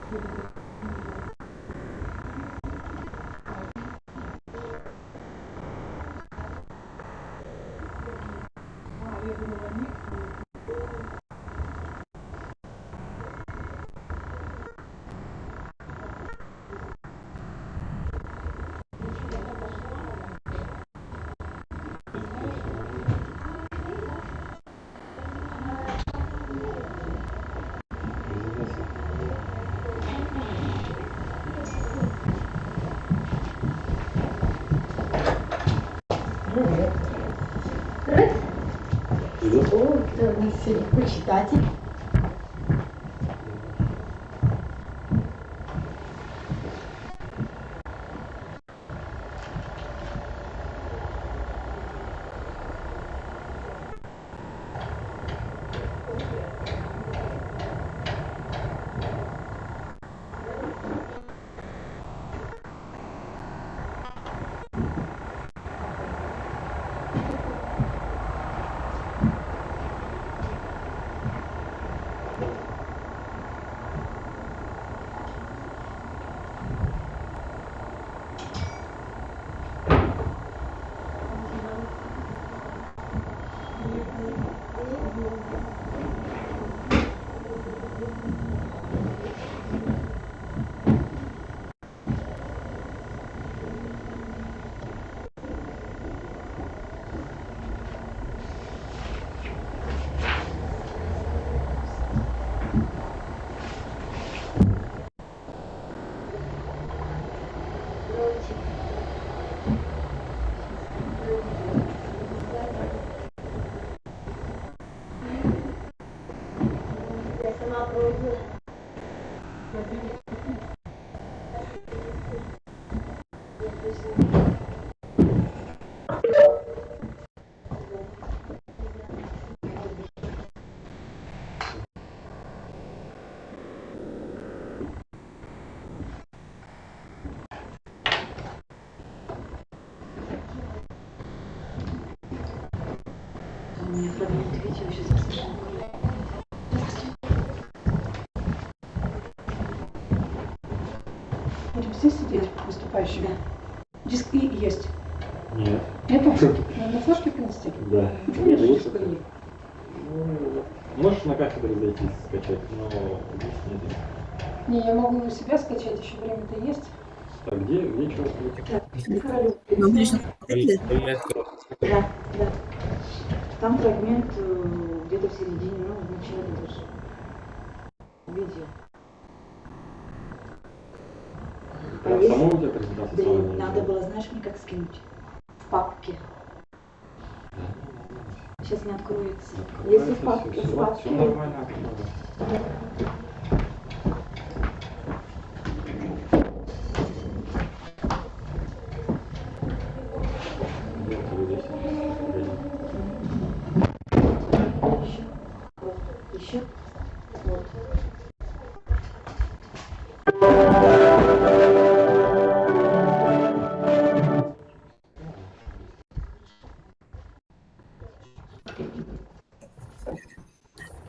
О, кто у нас сегодня почитатель? У меня фрагмент видео сейчас расскажу. Будем все сидеть выступающими? Да. Диски есть? Нет. Нету? На флешке принести? Да. Почему нет диска? Можешь на кафедре зайти скачать, но здесь нет. Не, я могу у себя скачать, еще время-то есть. А где что? Да, да. Там фрагмент где-то в середине, ну, в начале даже. Видео. Прям самому у тебя презентация? Да, надо было, знаешь, мне как скинуть? В папке. Сейчас не откроется. Если в папке, в папке. Все нормально. Еще. Вот.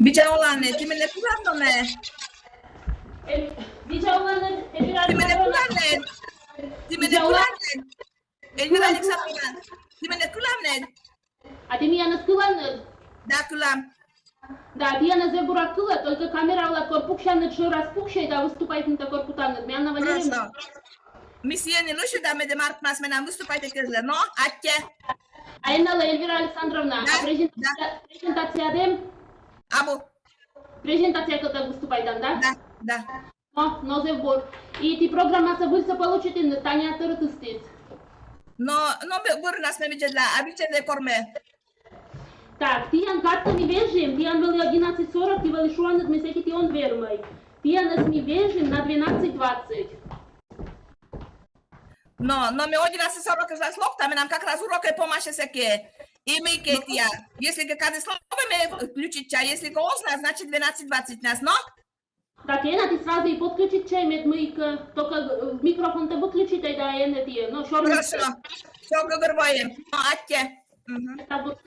Biçare olanı, kiminle kullanma mı? Biçare olanı, Kiminle kullanma? Kiminle kullanma? Elvira Alexandrovna, kiminle kullanma? А ты меня наскылан? Да, kullan. Да, ты она забуракыла, только камера была корпукшана, что распукшая, да, выступает на такой путанет. Меня навалили. Хорошо. Миссия не лучше, да, мы демарк нас, мы нам выступайте кызлы, но, атте. А это Эльвира Александровна, Да, презентация дем? Абу. Презентация как выступает там, да? Да, да. Но забор. И ты программа события получит, и Таня Тыртыстис. Но бур нас мы видели, а видели корме. Так, тиян карта ми вежим, тиян вели 11:40, ти вели шуанет ми секи ти он вермай. Тиян нас ми вежим на 12:20. Но мы 11:40 слог, там нам как раз урок по Машесеке. И мы кетия. Если каждое слово мы включить чай, если голосно, значит 12:20 нас, но? Так, Ена, ты сразу и подключить чай, мы только микрофон-то выключить, и да, Ена, ты, ну, шорм. Хорошо. Все, говорим. Ну, атте. Это вот,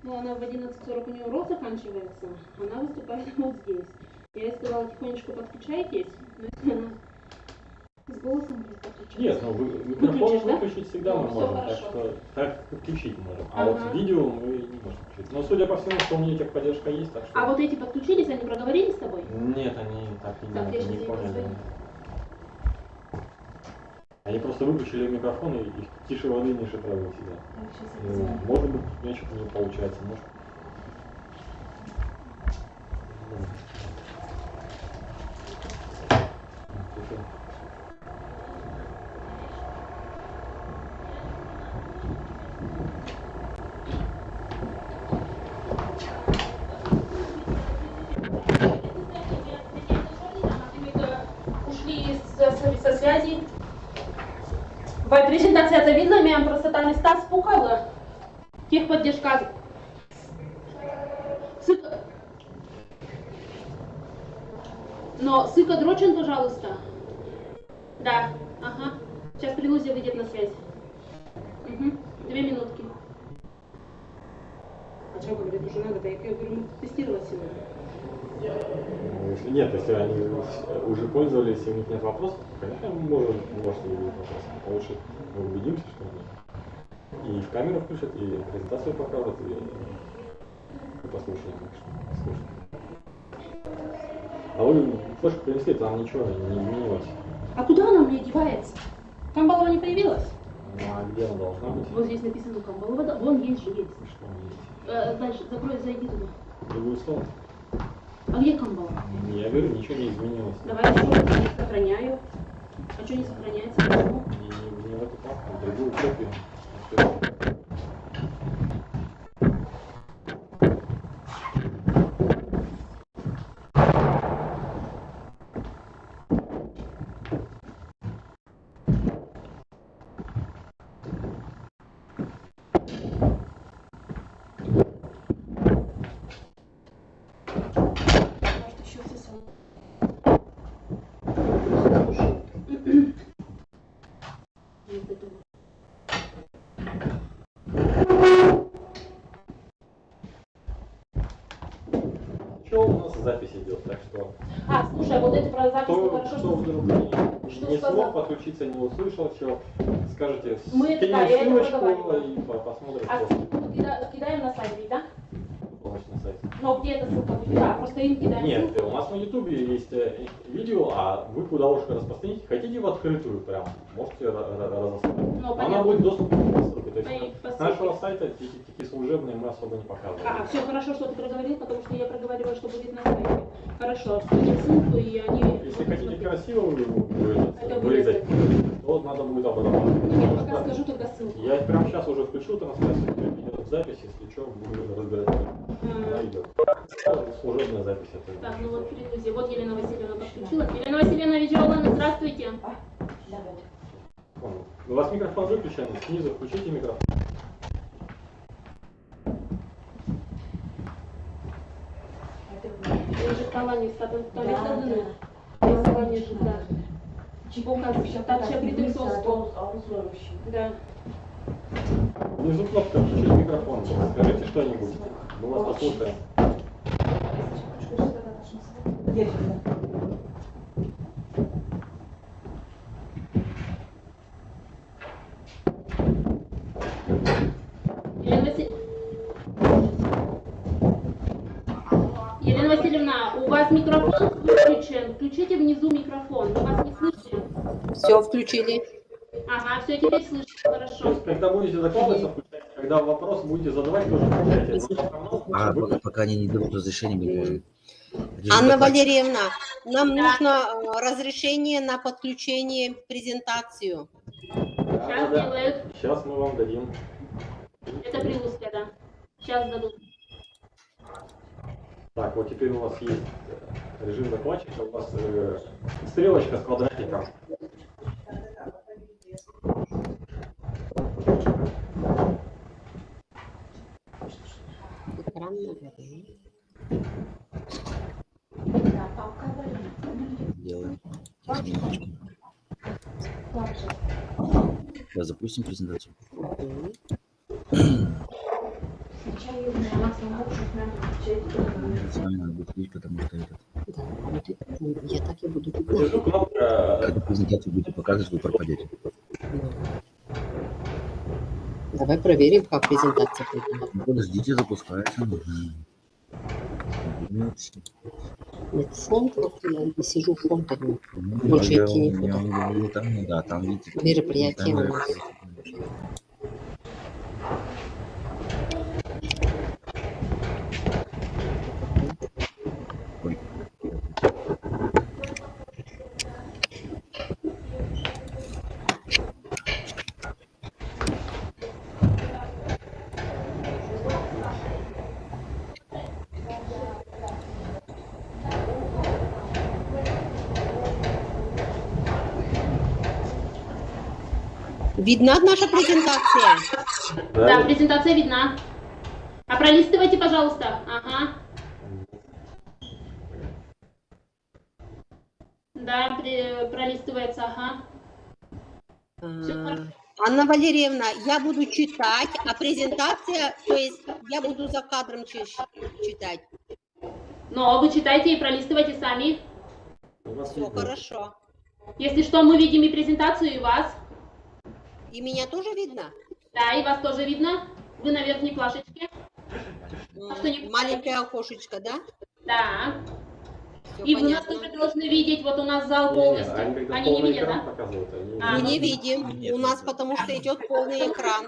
Ну, она в 11:40 у нее урок заканчивается, она выступает вот здесь. Я ей сказала, тихонечко подключайтесь, но если она с голосом будет подключаться. Нет, ну микрофон Выключишь, да? выключить всегда Ну, мы всё можем, так хорошо. что так включить можем. А Ага. вот видео мы не можем включить. Но судя по всему, что у меня техподдержка есть, так что... А вот эти подключились, они проговорили с тобой? Нет, они так и Так, я щас не ей поняли. позвоню. Они просто выключили микрофон и тише воды, ниже травы всегда. Так, сейчас я Ну, позвоню. может быть, у меня что-то не получается, может. Слушай. Ушли со связи. Бай, презентація завідла, м'ям просто там листа спухала. Техподдержка. Но Сыка Дрочен, пожалуйста. Да, ага. Сейчас Прилузия выйдет на связь. Угу. 2 минутки. А что говорит, уже надо, я говорю, мы тестировать сегодня. Ну, если нет, если они уже пользовались и у них нет вопросов, то, конечно, мы можем, может, не будет вопросов. А лучше мы убедимся, что они и в камеру включат, и презентацию покажут, и послушаем, конечно, слушаем. А вы флешку принесли, там ничего не изменилось. А куда она у меня девается? Камбалова не появилась? Ну, а где она должна быть? Вот здесь написано Камбалова, да, вон есть же, есть. Что она есть? Дальше, закрой, зайди туда. Другое слово? А где Камбалова? Я говорю, ничего не изменилось. Давай еще раз, я сохраняю. А что не сохраняется? Почему? Не в эту папку, в другую копию. Может, еще все сам. Вот это вот. Что у нас запись идет, так что А, слушай, вот это про запись, кто, хорошо, кто что... вдруг Что не сказал? смог подключиться, не услышал, все, скажите, Мы- скинем да, я это ссылочку проговаривала. и посмотрим, А что ссылку кидаем на сайт, ведь, да? помощь на сайте. Но где эта ссылка будет? Да, просто им кидаем Нет, ссылку. у нас на ютубе есть видео, а вы куда уж распространите, хотите в открытую прям, можете разослать. Ну, Она понятно. будет доступна по ссылке, то Мои есть по с ссылке. нашего сайта такие служебные мы особо не показываем. А, все хорошо, что ты проговорил, потому что я проговариваю, что будет на сайте. Хорошо, скинем ссылку, и они... Если хотите красиво Это вырезать, то надо будет обрабатывать. Я Потому пока что скажу тогда ссылку. Я прямо сейчас уже включил трансляцию, идет запись, если что, будем разбирать. Она идет. Служебная запись это. Так, ну вот Прилузия. Вот Елена Васильевна подключилась. Елена Васильевна Видеолана, здравствуйте. Давайте. Понял. У вас микрофон выключен, снизу включите микрофон. Голосование статус Да, даны. да. Голосование же, да. Чего Так, ще притисовство. Да. Внизу кнопка включить микрофон. Скажите что-нибудь. Мы вас послушаем. Я сюда. Елена Васильевна, у вас микрофон выключен. Включите внизу микрофон. Мы вас не слышим. Все включили. Ага, все, теперь слышно. То Хорошо. есть, когда будете докладываться, включайте. Когда вопрос будете задавать, тоже включайте. Пока они не дадут разрешение, мы не можем. Анна Валерьевна, нам Да. нужно разрешение на подключение к презентацию. Сейчас делают. Сейчас мы вам дадим. Это Прилузская, да. Сейчас дадут. Так, вот теперь у вас есть режим докладчика, у вас стрелочка с квадратиком. Экран наверное. Делаем. Сейчас, минуточку. Да, запустим презентацию. Сначала С вами надо будет видеть, потому что этот, Да, вот я так и буду Вот видна. эту кнопку, когда презентацию будете показывать, вы пропадете. Давай проверим, как презентация пойдет. Ну, подождите, запускается. Нет, фонд, вот я сижу в фонде. Ну, Больше я идти не не буду. говорю, там, ну да, там видите. Мероприятие там у нас. Ой. Видна наша презентация? Да, презентация видна. А пролистывайте, пожалуйста. Ага. Да, пролистывается, ага. Анна Валерьевна, я буду читать, а презентация, то есть я буду за кадром читать. Но вы читайте и пролистывайте сами. Все хорошо. Если что, мы видим и презентацию, и вас. И меня тоже видно? Да, и вас тоже видно. Вы на верхней плашечке. Маленькое окошечко, да? Да. Всё И вы нас понятно. тоже должны видеть. Вот у нас зал полностью. Они не видят, да? показывают, они... А, Мы ну, не видим. У нас потому что идет полный экран.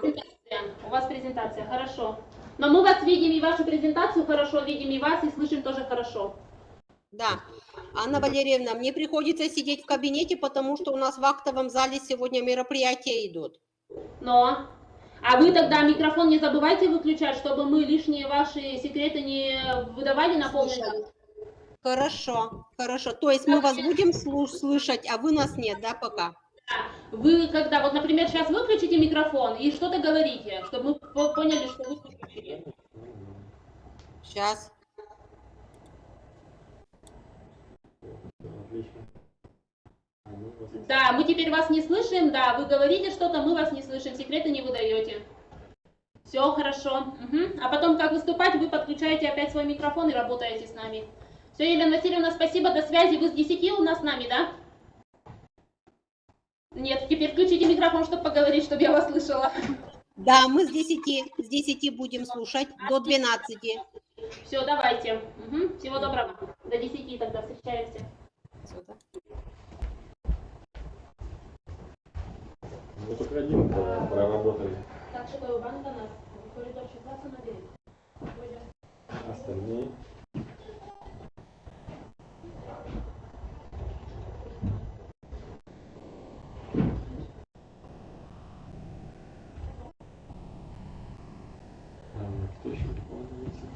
У вас презентация, хорошо. Но мы вас видим и вашу презентацию хорошо, видим и вас, и слышим тоже хорошо. Да. Анна Валерьевна, мне приходится сидеть в кабинете, потому что у нас в актовом зале сегодня мероприятия идут. Но. А вы тогда микрофон не забывайте выключать, чтобы мы лишние ваши секреты не выдавали на полный зал. Хорошо, хорошо. То есть мы вас будем слышать, а вы нас нет, да, пока? Вы когда, вот, например, сейчас выключите микрофон и что-то говорите, чтобы мы поняли, что вы выключили. Сейчас. Отлично. Да, мы теперь вас не слышим, да, вы говорите что-то, мы вас не слышим, секреты не выдаете. Все хорошо. Угу. А потом, как выступать, вы подключаете опять свой микрофон и работаете с нами. Все, Елена Васильевна, спасибо, до связи. Вы с 10 у нас с нами, да? Нет, теперь включите микрофон, чтобы поговорить, чтобы я вас слышала. Да, мы с 10 будем слушать до 12. Все, давайте. Угу. Всего доброго. До 10 тогда встречаемся. Сюда. Мы только один проработали. Так что банка нас. Коридор 16 набери. Остальные. Кто еще дополняется?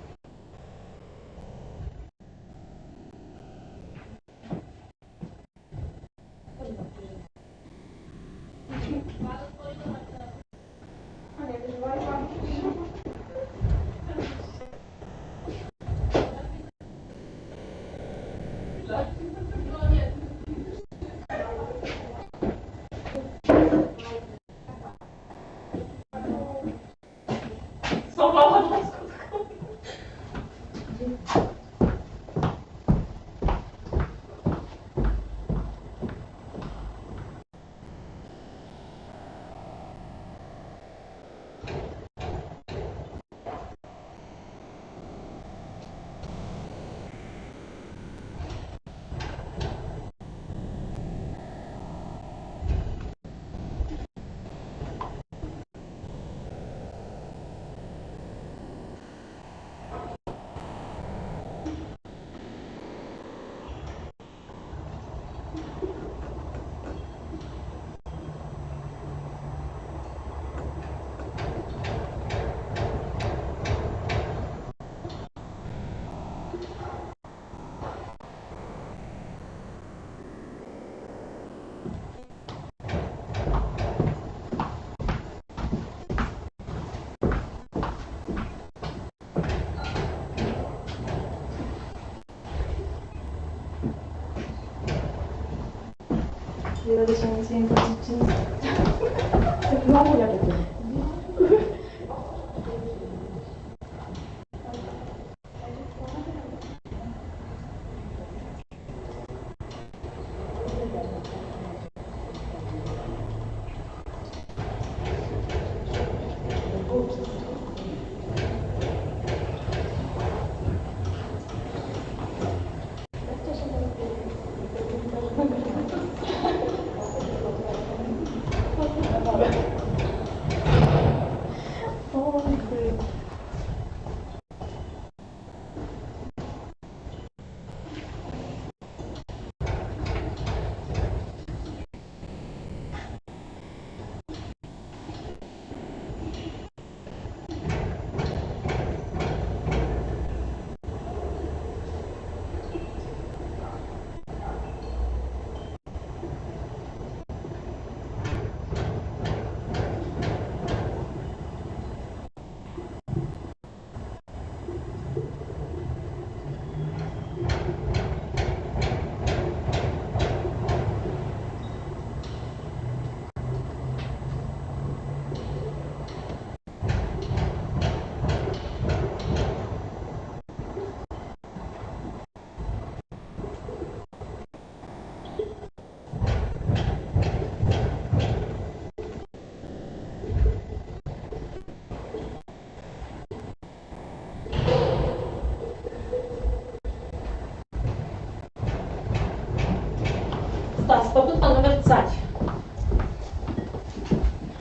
писать.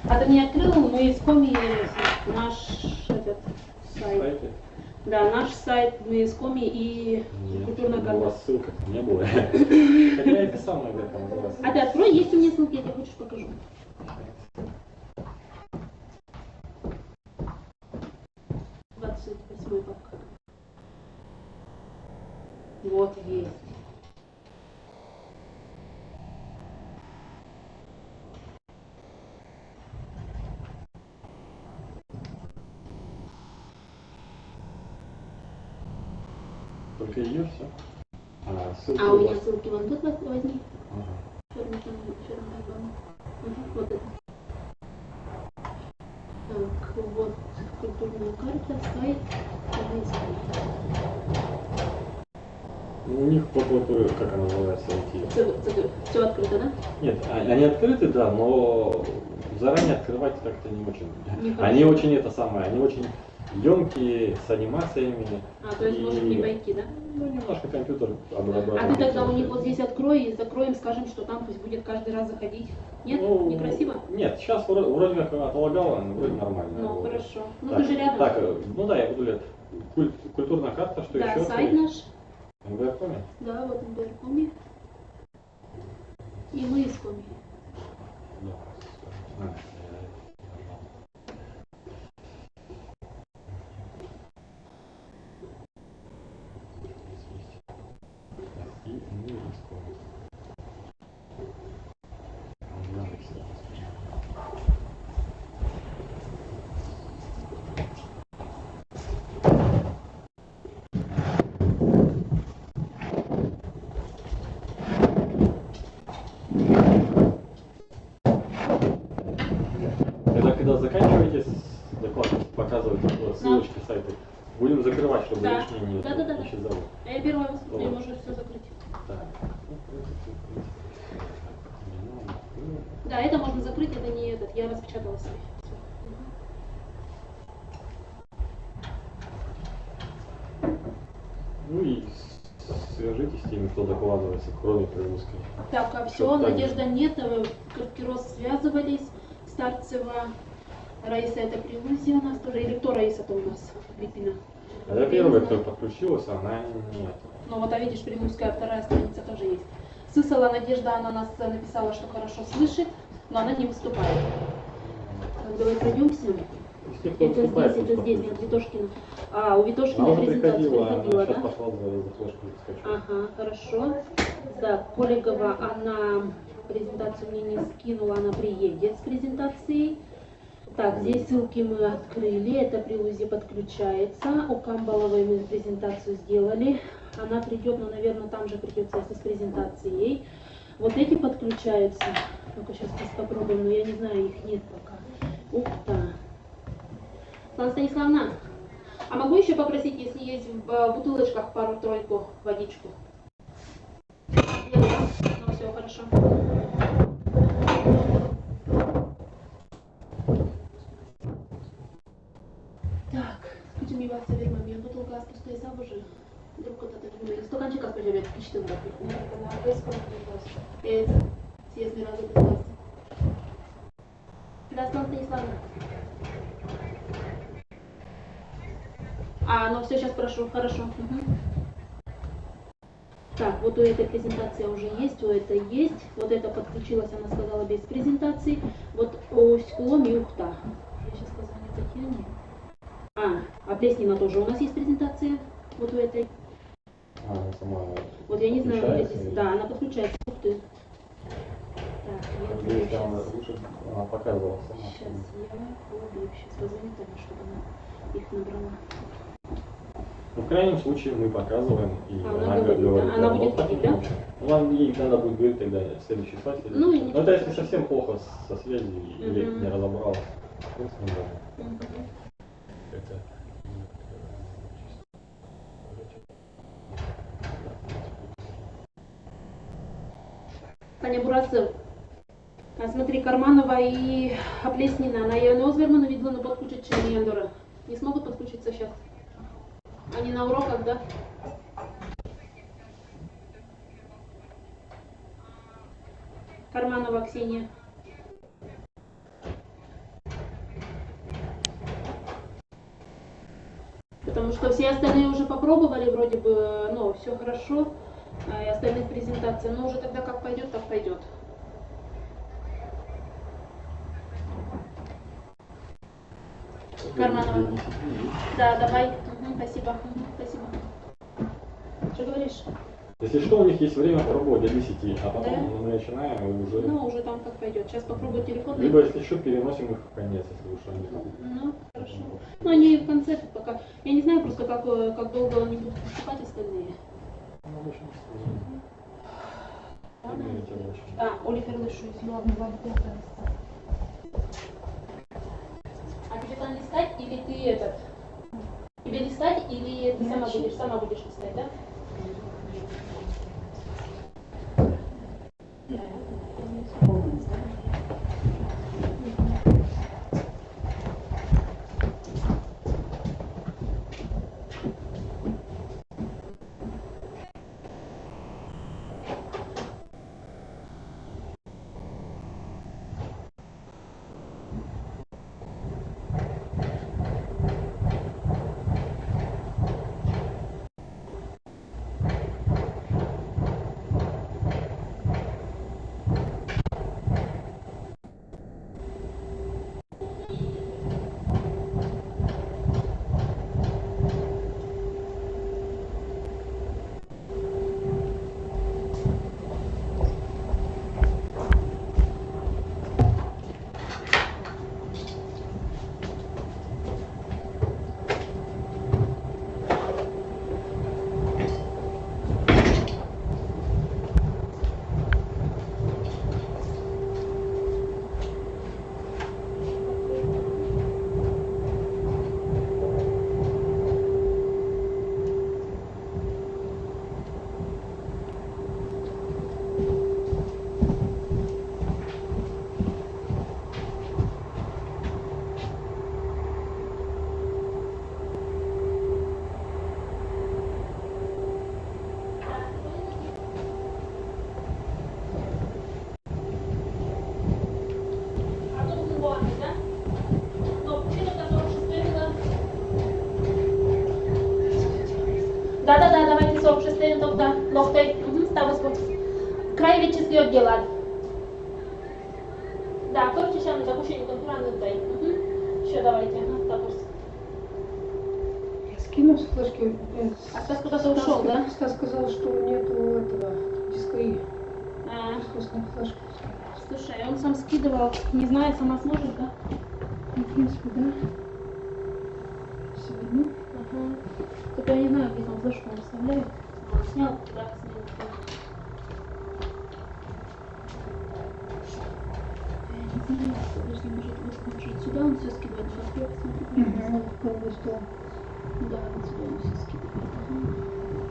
А ты не открыл, мы из Коми наш этот сайт. Знаете? Да, наш сайт мы из Коми и культурная У карта. вас ссылка не было. Хотя это самое, как там называется. А ты открой, есть у меня ссылки, я тебе хочешь покажу. Двадцать 28 папка. Вот есть. Только ее все. А ссылка А у у меня вас. ссылки вон тут возьми. Ага. Черный картон. Вот это. Так, вот культурная карта, сайт. Ну, у них по культуре, как она называется, эти. Все открыто, да? Нет, они открыты, да, но заранее открывать как-то не очень. Нехорошо. Они очень это самое, они очень емкие, с анимациями. А, то есть может не пойти, да? Ну, немножко компьютер А ты тогда у них вот здесь открой и закроем, скажем, что там пусть будет каждый раз заходить. Нет? Ну, Некрасиво? Нет, сейчас вроде как отлагала, вроде нормально. Ну, Вот. хорошо. Ну, Так, ты же рядом. Так, ну да, я буду лет. Культурная карта, что Да, еще? сайт наш. МВР Коми? Да, вот МБР Коми. И мы из Коми. Да. А, и мы из Коми. Когда заканчиваете доклад, показывать ссылочки сайта, будем закрывать, чтобы Да. лишнее не Да. исчезало. А я первое выступление, Вот. можно все закрыть. Так. Ну, в принципе. Да, это можно закрыть, это не этот. Я распечатала себе. Всё. Ну и свяжитесь с теми, кто докладывается, кроме прирусской. Так, а все, Всё, так. Надежда нет, Киркирос связывались, Старцева, Раиса это прилузия у нас тоже, или кто Раиса-то у нас, Липина? А я первая, кто подключилась, она нет. Ну вот, а видишь, Приморская вторая страница тоже есть. Сысала Надежда, она нас написала, что хорошо слышит, но она не выступает. Так, давай пройдемся. Если кто Это выступает, здесь, пусть это здесь, подключится. нет, Витошкина. А, у Витошкина Она уже презентация приходила, приходила, она сейчас да? пошла за флешку скачивать. Ага, хорошо. Да, Колегова, она презентацию мне не скинула, она приедет с презентацией. Так, здесь ссылки мы открыли, это при УЗИ подключается. У Камбаловой мы презентацию сделали. Она придет, но, наверное, там же придется, если с презентацией. Вот эти подключаются. Ну-ка, сейчас попробуем, но я не знаю, их нет пока. Ух-та. Светлана Станиславовна, а могу еще попросить, если есть в бутылочках пару-тройку водичку? Нет, да? Ну все, хорошо. Так, сподіваюся, візьмемо. Я бутылка з пустої сабожі. Друг кота так стаканчика сподіваюся, пічти вода. Съесть ни разу без вас. Да, Светлана Станиславовна. А, ну все, сейчас прошу, хорошо. Угу. Так, вот у этой презентации уже есть, у этой есть. Вот это подключилась, она сказала, без презентации. Вот у Скулом и Ухта. Я сейчас позвоню Татьяне. А Плеснина тоже у нас есть презентация. Вот у этой. А, она сама. Вот я не знаю, вот подключается эти. или- Да, она подключается. Ух ты. Так, я тебе Если она сейчас... лучше она показывала сама. Сейчас я убью. Сейчас позвоню Тане, чтобы она их набрала. Ну, в крайнем случае мы показываем, и А, она говорит, да? Она будет вот видеть, да? Ну, ей надо будет говорить тогда следующий слайд. Ну, и Но это если совсем плохо со связью или Мгм. не разобралась. В принципе, да. Мгм. Это... Таня Бурацев. А смотри, Карманова и Оплеснина. На Озверману видела, но подключить Черниандора. Не смогут подключиться сейчас. Они на уроках, да? Карманова Ксения. Потому что все остальные уже попробовали, вроде бы, ну, все хорошо, и остальных презентаций, но уже тогда как пойдет, так пойдет. Карманова. Да, давай. Угу, спасибо. Угу, спасибо. Что говоришь? Если что, у них есть время попробовать до 10, а потом Да? мы начинаем уже... Ну, уже там как пойдет. Сейчас попробую телефон. Либо, если что, переносим их в конец, если уж они хотят. Ну, хорошо. Ну, они в конце пока. Я не знаю просто, как долго они будут поступать остальные. Ну, в общем, Оля Ферлышу, если ладно, А тебе там листать или ты этот? Тебе листать или ты сама будешь листать, да? Да, давайте 46 тогда. Лохтой. Ставлю спорт. Краеведческий отдел. Да, короче, сейчас запущение конкурентных дай. Еще давайте. Статус. Скинул с флешки. А Стас куда-то ушел, да? Стас сказал, что нету этого диска И. А, Искусственная флешка. слушай, он сам скидывал. Не знаю, сама сможет, да? Ну, в принципе, да. Сегодня. Ага. Только я не знаю, где там флешку он вставляет. А, снял, да, снял. Я не знаю, подожди, может сюда он все скидывает. Сейчас я посмотрю. Ну, вполне что. Да, вот сюда он все скидывает.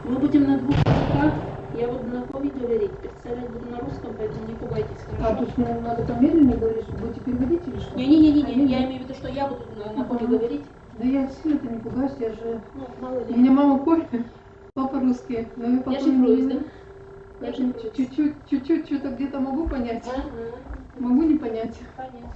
Мы будем на 2 языках. Я буду на ковид говорить, представлять буду на русском, поэтому не пугайтесь, А, хорошо? то есть мне надо там медленнее говорить, чтобы будете переводить или что? Не-не-не, я имею в виду, что я буду на ковид говорить. Да я сильно-то не пугаюсь, я же... Ну, мало У ли. меня мама Коля, папа русский. Но я Я шифруюсь, да? Я Я шифруюсь. чуть-чуть что-то где-то могу понять, Ага, могу не понять. понятно.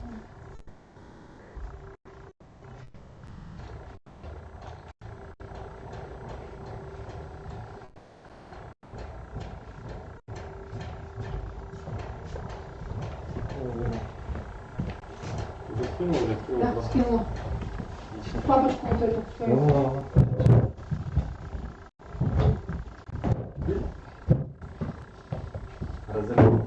Ты скинул или открыл Да, просто? скинула. Папочку вот эту. свою. Ну, разорву.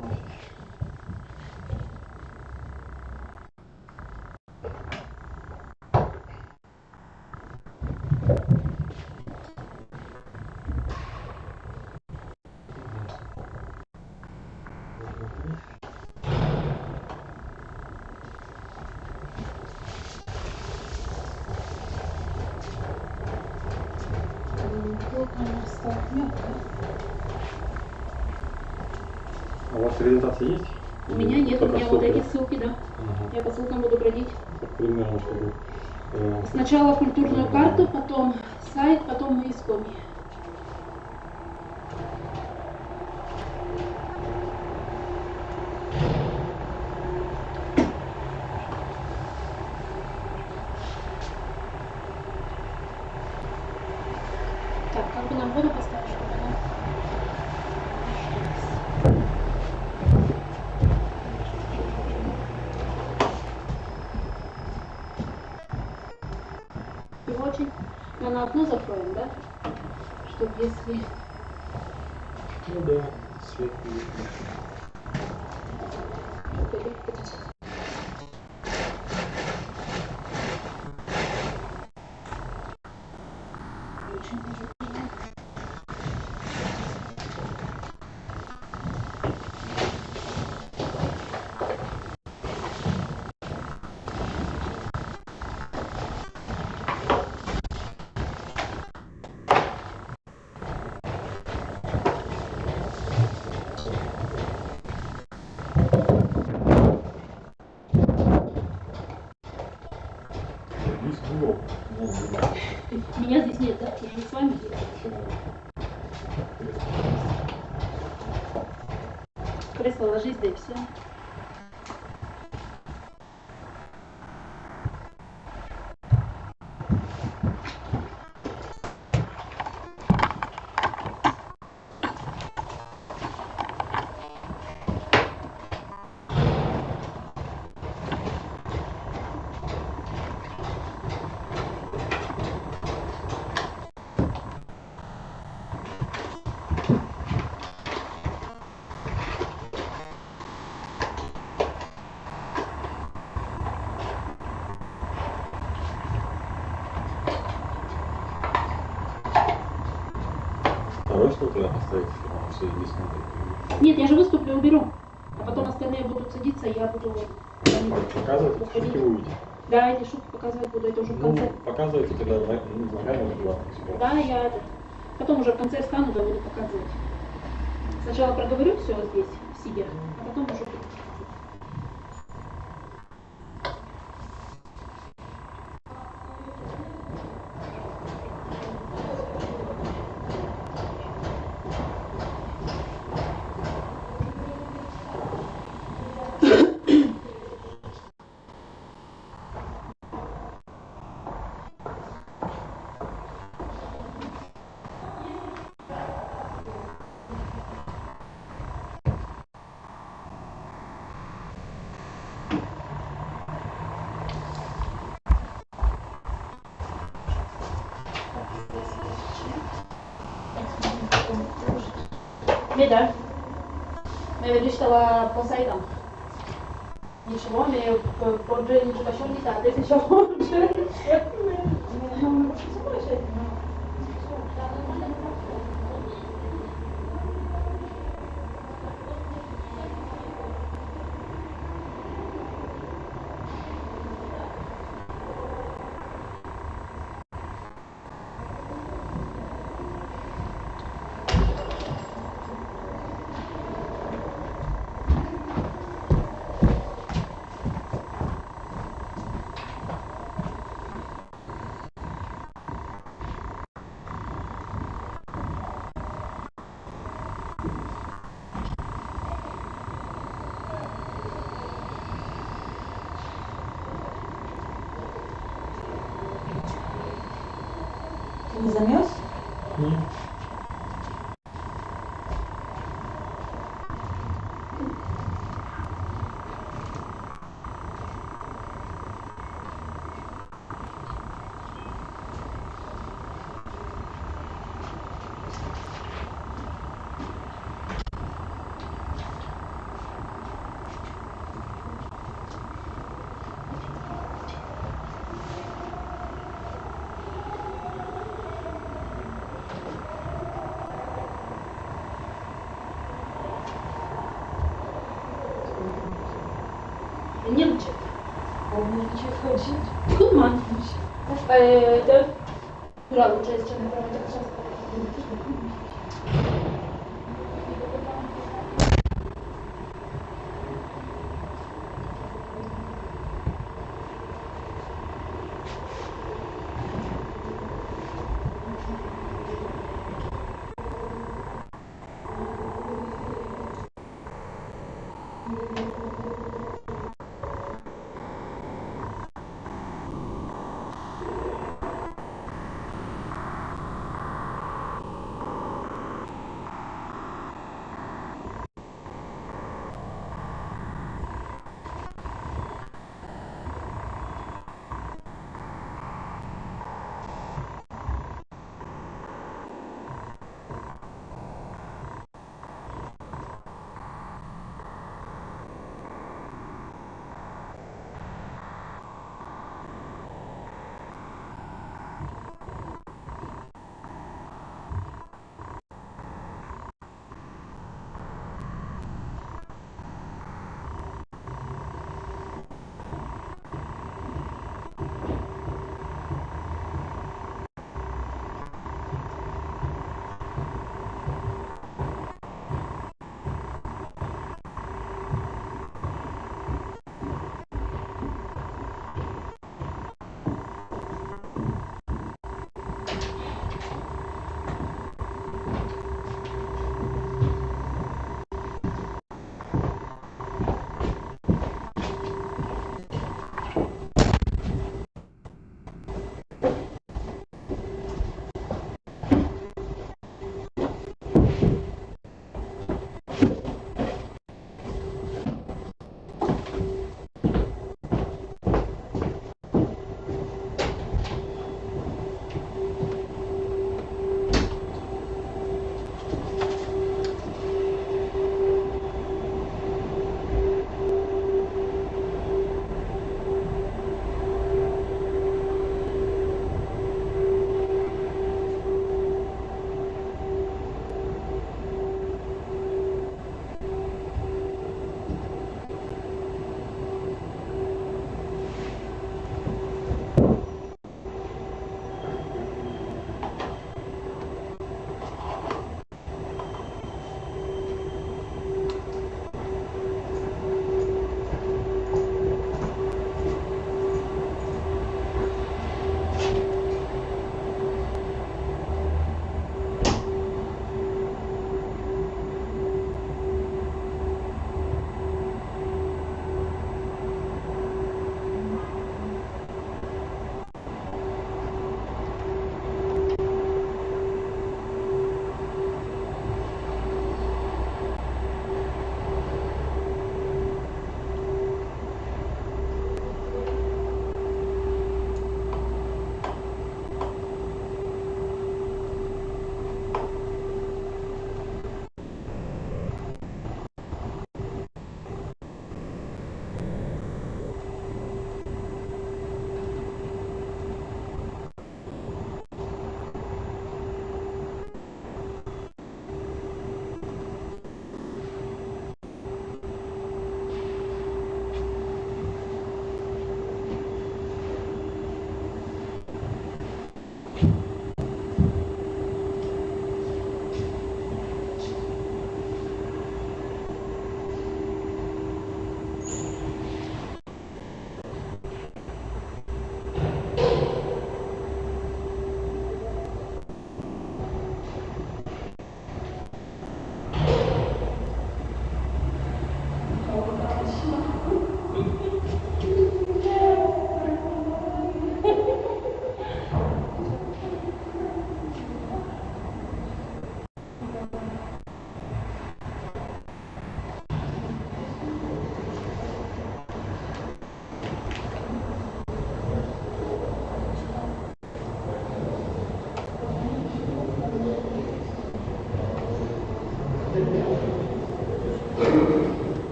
А у вас реализация есть? У меня нет, у Только меня вот ссылки, эти ссылки, да. Ага. Я по ссылкам буду бродить. Примерно, чтобы... Сначала культурную карту, потом сайт, потом мы искоми. прямо на окно закроем, да? Чтобы если... Ну да, свет будет. Меня здесь нет, да? Я не с вами. Кресло ложись, да и все. Второй стол туда поставить, все здесь смотрит. Нет, я же выступлю, уберу. А потом остальные будут садиться, и я буду вот... Показывайте, шутки будете. Да, эти шутки показывать буду, это уже в конце. Ну, показывайте, когда на камеру туда. Да, я этот... Потом уже в конце встану, да, буду показывать. Сначала проговорю все здесь, сидя, а потом уже буду. Да. Я вычитала по сайтам. Ничего, мне позже ничего еще не так. Если еще позже. Не замерз? Нет. Немчик. Умничать хочет. Куман. Это... Ура, лучше, если честно, сейчас.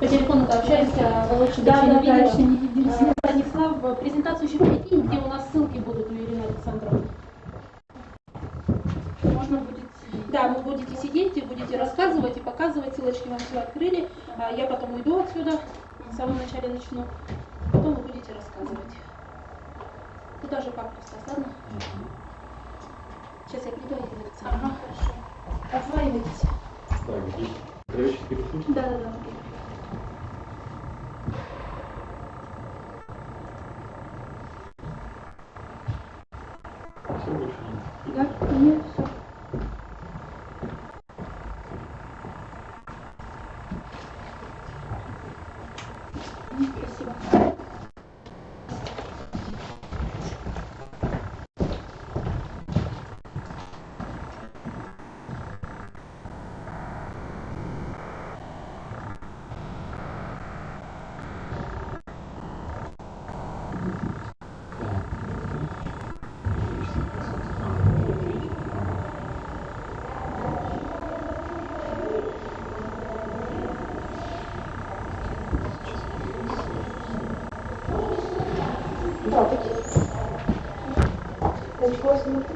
По телефону-то общаемся, Володя, Да, даже да, не да, видела. еще не виделись. Станислав, презентацию еще прикинь, где у нас ссылки будут у Ирины Александровны. Можно будет, да, вы будете сидеть и будете рассказывать и показывать, ссылочки вам все открыли, а я потом уйду отсюда, в самом начале начну, потом вы будете рассказывать. Туда же папку ставь, ладно? Сейчас я приду, Ирина Александровна. Ага, хорошо. Осваивайтесь. Так, и графический рисунок. Да. Все больше нет.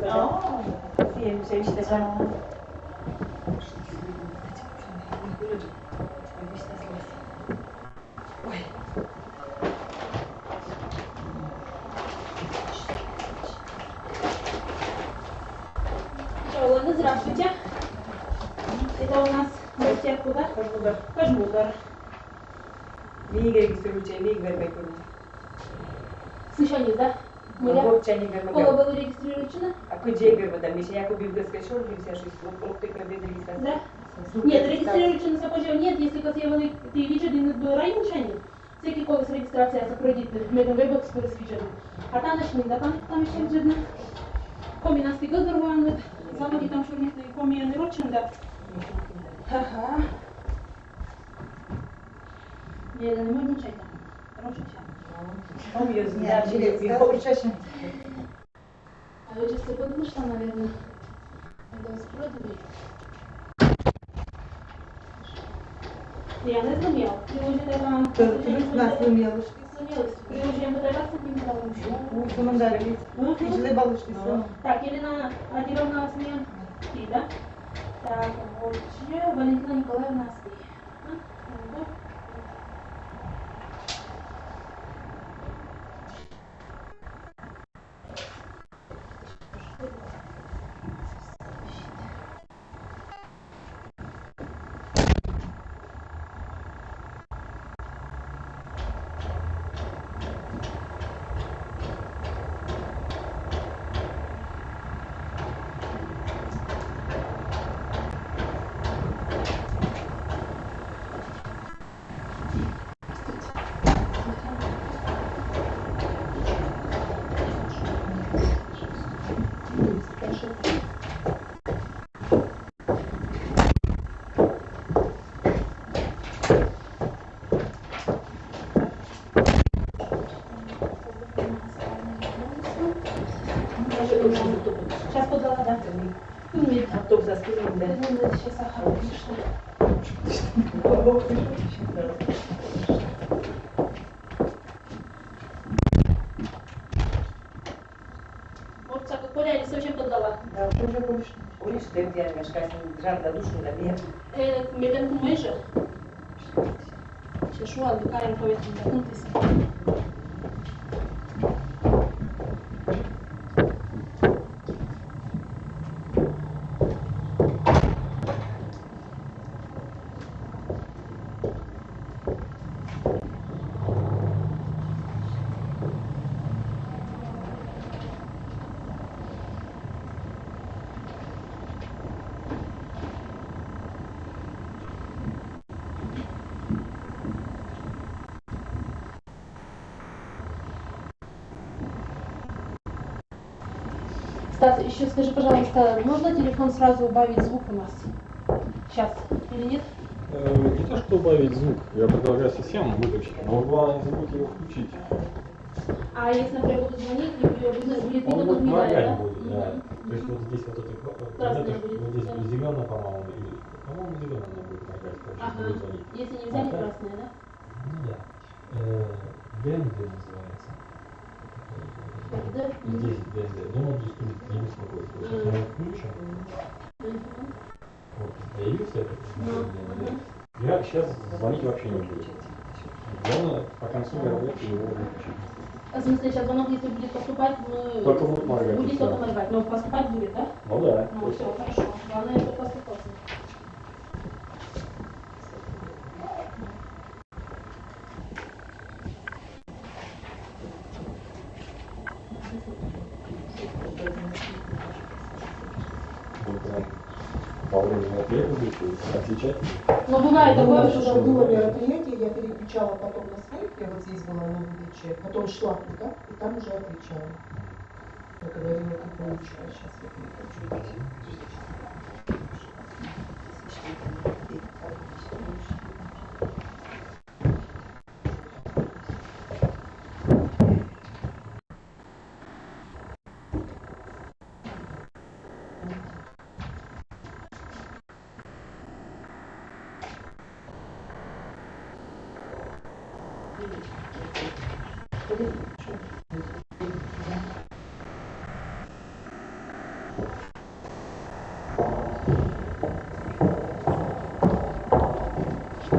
Да, нет, все. Спасибо. Олена, здравствуйте. Это у нас гости откуда? Кашбудар. Слышали, да? Кола было регистрировано? Да? Нет, регистрируючи запожив нет, если казали ти віджадин до райончані, всякий колес реєстрація запродіти, медом вебок спецфічаду. А там начни, да там ще віджадин. Комі нас ти газорвали, заводі там що місто і комі не рочин, да. Ага. Не, не можна чай там. Рочин чай. А вы сейчас подумали, что, наверное, надо вас продать? Я не зумела. Приложение вам... Нас виміли. Приложение фотографии не дала еще. Командарі. Жили балушки. Так, Елена Адировна Осмеян. Ты, да? Так, вот. Валентина Николаевна Осмеян. Сейчас подала, да? Нет. А то за спиною, да? Сейчас сахар, конечно. aștept iar ca să-mi trag la dușul la mine. Mergem cu măjă. Și șoal de care alfabetul de când te Стас, еще скажи, пожалуйста, можно телефон сразу убавить звук у нас? Сейчас. Или нет? Не то, что убавить звук, я предлагаю совсем выключить, но главное не забудьте его включить. А если, например, буду звонить, будет видно, Он как будет мигает, моргать да? будет, да. То есть вот здесь вот это, Красное будет, вот здесь да. зеленое, по-моему, или, по-моему, зеленое она будет моргать, короче, Ага. будет звонить. Если не взяли А так- красное, да? Ну да. ДНД называется. Да? Здесь ДНД. Дома дистурит, не беспокойтесь. Вот сейчас мы его включим. Вот, появился этот ДНД. Я сейчас звонить вообще не буду. Главное, по концу мероприятия его выключить. В смысле, сейчас звонок, если будет поступать, мы... Только будет моргать, Будет и только всё. моргать, но поступать будет, да? Ну да. Ну, все, хорошо. Главное, это поступать. Вы прям во время мероприятия будете отвечать. Но бывает такое, Раньше что... же было мероприятие, я переключала потом на своих, я вот здесь была на выдаче, потом шла туда, и там уже отвечала. Я говорила, ты получаешь, сейчас я переключу.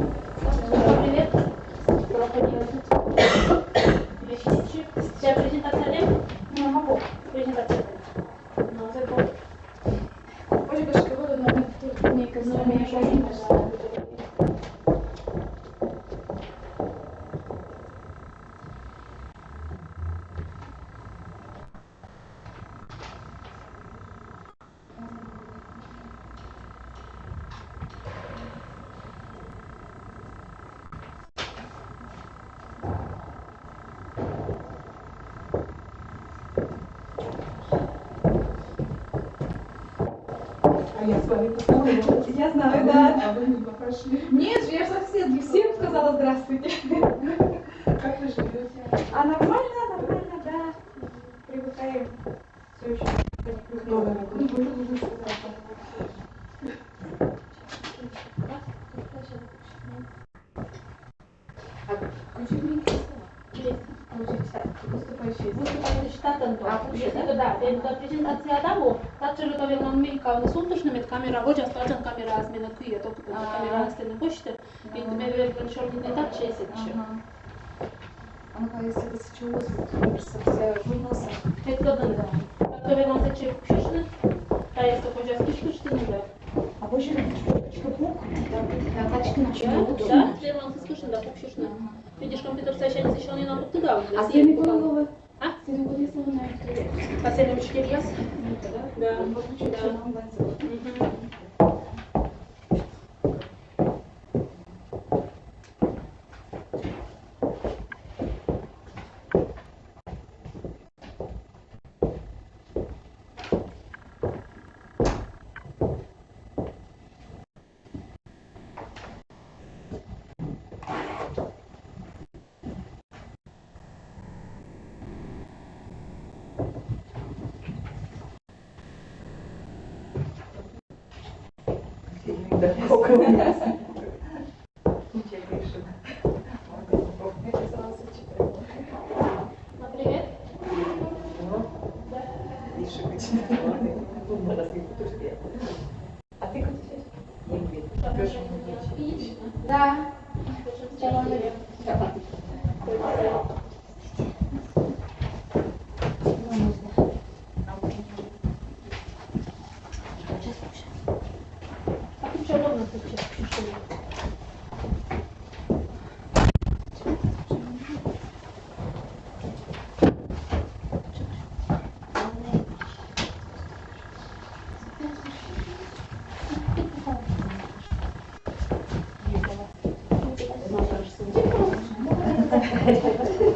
Привет. Проходила тут. Сейчас презентация, да? Ну, могу. Презентация. Ну, закон. Ольга Шкалова, номер турника, Ну, номер меня шоу. А я с вами познакомилась. Я знаю, да. А вы не пошли. Нет, я же совсем всем сказала здравствуйте. Как вы живете? А нормально, да. Привыкаем. Все еще. Новый Выступающий штатен, если да, презентация Адаму, также готовил Америка, не сумтушными камера, вот стачан камера, азмена куя, только камера стены почты, и тебе верно черный не так чесет еще. А ну-ка, если это сейчас все выносы. Это да, да. Готовил он зачем пшишны, а если хочешь спишь, не да. А больше чпок, да, тачки начали. Да, сделал он спишь, да, пшишны. Видишь, компьютер совершенно защищенный на туда. А с теми головы? А? С теми головы на интернете. А с этим 4 раз? Да. Привет. Тише, Видите? Да.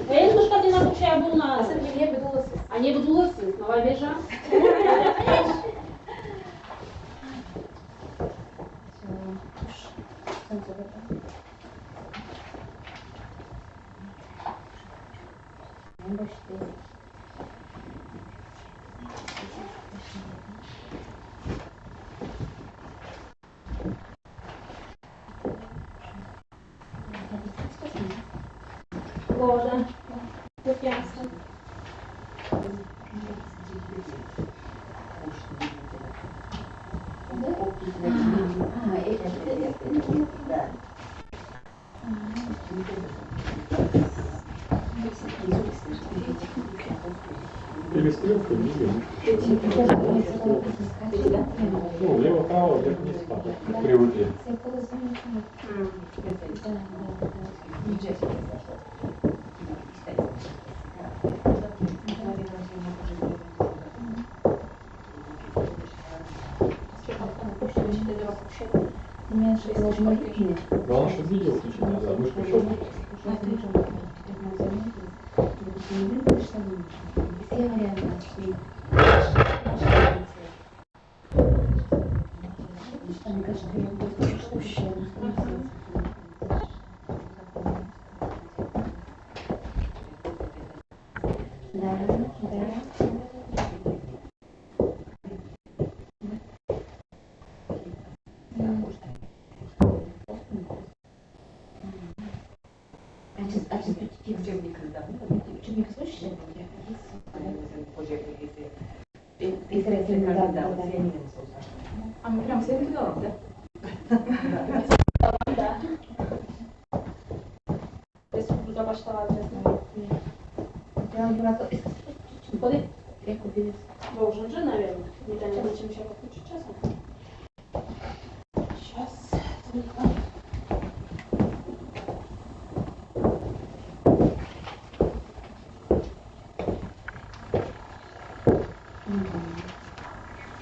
En mușcat ce a bună. A nie budulăsă, nu vai veja. Ложа. Препятствие. Перестрелка, ну, влево-право, вверх-вниз, как привыкли. Главное, чтобы видео включить надо, а мышку еще А мы прям все туда, да? Да. Республика başta adresine. Куда? Должен же, наверное. Не знаю, зачем еще подключить часом. Сейчас.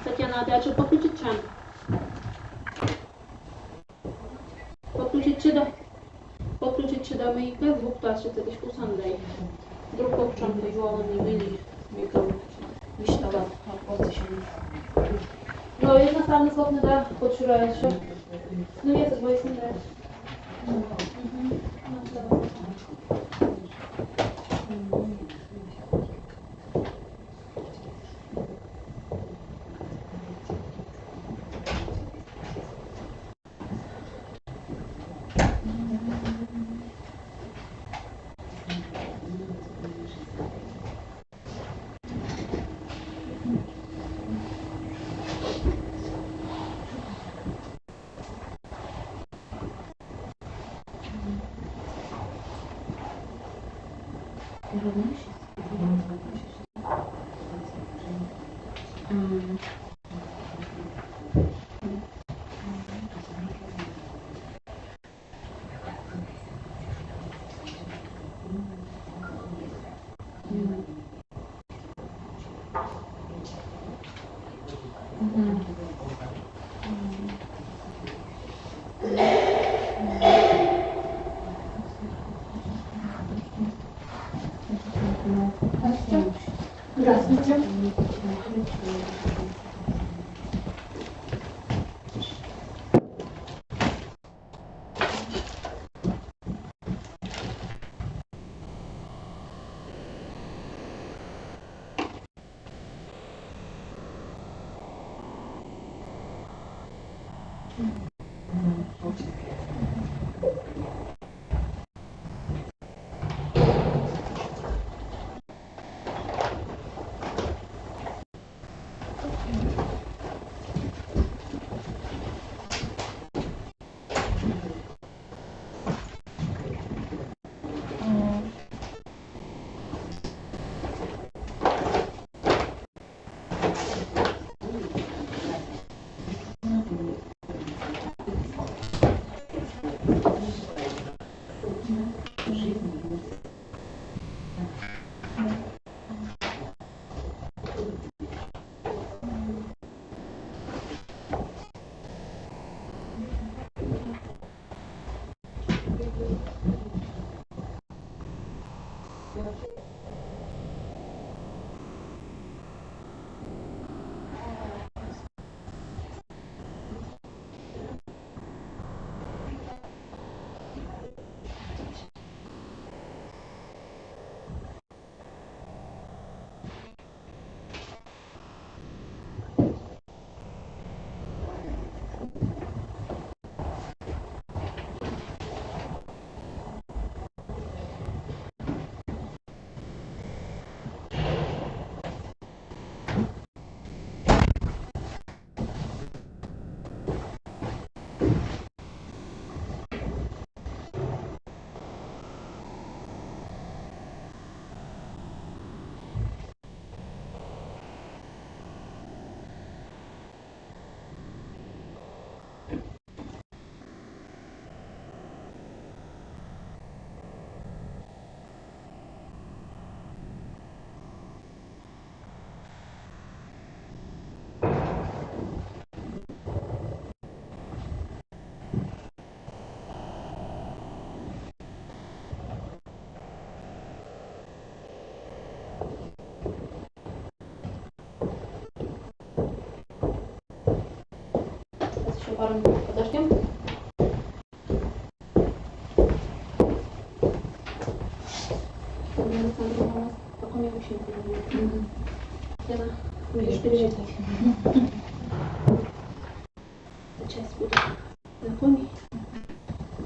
Татьяна, опять же подключить чан. Подключить до маяка звук тащится дискуссион дай. Друг kopçam yuvalanı beni микро мечтала. Но я наставно словно да подшураю еще. Ну я забыл не нравится. Здравствуйте. Еще пару минут подождем. Александра, у нас пока мне вообще не понимаю. Лена, будешь переезжать? Сейчас буду знакомить.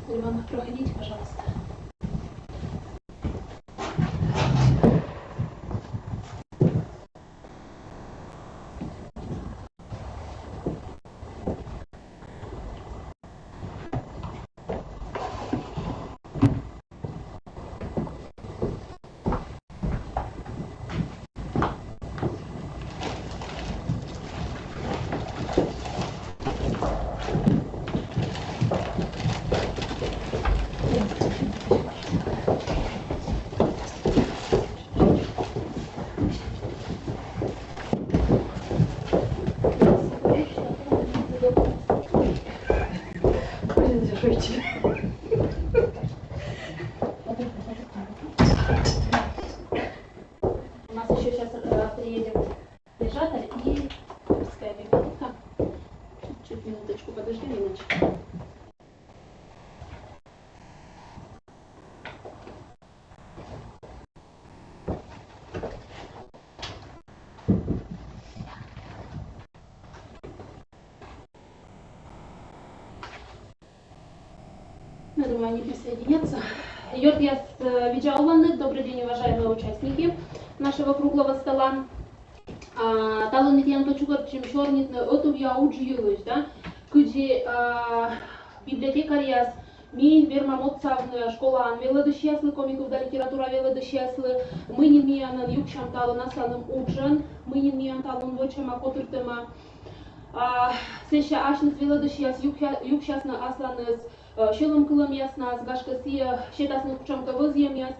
Ивана, проходите, пожалуйста. У нас еще сейчас приедет держатель и Курская библиотека. Чуть минуточку подожди, Леночка. Я думаю, они присоединятся. Йоргиас Виджауланы, добрый день, уважаемые участники нашего круглого стола. Талонитян точугар чемшорнит оту я уджиюлыш, да, куди библиотекарияс ми вермамотсавны школа велодышьяслы, комиков да литература велодышьяслы, мы не миянын юкшам талон асаным уджан, мы не миян талон вочама котыртыма. Сеша ашныс велодышьяс юкшасны асланыс шелым кылым яснас, гашкасия шетасны кучамка возьем яс,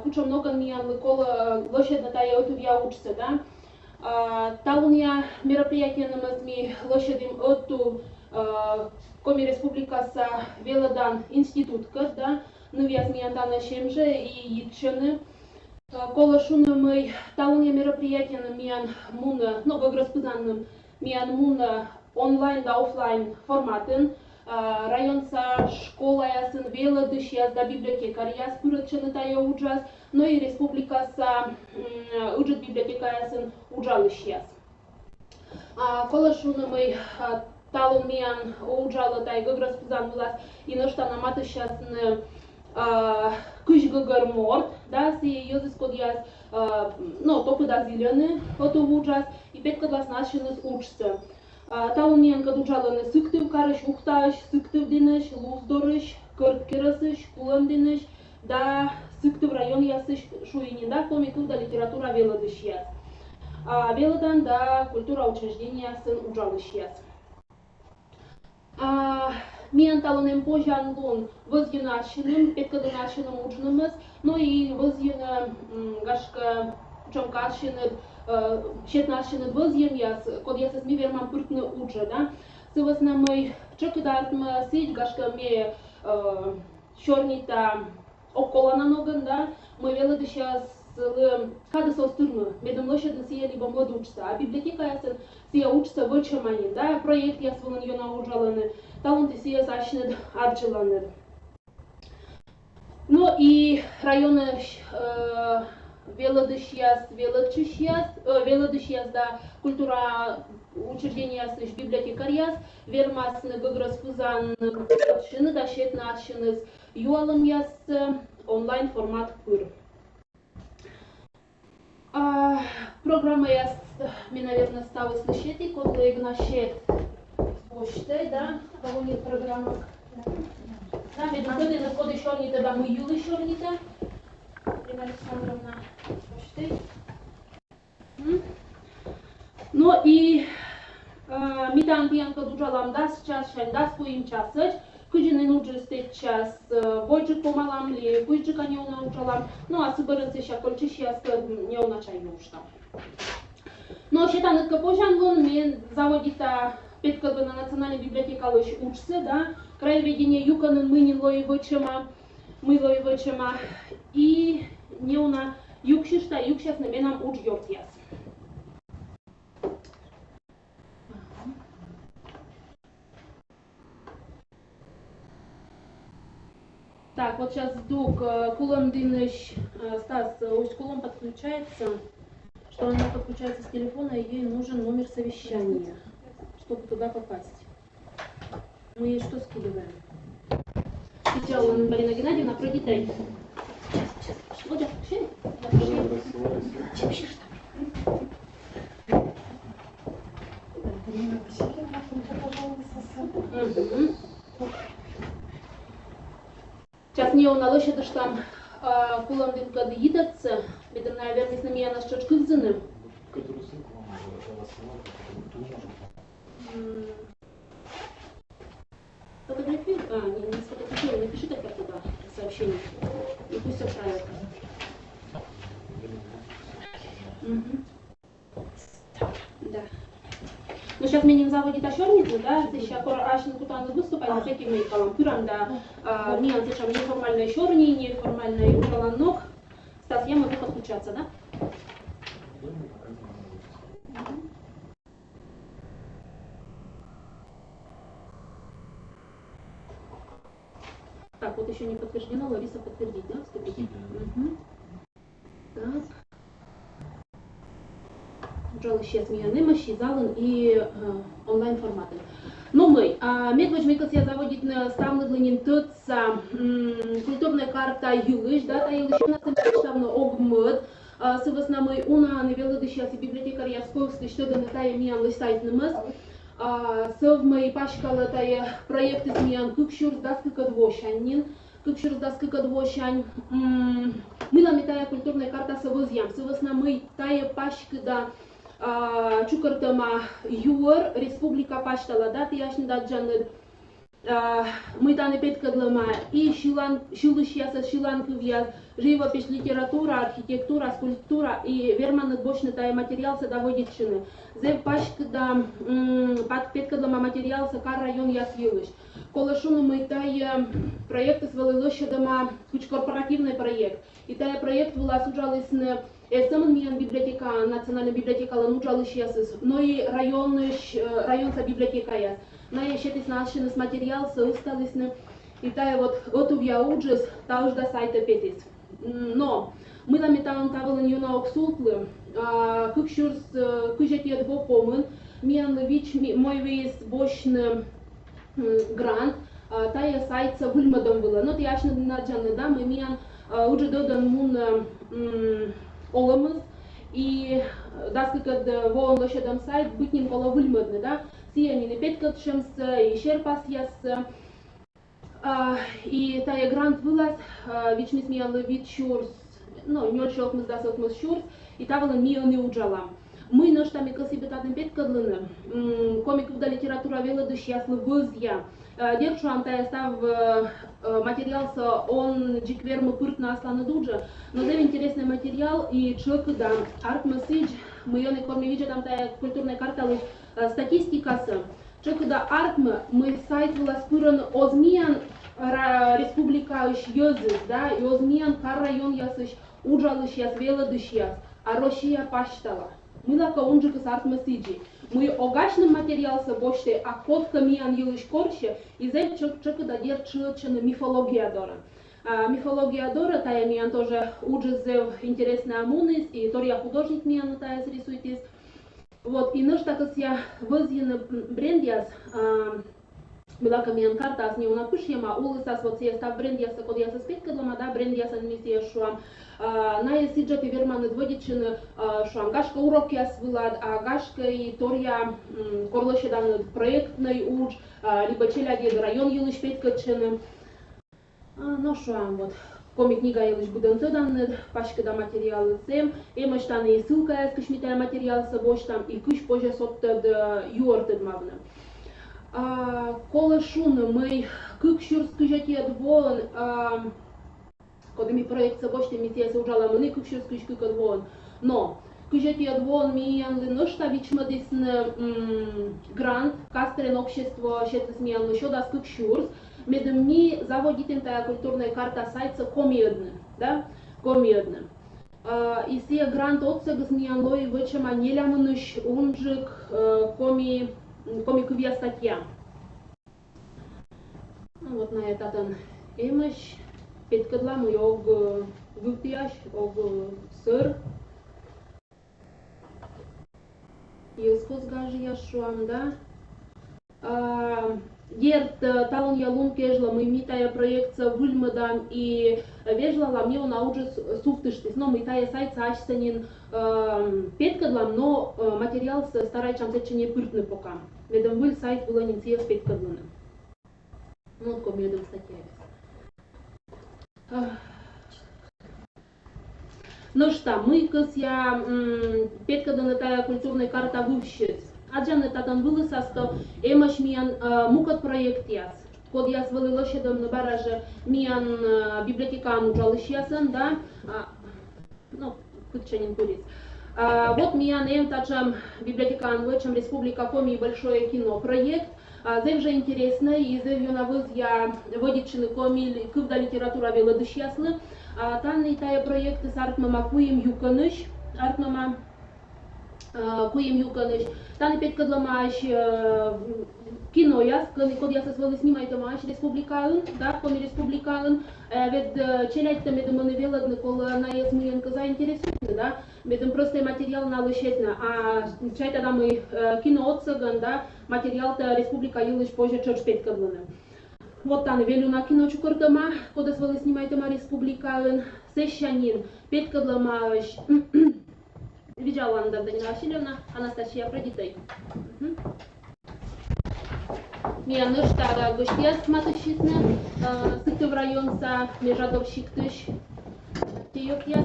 куча много миян лыкола лошадь на тая оту я учится, да. Талуния мероприятия на мазми лошадим оту Коми Республикаса Велодан институт, да, новяз мияндана шемже и ятчены. Кола шунымый талуния мероприятия на миян муна, ну, гаграспызанным миян муна онлайн да офлайн форматын. Районца школа ясын велодыш язда библиотекар яс пырытчыны тая уджас, но и республикаса уджет библиотека ясын уджалыш яс. Кола шунымый талон миян уджалы тай гаграспызан влас и наштана матыш ясны кыш гагар морд, да, си йозыс код яс, ну, топы да зелены, оту уджас, и пет кадлас нашиныз учцы. Талон миян кадуджаланы сыктыв карыш, ухташ, сыктыв денеш, луздорыш, кырт керасыш, кулам денеш, да сыктыв район ясыш шуинин, да, комиков да литература велодыш яс. Велодан да культура учреждения сын уджалыш яс. Миян талонем пожанлун возъюнашыным, петкадунашыным учнымыз, но и возъюна гашка чомкашыны, шетнашыны возъем яс, код ясыз ми верман пыртны уча, да. Сывасна мой чокидартма сыть гашка ме șornita около на ноган, да, мы вели да сейчас kada să o stârmă, medem loșe de sie liba mlad učca, a biblioteca ja se sie učca văčemanin, da, projekt ja svălân jona užalane, ta unde sie sašned arčelaner. No i rajone велодышияс, да, культура учреждения с библиотекарияс, вермас на гаграспузан шины да шет на шины с юалом яс онлайн формат пыр. Программа яс, мне, наверное, стало слышать, и когда я гнашет почтой, да, того нет программок. Да, мне доходит на входе шорнита, да, мы юлы шорнита. Александровна, почти. Ну и митан пьянка дужалам даст час, шань даст поим часыч, кыжи не нужно стать час, бойчик помалам ли, бойчика не унаучалам, ну а сыбырынцы ща кольчиш яска не уначай нужно. Но щетанет капожан вон мен заводита петкалбы на национальной библиотеке лыш учсы, да, краеведение юканын мынин лои вычыма, мыло и вычыма, и не уна юкшишта, юкшас на менам уч йортяс. Так, вот сейчас вдруг кулом дыныш, Стас, усть кулом подключается, что она подключается с телефона, и ей нужен номер совещания, чтобы туда попасть. Мы ей что скидываем? Сначала Марина Геннадьевна про детей. Вот я вообще. Сейчас не уналося, да что там кулам дынка доедаться, это, наверное, с нами я наш чочку взяны. Которую ссылку вам рассылал, Фотографию? Не сфотографирую, напиши тогда туда сообщение. И пусть отправят. Да. Ну сейчас меня заводит ошорницу, да, сейчас ашин кутан выступает на всяких мейкалам. Пюрам, да, мне сейчас неформальная шорни, неформальная ужаланок. Стас, я могу подключаться, да? Так, вот еще не подтверждено, Лариса подтвердит, да? Вступите. Так. Джалы сейчас меня немощи, залын и онлайн форматы. Но мы, медведь микас заводит на ставный длинин тутся культурная карта юлыш, да, та юлыш у нас там огмыд, с веснамой уна навела сейчас и библиотекарь Ясковский, что да на тае миян листает намаз. Сövмэй пашкала тая проекты смеян кыкшур даст кадвошанин, кыкшур даст кадвошань. Мы нами тая культурная карта совозьям, совозна мы тая пашка да чукартама юр республика паштала да тияшни да джанет. Мы таны петкадлама и шилышьяса шиланкывьяс, живопись, литература, архитектура, скульптура и верманет бочный тая материал се доводит чины. Зев пашка да петкадлама материал се кар район яс юлыш. Колышуну мы тая проекты свалилыша дома куч корпоративный проект. И тая проект была сужалась на самом миян библиотека, национальная библиотека лануджалыш ясыс, но и район са библиотека яс. На ещетис нашинес материал се усталис на и тая вот готов я уджес, та уж до сайта петис. Но мы нами там тавален юна оксултлы, кыкшурс кыжетет во помын, миян вич мой вейс бошны грант, тая сайта вульмадом была. Но тяшны наджаны да, мы миян уже додан мун оламыз и даскакад воон лошадам сайт бытнин кола вульмадны да. Сия не петкатшемся и шерпас яс и тая грант вылаз вичмис миян вичурс, ну не отшел мы сдасок мы шурс и тавала миян не уджалам. Мы наш там и косибетатным петкадлыны комиков да литература вела дыш яслы вызья. Держу антая став материал со он джиквермы пырт на аслана дуджа, но это интересный материал и человек да арт месседж мы ее не корми видя там тая культурная карта статистика с человек да арт мы сайт была спуран озмиян республика иш йозис, да, йозмиян кар район ясыш, уджалыш яс, веладыш яс, а Россия паштала. Мы лака унжика сартмасиджи. Мы огашным материалса боште, а котка миян йылыш корще, и зель чока дадер чылчана мифология дора. Мифология дора, тая миян тоже уджизев интересный амунис, и тория художник миян тая рисуйтис. Вот, и наш такас я возьен брендяс, была камиян карта, с него напишема, улысас вот сия став брендяса, код яса спеткадлама, да, брендяса миссия шуам. На сиджа пиверман изводичен шуам гашка урок яс вылад, а гашка и тория корлышедан проектный уж, либо челяди район елыш петкачен. Ну шуам вот. Коми книга елыш буден тыдан, пашка да материалы сем, эмаш тан и ссылка яс кышмитая материал собош там, и кыш позже соттад юортед мавна. Кола шун мы кыкшюрс кыжатия двон, когда ми проект собочте миссия се ужала мны кыкшюрс кыжкыка двон, но кыжатия двон ми янлы ношта вичма десн грант, кастрен общество шетс ми янлы шодас кыкшюрс, медом ми заводитен тая культурная карта сайта комедна, да, комедна. И сия грант отсегас ми янлой вычема нелямыныш унжик коми кувия статья. Вот на этот эмаш петкадлам ог вылтияш ог сыр. Ескоз гажи яшуам, да. Герт талон я лун кежла мы митая проекция вульмадам и вежлала мне он аудже суфтыштис, но мы тая сайт сачсанин петкадлам, но материал старай чам тече не пыртны пока. Медом выль сайт было не ция с петкадланом. Ну вот медом статья. Ну что, мы кыс я петкадлана тая культурная карта вывщиц. Аджан татан вылысасто эмаш миян мукат проект яс. Код яс вылылошедом на бараже миян библиотекан ужалыш ясан, да, ну, кытчанин курис. Вот миян эм таджам библиотекан вычам республика Коми большое кино проект. Зев же интересно, и зев юнавыз я водичины Коми кывда литература веладыш яслы. Тан и тая проекты с артмама куем юканыш, артмама куем юканыш. Тан опять кадламаш кино яс, код яс свалы снимает маш республикалын, да, Коми республикалын. Ведь челять там это мы веладны, кола на яс мы заинтересуемся, да. Медом просто материал налышетна, а чай тогда мы кино отсаган, да, материал-то республика юлыш позже чорч петкадланы. Вот там велю на кино чукордама, куда свалы снимает ма республикалын, сещанин, петкадлама, видела Анда Данила Васильевна, Анастасия про детей. Мия нышта гостяс матышитна, сыкты в район са межадовщик тыш, теёк яс.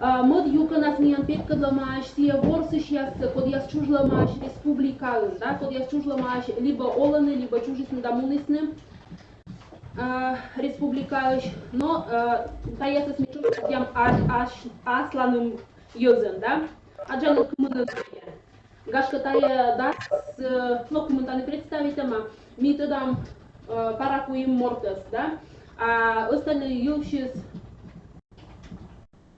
Мод юка нас миян петкадламаш, сия ворсыш яс, код яс чужламаш республикалын, да, код яс чужламаш либо оланы, либо чужисны дамунысны республикалыш, но та ясас мечу ям асланым йозен, да, аджаны кымыны гашка тая дас, ну, кымынтаны представить ама, ми тыдам паракуим мортес, да, а остальные юлшис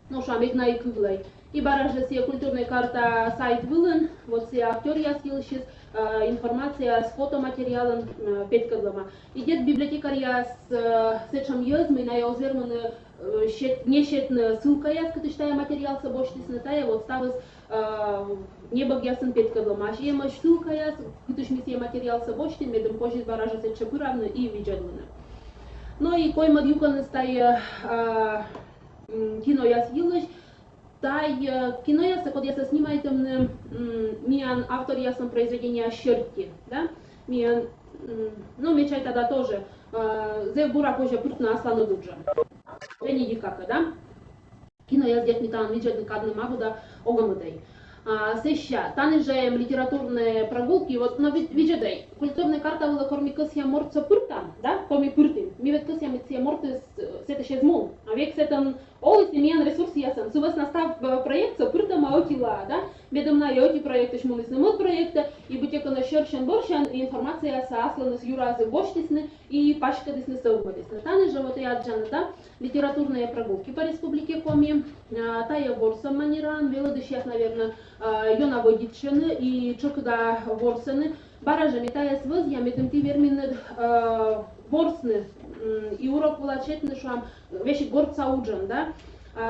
ну что, на и кыглай. И баража сия культурная карта сайт вылын, вот сия актер я съелщис, информация с фотоматериалом петкадлама. Идет библиотекарь я с сечам ёзмы, на я озверманы не щетна ссылка я, скатыштая материал собоштис на тая, вот ставыз небо ясын петкадлама. Аж емаш ссылка я, скатышми сия материал собоштин, медом позже баража сеча пыравны и виджадланы. Ну и кой мадюканы стая кино я съелыш, тай кино я код я снимает миян автор ясном произведения Щерки, да, миян, ну мечай тогда тоже, зев бура позже пыртна аслану дуджа, не дикака, да, кино я здесь метан виджет кадны магуда огамыдай. Сеща, таны же литературные прогулки, вот на виджедай, культурная карта была кормикас я морца пырта, да, коми пырты, ми ведь кас я морты это сейчас мол, а век это олыс имен ресурс ясен. Сувас настав проект, пырта маотила, да, бедомна йоти проекты, шмулыс немот проекта, и бутека на щерчен борщан, информация сааслана с юразы боштисны и пачка десны совмадисны. Таны же вот я джана, да, литературные прогулки по республике Коми, тая борса маниран, велоды сейчас, наверное, йона водичены и чокда борсены, баража метая свыз, я метем ти вермины борсны, и урок волочетны шуам, вещи горд сауджан, да.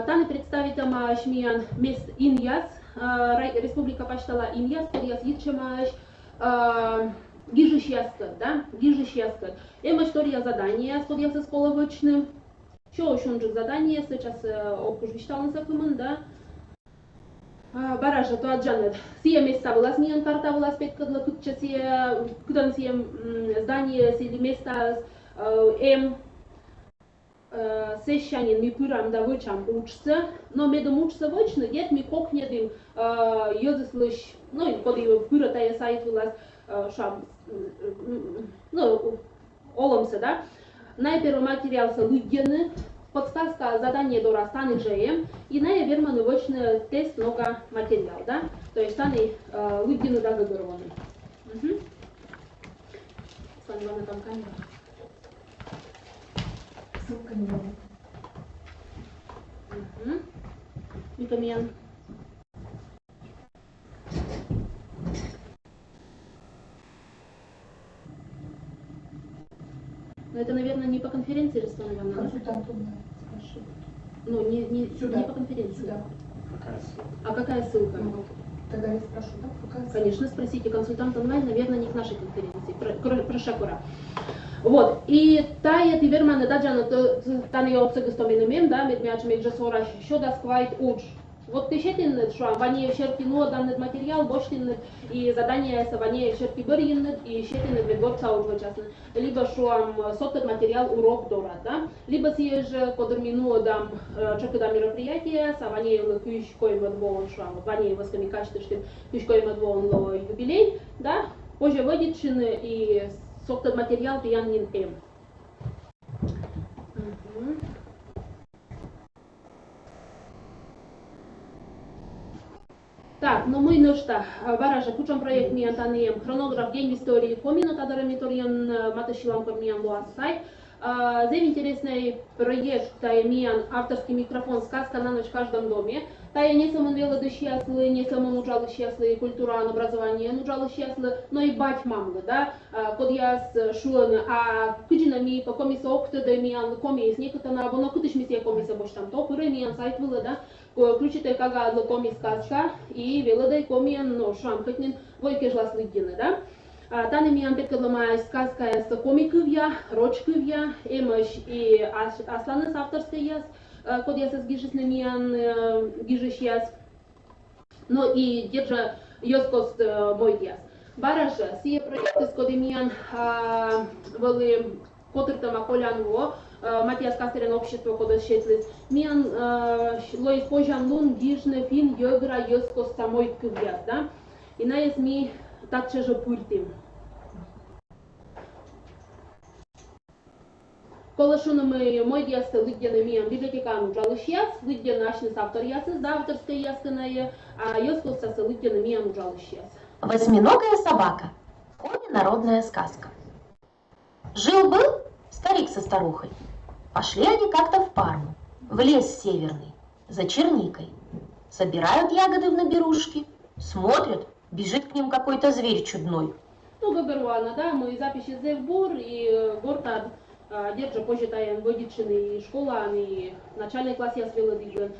Таны представит ама шмиян мест Иньяс, республика почтала Иньяс, Подъяс Итчемаш, Гижищяскат, да, Гижищяскат. Эма штория задания, Подъяс Исколовочным. Что еще задание, сейчас обкужвичтален сакымын, да. Баража то аджанет. Сия места была сменен карта была спеть когда кутчасе, куда сия здание сели места сещанин ми пырам да вычам учится, но медом учится вычно, нет ми кок недым ёзыслыш, ну и коли пыра тая сайт вылаз шам, ну оломся, да. Найперво материал са лыгены, подсказка задание до растаны жеем, и наверное вычно тест много материал, да. То есть станы лыгены договорованы. Санвана там камера. Ссылка не надо. Витамин. Но это, наверное, не по конференции расстановлено, да? Консультант онлайн, спрашивает. Ну, не Сюда. не по конференции. Сюда. Какая ссылка? А какая ссылка? Ну, вот, тогда я спрошу, да, какая ссылка? Конечно, спросите, консультант онлайн, наверное, не к нашей конференции, про Шакура. Вот, и тая ти вермана даджана тани обсегостоминумен, да, медмячем их же сора щода сквайт уч. Вот ты щетин шуам, ване щерки данный материал, боштин и задание с ване щерки бырин и щетин ведгорца участно. Либо шуам сотет материал урок дора, да, либо сиеж кодермину дам чекада мероприятия, с ване кюш кой мадвон шуам, ване восками качествен кюш кой мадвон ло юбилей, да, позже водичины и сотет материал пьянин эм. Так, ну мы ну что, баража, кучам проект ми антанием, хронограф день в истории комина, тадара миториан маташилам кормиан луасай. Зев интересный проект, тая миан авторский микрофон, сказка на ночь в каждом доме. Тая не самон вела дощаслы, не самон уджалы счастли, культура, образование, уджалы счастли, но и бать мамлы, да, код я с шуан, а куджина ми по комиса окта да миан комис, некоторые на абоно кутыш мисия комиса бош там, то пыры миан сайт вела, да. Ключите кага для коми сказка и велодай коми но шам хотнин войке жласлыгины, да. Тане ми ампетка для сказка с комикывья, рочкывья, эмаш и асланы с авторской яс, код я с гижис на миан гижиш яс, но и держа ёскост мой яс. Баража, сие проекты с кодемиан вели потыртама колянво, Матиас Кастерен общество кода щетлис. Миан лоис пожан лун гижне фин йогра ёскост самой кывьяс, да. И на есть ми также же пыртим. Колошуна мы мой ясты лыгдены миан библиотекану жалышьяс, лыгдены ашныс автор ясыз, да, авторская ясканая, а ёскост сасы лыгдены миан жалышьяс. Восьминогая собака. Коми народная сказка. Жил-был старик со старухой. Пошли они как-то в Парму, в лес северный, за черникой. Собирают ягоды в наберушки, смотрят, бежит к ним какой-то зверь чудной. Ну, габеруана, да, мы записи зевбур и горта держа позже таен водичины и школа, и начальный класс я свела диган.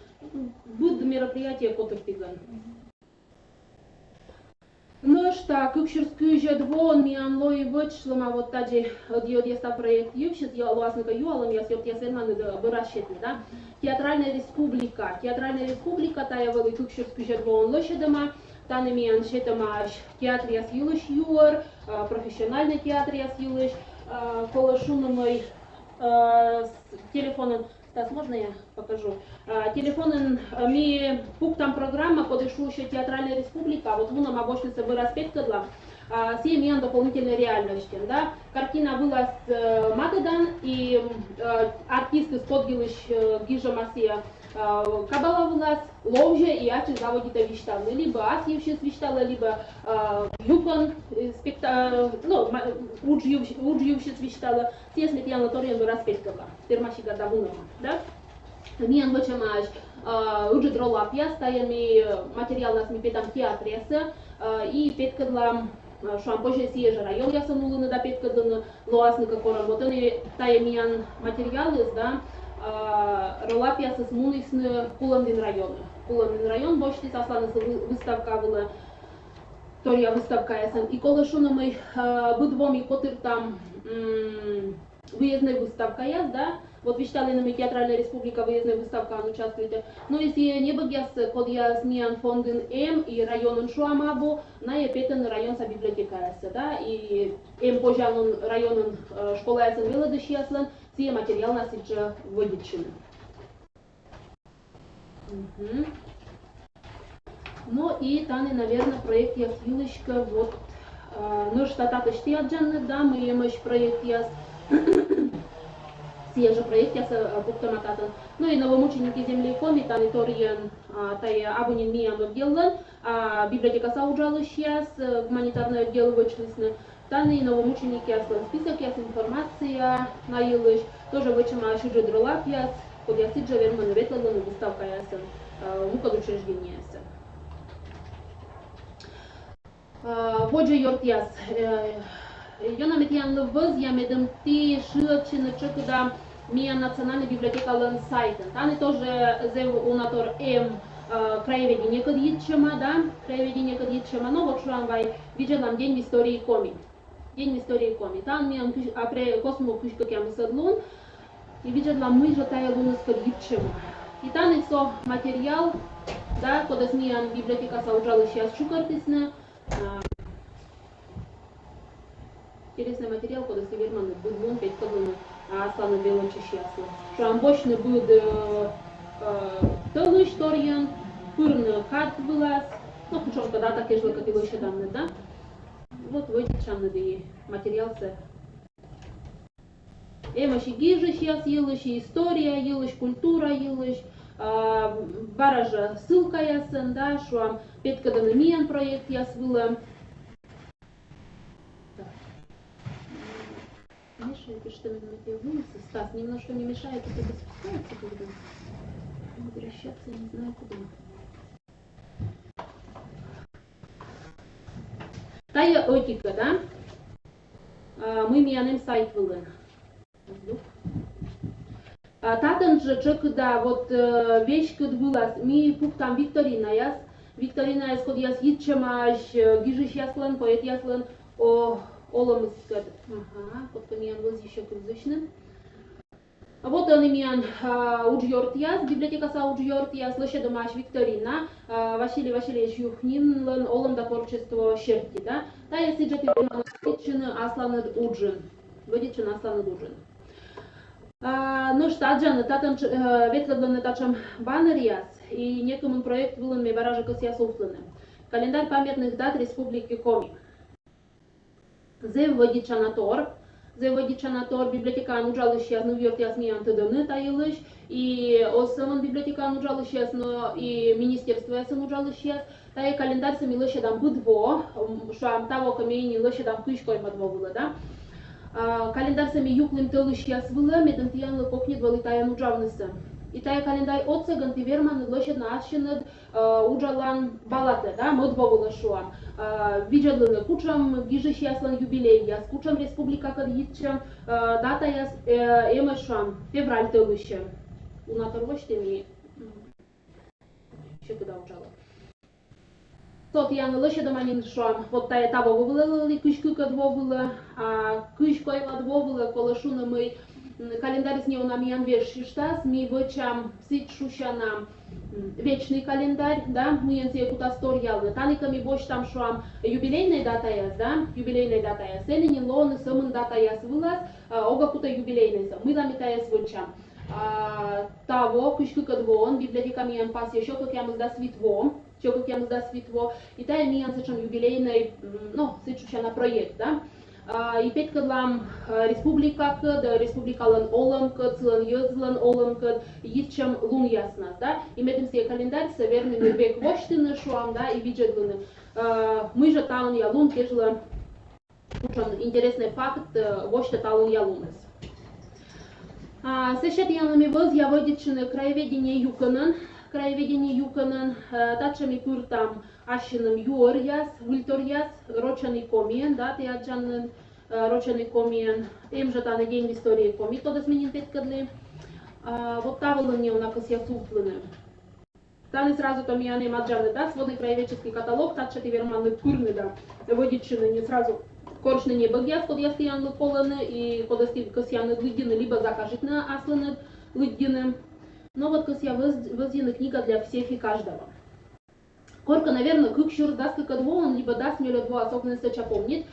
Буд мероприятие котов диган. Ну что, кукширскую же двон миан лой вычлама вот таджи одьёдьеста проект ювшит я луасника юалам я съёб я серманы да выращетли, да. Театральная республика тая вели кукширскую же двон лошадама, таны миан шетама театр я съюлыш юор, профессиональный театр я съюлыш, колошуномой с телефоном. Так, можно я покажу? Телефонен ми пук там программа, подышу еще театральная республика, вот вуна мабошница бы распеть кадла. с имеем дополнительной реальностью. Да? Картина была с Матадан, и артисты с Подгилыш Гижа Масия Кабала влас, ловже и ачи заводита вишталы, либо асьевши свиштала, либо юкон уджьевши свиштала, если пьяна торьян распеткала, термаши гадавуна, да? Миан бачамаш уже дрола пьястаями материал нас ми петам театреса и петкадла шуам позже сиежа район я санула на петкадла лоасны како работали таямиан материалы, да? Рола пьяса с мунисны Куламдин район. Куламдин район бошти сослана выставка была, тория выставка ясен. И колышуна мы будвоми котыр там выездная выставка яс, да? Вот вещали на театральная республика выездная выставка, он участвует. Но если не был яс, код я смеян фондин М и район Шуамабу, на епетен район са библиотека яса, да? И М пожалуй район школа ясен веладыш яслан. Все материал нас уже вводичены. Ну и таны, наверное, проект я свилочка вот ну штата штиаджанны, да, мы имеем проект я все же проект я буктамататан. Ну и новомученики земли коми таны торьен тая абунин миян отделан, библиотека сауджалыш яс гуманитарный отдел вычлисны. Таны новомученики яслан список яс информация на елыш. Тоже вычема шуджи дрола пьяс, код я сиджа верман ветлаган выставка ясен, мукад учреждения ясен. Воджи йорт яс. Я наметян лвыз, я медем ти ширчины чекуда мия национальная библиотека лен сайтен. Таны тоже зев унатор краеведение кадьичема, да, краеведение кадьичема, но вот шуанвай виджелам день в истории коми. День в истории коми. Там ми апре космо кушка кем садлун и видела мы же тая луна скоричема. И там и со материал, да, куда смеян библиотека сауджала сейчас шукартисна. Интересный материал, куда северман будвон пять колонн, а слана белон чешьясла. Что амбочный будет толу историан, пырный хат вылаз, ну причем когда так и жила, как его еще там, да. Вот выйдет шанный материал с эмаши гижи сейчас елыш, история елыш, культура елыш, баража ссылка ясен, да, что петкаданамиян проект яс было. Мешает, что на эти волосы, Стас, немножко не мешает, это спускается когда. Возвращаться не знаю куда. Тая отика, да? Мы миянем сайт вылен. Татан же чекда вот вещь код была, ми пук там Викторина яс код яс итчемаш гижиш яслан, поэт яслан о оломскад. Ага, вот камиян был еще крузычным. Вот он имеян уджьорт яс, библиотека са уджьорт яс, лоше домаш Викторина, Василий Васильевич Юхнин, лен олом да творчество шерти, да? Та я сиджет и асланад уджин, водичен асланад уджин. Ну что, Аджан, татан ветладан тачам баннер яс, и некому проект был ми баража косья суфланы. Календарь памятных дат Республики Коми. Зев водичанатор, библиотека ануджалыш яс, ну вьорт яс миян тыдыны таилыш, и осаман библиотека ануджалыш яс, но и министерство яс ануджалыш яс, та и календарь сами лыше дам будво, шам того камейни лыше дам кышкой мадво было, да? Календарь сами юклим тылыш яс было, медом тиян лыкокнет вали таян уджавныса. И тая календарь отцеган ти верман лыше наащенад уджалан балате, да, мадво было шуам. Виджадлыны кучам гижиш яслан юбилей яс, кучам республика кадьитчам, дата яс эмэшам, февраль тылыше. Унаторвоштеми, еще куда уджала. Тот ян лыше доманин шуам, вот тая того вывылали, кышку кадво было, а кышкой ладво было, колышуна мы календарь с него нам ян вешиштас, ми вычам сит шушанам вечный календарь, да, мы ян себе куда сторьялы, таниками больше там шуам юбилейная дата яс, да, юбилейная дата яс, элени лоны самын дата яс вылаз, ога куда юбилейная, мы там это яс вычам. Того, кышкы двон, библиотека миян пас еще как я мызда свитво, и та миян сычем юбилейный, ну, сычуща на проект, да. И петь кадлам республика кад, республикалан олам кад, цилан йозлан олам кад, есть лун ясно, да. И медим себе календарь северный век воштины шуам, да, и виджедланы. Мы же таун ялун кежла, интересный факт, вошта таун ялунес. Сещат янами воз я водичны краеведение Юканан, тачами пуртам ашиным юорьяс, вульторьяс, рочаный комиен, да, ты аджанын рочаный комиен, им же та на день в истории коми, то да сменин петкадли, вот таволы не унакас я суплыны. Таны сразу то мияны маджаны, да, сводный краеведческий каталог, тачаты верманы пурны, да, водичны не сразу. Коршны не багьяс, код яски янлы поланы, и код яски косьяны лыдины, либо закажет на асланы лыдины. Но вот косья воздина книга для всех и каждого. Корка, наверное, как щур даст как он, либо даст мне два особенности, что помнит.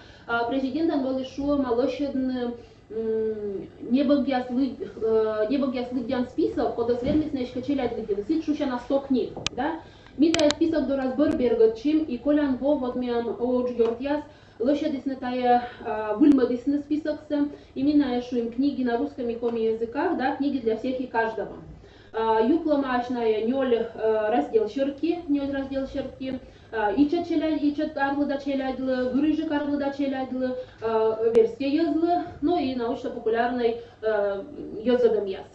Президент был еще малощадный не багьяс лыдян список, код свермис не шкачелять лыдины. Сид шуща на 100 книг, да? Мита список до разбор бергачим, и колян во вот миан оуч йортяс, лошадисны тая вульмадисны списоксы, именно им книги на русском и коми языках, да, книги для всех и каждого. Юкламашная нёль раздел ширки, ичат челядь, ичат арлыда челядлы, грыжик арлыда челядлы, версия язлы, ну и научно-популярный языдом яз.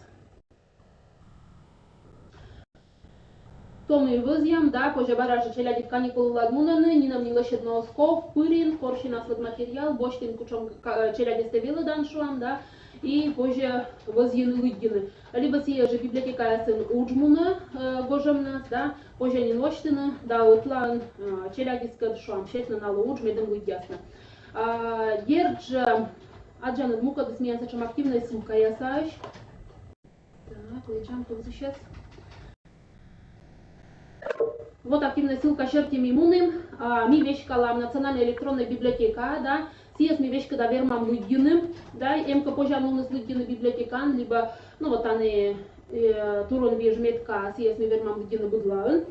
Томы вызьям, да, позже баража челядит каникулы ладмунаны, ни нам не лошадь носков, пырин, корши наслед материал, боштин кучом челяди ставила даншуам, да, и позже возьены лыдгины. Либо сия же библиотека ясен уджмуна гожем нас, да, позже не лоштина, да, утлан челяди скадшуам, шетна нало уджмедем лыдясна. Держа аджанад мука да смеяться, чем активная ссылка ясаешь. Так, лечам тут сейчас. Вот активная ссылка шертими иммунным, ми вещкалам национальная электронная библиотека, да, сиес ми вещка да вермам лыдгиным, да, эмка позже мы нас лыдгины библиотекан, либо, ну вот они турон вежметка, сиес ми вермам лыдгины будлаун.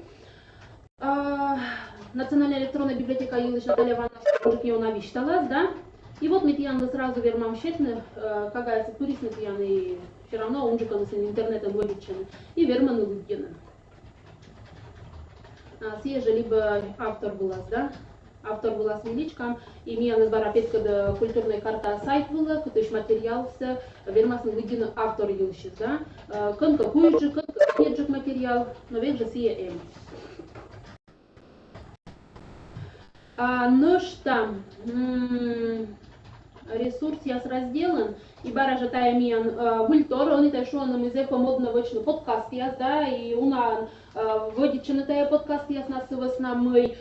Национальная электронная библиотека Юлыш Наталья Ивановна, уже к нему навишталась, да, и вот мы тияны сразу вермам щетны, когда если туристы тияны, все равно он же конечно интернетом вывечены, и верманы лыдгины. Сия же либо автор была, да, автор была с величком, и меня назбара петка культурная карта сайт была, катыш материал с вермасный лыдин автор юлщит, да, кон какой же, кон нет же материал, но ведь же сия эм. Ну что, ресурс я разделан, и баража тая миян вультор, он это шо нам языко модно вычно подкаст я, да, и уна водична тая подкаст я с нас весна мы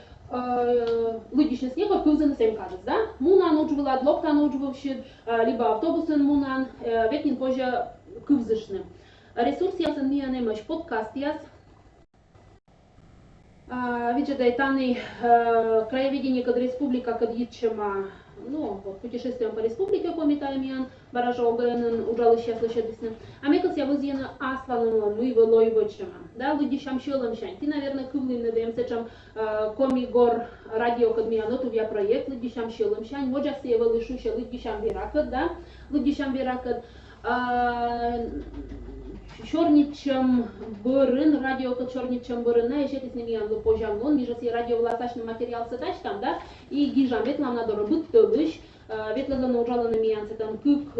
лыдичный снег пылзан всем кажется, да, мунан учвала адлокта научвавши, либо автобусын мунан, ветнин позже кывзышным. Ресурс я сан миян эмаш подкаст я. Видите, дайтаны краеведение кад республика кад ичема, ну, вот, путешествием по республике комитаймиан, баража огнен ужалы сейчас лошадисны. А мне я возьена асланом мы велой вочема, да, лыдишам щелом щань. Ты, наверное, кывлин надеем сечам комигор радио кад мианоту я проект лыдишам щелом щань. Вот же я вылышуща лыдишам веракад, да, лыдишам веракад. Чорничем бырын, радио кад чорничем бырына, еще ты с ними англо пожам, он мижа си радио властачный материал сатач там, да, и гижам ветлам надо робить тылыш, ветлам ужала на миянце там кык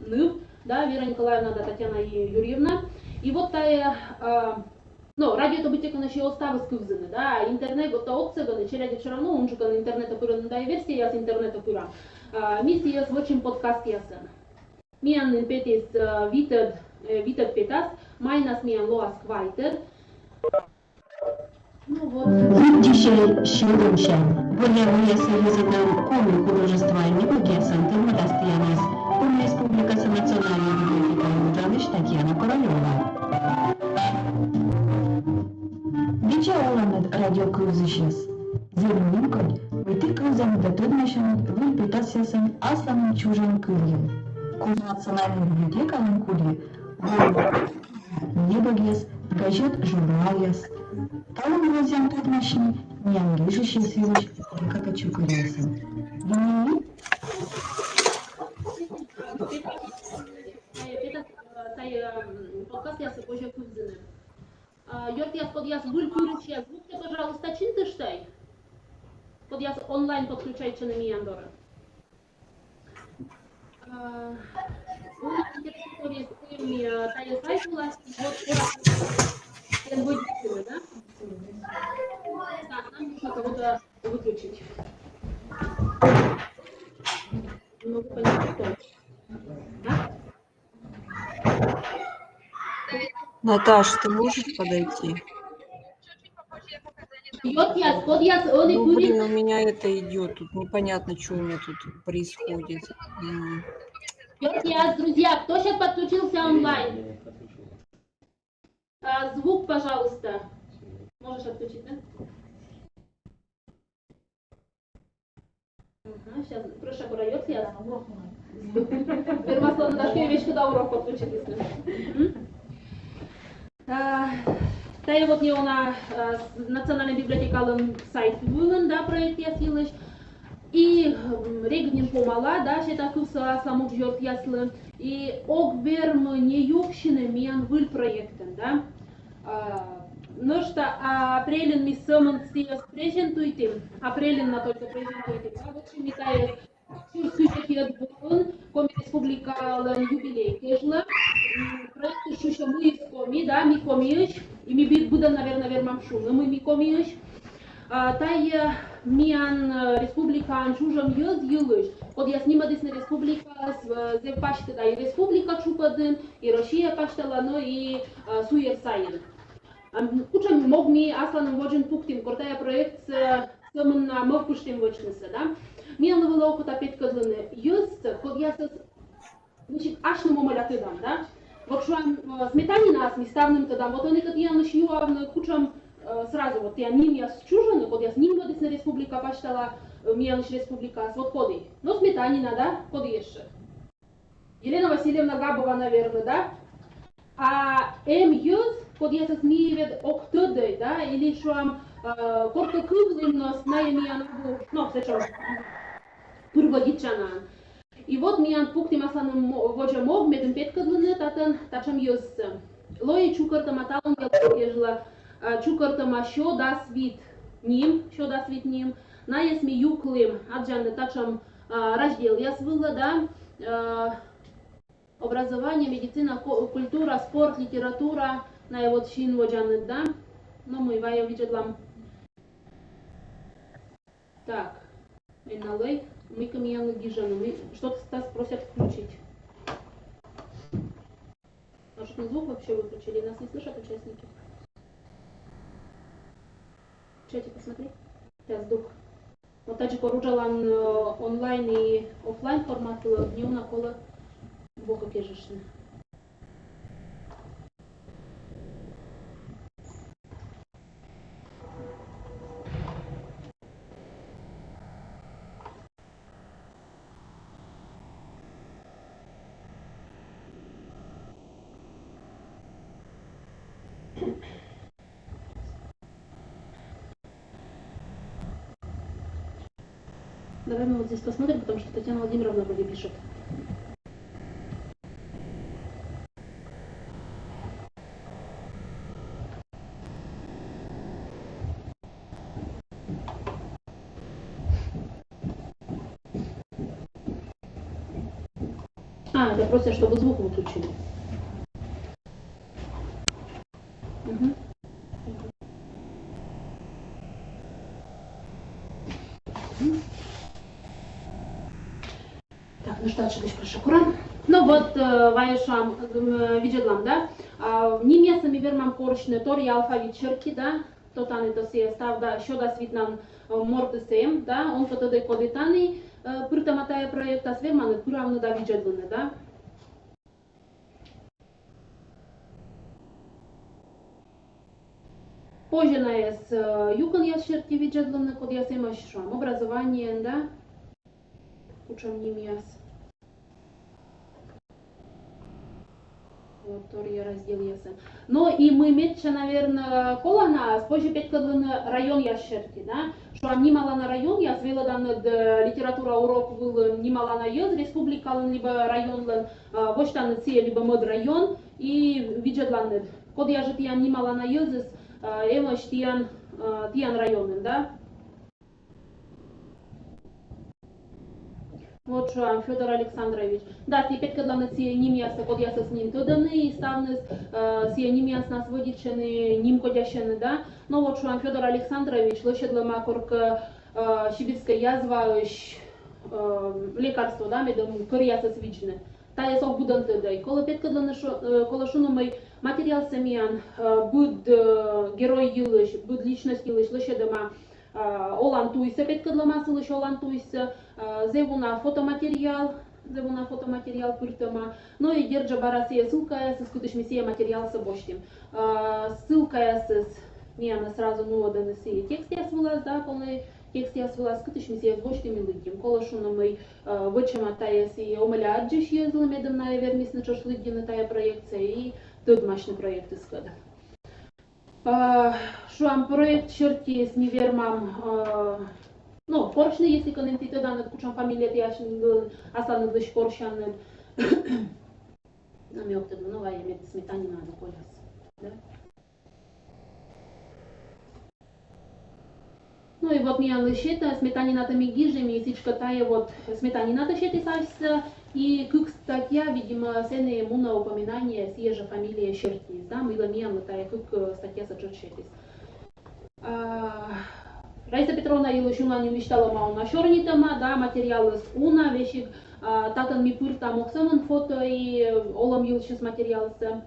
нып, да, Вера Николаевна, да, Татьяна Юрьевна, и вот тая, ну, радио то бытека наши оставы скывзаны, да, интернет вот то отцеганы, челяди все равно, он же кан интернета пыран, да, и версия я с интернета пыран, миссия я с очень подкаст ясен. Миан петис витед петас, майнас миан лоас квайтед. Ну вот. Dzisiaj siłą się, ponieważ союзом коми художества не богесен, ты модастиянис, у Республика Национальная библиотека Юджаныш Татьяна Королева. Дича Оланет радио Крузышес. Зернинкой, вы крузами до труднощен, вы питасясен асланым чужим кыльем. Куз национальная библиотека Ланкули, Небогес, гажет журналиас. Талым возям татмашин, нянгиши силыш, как очукарясен. Гении? Saya подкаст я позже кузины. Йорт я подъяс вылькуричья звук, пожалуйста, чин ты штай? Подъяс онлайн подключайте на меня, Андора. Тая сайт власти, вот скоро будет, да? Так, нам нужно кого-то выключить. Не могу понять, кто. Да? Наташ, ты можешь подойти? Ну, блин, у меня это идет. Тут непонятно, что у меня тут происходит. Друзья, кто сейчас подключился онлайн? Звук, пожалуйста. Можешь отключить, да? Ага, сейчас проша курает, я. Первое слово Наташка, вещь, когда урок подключились. Тая вот не она национальная библиотека сайт вылен, да, проект я силыш. И регнин помала, да, ще так уса саму жёт яслы. И огверм не юкшины миан выл проектен, да. Ну что, апрелен ми сэмэн сиэс презентуйте, апрелен на только презентуйте, да, вот что митая сюжет отборон, коми республикален юбилей кежла, проект шуша мы из коми, да, ми комиёш, и ми будем, наверное, вермам шумы, мы ми комиёш, тай миан республика шужам ёз юлыш, под я снимадис на республика, зе паште, да, и республика чупадын, и Россия паштала, но и суер сайен. Учам мог ми асланым воджен пуктим, кортая проект сэмэн на мог пуштим вочнысы, да. Миан ловила опыт опять козлыны. Юст, код я значит, аж на момаля тыдам, да. Вот что сметани нас неставным тыдам, вот он и как я начну кучам сразу, вот я ним я счужен, код я с ним водис на республика паштала, миан республика, вот коды. Но сметанина, да, коды еще. Елена Васильевна Габова, наверное, да. А юз, код я с миевед октодой, да, или что корто кызлымнос на емианагу, ну, зачем? Пырводичанан. И вот миан пуктим асланым воджа мог медым петкадлыны тачам юзсы. Лои чукартама талым ежла чукартама шо да свит ним, на есми юклым аджанды тачам раздел ясвыла, да, образование, медицина, культура, спорт, литература, на его чин воджанды, да, но мы вая виджедлам. Так, налей. Мы камьяны гижаны, мы что-то Стас просят включить. Может, мы звук вообще выключили? Нас не слышат участники? В чате посмотри. Сейчас дух. Вот так же поручалан онлайн и офлайн формат дню на коло бока кежешны. Давай мы вот здесь посмотрим, потому что Татьяна Владимировна вроде пишет. Это просят, чтобы звук выключили. Угу. Так, ну что, дальше прошу Куран. Ну вот, ваешам виджедлам, да. Немесами вермам корочные тори алфавит черки, да. Тотаны то се став, да, що да свитнан мордесем, да. Он потоде кодитаны притаматая проекта с верманы пуравны да виджедланы, да. Позже на ес юкан я черти виджедланы, код я сема шам образование, да. Учам ним яс. второй раздел ясен. Но и мы метче, наверное, колана, спозже петкадлын район яшерти, да? Что немало на район, я свеладан литература урок был немало на ез, республикалын, либо районлын, воштан ция, либо мод район, и виджедлан. Код я же тиян немало на ез, эмош тиян районын, да? Вот что, Федор Александрович. Да, теперь, когда на ці нім'яса, код яса с ним тоданы, и ставны ці нім'яс нас водичены, ним кодящены, да. Но вот что, Федор Александрович, лошадла макорк сибирская язва, лекарство, да, медом, кырьяса свичны. Та я сок будан тыдай. Кола пет, когда кола шунумай материал самиян, буд герой юлыш, буд личность юлыш, лошадама, олантуйся, пет, когда масылыш олантуйся, зевуна фотоматериал пыртама, но и держа барасия ссылка с искутышмисия материал с обоштим. Ссылка с миана сразу нуодан си текст я свылаз, да, полный текст я свылаз, скутышмисия с боштим и лыдим. Колошуна мы вычема тая си омаля аджиш езла медом на вермис на чошлыдина тая проекция и тот мощный проект искада. Шуам проект черти с невермам. Ну, поршни, если коненти тогда над кучам фамилият яшен осталось лишь поршан. Намек тогда новая имеет сметанина на колес, да? Ну и вот мне лишета сметанина там и гижем, и сичка тая вот сметанина тащит сальса, и как статья, видимо, сене ему на упоминание сия же фамилия Щертис, да, мила мия тая как статья саджерчетис. Раиса Петровна Илышуна не мечтала мау на шорнитама, да, материалы с уна, вещи, татан ми пырта моксамон фото и олам юлшис материалсы,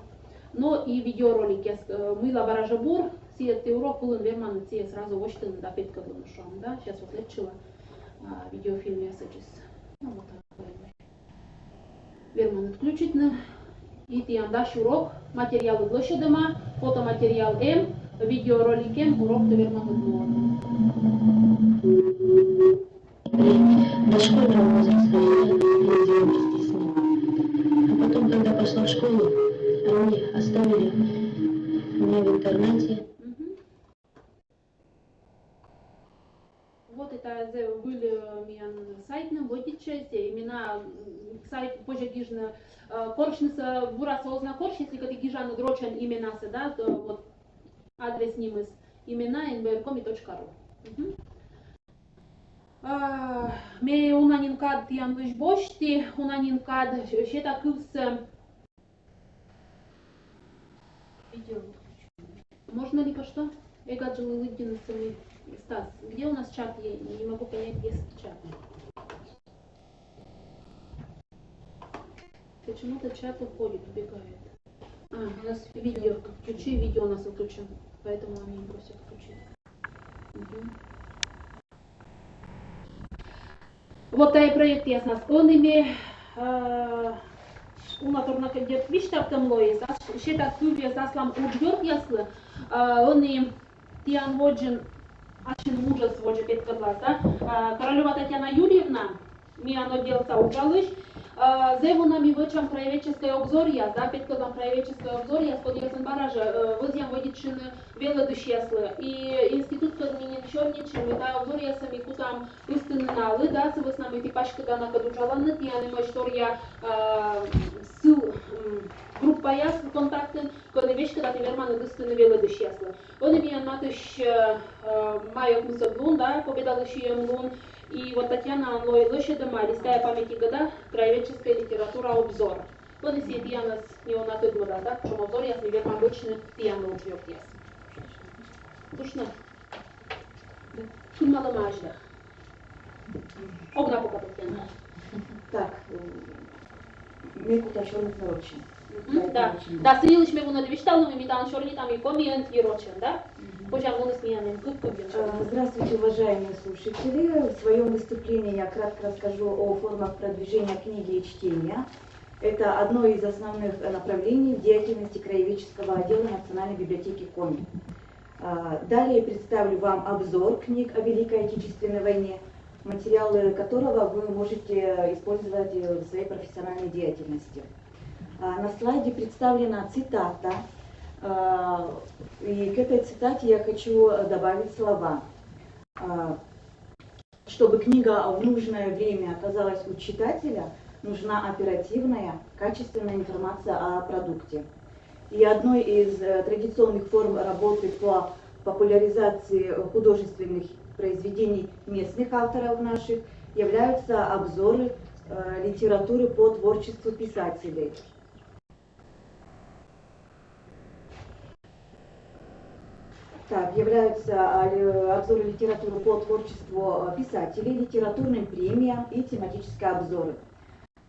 но и видеоролики мыла баражабур, сия ты урок пулын верман, сия сразу воштын да петка донушам, да, сейчас вот лечила видеофильм я сочис, ну вот так, верман отключить на, и ты андаш урок, материалы площадема, фотоматериал М, видеоролик М, урок ты верман отблок. До дошкольного возраста я ездила вместе с ним. А потом, когда пошла в школу, они оставили меня в интернате. Вот это были сайт на водиче, имена сайт позже гижна коршница бураса озна корш, если как гижана дрочен имена да, то вот адрес нимыс имена nbrcomi.ru. Ме унанин кад тиян лыш бошти, унанин кад шета кывс видео. Можно ли по что? Эгад же Лылыгин сами. Стас, где у нас чат? Я не могу понять, где чат. Почему-то чат уходит, убегает. У нас видео, включи, видео у нас выключено, поэтому они просят включить. Вот тая проект ясно с конами. Унаторна кандидат виштаб там лоис, шета кювия заслам уджгёрт яслы. Они тиан воджен Ашин ужас воджи петка глаза. Королева Татьяна Юрьевна, ми оно делается уджалыш. Зеву нами вычам краеведческое обзорье, да, петка там краеведческое обзорье, сколько ясен баража, возьям водичины велодыш яслы. И институт кадминин чорничен, мы та обзорье сами кутам истинналы, да, с нами типашка да на кадуджаланы, тияны мой шторья ссыл группа ясл контактен, коли вещь, когда ты верманы истинны велодыш яслы. Он имеет матыш майок мусадлун, да, победалыш лун. И вот Татьяна Лощедома, листая памяти года, краеведческая литература обзор. Вот если Диана с неонаты года, да, в чем обзор я с неверно обычный Диана убьет яс. Слушно? Тут мало мажда. Огна пока Татьяна. Так, мекута черных нарочен. Да, да, срилыш мегу на двишталну, ми там черни там и комиент и рочен, да? Здравствуйте, уважаемые слушатели. В своем выступлении я кратко расскажу о формах продвижения книги и чтения. Это одно из основных направлений в деятельности краеведческого отдела Национальной библиотеки Коми. Далее представлю вам обзор книг о Великой Отечественной войне, материалы которого вы можете использовать в своей профессиональной деятельности. На слайде представлена цитата, и к этой цитате я хочу добавить слова. Чтобы книга в нужное время оказалась у читателя, нужна оперативная, качественная информация о продукте. И одной из традиционных форм работы по популяризации художественных произведений местных авторов наших являются обзоры литературы по творчеству писателей. Так, являются обзоры литературы по творчеству писателей, литературным премиям и тематические обзоры.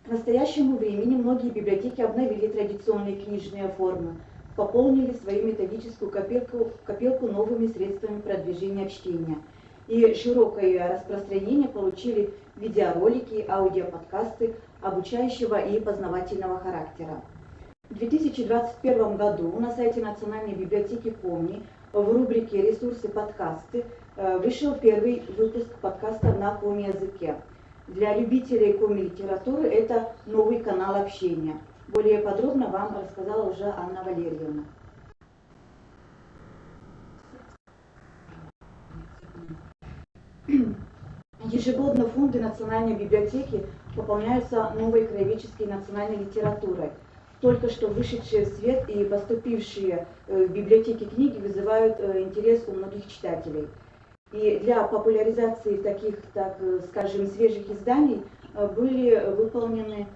К настоящему времени многие библиотеки обновили традиционные книжные формы, пополнили свою методическую копилку новыми средствами продвижения чтения. И широкое распространение получили видеоролики, аудиоподкасты обучающего и познавательного характера. В 2021 году на сайте Национальной библиотеки Коми в рубрике «Ресурсы подкасты» вышел первый выпуск подкаста на коми-языке. Для любителей коми-литературы это новый канал общения. Более подробно вам рассказала уже Анна Валерьевна. Ежегодно фонды Национальной библиотеки пополняются новой краеведческой национальной литературой. Только что вышедшие в свет и поступившие в библиотеки книги вызывают интерес у многих читателей. И для популяризации таких, так скажем, свежих изданий были выполнены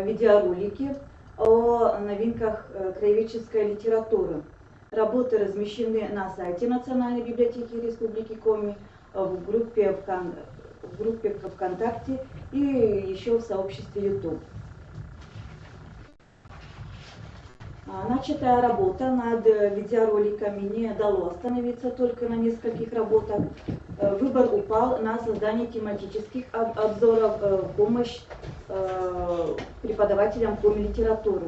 видеоролики о новинках краеведческой литературы. Работы размещены на сайте Национальной библиотеки Республики Коми, в группе ВКонтакте и еще в сообществе YouTube. Начатая работа над видеороликами не дало остановиться только на нескольких работах. Выбор упал на создание тематических обзоров в помощь преподавателям коми-литературы.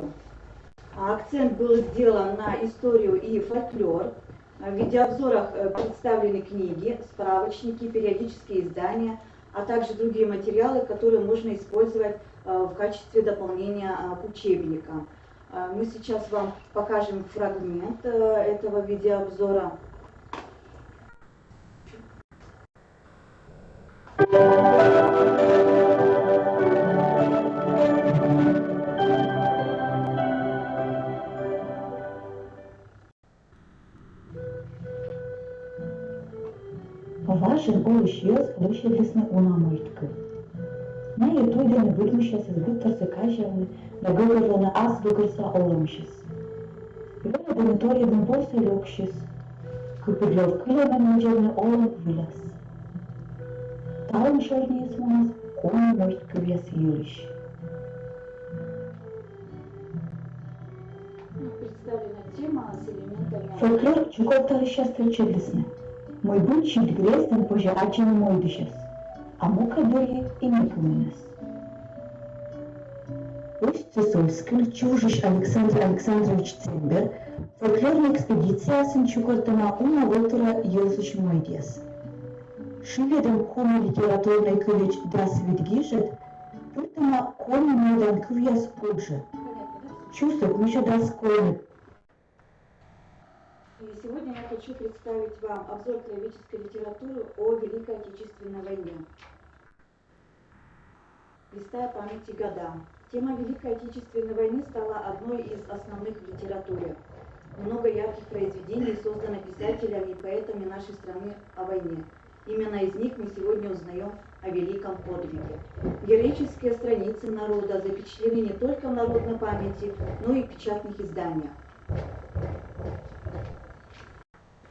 Акцент был сделан на историю и фольклор. В видеообзорах представлены книги, справочники, периодические издания, а также другие материалы, которые можно использовать в качестве дополнения к учебникам. Мы сейчас вам покажем фрагмент этого видеообзора. Важен oluşuyoruz, oluşabilirsine unamaydık. Ne yetuyduğunu bilmişiz, zbytce кажemy, nagovorene az вигорса olmuşuz. Böyle denetoriyeden bolsa yokşuz, kıpırlov kılemen mücevne olum vilas. Taun şorniyes munaz, onu moyt kıvyas yürüş. Фольклор чуколтары счастья чедлесны. Мой был чит грестен пожирачен мой дышес, а мука были и микуменес. Пусть Цесойскер, чужиш Александр Александрович Цимбер, фольклорная экспедиция сын чуколтана ума волтера Йосыч Мойдес. Шиведом коми литературной кылыч дас видгижет, пыртама коми мойдан кывьяс пуджет. Чувство ключа дас коми. И сегодня я хочу представить вам обзор краеведческой литературы о Великой Отечественной войне. Листая памяти года. Тема Великой Отечественной войны стала одной из основных в литературе. Много ярких произведений создано писателями и поэтами нашей страны о войне. Именно из них мы сегодня узнаем о великом подвиге. Героические страницы народа запечатлены не только в народной памяти, но и в печатных изданиях.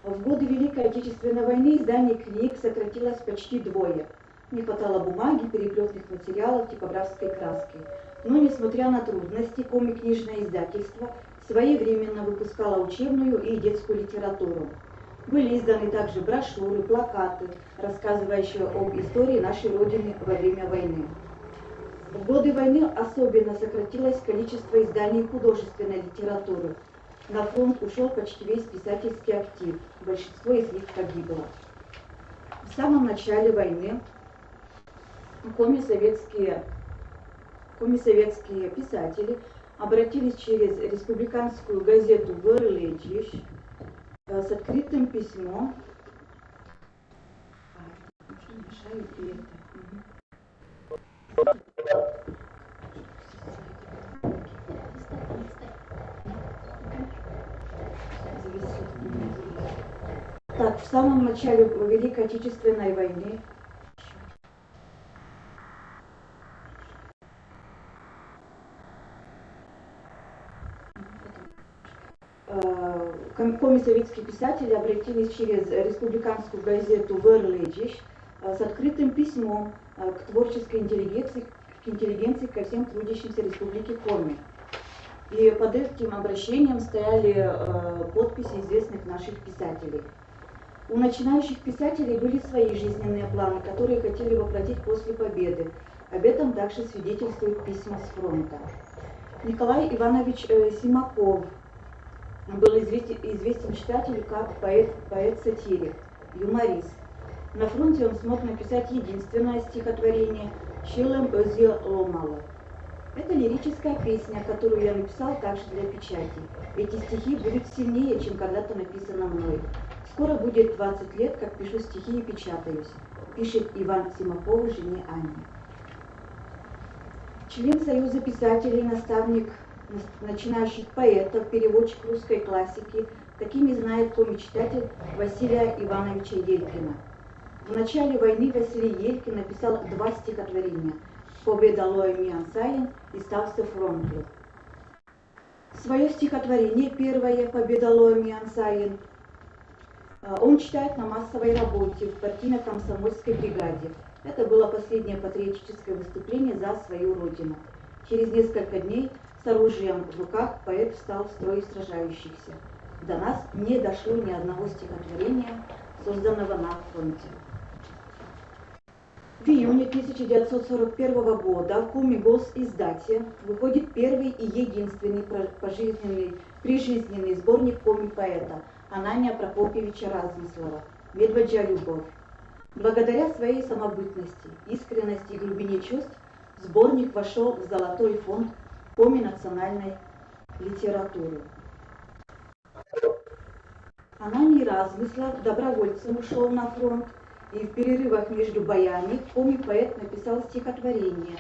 В годы Великой Отечественной войны издание книг сократилось почти вдвое. Не хватало бумаги, переплетных материалов, типографской краски. Но, несмотря на трудности, коми-книжное издательство своевременно выпускало учебную и детскую литературу. Были изданы также брошюры, плакаты, рассказывающие об истории нашей Родины во время войны. В годы войны особенно сократилось количество изданий художественной литературы. На фронт ушел почти весь писательский актив, большинство из них погибло. В самом начале войны коми-советские писатели обратились через республиканскую газету «Верледиш» с открытым письмом. Так, в самом начале Великой Отечественной войны комсоветские писатели обратились через республиканскую газету «Верледиш» с открытым письмом к творческой интеллигенции, ко всем трудящимся Республики Коми. И под этим обращением стояли подписи известных наших писателей. У начинающих писателей были свои жизненные планы, которые хотели воплотить после победы. Об этом также свидетельствуют письма с фронта. Николай Иванович Симаков был известен читателю как поэт-сатирик, юморист. На фронте он смог написать единственное стихотворение «Щелем Özge Ломала». Это лирическая песня, которую я написал также для печати. Эти стихи будут сильнее, чем когда-то написано мной. Скоро будет 20 лет, как пишу стихи и печатаюсь, пишет Иван Симаков жене Анне. Член Союза писателей, наставник начинающих поэтов, переводчик русской классики, такими знает коми-читатель Василия Ивановича Елькина. В начале войны Василий Елькин написал 2 стихотворения «Победа Лоя Миансаин» и «Стався фронту». Свое стихотворение, первое «Победа Лоя Миансаин», он читает на массовой работе в партийно-комсомольской бригаде. Это было последнее патриотическое выступление за свою родину. Через несколько дней с оружием в руках поэт встал в строй сражающихся. До нас не дошло ни одного стихотворения, созданного на фронте. В июне 1941 года в Коми-Госиздате выходит первый и единственный прижизненный сборник коми-поэта Анания Прокопьевича Размыслова «Медведжья любовь». Благодаря своей самобытности, искренности и глубине чувств сборник вошел в золотой фонд коми-национальной литературы. Ананий Размыслов добровольцем ушел на фронт, и в перерывах между боями коми-поэт написал стихотворение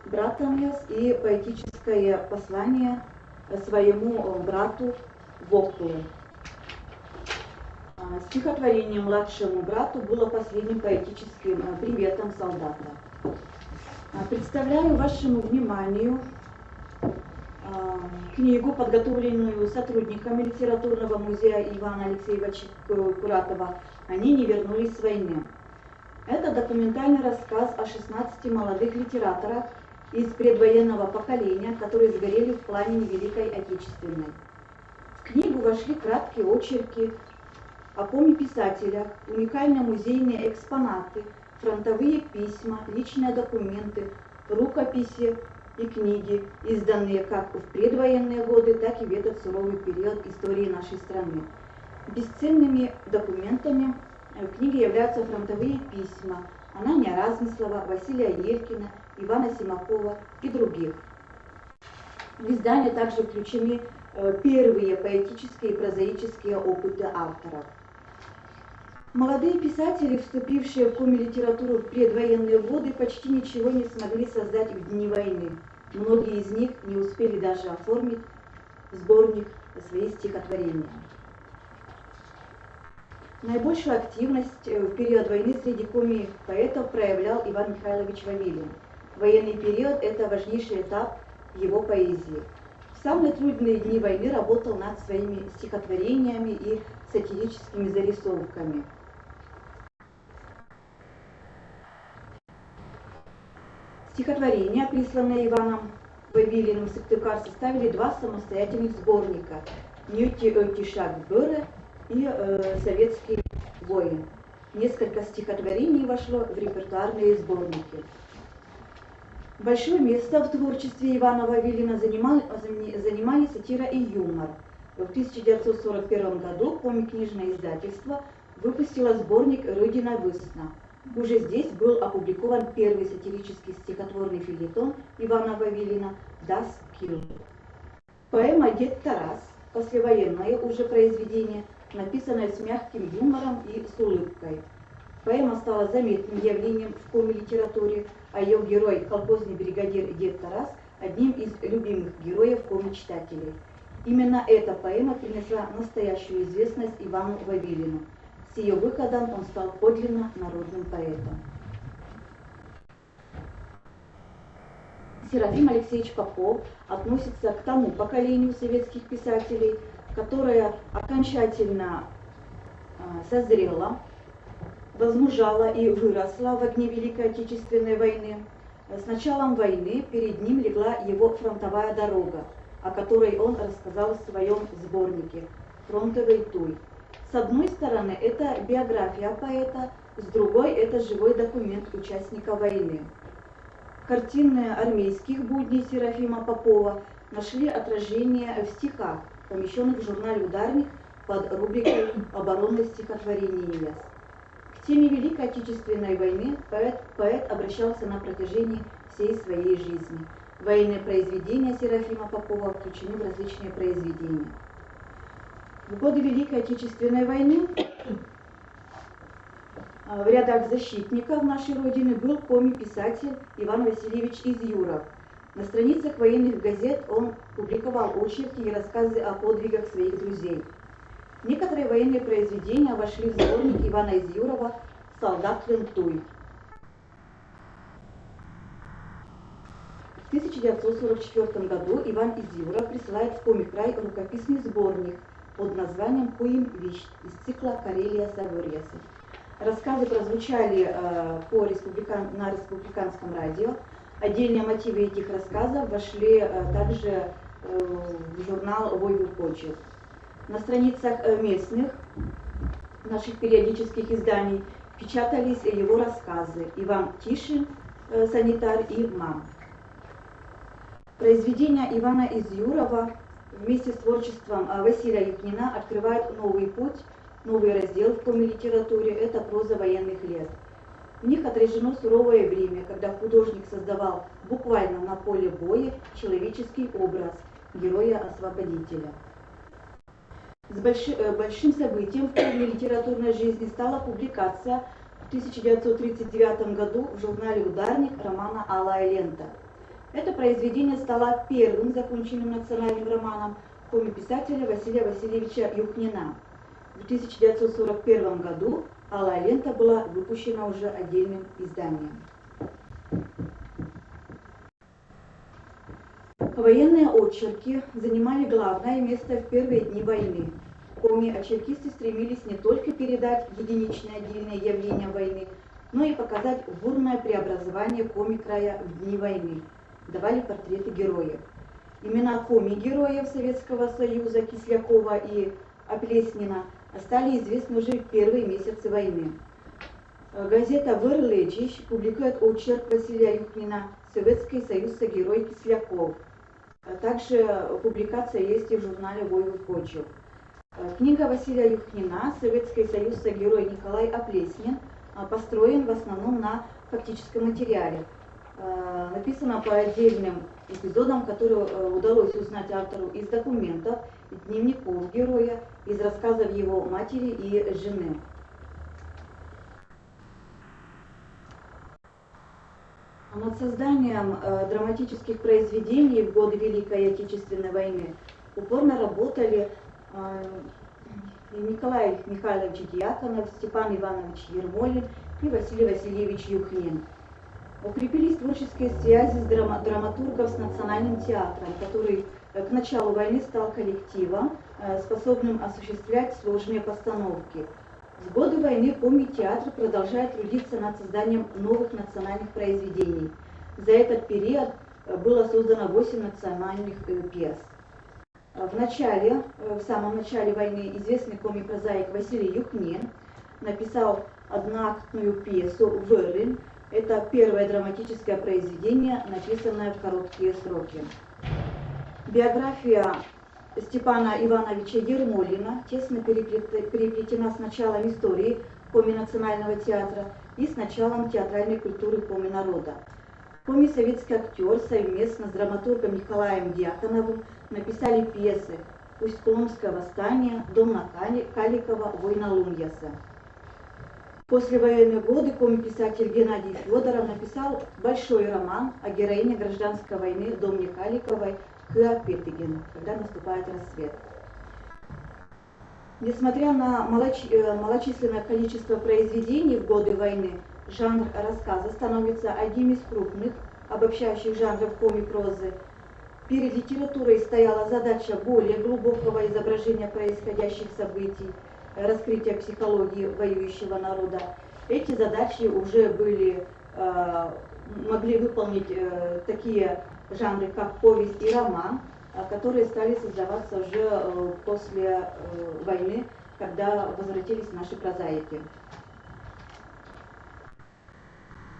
«Братамес» и поэтическое послание своему брату Воклу. Стихотворение младшему брату было последним поэтическим приветом солдата. Представляю вашему вниманию книгу, подготовленную сотрудниками литературного музея Ивана Алексеевича Куратова «Они не вернулись с войны». Это документальный рассказ о 16 молодых литераторах из предвоенного поколения, которые сгорели в пламени Великой Отечественной. В книгу вошли краткие очерки о коми-писателях, уникальные музейные экспонаты, фронтовые письма, личные документы, рукописи и книги, изданные как в предвоенные годы, так и в этот суровый период истории нашей страны. Бесценными документами в книге являются фронтовые письма Анания Размыслова, Василия Елькина, Ивана Симакова и других. В издание также включены первые поэтические и прозаические опыты авторов. Молодые писатели, вступившие в коми-литературу в предвоенные годы, почти ничего не смогли создать в дни войны. Многие из них не успели даже оформить сборник своих стихотворений. Наибольшую активность в период войны среди коми-поэтов проявлял Иван Михайлович Вавилин. Военный период – это важнейший этап его поэзии. В самые трудные дни войны работал над своими стихотворениями и сатирическими зарисовками. Стихотворения, присланные Иваном Вавилиным в Сыктывкар, составили 2 самостоятельных сборника «Нюти Тишак Бёре» и «Советский воин». Несколько стихотворений вошло в репертуарные сборники. Большое место в творчестве Ивана Вавилина занимали сатира и юмор. В 1941 году коми-книжное издательство выпустило сборник «Родина весна». Уже здесь был опубликован первый сатирический стихотворный фельетон Ивана Вавилина «Das Kind». Поэма «Дед Тарас», послевоенное уже произведение, написанное с мягким юмором и с улыбкой. Поэма стала заметным явлением в коми-литературе, а ее герой, колхозный бригадир Дед Тарас, одним из любимых героев коми-читателей. Именно эта поэма принесла настоящую известность Ивану Вавилину. С ее выходом он стал подлинно народным поэтом. Серафим Алексеевич Попов относится к тому поколению советских писателей, которое окончательно созрело, возмужало и выросло в огне Великой Отечественной войны. С началом войны перед ним легла его фронтовая дорога, о которой он рассказал в своем сборнике «Фронтовый туй». С одной стороны, это биография поэта, с другой, это живой документ участника войны. Картины армейских будней Серафима Попова нашли отражение в стихах, помещенных в журнале «Ударник» под рубрикой «Оборонное стихотворение». К теме Великой Отечественной войны поэт обращался на протяжении всей своей жизни. Военные произведения Серафима Попова включены в различные произведения. В годы Великой Отечественной войны в рядах защитников нашей Родины был коми-писатель Иван Васильевич Изюров. На страницах военных газет он публиковал очерки и рассказы о подвигах своих друзей. Некоторые военные произведения вошли в сборник Ивана Изюрова «Солдат Лентуй». В 1944 году Иван Изюров присылает в Коми-край рукописный сборник под названием «Куим вищ» из цикла «Карелия Саворьясы». Рассказы прозвучали на республиканском радио. Отдельные мотивы этих рассказов вошли также в журнал «Войву почерк». На страницах местных наших периодических изданий печатались его рассказы «Иван Тишин», «Санитар» и «Мам». Произведения Ивана Изюрова вместе с творчеством Василия Юхнина открывают новый путь, новый раздел в коми-литературе – это проза военных лет. В них отражено суровое время, когда художник создавал буквально на поле боя человеческий образ героя-освободителя. С большим событием в коми-литературной жизни стала публикация в 1939 году в журнале «Ударник» романа «Алая лента». Это произведение стало первым законченным национальным романом коми-писателя Василия Васильевича Юхнина. В 1941 году «Алая лента» была выпущена уже отдельным изданием. Военные очерки занимали главное место в первые дни войны. Коми-очеркисты стремились не только передать единичные отдельные явления войны, но и показать бурное преобразование коми-края в дни войны. Давали портреты героев. Имена коми-героев Советского Союза Кислякова и Оплеснина стали известны уже в первые месяцы войны. Газета «Верлечич» публикует очерк Василия Юхнина «Советский Союз-герой Кисляков». Также публикация есть и в журнале «Войву почерк». Книга Василия Юхнина «Советский Союз-герой Николай Оплеснин» построен в основном на фактическом материале. Написано по отдельным эпизодам, которые удалось узнать автору из документов, дневников героя, из рассказов его матери и жены. Над созданием драматических произведений в годы Великой Отечественной войны упорно работали Николай Михайлович Дьяконов, Степан Иванович Ермолин и Василий Васильевич Юхнин. Укрепились творческие связи с драматургов с Национальным театром, который к началу войны стал коллективом, способным осуществлять сложные постановки. В годы войны коми-театр продолжает трудиться над созданием новых национальных произведений. За этот период было создано 8 национальных пьес. В самом начале войны известный комик-прозаик Василий Юхнин написал одноактную пьесу «Вырын». Это первое драматическое произведение, написанное в короткие сроки. Биография Степана Ивановича Ермолина тесно переплетена с началом истории коми-национального театра. и с началом театральной культуры Коми народа. Коми советский актер совместно с драматургом Николаем Дьяконовым написали пьесы «Усть-Коломское восстание», «Дом на Каликова», «Война Луньяса». После военные годы коми-писатель Геннадий Федоров написал большой роман о героине гражданской войны Домне Каликовой Кыа Петыгин, когда наступает рассвет. Несмотря на малочисленное количество произведений в годы войны, жанр рассказа становится одним из крупных обобщающих жанров коми-прозы. Перед литературой стояла задача более глубокого изображения происходящих событий, раскрытия психологии воюющего народа. Эти задачи уже могли выполнить такие жанры, как повесть и роман, которые стали создаваться уже после войны, когда возвратились наши прозаики.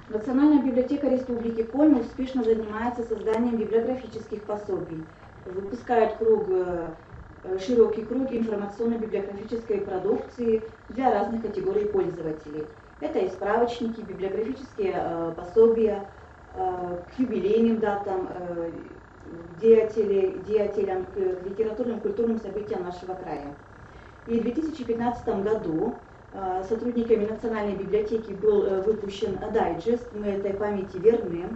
Национальная библиотека Республики Коми успешно занимается созданием библиографических пособий, выпускает широкий круг информационно-библиографической продукции для разных категорий пользователей. Это и справочники, библиографические пособия к юбилейным датам, деятелям, к литературным, культурным событиям нашего края. И в 2015 году сотрудниками Национальной библиотеки был выпущен дайджест «Мы этой памяти верны.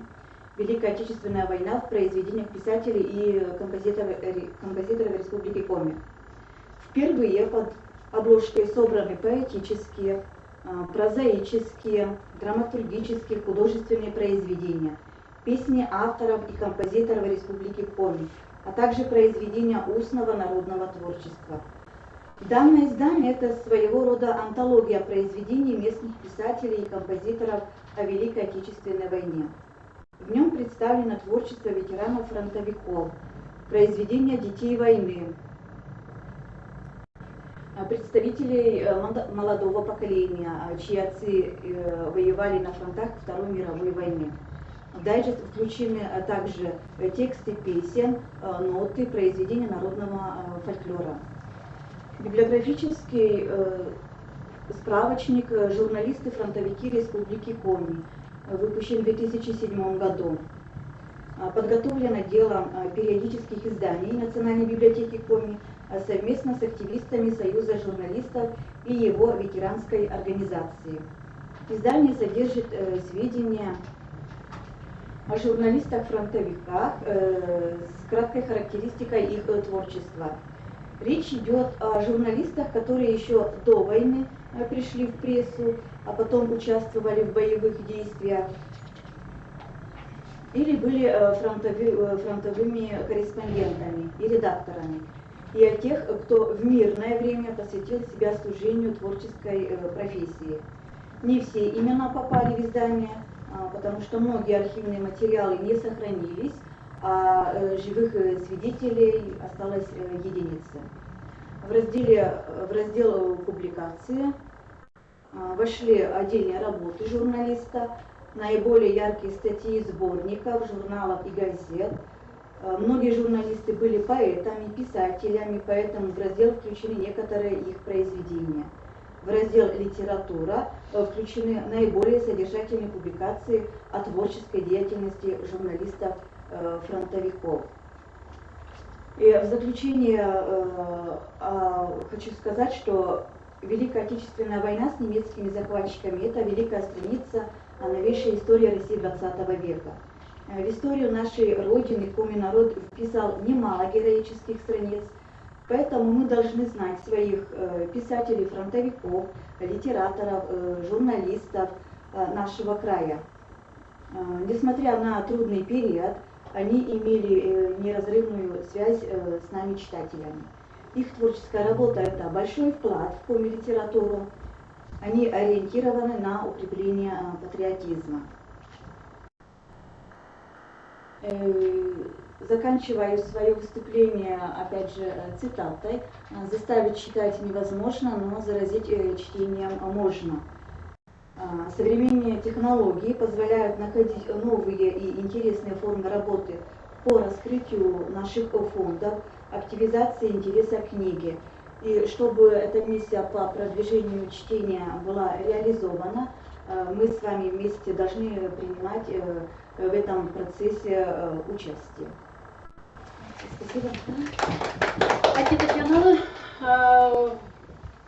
Великая Отечественная война» в произведениях писателей и композиторов Республики Коми. Впервые под обложкой собраны поэтические, прозаические, драматургические, художественные произведения, песни авторов и композиторов Республики Коми, а также произведения устного народного творчества. Данное издание – это своего рода антология произведений местных писателей и композиторов о Великой Отечественной войне. В нем представлено творчество ветеранов-фронтовиков, произведения детей войны, представителей молодого поколения, чьи отцы воевали на фронтах Второй мировой войны. В дайджест включены также тексты песен, ноты, произведения народного фольклора. Библиографический справочник «Журналисты-фронтовики Республики Коми», выпущен в 2007 году. Подготовлен отделом периодических изданий Национальной библиотеки Коми совместно с активистами Союза журналистов и его ветеранской организации. Издание содержит сведения о журналистах-фронтовиках с краткой характеристикой их творчества. Речь идет о журналистах, которые еще до войны пришли в прессу, а потом участвовали в боевых действиях, или были фронтовыми корреспондентами и редакторами, и о тех, кто в мирное время посвятил себя служению творческой профессии. Не все имена попали в издание, потому что многие архивные материалы не сохранились, а живых свидетелей осталось единицы. В раздел публикации вошли отдельные работы журналиста, наиболее яркие статьи сборников, журналов и газет. Многие журналисты были поэтами, писателями, поэтому в раздел включены некоторые их произведения. В раздел «Литература» включены наиболее содержательные публикации о творческой деятельности журналистов-фронтовиков. И в заключение хочу сказать, что Великая Отечественная война с немецкими захватчиками – это великая страница новейшей истории России XX века. В историю нашей Родины Коми народ вписал немало героических страниц, поэтому мы должны знать своих писателей, фронтовиков, литераторов, журналистов нашего края. Несмотря на трудный период, они имели неразрывную связь с нами, читателями. Их творческая работа – это большой вклад в коми-литературу. Они ориентированы на укрепление патриотизма. Заканчиваю свое выступление, опять же, цитатой. «Заставить читать невозможно, но заразить чтением можно». Современные технологии позволяют находить новые и интересные формы работы по раскрытию наших фондов, активизации интереса к книге. И чтобы эта миссия по продвижению чтения была реализована, мы с вами вместе должны принимать в этом процессе участие. Спасибо. Aitäh, Tatjana.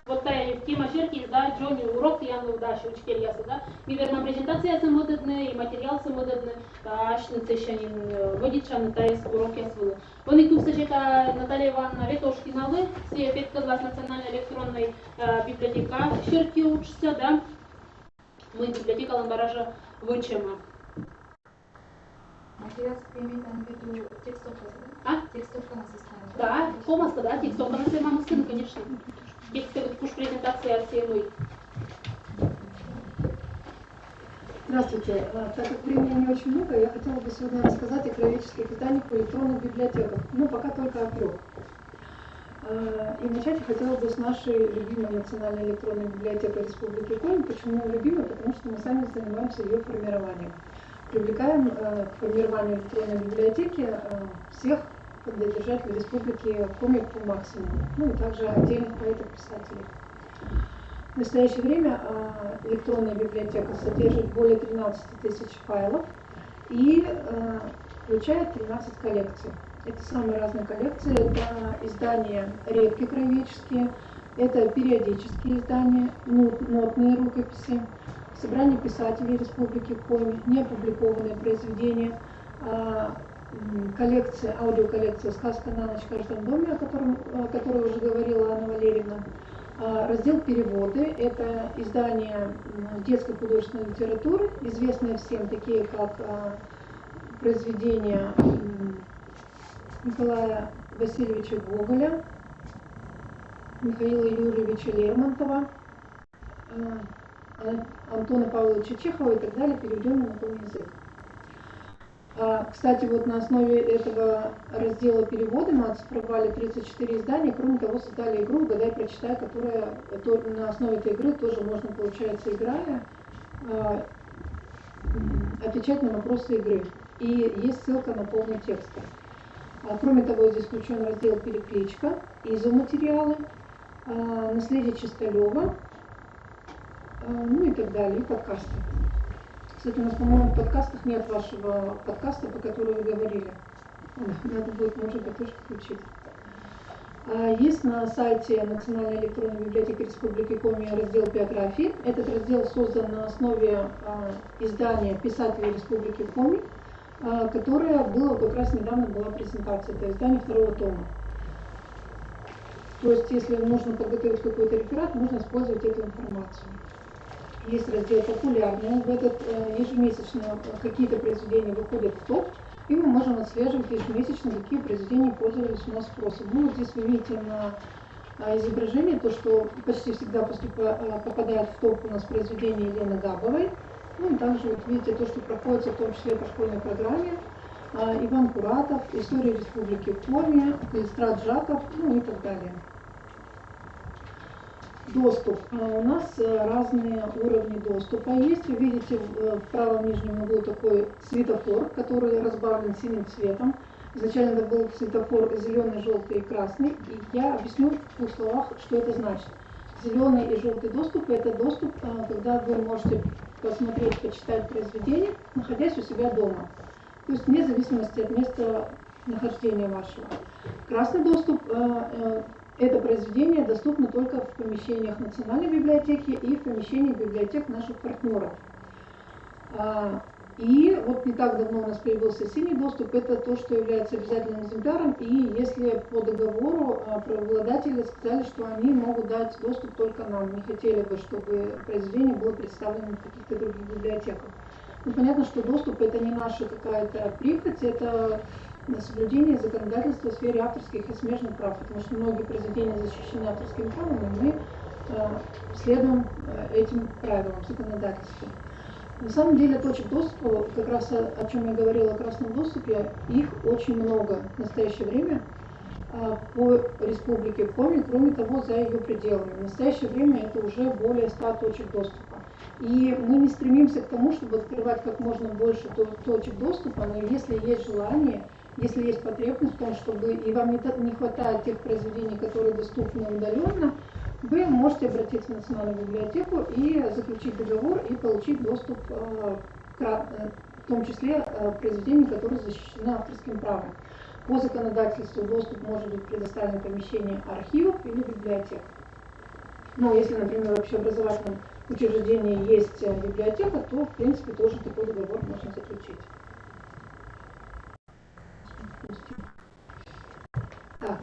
Вот тема черки, да, Джонни, урок я дальше учитель ясы, да. Миверна презентация самодедная и материал самодедный, да, ашницы шанин, водича на таис урок ясвы. Он и тут сочета Наталья Ивановна Ветошкиналы, все эффект класс национальной электронной библиотека черки учится, да. Мы библиотека Ламбаража вычема. Материал имеет в виду текстовка, да? Текстовка на составе. Да, помоста, да, текстовка на своей мамы сын, конечно. Текстовая презентация всей. Здравствуйте. Так как времени не очень много, я хотела бы сегодня рассказать о краеведческих изданиях по электронным библиотекам. Ну, пока только о 3. И начать я хотела бы с нашей любимой национальной электронной библиотекой Республики Коми. Почему любимой? Потому что мы сами занимаемся ее формированием. Привлекаем к формированию электронной библиотеки всех держателей Республики Коми по максимуму, ну и также отдельных поэтов-писателей. В настоящее время электронная библиотека содержит более 13 тысяч файлов и включает 13 коллекций. Это самые разные коллекции, это издания редкие краеведческие, это периодические издания, нотные рукописи, собрание писателей Республики Коми, неопубликованные произведения, коллекция, аудиоколлекция «Сказка на ночь в каждом доме», о которой уже говорила Анна Валерьевна. Раздел «Переводы» — это издания детской художественной литературы, известные всем, такие как произведения Николая Васильевича Гоголя, Михаила Юрьевича Лермонтова, Антона Павловича Чехова и так далее, переведенные на том язык. Кстати, вот на основе этого раздела «Переводы» мы оцифровали 34 издания. Кроме того, создали игру «Угадай, прочитай», которая на основе этой игры тоже можно, получается, играя, отвечать на вопросы игры. И есть ссылка на полный текст. Кроме того, здесь включен раздел «Перекличка», изоматериалы, наследие Чистолева, ну и так далее, и подкасты. Кстати, у нас, по-моему, в подкастах нет вашего подкаста, по которому вы говорили. Надо будет, может быть, тоже включить. Есть на сайте Национальной электронной библиотеки Республики Коми раздел биографии. Этот раздел создан на основе издания писателей Республики Коми, которое было как раз недавно была презентация. Это издание 2-го тома. То есть, если нужно подготовить какой-то реферат, можно использовать эту информацию. Есть раздел «Популярные». В этот ежемесячно какие-то произведения выходят в топ, и мы можем отслеживать ежемесячно, какие произведения пользовались у нас спросом. Ну, вот здесь вы видите на изображении то, что почти всегда попадает в топ у нас произведение Елены Габовой. Ну и также вот видите то, что проходится в том числе по школьной программе. Иван Куратов, «История Республики Коми», Калистрат Жаков, ну и так далее. Доступ. У нас разные уровни доступа есть. Вы видите в правом нижнем углу такой светофор, который разбавлен синим цветом. Изначально это был светофор зеленый, желтый и красный. И я объясню в 2 словах, что это значит. Зеленый и желтый доступ — это доступ, когда вы можете посмотреть, почитать произведение, находясь у себя дома. То есть вне зависимости от места нахождения вашего. Красный доступ это произведение доступно только в помещениях Национальной библиотеки и в помещениях библиотек наших партнеров. И вот не так давно у нас появился синий доступ, это то, что является обязательным экземпляром, и если по договору правообладатели сказали, что они могут дать доступ только нам, не хотели бы, чтобы произведение было представлено в каких-то других библиотеках. Ну, понятно, что доступ это не наша какая-то прихоть, это соблюдение законодательства в сфере авторских и смежных прав, потому что многие произведения защищены авторским правом, и мы следуем этим правилам законодательства. На самом деле точек доступа, как раз о чем я говорила о красном доступе, их очень много в настоящее время по Республике Коми, кроме того, за ее пределами. В настоящее время это уже более 100 точек доступа. И мы не стремимся к тому, чтобы открывать как можно больше точек доступа, но если есть желание, если есть потребность в том, чтобы и вам не хватает тех произведений, которые доступны удаленно, вы можете обратиться в Национальную библиотеку и заключить договор и получить доступ в том числе к произведениям, которые защищены авторским правом. По законодательству доступ может быть предоставлен в помещении архивов или библиотек. Но если, например, в общеобразовательном учреждении есть библиотека, то, в принципе, тоже такой договор можно заключить. Так,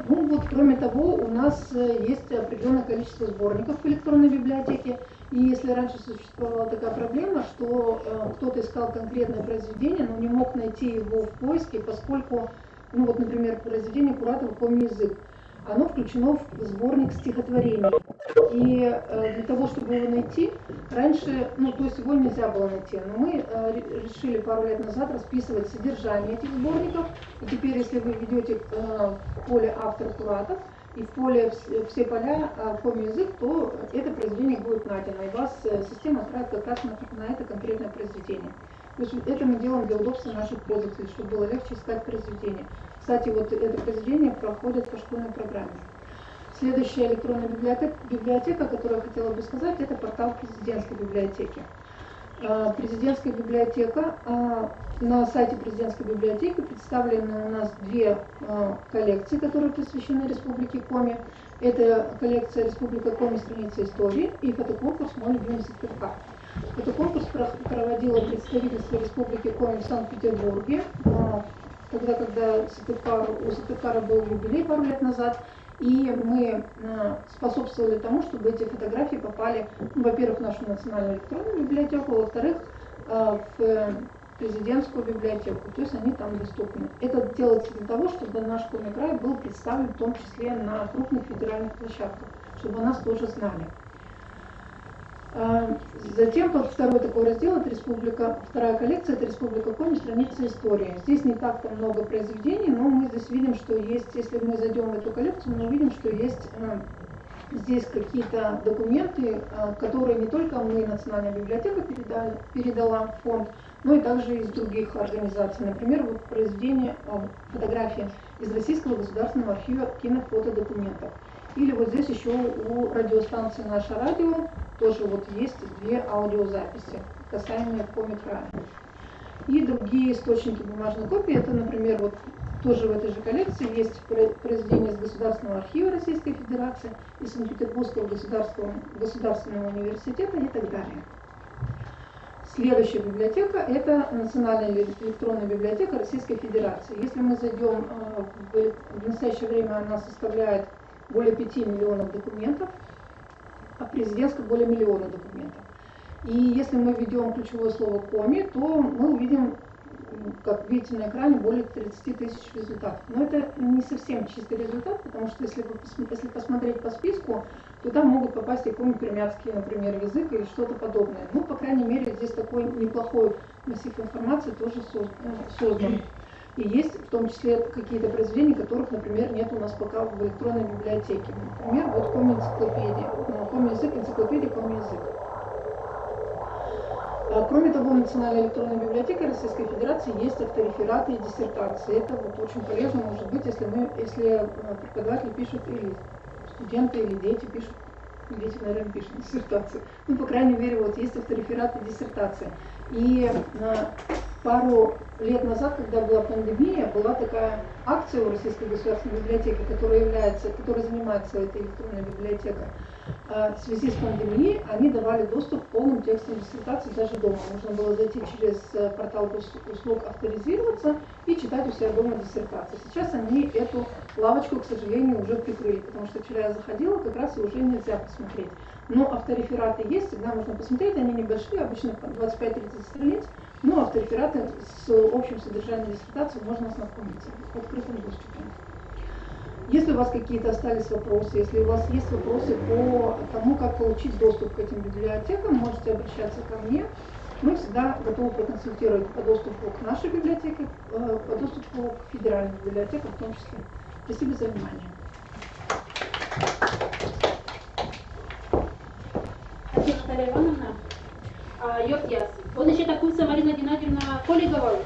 ну вот, кроме того, у нас есть определенное количество сборников в электронной библиотеке. И если раньше существовала такая проблема, что кто-то искал конкретное произведение, но не мог найти его в поиске, поскольку, ну вот, например, произведение Куратова «Коми-язык», оно включено в сборник стихотворений. И для того, чтобы его найти, раньше, ну то есть его нельзя было найти, но мы решили пару лет назад расписывать содержание этих сборников. И теперь, если вы введете в поле «Автор Куратов» и в поле «Все поля Коми-язык», то это произведение будет найдено, и вас система отправит как раз на это конкретное произведение. То есть это мы делаем для удобства наших пользователей, чтобы было легче искать произведения. Кстати, вот это произведение проходит по школьной программе. Следующая электронная библиотека, которую я хотела бы сказать, это портал президентской библиотеки. Президентская библиотека, на сайте президентской библиотеки представлены у нас две коллекции, которые посвящены Республике Коми. Это коллекция Республика Коми «Страница истории» и фотоконкурс «Мой любимый Сыктывкар». Фотоконкурс проводило представительство Республики Коми в Санкт-Петербурге, когда у Сыктывкара был юбилей пару лет назад, и мы способствовали тому, чтобы эти фотографии попали, во-первых, в нашу национальную электронную библиотеку, во-вторых, в президентскую библиотеку, то есть они там доступны. Это делается для того, чтобы наш Коми край был представлен в том числе на крупных федеральных площадках, чтобы нас тоже знали. Затем второй такой раздел, это вторая коллекция, это Республика Коми «Страница истории». Здесь не так много произведений, но мы здесь видим, что есть, если мы зайдем в эту коллекцию, мы увидим, что есть здесь какие-то документы, которые не только мы, Национальная библиотека, передала в фонд, но и также из других организаций. Например, вот произведение, фотографии из Российского государственного архива кинофотодокументов. Или вот здесь еще у радиостанции «Наше радио» тоже вот есть две аудиозаписи, касаемые Коми края. И другие источники бумажной копии, это, например, вот тоже в этой же коллекции есть произведения из Государственного архива Российской Федерации, из Санкт-Петербургского государственного университета и так далее. Следующая библиотека – это Национальная электронная библиотека Российской Федерации. Если мы зайдем, в настоящее время она составляет более 5 миллионов документов, а президентская более миллиона документов. И если мы введем ключевое слово «Коми», то мы увидим, как видите на экране, более 30 тысяч результатов. Но это не совсем чистый результат, потому что если посмотреть по списку, то там могут попасть и коми-пермяцкий, например, язык или что-то подобное. Ну, по крайней мере, здесь такой неплохой массив информации тоже создан. И есть в том числе какие-то произведения, которых, например, нет у нас пока в электронной библиотеке. Например, вот Коми-энциклопедия, Коми-язык, энциклопедия Коми-язык. Кроме того, в Национальной электронной библиотеке Российской Федерации есть авторефераты и диссертации. Это вот очень полезно может быть, если преподаватель пишет, или студенты, или дети пишут. Дети, наверное, пишут диссертации. Ну, по крайней мере, вот есть авторефераты и диссертации. И пару лет назад, когда была пандемия, была такая акция у Российской государственной библиотеки, которая занимается этой электронной библиотекой. В связи с пандемией они давали доступ к полным текстам диссертаций даже дома. Нужно было зайти через портал услуг, авторизироваться и читать у себя дома диссертации. Сейчас они эту лавочку, к сожалению, уже прикрыли, потому что вчера я заходила, как раз и уже нельзя посмотреть. Но авторефераты есть, всегда можно посмотреть, они небольшие, обычно 25-30 страниц, но авторефераты с общим содержанием диссертации можно ознакомиться в открытом доступе. Если у вас какие-то остались вопросы, если у вас есть вопросы по тому, как получить доступ к этим библиотекам, можете обращаться ко мне. Мы всегда готовы проконсультировать по доступу к нашей библиотеке, по доступу к федеральным библиотекам в том числе. Спасибо за внимание. Спасибо, Наталья Ивановна. Yok yaz. Onun için takılsa Marina Геннадьевна Коллегова.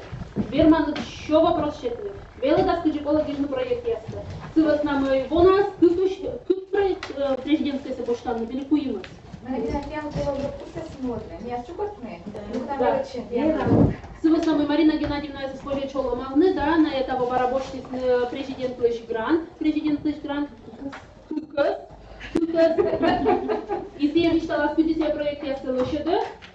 Берман еще вопрос считывает. Белый даст экологичный проект ясно. Сывас нам его нас, тут проект президент çıkanını beni kuyumuz. Марина Геннадьевна из Исполья Чоломовны, да, на этого барабошки президент Лыш-Грант, и я мечтала скудить проект СЛШД,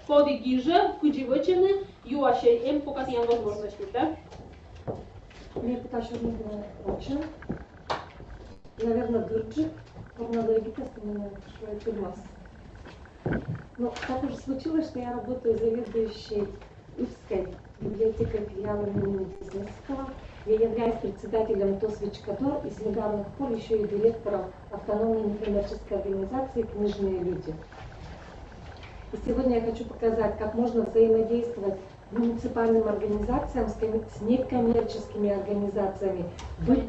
коды ГИЖа, Кудживочины, ЮАШМ, показываем возможности, да? Мне питаешь прочее. Наверное, Гырджик, порнологически меня швейцар глаз. Но так уже случилось, что я работаю заведующей Ипской библиотекой филиала имени Тизерского. Я являюсь председателем ТОС «Вичкадор» и с недавних пор еще и директором автономной некоммерческой организации «Книжные люди». И сегодня я хочу показать, как можно взаимодействовать муниципальным организациям с некоммерческими организацами. Быть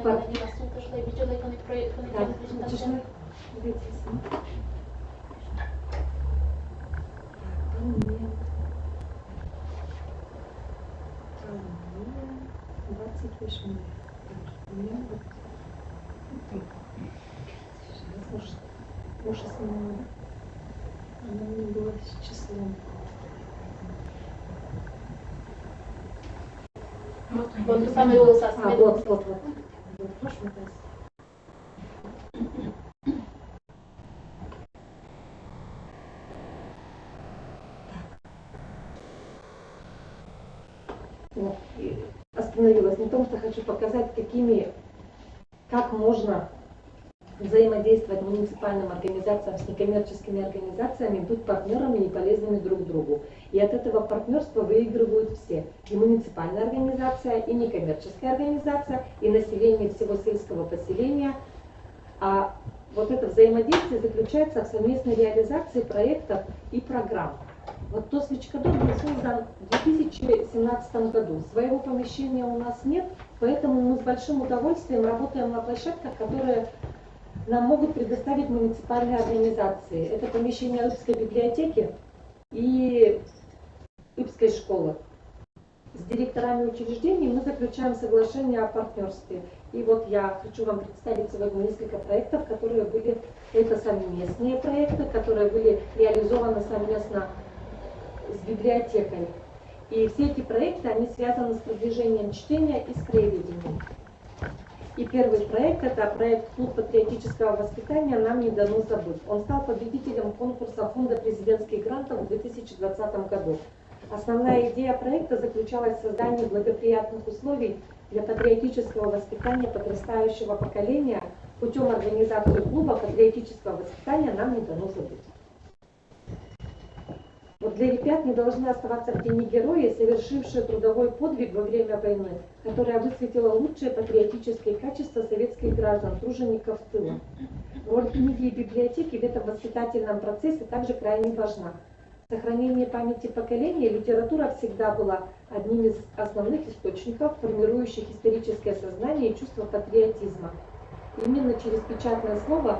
Она не была с числом. Вот самый голос остановил. Вот. Прошу, вот. Остановилась на том, что хочу показать, как можно взаимодействовать муниципальным организациям с некоммерческими организациями, быть партнерами и полезными друг другу. И от этого партнерства выигрывают все. И муниципальная организация, и некоммерческая организация, и население всего сельского поселения. А вот это взаимодействие заключается в совместной реализации проектов и программ. Вот ТОС «Вичкадор» был создан в 2017 году. Своего помещения у нас нет, поэтому мы с большим удовольствием работаем на площадках, которые нам могут предоставить муниципальные организации. Это помещение Ипской библиотеки и Ипской школы. С директорами учреждений мы заключаем соглашение о партнерстве. И вот я хочу вам представить сегодня несколько проектов, которые были, это совместные проекты, которые были реализованы совместно с библиотекой. И все эти проекты, они связаны с продвижением чтения и с краеведением. И первый проект, это проект «Клуб патриотического воспитания. Нам не дано забыть». Он стал победителем конкурса Фонда президентских грантов в 2020 году. Основная идея проекта заключалась в создании благоприятных условий для патриотического воспитания подрастающего поколения путем организации клуба патриотического воспитания «Нам не дано забыть». Вот для ребят не должны оставаться в тени герои, совершившие трудовой подвиг во время войны, которая высветила лучшие патриотические качества советских граждан, тружеников тыла. Роль книги и библиотеки в этом воспитательном процессе также крайне важна. Сохранение памяти поколения литература всегда была одним из основных источников, формирующих историческое сознание и чувство патриотизма. Именно через печатное слово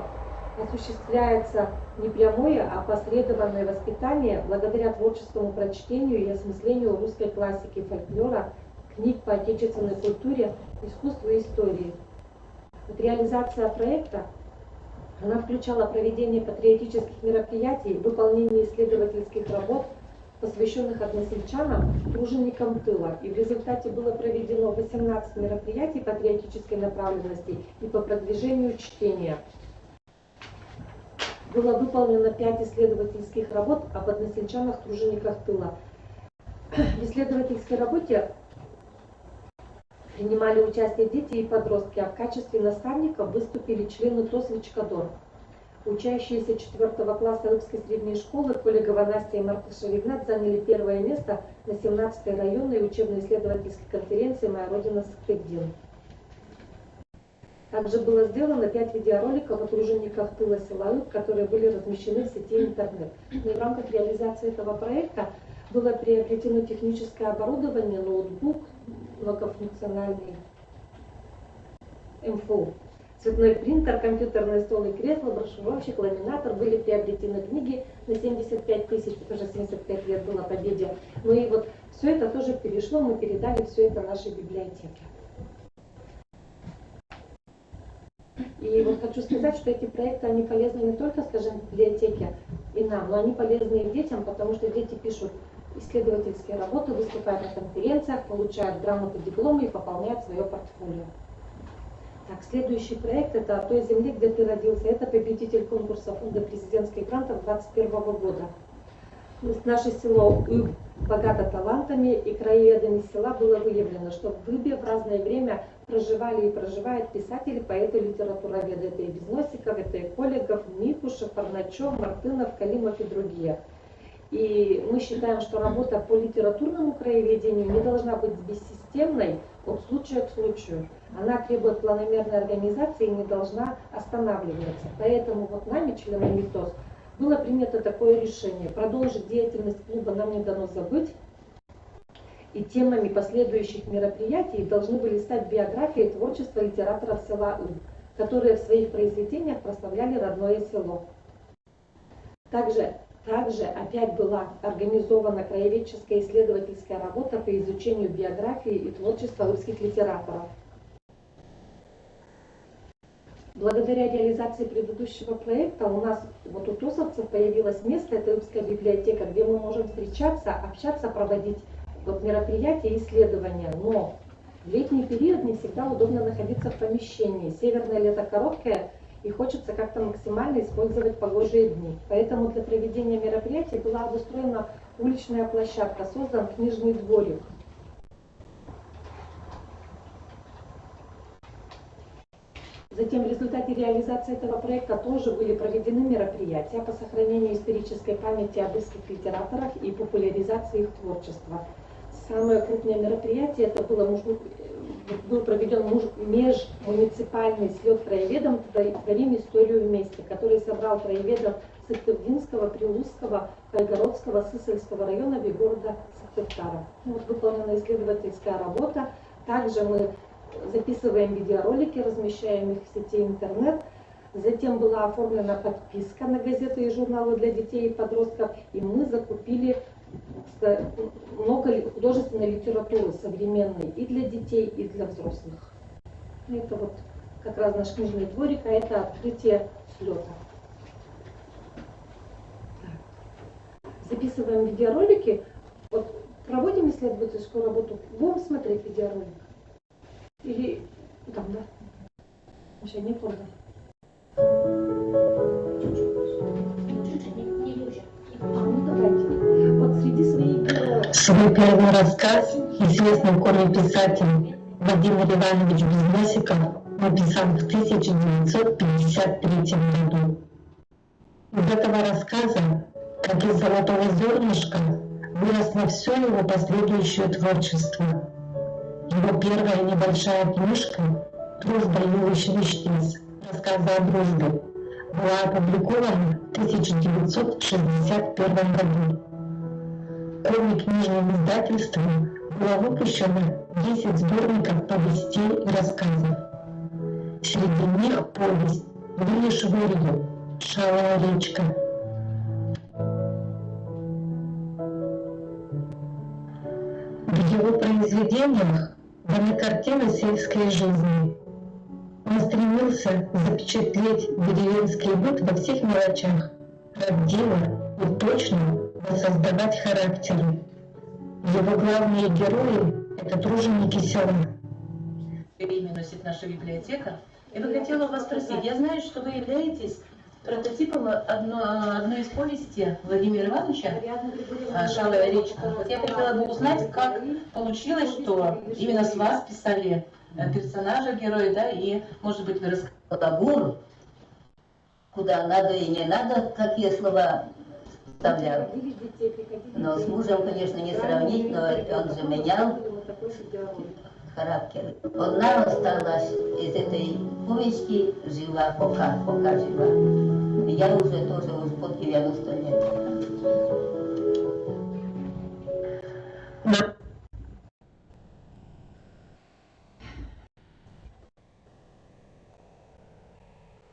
осуществляется не прямое, а опосредованное воспитание благодаря творческому прочтению и осмыслению русской классики, фольклора, книг по отечественной культуре, искусству и истории. Вот реализация проекта, она включала проведение патриотических мероприятий, выполнение исследовательских работ, посвященных односельчанам, труженикам тыла. И в результате было проведено 18 мероприятий патриотической направленности и по продвижению чтения. Было выполнено 5 исследовательских работ об односельчанах, тружениках тыла. В исследовательской работе принимали участие дети и подростки, а в качестве наставников выступили члены ТОС «Вичкадор». Учащиеся 4 класса Ипской средней школы Коллегова Настя и Мартышев Игнат заняли первое место на 17-й районной учебно-исследовательской конференции «Моя Родина Сыктывдин». Также было сделано 5 видеороликов о тружениках тыла села Ып, которые были размещены в сети интернет. И в рамках реализации этого проекта было приобретено техническое оборудование, ноутбук, многофункциональный МФУ, цветной принтер, компьютерный стол и кресло, брошюровщик, ламинатор. Были приобретены книги на 75 тысяч, потому что 75 лет было победе. Ну и вот все это тоже перешло, мы передали все это нашей библиотеке. И вот хочу сказать, что эти проекты, они полезны не только, скажем, библиотеке и нам, но они полезны и детям, потому что дети пишут исследовательские работы, выступают на конференциях, получают грамоты, дипломы и пополняют свое портфолио. Так, следующий проект — это «О той земле, где ты родился». Это победитель конкурса фонда президентских грантов 2021 года. Наше село богато талантами, и краеведами села было выявлено, что в Ибе в разное время проживали и проживают писатели, поэты, литературоведы. Это и Безносиков, это и Колегов, Микушев, Парначев, Мартынов, Калимов и другие. И мы считаем, что работа по литературному краеведению не должна быть бессистемной от случая к случаю. Она требует планомерной организации и не должна останавливаться. Поэтому вот нами, членами МИТОС, было принято такое решение: продолжить деятельность клуба «Нам не дано забыть». И темами последующих мероприятий должны были стать биографии творчества литераторов села Иб, которые в своих произведениях прославляли родное село. Также опять была организована краеведческая исследовательская работа по изучению биографии и творчества ибских литераторов. Благодаря реализации предыдущего проекта у нас вот у тосовцев появилось место, это Ибская библиотека, где мы можем встречаться, общаться, проводить вот мероприятия и исследования. Но в летний период не всегда удобно находиться в помещении. Северное лето короткое, и хочется как-то максимально использовать погожие дни. Поэтому для проведения мероприятий была обустроена уличная площадка, создан книжный дворик. Затем в результате реализации этого проекта тоже были проведены мероприятия по сохранению исторической памяти об ибских литераторах и популяризации их творчества. Самое крупное мероприятие это был проведен межмуниципальный слет краеведов «Творим историю вместе», который собрал краеведов Сыктывдинского, Прилузского, Кайгородского, Сысольского районов и города Сыктывкара. Вот выполнена исследовательская работа. Также мы записываем видеоролики, размещаем их в сети интернет. Затем была оформлена подписка на газеты и журналы для детей и подростков, и мы закупили много художественной литературы современной и для детей, и для взрослых. Это вот как раз наш книжный дворик, а это открытие слета. Записываем видеоролики. Вот проводим исследовательскую работу, будем смотреть видеоролик. Или там, да? Вообще не понял. Вот среди своих героев. Свой первый рассказ известный кореписатель Владимир Иванович Безносиков написал в 1953 году. Из этого рассказа, как из золотого зернышка, выросло все его последующее творчество. Его первая небольшая книжка «Дружба Юлы Швищниц. Рассказы о дружбе» была опубликована в 1961 году. Кроме книжным издательством было выпущено 10 сборников повестей и рассказов. Среди них повесть «Юли Швырью. Шалая речка». В его произведениях были картины сельской жизни. Он стремился запечатлеть деревенский быт во всех мелочах, правдиво и точно воссоздавать характеры. Его главные герои — это труженики села. Имя носит наша библиотека. Я бы хотела вас спросить, я знаю, что вы являетесь прототипом одной из повести Владимира Ивановича «Шалая речка». Вот я хотела бы узнать, как получилось, что именно с вас писали персонажа, героя, да, и, может быть, вы рассказали. Каламбур, куда надо и не надо, какие слова вставлял. Но с мужем, конечно, не сравнить, но он же менял характер. Одна осталась из этой повести жива, пока жива. Я уже тоже уж под 90 лет.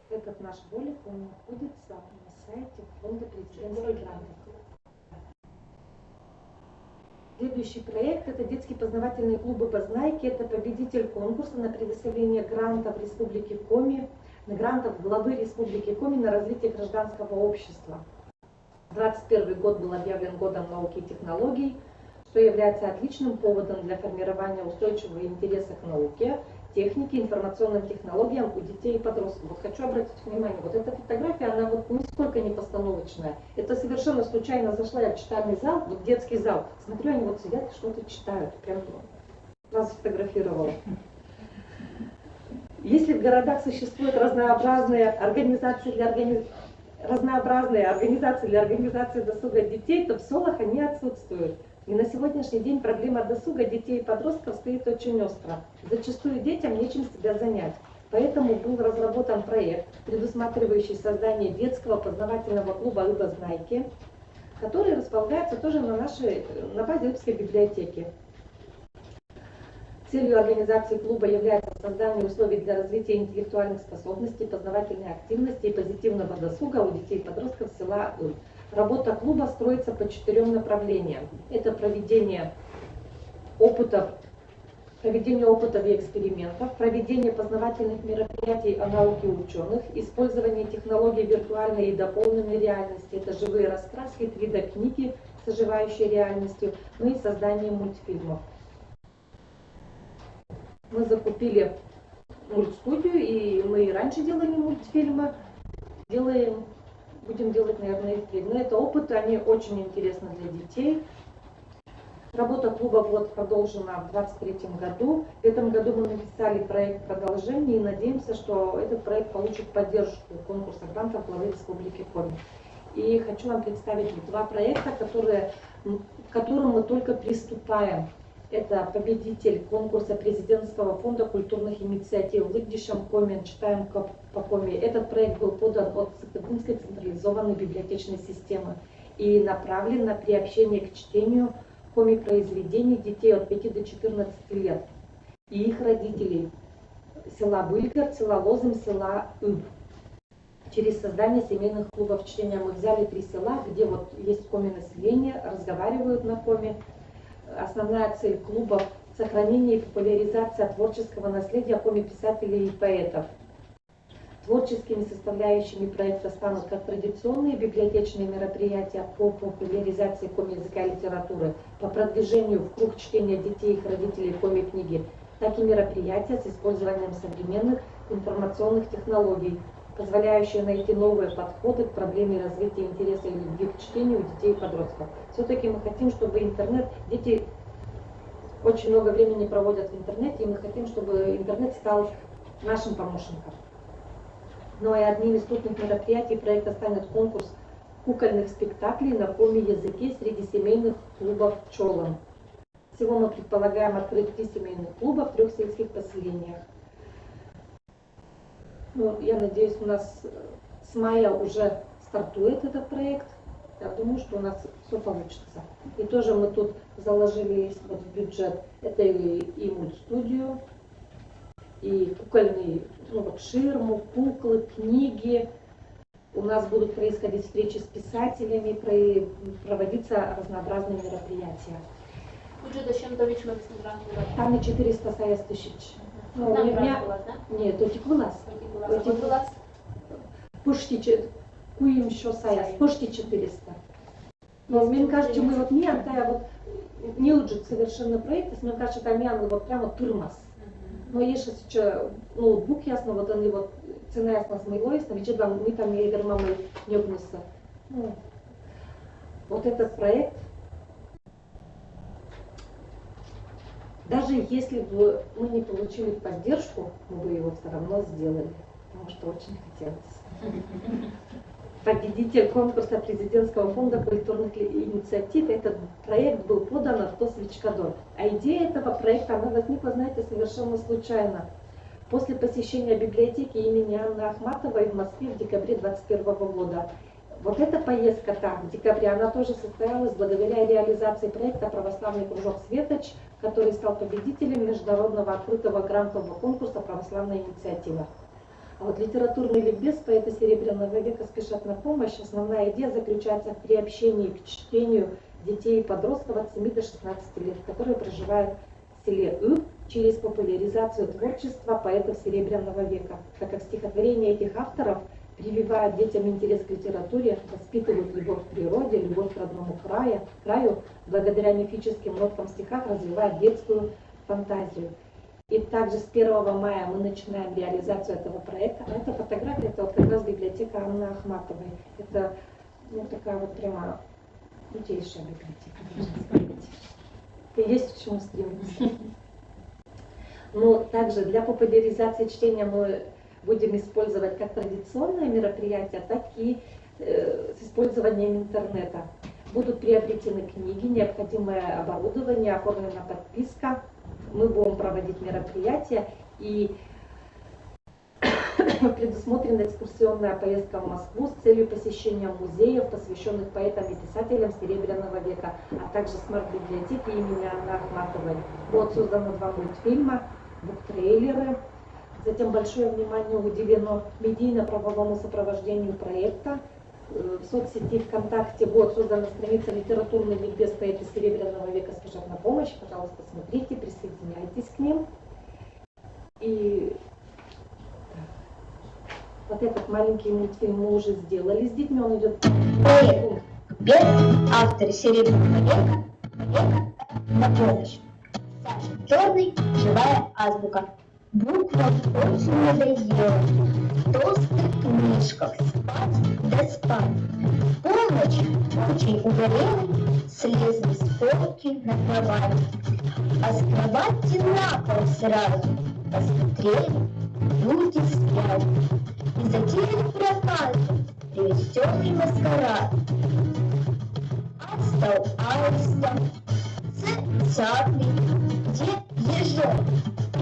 Этот наш ролик, он находится на сайте фонда президентских грантов. Следующий проект – это детский познавательный клуб «Познайки». Это победитель конкурса на предоставление гранта в Республике Коми грантов главы Республики Коми на развитие гражданского общества. 2021 год был объявлен годом науки и технологий, что является отличным поводом для формирования устойчивого интереса к науке, технике, информационным технологиям у детей и подростков. Вот хочу обратить внимание, вот эта фотография, она вот нисколько не постановочная. Это совершенно случайно зашла я в читальный зал, вот детский зал. Смотрю, они вот сидят, что-то читают. Прям раз сфотографировала. Если в городах существуют разнообразные организации для организации досуга детей, то в селах они отсутствуют. И на сегодняшний день проблема досуга детей и подростков стоит очень остро. Зачастую детям нечем себя занять. Поэтому был разработан проект, предусматривающий создание детского познавательного клуба «Рыба-знайки», который располагается тоже на базе Рыбской библиотеки. Целью организации клуба является создание условий для развития интеллектуальных способностей, познавательной активности и позитивного досуга у детей и подростков села Ыр. Работа клуба строится по 4 направлениям. Это проведение опытов и экспериментов, проведение познавательных мероприятий о науке ученых, использование технологий виртуальной и дополненной реальности, это живые раскраски, 3D-книги с оживающей реальностью, ну и создание мультфильмов. Мы закупили мультстудию, и мы и раньше делали мультфильмы, будем делать, наверное, и впредь. Но это опыты, они очень интересны для детей. Работа клуба вот продолжена в 2023 году. В этом году мы написали проект продолжения и надеемся, что этот проект получит поддержку конкурса грантов главы Республики Коми. И хочу вам представить 2 проекта, к которым мы только приступаем. Это победитель конкурса президентского фонда культурных инициатив «Лыгдишам Коми», читаем по Коми. Этот проект был подан от Сыктывкарской централизованной библиотечной системы и направлен на приобщение к чтению Коми произведений детей от 5 до 14 лет и их родителей села Быльгар, села Лозым, села Ыб. Через создание семейных клубов чтения мы взяли 3 села, где вот есть Коми население, разговаривают на Коми. Основная цель клуба – сохранение и популяризация творческого наследия коми-писателей и поэтов. Творческими составляющими проекта станут как традиционные библиотечные мероприятия по популяризации коми-языка и литературы, по продвижению в круг чтения детей и их родителей коми-книги, так и мероприятия с использованием современных информационных технологий, позволяющие найти новые подходы к проблеме развития интереса и любви к чтению у детей и подростков. Все-таки мы хотим, чтобы дети очень много времени проводят в интернете, и мы хотим, чтобы интернет стал нашим помощником. Ну и одним из крупных мероприятий проекта станет конкурс кукольных спектаклей на коми-языке среди семейных клубов «Чолом». Всего мы предполагаем открыть 3 семейных клуба в 3 сельских поселениях. Ну, я надеюсь, у нас с мая уже стартует этот проект. Я думаю, что у нас все получится. И тоже мы тут заложили вот в бюджет. Это и мультстудию, и кукольный, ширму, куклы, книги. У нас будут происходить встречи с писателями, проводиться разнообразные мероприятия. Там и 400 тысяч. Ну, у меня... Нет, только у нас. Почти 400. Но мне кажется, мы вот не уджит совершенно проект, мне кажется, там я вот прямо турмас. Но если сейчас ноутбук ясно, вот они вот цена ясна смоилась, на вечер мы там не мамой не обнесла. Вот этот проект, даже если бы мы не получили поддержку, мы бы его все равно сделали, потому что очень хотелось. Победитель конкурса президентского фонда культурных инициатив, этот проект был подан от Свечкадор. А идея этого проекта, она возникла, знаете, совершенно случайно. После посещения библиотеки имени Анны Ахматовой в Москве в декабре 2021 года. Вот эта поездка там, в декабре, она тоже состоялась благодаря реализации проекта «Православный кружок Светоч», который стал победителем международного открытого грантового конкурса «Православная инициатива». А вот литературный ликбез поэты Серебряного века спешат на помощь. Основная идея заключается в приобщении к чтению детей и подростков от 7 до 16 лет, которые проживают в селе Ыб через популяризацию творчества поэтов Серебряного века, так как стихотворения этих авторов прививают детям интерес к литературе, воспитывают любовь к природе, любовь к родному краю, благодаря мифическим ноткам в стихах развивают детскую фантазию. И также с 1 мая мы начинаем реализацию этого проекта. А эта фотография, это вот как раз библиотека Анны Ахматовой. Это такая вот прямо крутейшая библиотека, можно сказать. И есть к чему стремиться. Но также для популяризации чтения мы будем использовать как традиционные мероприятия, так и с использованием интернета. Будут приобретены книги, необходимое оборудование, оформлена подписка. Мы будем проводить мероприятия, и предусмотрена экскурсионная поездка в Москву с целью посещения музеев, посвященных поэтам и писателям Серебряного века, а также смарт-библиотеки имени Анны Ахматовой. Вот создано 2 мультфильма, буктрейлеры. Затем большое внимание уделено медийно-правовому сопровождению проекта. В соцсети ВКонтакте будет создана страница «Литературный ликбез поэты Серебряного века спешат на помощь». Пожалуйста, смотрите, присоединяйтесь к ним. И вот этот маленький мультфильм мы уже сделали с детьми, он идет... Проект «Без автора Серебряного века на помощь». Саша Черный, живая азбука. Буква очень надоела. В толстых книжках спать да спать. В полночь очень угорелый слезли с полки на кровать. А с кровати на пол сразу посмотрели, люди спят. И затеяли проказу, веселый маскарад. А стал аистом, цапли, где ежок,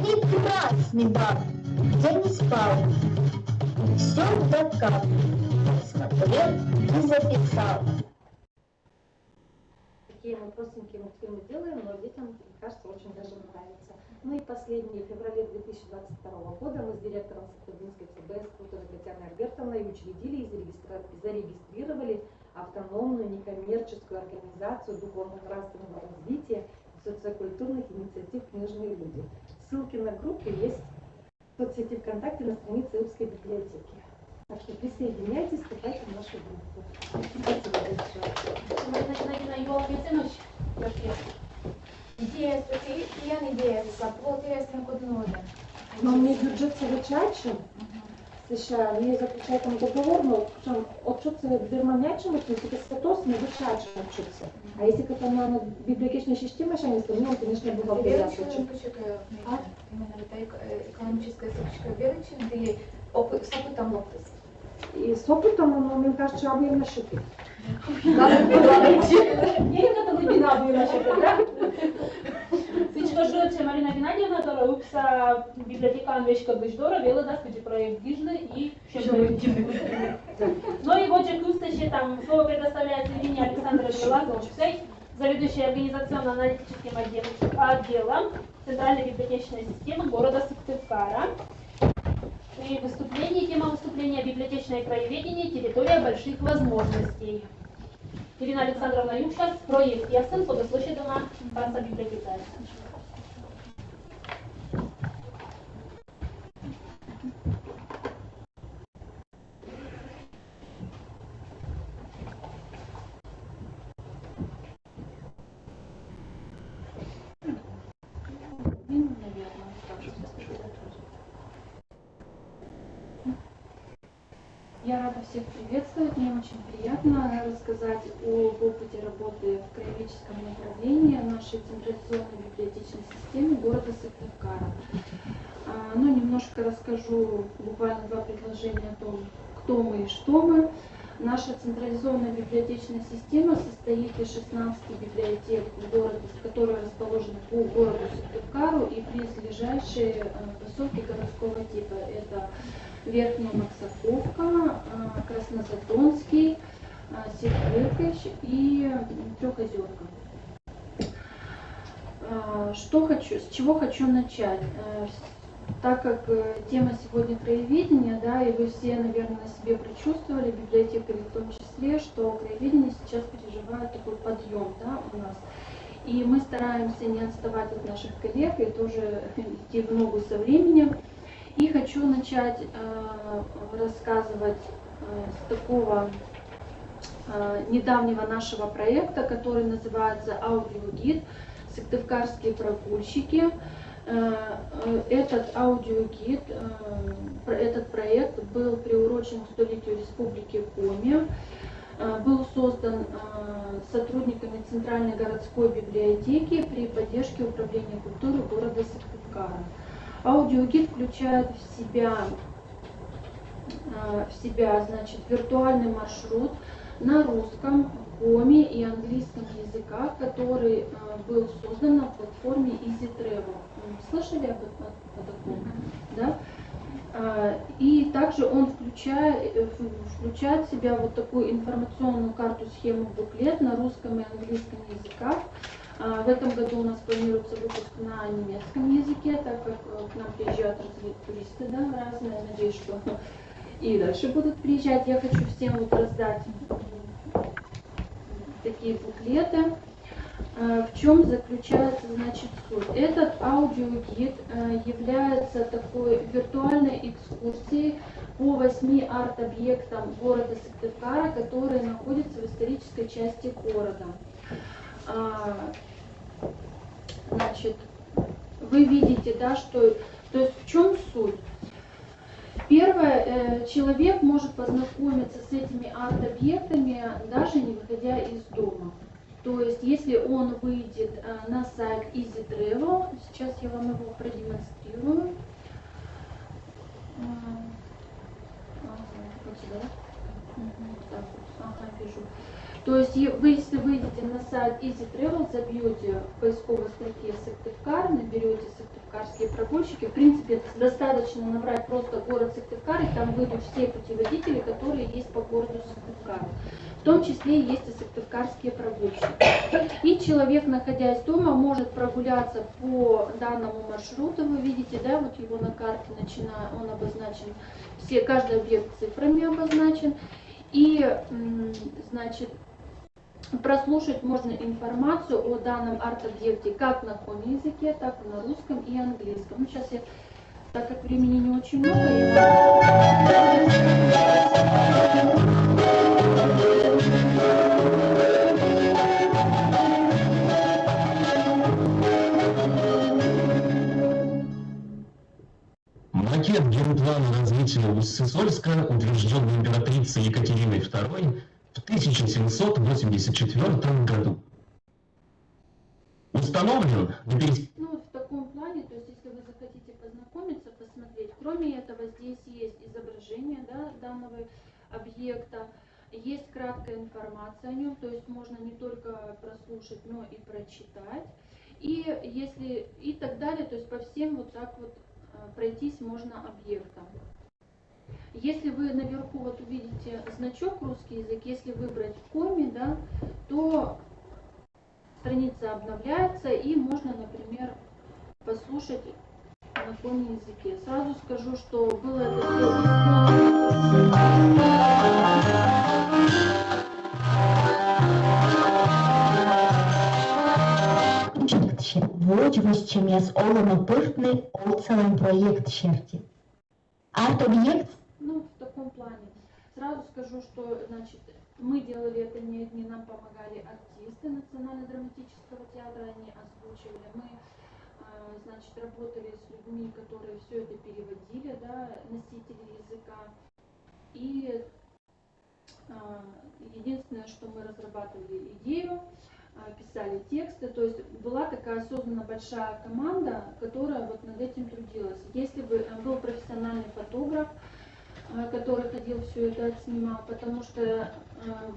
прекрасный баб, где не спал. И все до капли смотрел и записал. Такие мы простенькие мультфильмы делаем, но детям, кажется, очень даже нравится. Ну и последнее, в феврале 2022 года мы с директором Сахалинской ЦБС Крутовой Татьяной Альбертовной учредили и зарегистрировали автономную некоммерческую организацию духовно-нравственного развития и социокультурных инициатив «Книжные люди». Ссылки на группы есть в соцсети ВКонтакте на странице Иркутской библиотеки. Так что присоединяйтесь, вступайте в нашу группу. Спасибо большое. Идея стратегия, идея заплатила годнода. Но мне бюджет вичайчим. Ще ми заключаємо договор, но отчуться дерманячим, тільки статус не вичайчим отчуться. А если это на библиотечной системе, то мне, конечно, было бы ясно. Именно экономическая сучка верочим, или с опытом локтис. И с опытом, но мне кажется, объем нащупать. Не надо вебинар насчитать, да? Всичко жоче Марина Геннадьевна, которая упса библиотека Анвечка Гыждора, вела да скажи проект Гижны и но его чекустащи там слово предоставляется Ирине Александровне Лазовской, заведующей организационно-аналитическим отделом Центральной библиотечной системы города Сыктывкара. При выступлении, тема выступления «Библиотечное краеведение. Территория больших возможностей». Ирина Александровна Юкша, проект «Ясен» подослушана панца библиотекаря. Я рада всех приветствовать. Мне очень приятно рассказать об опыте работы в краеведческом направлении нашей централизованной библиотечной системе города Сыктывкара. Ну, немножко расскажу, буквально 2 предложения о том, кто мы и что мы. Наша централизованная библиотечная система состоит из 16 библиотек в городе, которые расположены по городу Сыктывкару и близлежащие поселки городского типа. Это Верхняя Максаковка, Краснозадонский, Севкыркач и Трехозерка. С чего хочу начать? Так как тема сегодня краеведения, да, и вы все, наверное, на себе предчувствовали, библиотекари в том числе, что краеведение сейчас переживает такой подъем, да, у нас. И мы стараемся не отставать от наших коллег и тоже идти в ногу со временем. И хочу начать рассказывать с такого недавнего нашего проекта, который называется «Аудиогид. Сыктывкарские прогульщики». Этот аудиогид, этот проект был приурочен к столетию Республики Коми, был создан сотрудниками Центральной городской библиотеки при поддержке Управления культуры города Сыктывкара. Аудиогид включает в себя, значит, виртуальный маршрут на русском, коми и английском языках, который был создан на платформе Easy Travel. Слышали об таком? Да? И также он включает в себя вот такую информационную карту-схему буклет на русском и английском языках. В этом году у нас планируется выпуск на немецком языке, так как к нам приезжают туристы, да, разные. Надеюсь, что и дальше будут приезжать. Я хочу всем вот раздать такие буклеты. В чем заключается, значит, суть? Этот аудиогид является такой виртуальной экскурсией по 8 арт-объектам города Сыктывкара, которые находятся в исторической части города. Значит, вы видите, да, что, то есть в чем суть? Первое, человек может познакомиться с этими арт-объектами, даже не выходя из дома. То есть, если он выйдет на сайт Easy Travel, сейчас я вам его продемонстрирую. Вижу. То есть, вы, если выйдете на сайт Easy Travel, забьете в поисковой строке Сыктывкар, наберете сыктывкарские прогульщики. В принципе, достаточно набрать просто город Сыктывкар, и там выйдут все путеводители, которые есть по городу Сыктывкару. В том числе есть и сыктывкарские прогульщики. И человек, находясь дома, может прогуляться по данному маршруту. Вы видите, да, вот его на карте, он обозначен, каждый объект цифрами обозначен. И, значит, прослушать можно информацию о данном арт-объекте как на коми языке, так и на русском и английском. Ну, сейчас я, так как времени не очень много, Макет генплана развития Усть-Сысольска утвержден императрицей Екатериной II в 1784 году. Установлен Ну, в таком плане, то есть, если вы захотите познакомиться, посмотреть, кроме этого, здесь есть изображение, да, данного объекта, есть краткая информация о нем, то есть можно не только прослушать, но и прочитать, и так далее, то есть по всем вот так вот пройтись можно объектам. Если вы наверху вот увидите значок русский язык, если выбрать коми, да, то страница обновляется и можно, например, послушать на коми языке. Сразу скажу, что было это Вłódź чемес олонопыртный олцелен проект черти. Арт-объект? Ну, в таком плане. Сразу скажу, что, значит, мы делали это не одни, нам помогали артисты Национально-драматического театра, они озвучивали. Мы, значит, работали с людьми, которые все это переводили, да, носители языка. И единственное, что мы разрабатывали идею, писали тексты, то есть была такая создана большая команда, которая вот над этим трудилась. Если бы был профессиональный фотограф, который ходил все это отснимал, потому что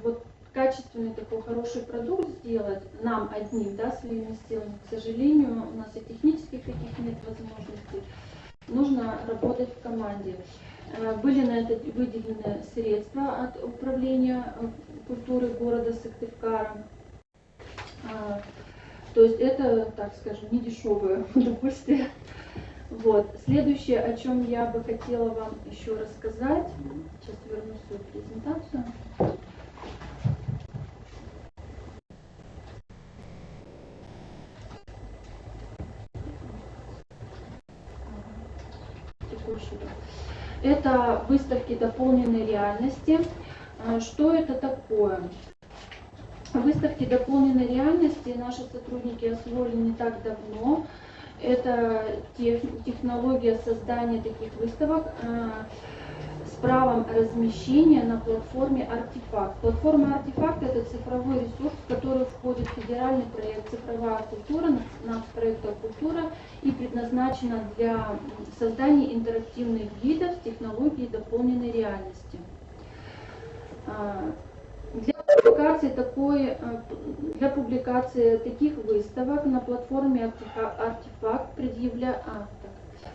вот качественный такой хороший продукт сделать нам одним, да, своими силами, к сожалению, у нас и технических каких нет возможностей, нужно работать в команде. Были на это выделены средства от Управления культуры города Сыктывкара. То есть это, так скажем, не дешевое удовольствие. Вот. Следующее, о чем я бы хотела вам еще рассказать, сейчас верну свою презентацию. Это выставки дополненной реальности. Что это такое? Выставки дополненной реальности наши сотрудники освоили не так давно. Это технология создания таких выставок с правом размещения на платформе «Артефакт». Платформа «Артефакт» — это цифровой ресурс, в который входит федеральный проект «Цифровая культура», нацпроекта «Культура» и предназначена для создания интерактивных гидов с технологией дополненной реальности. Для публикации таких выставок на платформе «Артефакт»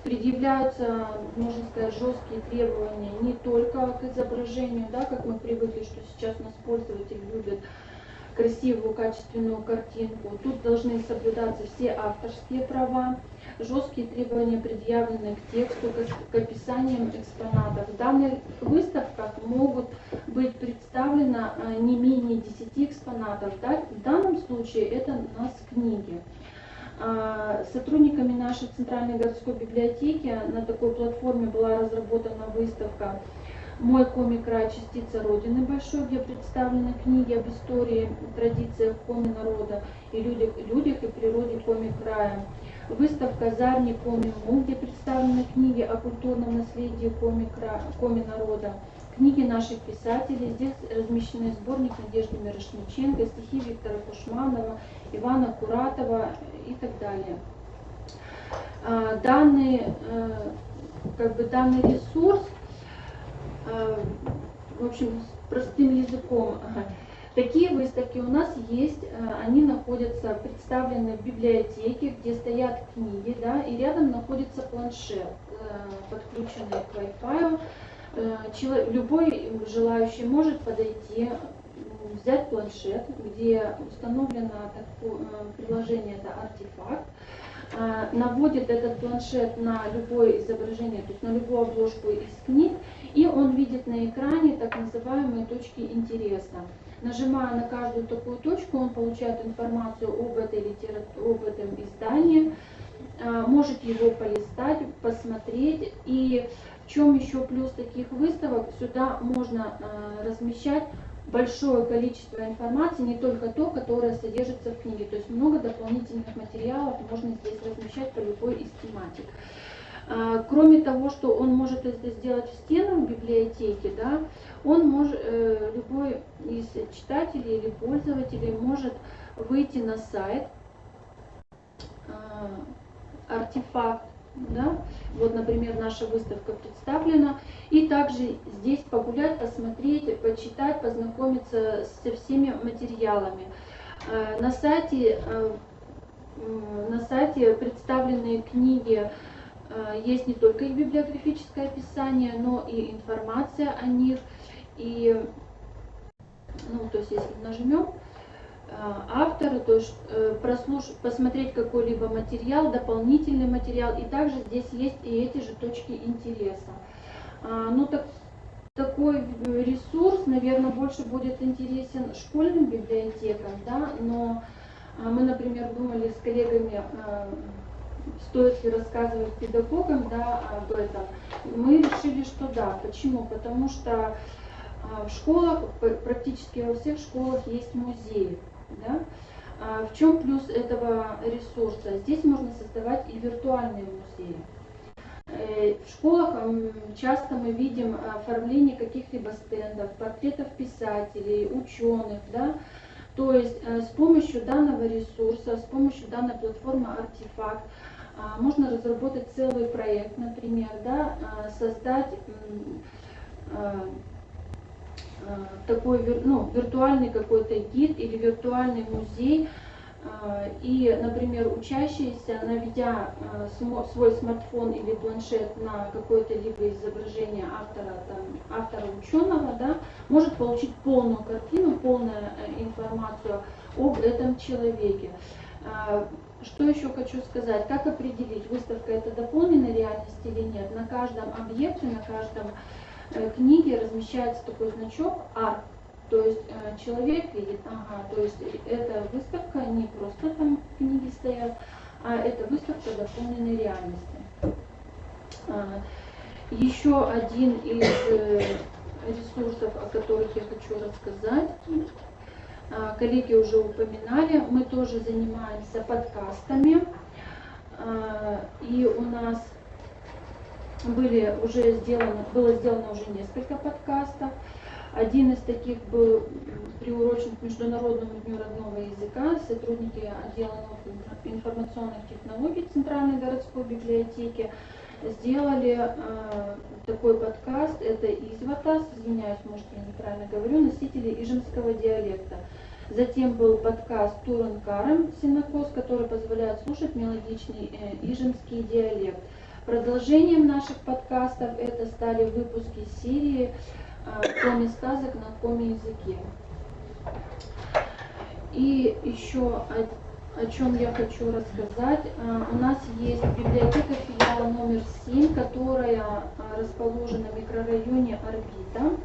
предъявляются, можно сказать, жесткие требования не только к изображению, да, как мы привыкли, что сейчас у нас пользователь любит красивую, качественную картинку. Тут должны соблюдаться все авторские права. Жесткие требования предъявлены к тексту, к описаниям экспонатов. В данных выставках могут быть представлено не менее 10 экспонатов. Да? В данном случае это у нас книги. Сотрудниками нашей Центральной городской библиотеки на такой платформе была разработана выставка «Мой комик-край. Частица Родины большой», где представлены книги об истории, традициях коми-народа и людях и природе комик-края. Выставка «Зарни Коми-Му», где представлены книги о культурном наследии коми-народа. Книги наших писателей. Здесь размещены сборник Надежды Мирошниченко, стихи Виктора Кушманова, Ивана Куратова и так далее. Данный ресурс, в общем, простым языком, такие выставки у нас есть, они находятся, представлены в библиотеке, где стоят книги, да, и рядом находится планшет, подключенный к Wi-Fi. Любой желающий может подойти, взять планшет, где установлено приложение, это «Артефакт», наводит этот планшет на любое изображение, то есть на любую обложку из книг, и он видит на экране так называемые точки интереса. Нажимая на каждую такую точку, он получает информацию об этом издании, может его полистать, посмотреть. И в чем еще плюс таких выставок? Сюда можно размещать большое количество информации, не только то, которое содержится в книге. То есть много дополнительных материалов можно здесь размещать по любой из тематик. Кроме того, что он может это сделать в стенах библиотеки, да, он может, любой из читателей или пользователей может выйти на сайт «Артефакт». Да? Вот, например, наша выставка представлена. И также здесь погулять, посмотреть, почитать, познакомиться со всеми материалами. На сайте представленные книги, есть не только их библиографическое описание, но и информация о них. И, то есть, если нажмем авторы, то есть посмотреть какой-либо материал, дополнительный материал, и также здесь есть и эти же точки интереса. Такой ресурс, наверное, больше будет интересен школьным библиотекам, да, но мы, например, думали с коллегами, стоит ли рассказывать педагогам, да, об этом. Мы решили, что да. Почему? Потому что в школах, практически во всех школах есть музеи. Да? В чем плюс этого ресурса? Здесь можно создавать и виртуальные музеи. В школах часто мы видим оформление каких-либо стендов, портретов писателей, ученых. Да? То есть с помощью данного ресурса, с помощью данной платформы «Артефакт» можно разработать целый проект, например, да? Создать такой виртуальный какой-то гид или виртуальный музей. И, например, учащийся, наведя свой смартфон или планшет на какое-то либо изображение автора ученого, да, может получить полную картину, полную информацию об этом человеке. Что еще хочу сказать? Как определить, выставка это дополненная реальность или нет? На каждом объекте, на каждом книге размещается такой значок «Арт». То есть человек видит, то есть эта выставка не просто там книги стоят, а это выставка дополненной реальности. Еще один из ресурсов, о которых я хочу рассказать, коллеги уже упоминали, мы тоже занимаемся подкастами, и у нас было сделано уже несколько подкастов. Один из таких был приурочен к Международному дню родного языка. Сотрудники отдела информационных технологий Центральной городской библиотеки сделали такой подкаст. Это Изватас, извиняюсь, может я неправильно говорю, носители ижемского диалекта. Затем был подкаст Туран-Карем Синокос, который позволяет слушать мелодичный ижемский диалект. Продолжением наших подкастов это стали выпуски серии «Коми сказок на коми языке». И еще о чем я хочу рассказать. У нас есть библиотека филиала номер 7, которая расположена в микрорайоне Орбита.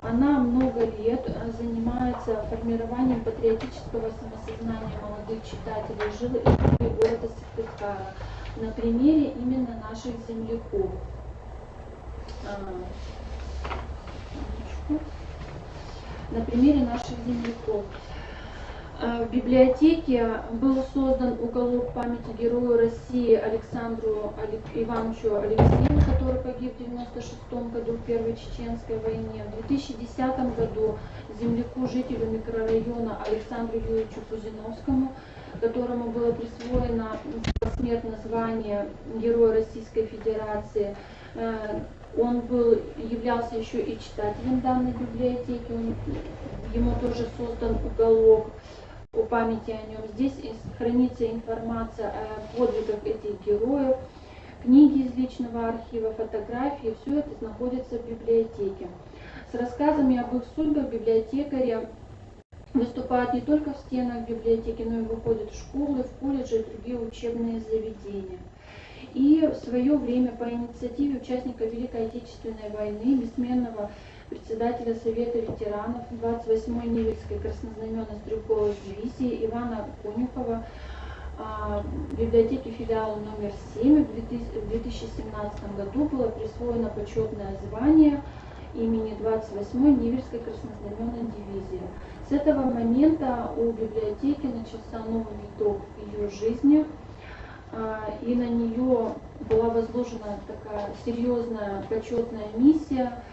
Она много лет занимается формированием патриотического самосознания молодых читателей жителей города Сыктывкара на примере именно наших земляков. На примере наших земляков. В библиотеке был создан уголок памяти герою России Александру Ивановичу Алексееву, который погиб в 1996 году в Первой Чеченской войне. В 2010 году земляку, жителю микрорайона Александру Юрьевичу Кузиновскому, которому было присвоено посмертное звание Героя Российской Федерации. Он являлся еще и читателем данной библиотеки, ему тоже создан уголок о памяти о нем. Здесь хранится информация о подвигах этих героев, книги из личного архива, фотографии, все это находится в библиотеке. С рассказами об их судьбах библиотекари выступают не только в стенах библиотеки, но и выходят в школы, в колледжи и другие учебные заведения. И в свое время по инициативе участника Великой Отечественной войны, бессменного председателя Совета ветеранов 28-й Невельской краснознаменной стрелковой дивизии Ивана Конюхова, библиотеке филиала номер 7 в 2017 году было присвоено почетное звание имени 28-й Невельской краснознаменной дивизии. С этого момента у библиотеки начался новый виток в ее жизни, и на нее была возложена такая серьезная почетная миссия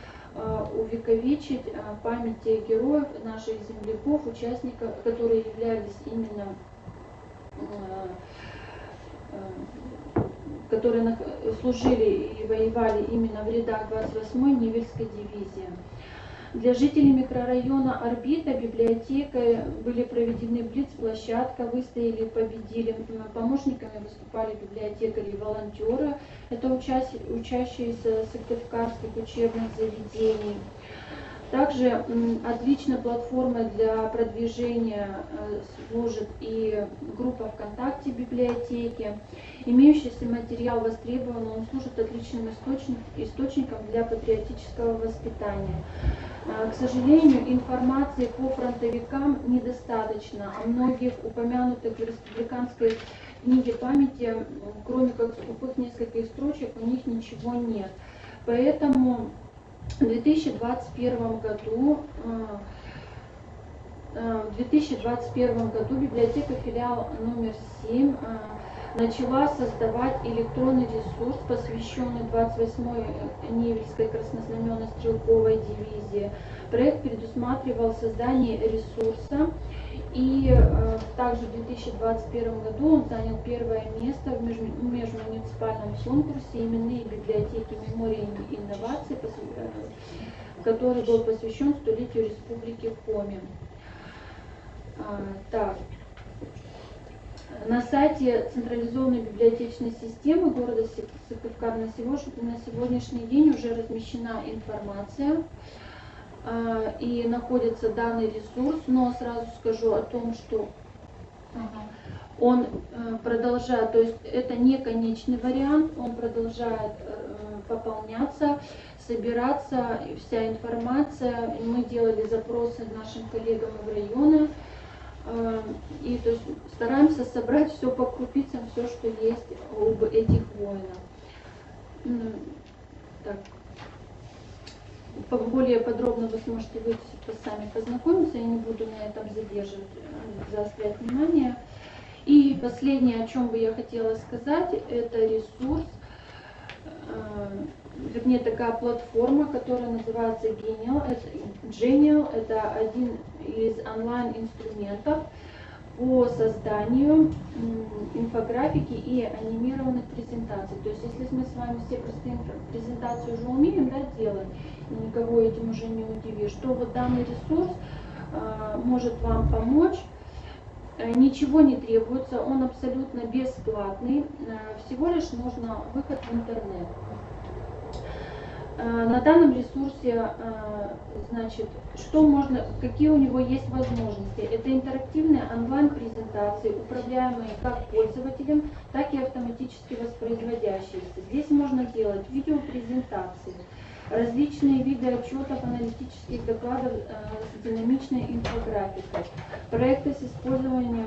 увековечить память тех героев, наших земляков, участников, которые являлись именно, которые служили и воевали именно в рядах 28-й Невельской дивизии. Для жителей микрорайона Орбита библиотекой были проведены блиц-площадка, выстояли и победили. Помощниками выступали библиотекари и волонтеры, это учащиеся сыктывкарских учебных заведений. Также отличной платформой для продвижения служит и группа ВКонтакте библиотеки. Имеющийся материал востребован, он служит отличным источником для патриотического воспитания. К сожалению, информации по фронтовикам недостаточно, а многих упомянутых в республиканской книге памяти, кроме как скупых нескольких строчек, у них ничего нет. Поэтому в 2021 году библиотека филиала номер 7 начала создавать электронный ресурс, посвященный 28-й Невельской краснознаменной стрелковой дивизии. Проект предусматривал создание ресурса, и также в 2021 году он занял первое место в межмуниципальном конкурсе «Именные библиотеки мемории и инноваций», который был посвящен столетию Республики Коми. На сайте централизованной библиотечной системы города Сыктывкар на сегодняшний день уже размещена информация и находится данный ресурс, но сразу скажу о том, что он продолжает, то есть это не конечный вариант, он продолжает пополняться, собираться, вся информация. Мы делали запросы нашим коллегам в районы, и то есть стараемся собрать все по крупицам, все, что есть об этих войнах. так, более подробно вы сможете выйти сами познакомиться, я не буду на этом задерживать, заострять внимание. И последнее, о чем бы я хотела сказать, это ресурс, вернее такая платформа, которая называется Genial. Это один из онлайн-инструментов по созданию инфографики и анимированных презентаций. То есть если мы с вами все простые презентации уже умеем, да, делать, и никого этим уже не удивишь, то вот данный ресурс может вам помочь. Ничего не требуется, он абсолютно бесплатный, всего лишь нужно выход в интернет. На данном ресурсе, значит, что можно, какие у него есть возможности? Это интерактивные онлайн-презентации, управляемые как пользователем, так и автоматически воспроизводящиеся. Здесь можно делать видеопрезентации, различные виды отчетов, аналитических докладов с динамичной инфографикой, проекты с использованием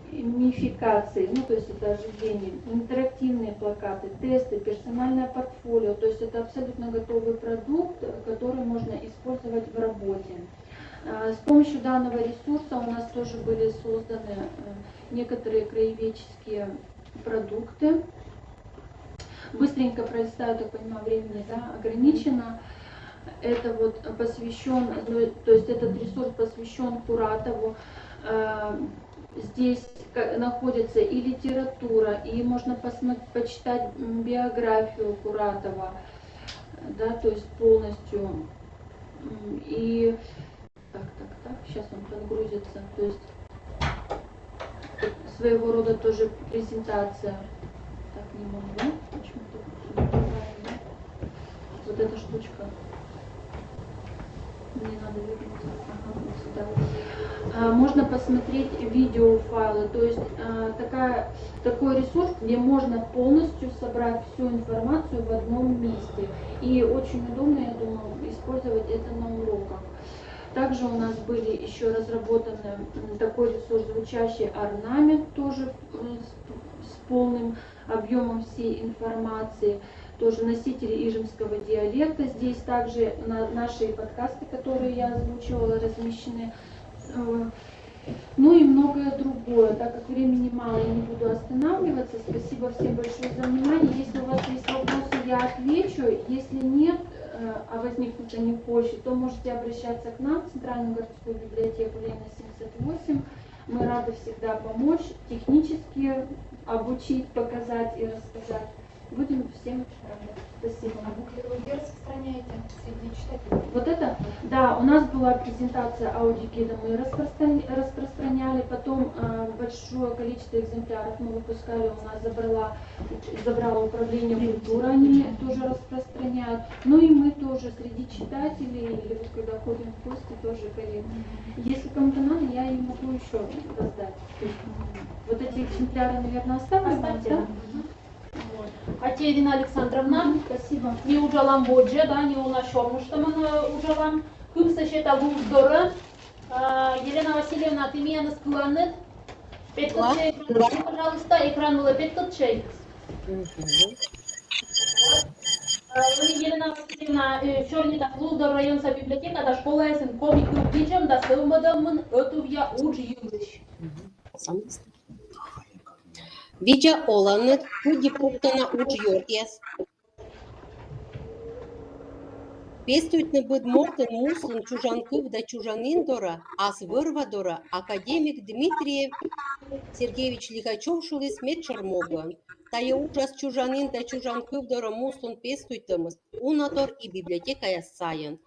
геймификации, ну то есть это оживление, интерактивные плакаты, тесты, персональное портфолио, то есть это абсолютно готовый продукт, который можно использовать в работе. С помощью данного ресурса у нас тоже были созданы некоторые краеведческие продукты. Быстренько пролистаю, так понимаю, времени, да, ограничено. Это вот посвящен, то есть этот ресурс посвящен Куратову. Здесь находится и литература, и можно почитать биографию Куратова, да, то есть полностью. И так, сейчас он подгрузится, то есть своего рода тоже презентация. Так, не могу, почему-то неправильно. Вот эта штучка. Мне надо выгнуть. Ага, вот сюда. Можно посмотреть видеофайлы, то есть такой ресурс, где можно полностью собрать всю информацию в одном месте. И очень удобно, я думаю, использовать это на уроках. Также у нас были еще разработаны такой ресурс «Звучащий орнамент», тоже с полным объемом всей информации. Тоже носители ижемского диалекта. Здесь также наши подкасты, которые я озвучивала, размещены. Ну и многое другое. Так как времени мало, я не буду останавливаться. Спасибо всем большое за внимание. Если у вас есть вопросы, я отвечу. Если нет, а возникнут они позже, то можете обращаться к нам в Центральную городскую библиотеку Ленина 78. Мы рады всегда помочь, технически обучить, показать и рассказать. Будем всем рады. Спасибо. А буклет вы распространяете среди читателей? Вот это? Да, у нас была презентация аудиогида, мы распространяли, потом большое количество экземпляров мы выпускали, у нас забрало управление культуры, они тоже распространяют. Ну и мы тоже среди читателей, или вот когда ходим в гости, тоже коллеги. Если кому-то надо, я им могу еще раздать. Вот эти экземпляры, наверное, оставим, да? Ате Ирина Александровна, спасибо. Не ужалам боджа, да, не унашом, что мы ужалам. Кымса шета луздора. Елена Васильевна, ты меня наскланет. 5 чай, пожалуйста, экран было 5 чай. Елена Васильевна, черный так луздор районса библиотека, да школа сын комик убиджем, да сылмадамын, отувья уж юлыш. Видя Оланет, худи пуктана уджьорьес. Пестует на бедмортен муслен чужанков да чужаниндора, ас вырвадора академик Дмитриев Сергеевич Лихачев шулис медчармоган. Тая ужас чужанин да чужанков дора муслен пестуйтамыз, унатор и библиотека ясаян.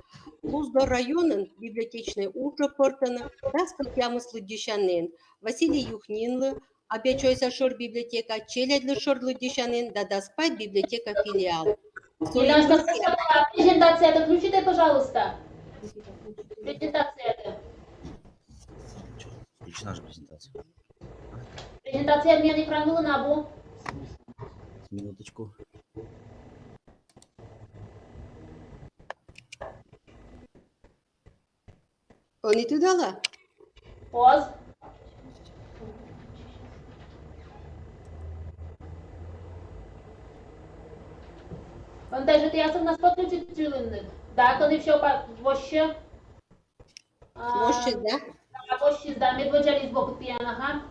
Луздор районен библиотечный ужа портана, раскат ямыслы дюшанен, Василий Юхнинлы, опять чойса шор библиотека, челядли шорлы дюшанен, да даспать библиотека филиал. Презентация это включите, пожалуйста. Презентация это. Включена же презентация. Презентация обмен экрана была на бу. Минуточку. Он и туда дала? Поз. Даже ты нас подключить тюлинны. Да, коли все вообще. Вообще, да? Да, вообще, да, медведжали сбоку пьяна, ага.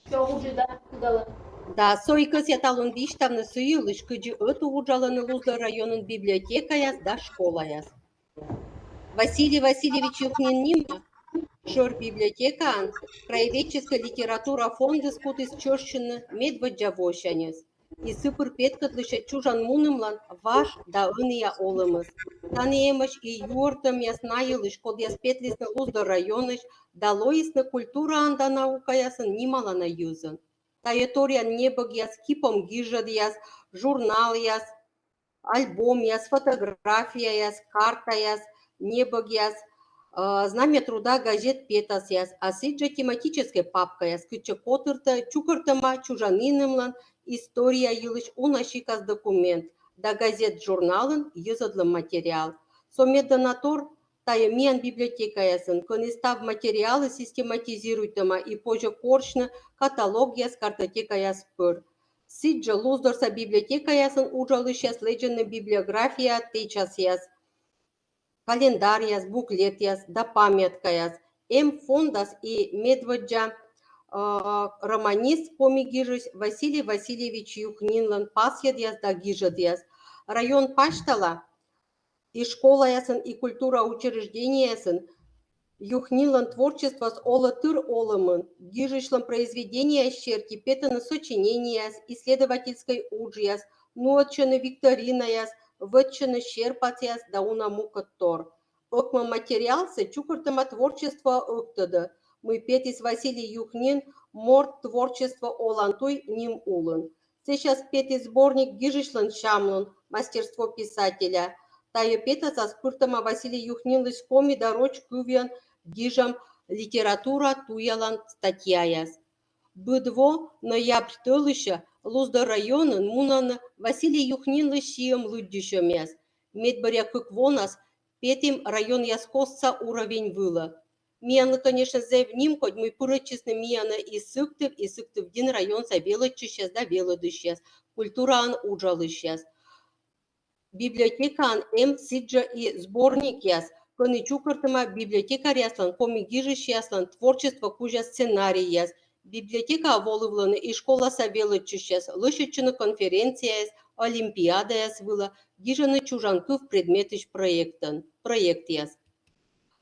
Все уже, да, куда. Да, сойкас я талон диштавны сыйлыш, кыджи ötü уджаланы Лузда районын библиотекаяс да школаяс. Василий Васильевич Юхнин нима, шор библиотекаан, краеведческая литература фонды скутыс чёрщины медведжавощанес. И сыпыр петкатлыша чужан мунымлан ваш да ыния олымыз. Таниемыш и юртым яснайылыш, кол яспетлисны Лузда районыш, да лоисны культура анда наукаясын нималана юзын. Таеториян небог яс, кипом гижад яс, журнал яс, альбом яс, фотография яс, карта яс, небог яс, знамя труда газет петас яс, а сиджа тематическая папка яс, кыча котырта, чукыртыма, чужанынымлан, история йылыш унашикас документ, да газет журналын йызадлым материал. Сомедонатор тая миян библиотека ясын, конистав материалы систематизируйтыма и позже коршны каталог яс, картотека яс пыр. Сиджа Луздорса библиотека ясын ужалыш яс, ледженный библиография течас яс, календарь яс, буклет яс, да памятка яс. Фондас и медведжа романист помигижись Василий Васильевич Юхнинлан пасьяд яс да гижад яс. Район Паштала и школа ясын, и культура учреждения ясын, Юхнинлан творчество с олатыр олымын, гижишлан произведения щерки, петаны сочинения яс, исследовательской уджи яс, нуотчаны викторина яс, вотчаны щерпац яс, да унамукат тор. Окма материалсы чукуртама творчество ыктыды. Мы петис Василий Юхнин морт творчество олантуй ним улын. Сейчас петис сборник гижишлан шамлын, мастерство писателя. Тайо пета со спыртама Василий Юхнилыш коми дороч кювян гижам литература туялан статья яс. Быдво ноябрь тылыша Лузда районын мунан Василий Юхнилыш шием луддишем яс. Медбаря кыквонас петим район яскосца уровень выла. Мияны, конечно, зевним, хоть мы пурочисны мияны и сыктыв дин район за велочищас да велодыщас. Культуран уджалыщас. Библиотекан сиджа и сборник яс, кони чукартыма библиотекарь яслан, коми гижиш яслан, творчество кужа сценарий яс, библиотека волывланы и школа савелычыш яс, лышычыны конференция яс, олимпиада яс выла, гижаны чужанкыв предметыш проект яс.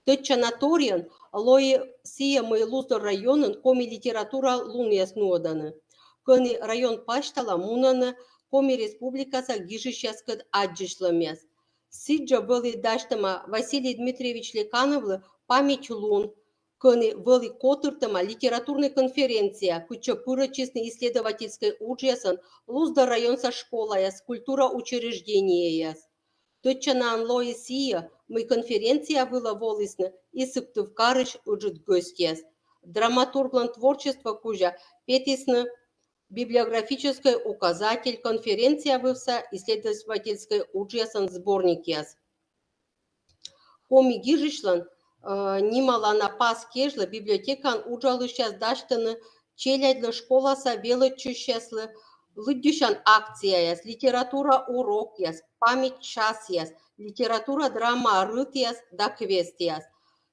Тотчанаториян лои сия мы Луздор районын коми литература лун яс нуоданы. Кони район Паштала мунаны коми республикаса гижищаскад аджишламяс. Сиджа были даштама Василий Дмитриевич Лекановлы память лун, кони были котыртама литературная конференция, куча пурочисный исследовательской уджесан, Луздор районса школа яс, культура учреждения яс. Тотчанан лои сия мы конференция была волисна и сыктывкарыш уджит гость яс. Драматурглан творчество кужа петисна библиографический указатель, конференция вывса, исследовательской уджесан сборник яс. Коми гижишлан нимала на пас кежла библиотекан уджалыщас даштаны челядлы школа савелычыщаслы лыддюшан акция яс, литература урок яс, память час яс, литература драма рыт яс да квест яс.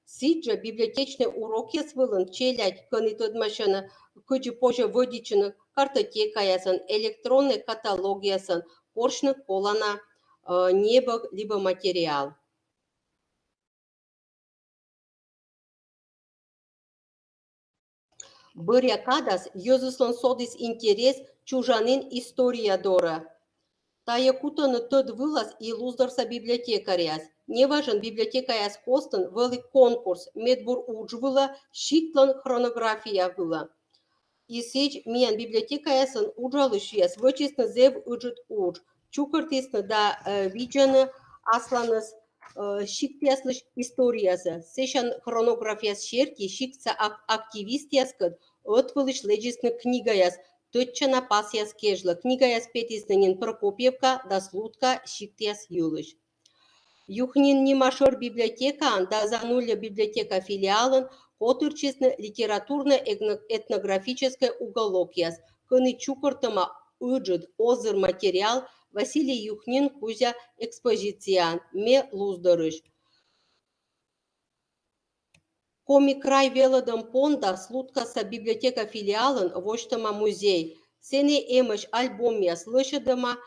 Сиджа библиотечный урок яс вылын челядь конитод машина кыджи позже водичыны картотека ясан, электронный каталог ясан, коршны колана небо либо материал. Быря кадас йозыслан содис интерес чужанын история дора. Тая кутаны тот вылаз и Луздорса библиотекаряс. Неважен библиотека яс костын вели конкурс медбур удж выла, щитлан хронография выла. И сеч миян библиотека ясын уджалыш яс, вычисны зев уджит удж. Чукартисны да виджаны асланыс щиктяслыш историясы. Сечан хронографияс шерки, щиктса активист яскад, отвылыш лежисны книга яс, тотчана пас яс кежла. Книга яс петиснынин Прокопьевка, да слутка щиктяс юлыш. Юхнин нимашор библиотека, да зануля библиотека филиалын, котырчисны литературно-этнографический уголок яс. Кыны чукартыма Уджид озыр материал Василий Юхнин кузя экспозиция ме луздырыш. Коми край велодом понда слуткаса библиотека филиалын воштыма музей. Сене эмыш альбомия слышадыма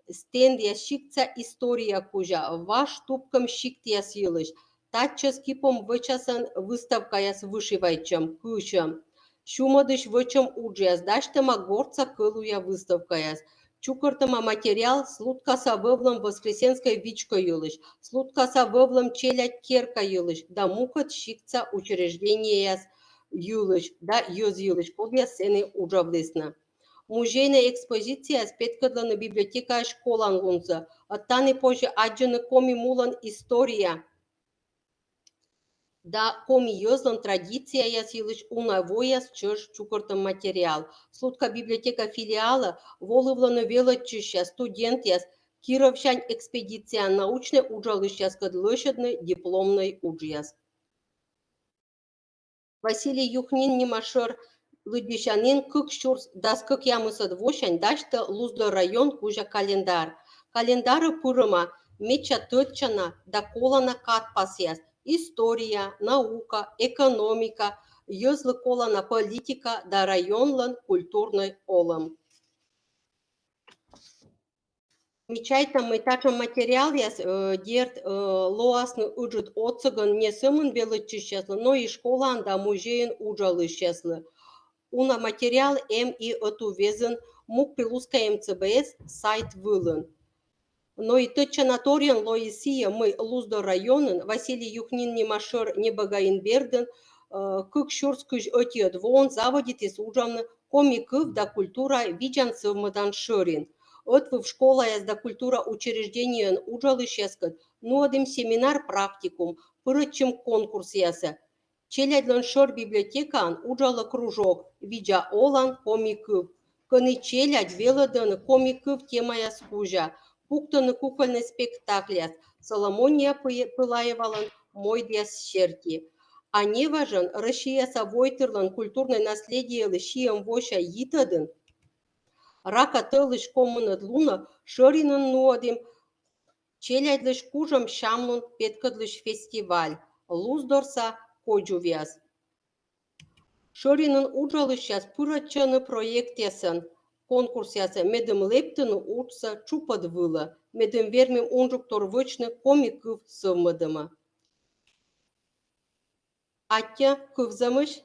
стендия шикца история кужа. Ваш тупком шиктияс йылыш. Татчас кипом вычасан выставкаяс вышивайчым, кычым. Шумадыш вычым уджияс, даштыма горца кылуя выставкаяс. Чукыртыма материал слуткаса вывлым Воскресенской вичко йылыш, слуткаса вывлым челядь керка йылыш, да мукат шикца учрежденияс йылыш, да йоз йылыш, колия сене уджавлесна. Музейная экспозиция спеткадлана библиотека школан лунца, оттаны позже аджаны коми мулан история. Да коми йозлан традиция яс йылыш унавояс чыш чукыртым материал. Слутка библиотека филиала волывлана велочища студент яс Кировщань экспедиция научной уджалыщас кадлышадны дипломной уджияс. Василий Юхнин немашыр лыдбишанин кык шурс дас кык ямысад вошань дашта лузда район кужа календар. Календары пырыма меча тытчана да колана катпасяс. История, наука, экономика, йозлы колана политика да районлан культурный олым. Мечайтам мытачым материал яс дерт лоасны уджит отцыган не сымын белычищаслы, но и школан да музейн уджалыщаслы. Уна материал и эту везен мук пилуска МЦБС сайт вылын. Но и тычанаториан лоисия мы лузда районын Василий Юхнин немашыр небагаинберден кык шурскыж ötiyöt вон заводитис ужамны комикыв да культура виджан сывмыдан шырин. Отвыв школа яз да культура учреждениен ужалыщаскат, нуадым семинар практикум, пырычым конкурс ясы. Челядлан шыр библиотекан ужалы кружок, виджа олан комикыв. Кыны челядь велыдын комикыв темая скужа. Пуктаны кукольный спектакляс, Соломония Пылаевалан мойдяс щерти. А не важен, Россияса войтырлан культурное наследие лышием воша йитадын. Рака тылыш коммунат луна шыринын нуадым, челядлыш кужам шамлун петкадлыш фестиваль, луздорса коджувяс. Шыринын уджалышяс пырачаны проект ясын. Конкурс ясы медым лептыны учса чупад выла, медым вермим унжуктор вычны комикыв сывмыдыма. Атя кывзамыш,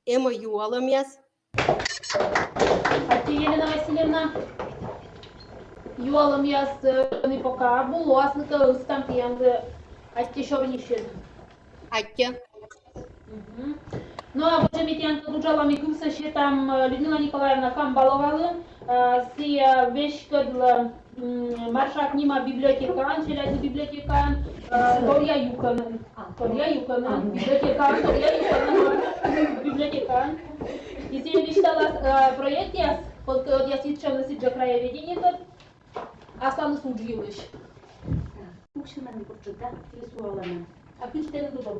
эма юалам яс. Атя Елена Васильевна, юалам яс не пока, було аслыка ыстам пиянды, атя шорнишен. Атя. Ну, а вот же метьянка уджала микуса, что там Людмила Николаевна камбаловала, си вешкадла маршак нима библиотекан, челядный библиотекан, Торья Юканен, библиотекан. Если я мечтала проект, я сейчас на сиджа краеведение, останусь удживыш. Мукшина не прочита, рисувала мен. А ты что не думал,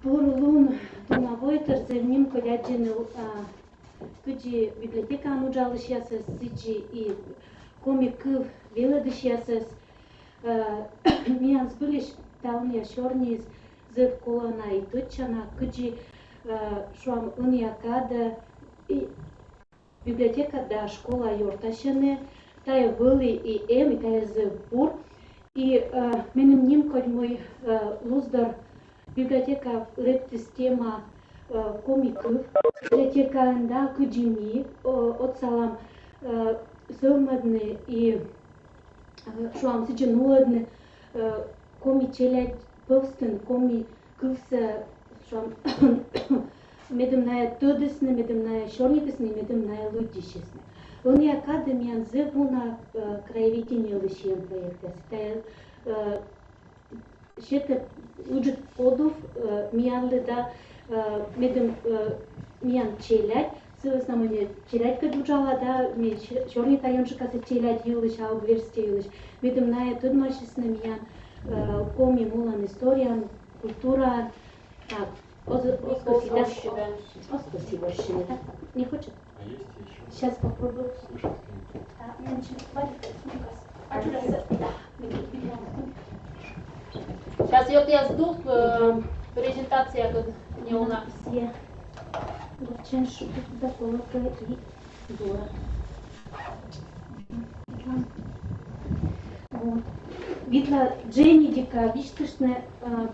Борулун тунавойтер зерним коляджину кыджи библиотека ануджалышясыз сыджи и комикыв веладышясыз миянс былиш талния шорниз зыв колана и тычана кыджи шуам униакада и библиотека да школа йорташыны тая вылы и и тая зыв бур. И менің нем мой луздар библиотека реп-система комиков, библиотеканда куджими от салам сövmadны и шуам сыджинуадны коми челядь пывстын, коми кывса шуам медымная тыдысны, медымная шорнитысны, медымная луддишесны. Вони академиян зывуна краеведение лышием проекта. Шете уджит кодов миянлы да медым миян челядь, сывыс намыне челядь каджужала да, мен шорни тайоншикасы челядь юлыш, а угверсте юлыш. Медым ная тудмашысны миян коми мулан историян, культура, Оскосивощи, да. Оскосивощи, да? Не хочет? А есть еще? Сейчас попробую. Слушай, Сейчас я жду презентация, как не у нас. Все. Очень шутит, да, только и дура. Вот. Видно, Дженни Дика, вижте,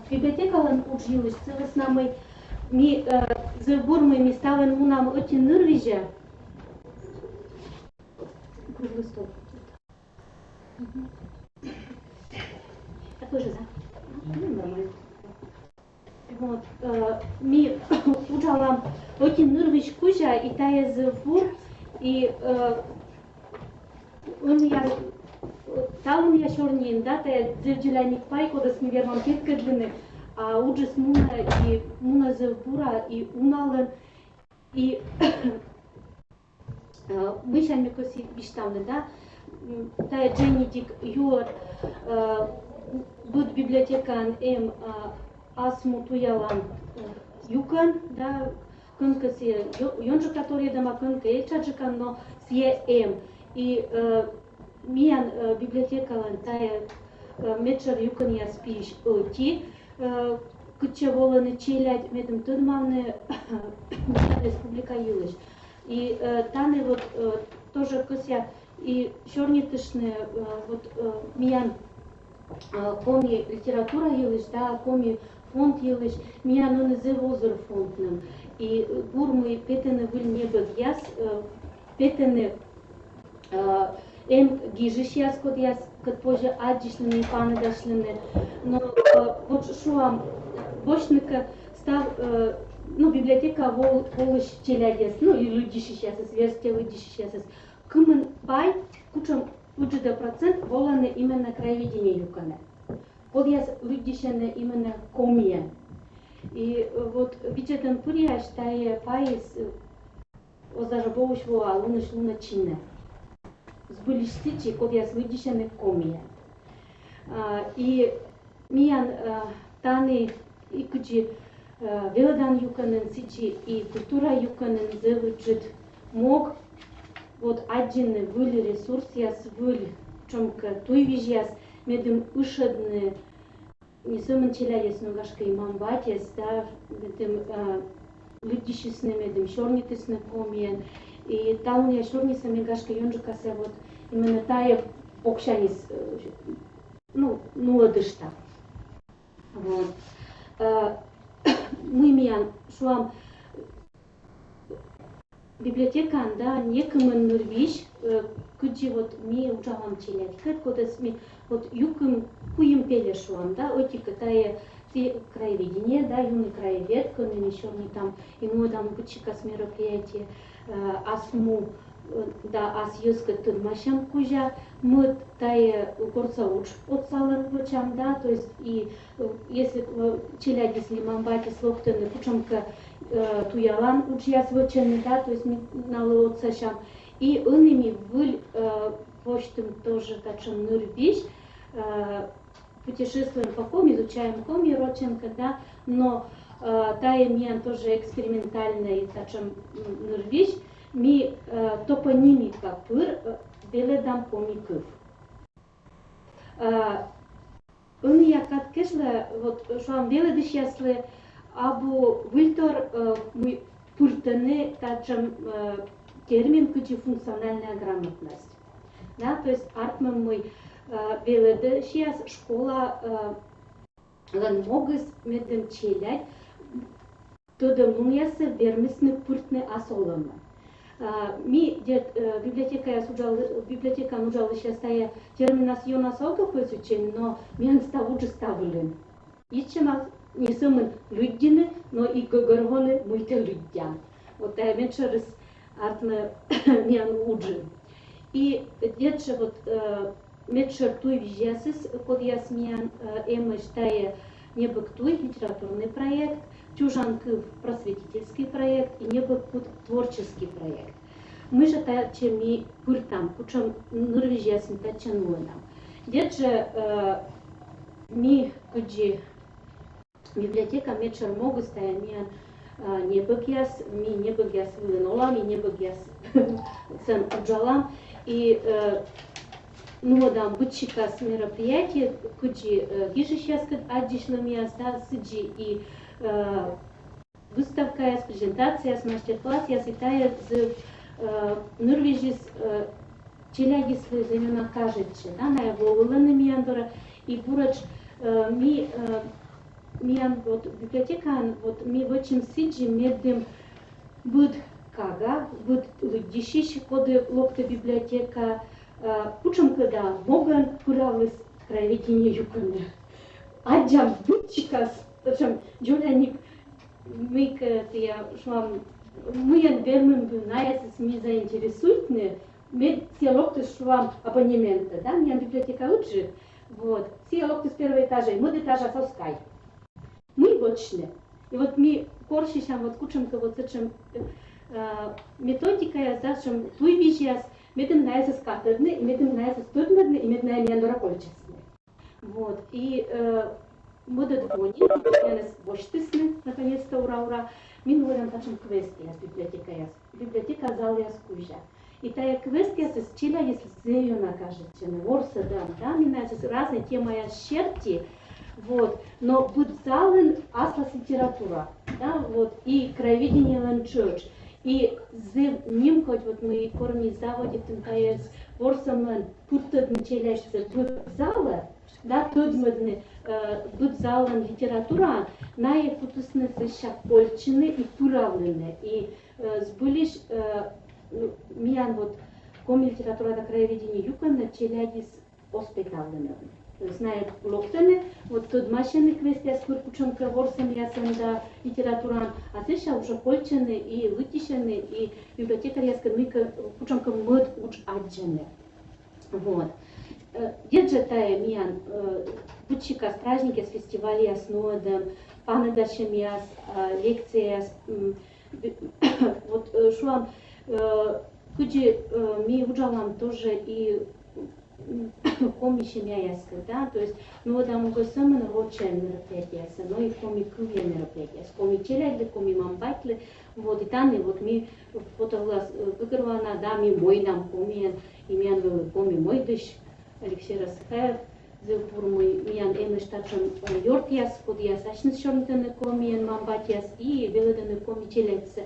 библиотека училась, целый с нами, ми забор мы ставим у нам очень нервиже. Круглый стол. Такой же, да? Нормально. Вот, ми учала очень нервиш кужа, и тая забор, и он я там я черный, да, тая зерджеляник пайко, да сме вермам петка длины, а уджес муна забора, и унален, и мы сейчас мне коси биштамны, да, тая дженетик юр, буд библиотекан асму туялан юкан, да, кынка се йонжу, который дома кынка ечаджикан, но се и миян библиотекалан тая мечер юкан я спиш оти, куча воланы челядь медом тынманы республика юлыш. И таны вот тоже кося и чернитышные вот миян коми литература юлыш, да, коми фонд юлыш, миян он зевозер фондным. И бурмы петены выль небо яс, петены гижиш яс код яс, код позже аджишлены и паны дашлены. Но вот шуам бошника став, ну, библиотека волыш челядес, ну, и люди сейчас, версия люди сейчас. Кымын бай, кучам уджида процент воланы именно краеведение юкане. Код яс людишены именно комия. И вот видетен пурия, что паис озажабовуш во алуныш луна чине. Сбылистичи, код я слыдишены комия. И миян таны и куджи велодан юканен сичи и культура юканен зевуджит мог вот один выль ресурс яс выль чомка той вижяс медем ушедны не сумын челядес ногашка имам батес, да, медем людишесны медем шорнитесны комиен, и там я шорниса мегашка йонжикаса вот именно тая покшанис, ну одышта. Вот. Мы миян шуам библиотека, да, некомын нурвиш, куджи вот ми учалам челядь, кодес ми вот юкым куем пеле шуам, да, отика тая краеведение, да, юный краевед, конен еще не там, ему там кучикас мероприятие, асму, да, ас юска тынмашам кужа, мы тая горца уч от салан вочам, да, то есть и если челядь, если мамбати слохтены, кучамка туялан учьяс вочены, да, то есть налот сашам, и он ими выль почтом тоже тачем нурбиш, путешествуем по коми, изучаем коми Родченко, да, но тая миян тоже экспериментальная тачем нурбиш, ми топонимика пыр беледам комиков. Он я как кешла, вот шуам беледыш яслы, абу вильтор мы пуртаны тачем термин кучи функциональная грамотность. Да, то есть артман мы беледы сейчас школа лан могыс медем челядь, тода муньясы вермисны пуртны асоланы. Ми библиотека нужала сейчас тая терминациона соков изучен, но ми ставуджи ставлен. Ичема не самы людины, но и гогоргоны мультилюдян. Вот тая меньше артна мян уджи. И детше вот метшер туй вижесис, код ясмиян эмыш тая небыктуй литературный проект, Чужанкы просветительский проект и небыкут творческий проект. Мы же тачеми пуртам, кучам нурвижесим тачануэнам. Детже ми куджи библиотека Медшармогус таяния не богяс, ми не богяс вылынола, ми не богяс сен уджалам. И ну да, бытчика с мероприятия, куджи гишищаскат аддишлами да сиджи и выставка, презентация, мастер-класс, я ситая з Норвежис челягис зелена кажется, да, на его уланы миандора и бурач миан вот библиотека вот ми в чем сиджи медым буд кага буд лыдишиш коды локта библиотека пучем когда моган куравлыс краеведение юканы аджам бутчикас причем джуляник мик я швам мы верным бюнаяс ми заинтересуйтны мед все локты швам абонемента, да, меня библиотека лучше, вот, все локты с первого этажа, и мы этажа соскай. Мы бочны. И вот мы коршищам, вот кучем-ка вот зачем методика я зачем твой вижяс, медем найся скатырны, и медем найся студмедны, и медем найся мендоракольчесны. Вот, и мы до двони, я нас боштысны, наконец-то, ура-ура, мы говорим, зачем квести я с библиотека зал я скужа. И тая квестия с чила, если зею накажете, ворса да, минается разные темы я щерти, вот, но будет зален аслас литература, да, вот, и краеведение ланчурч, и зев ним хоть вот мы корни заводим, тая ворсам путадны челящиеся будет зала, да, tudmedni būt zālēm literatūrā, nāja putusne sešā polčine и туравлене. И сбылиш миян вот коми литература да краеведение юкана челядис оспекавлене. Знает локтане, вот тут машины квестия скор пучом каворсам ясен да литературан, а сеша уже полчене и вытишене и библиотекарь яскан мика пучом камыд уч аджене. Вот. Деджа тая миян путчика стражники с фестиваля основадам, панадашем яс, лекция вот шуам куджи ми уджалам тоже и комишем яска, да, то есть ну да могу самое рочное мероприятие, но и коми куве мероприятие, коми челядли, коми мамбайтлы, вот и там вот ми фотоглаз выгорвана, да, ми мой нам коми, и миян коми мой дыш, Алексей Расхаев, Зелпурмой, миян эмештачем йортиас, подиас ашнес шорнтене комиен мамбатиас и веледене коми челядцы,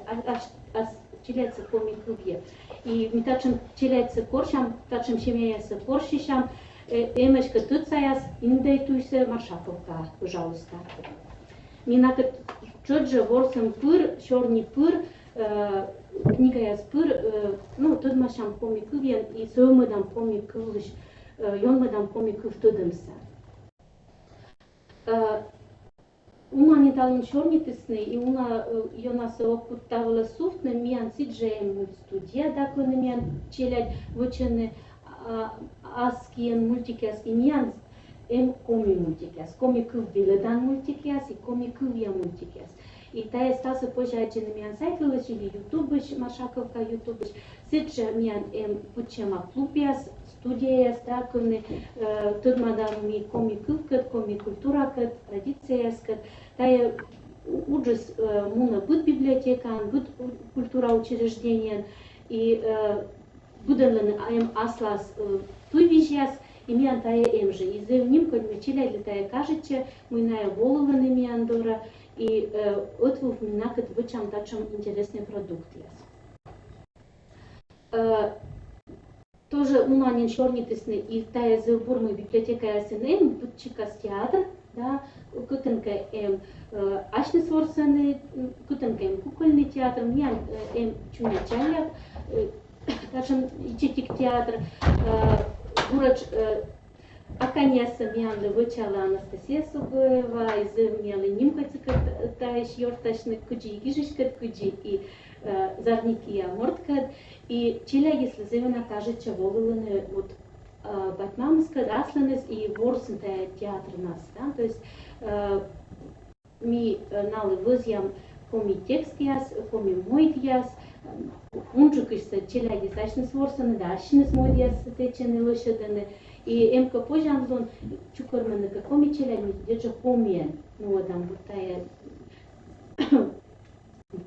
челядцы коми куве. И ми тачем челядцы коршам, тачем семьяясы коршишам, эмешка тыцаяс, индейтуйся Маршаковка, пожалуйста. Минакет чоджа ворсам пыр, черный пыр, книга яс пыр, ну тут машам коми куве и sömödam коми кувлыш, йонмадам коми кув тудымса. Уна талын черный тысны, и уна йонасы опуттавала суфтны, миян сиджеем студия дакуны миян челядь вычены аскиен мультикяс, и миян эм коми мультикяс, коми кув биледан мультикяс, и коми кувья мультикяс. И тая стаса пожайче на миян сайт вылечили ютубыш, Машаковка ютубыш, сидже миян эм пучема клубяс, студияс, дакуны, tudmadam ми коми кувкат, коми культуракат, традицияскат, тая уджес муна быт библиотекан, быт культура учреждениен, и буденлен эм аслас туй вижяс, и миян тая эм же. И зев ним код мечеля для тая кажече, муйная волованы миян дора, и отвув минакат вычам тачам интересный продукт яс. Тоже унанин черный тысны и тая зелбурмы библиотека СНМ, бутчика с театр, да, кутенка ашнес ворсаны, кутенка кукольный театр, миян чуня чаяк, тачам ичетик театр, бурач аканяса миян вычала Анастасия Сугоева, из миян нимкается таиш йорташны куджи гижишкат куджи и зарники морткат. И чиля, если зевена кажет, че волыны вот батмамска, расланес и ворсентая театр нас, да, то есть ми налы возьям коми текст яс, коми мой яс, унчукишься чиля, если ашнес ворсаны, да, ашнес мой яс, течены лошаданы, И МК пожанлон чукорманы какоми челями держа помien ну там вот тая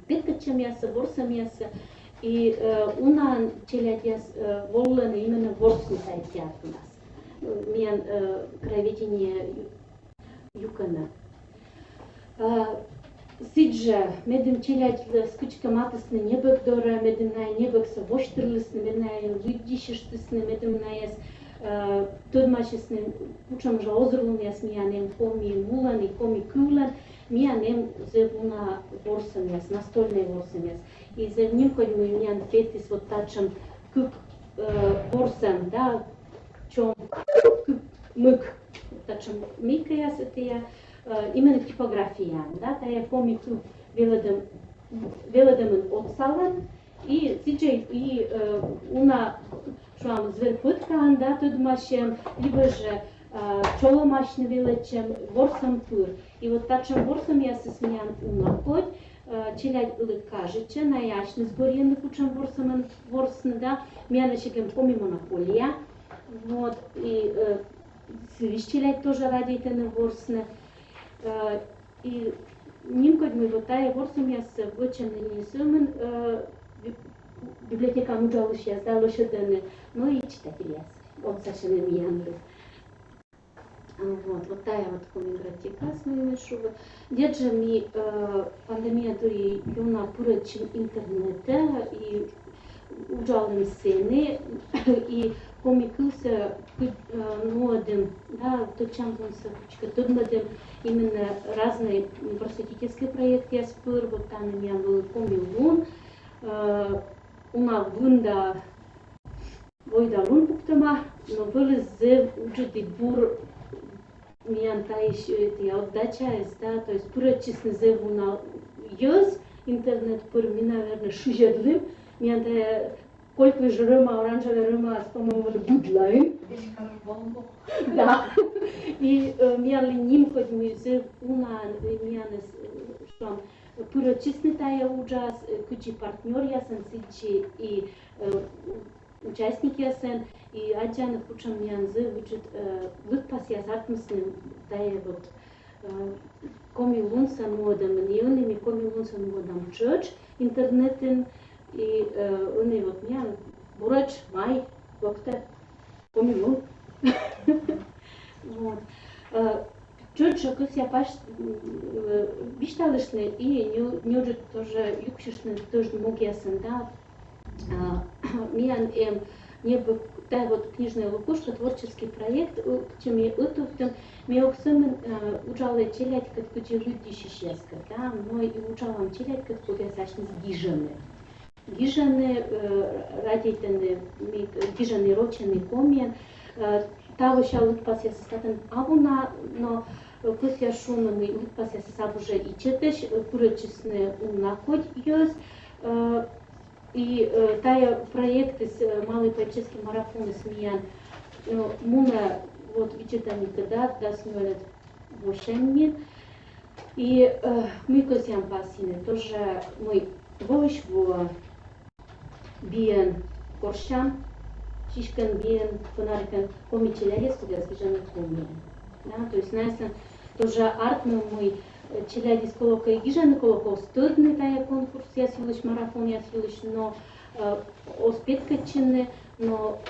петкача мясо, ворса мясо. И уна челядь яс волланы именно ворсный тайтят у нас. Мен краеведение юкана. Сиджа, медем челядь скучка матасны небек дора, медем на небек са воштрлысны, медем на выдишештысны, медем на яс тодмашесны, учам жа озрлун яс миянем коми мулан и коми кулан, миянем зевуна ворсан яс, настольный ворсан яс. И за ним ходим миян фетис вот тачам кук ворсан, да, чем кук мык, тачам мика яс это я. Именно типография, да, тая комику веледем отсалан и сиджей и уна шуам зверпуткан, да, тут машем либо же чоломашны велечем ворсам пур. И вот такшем ворсам я сесмиян унаход челядь лыкажиче на яшны сгоренный пучам ворсам ворсны, да, мянышегем коми монополия, вот и свищелять тоже радите на ворсны. И никогда мы вот тая ворсом я с вычем не сумен библиотека муджалыш я сдала шедены, но и читатель я он совершенно миянры. Вот тая вот комигратика с моими шубы. Держа ми пандемия дури юна пуречим интернета и ужалым сцены и комикуса нодем, да, точам се кучка tudmadem именно разные просветительские проекты я спор, вот там у меня был комилун, уна вунда войда лун пуктама, но были зе уджити бур миян таиш я отдача да, то есть пура честно зе вуна ёз интернет пур ми наверное шужедлим, миян тая Колька рыма, оранжевая рыма, по-моему, будлайн. Да. И меня леним, хоть мы за уна, меня что пура честный тая ужас, кучи партнер я сен сичи и участник я сен, и аджаны пучам меня за вычет выпас я сатмысным тая вот коми лунса модом, неонными коми лунса модом чёрч интернетен. И он и вот меня бурач май как-то помню вот чуть-чуть как я паш бишталышны и не уже тоже юкшишны тоже могясын да меня не бы та вот книжная лукушка творческий проект чем я это мне оксамен учала челять как куча людей сейчас да но и учала челять как повязачный гижены Гижаны, родители, гижаны рочены комен, того ще лутпас я состатен авуна, но пусть я шумный лутпас я состав уже и четеш, курочесны находь ёс, и тая проекты с малый поэтический марафон с миян, муна вот вичетами когда да смелят вошенни, и мы косям пасины тоже мой войш в биен коршан, чишкан биен фонарикан комичелярес, куда скажем коммен. Да, то есть нас тоже артно мой челядис колока и гижан колока стыдный тая конкурс я силыш марафон я силыш, но оспеткаченный, но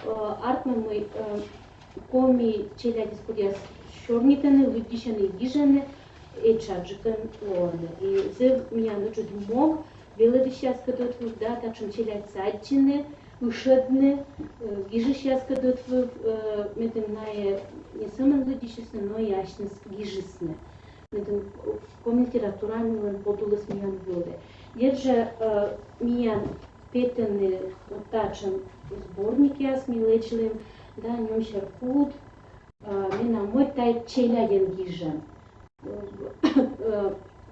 артно мой коми челядис куда шорнитаны выдишаны гижаны и чаджикан лорны. И за меня ночью мог Веледи сейчас кадут в да, так что челять садчины, ушедны, гижи сейчас кадут в медемная не самое лучшее, но яшность гижисне. Медем комлитературальный подулас миян воды. Держа миян петенный вот тачем сборники с милечлем, да, нем шаркут, мина мой тай челяден гижен.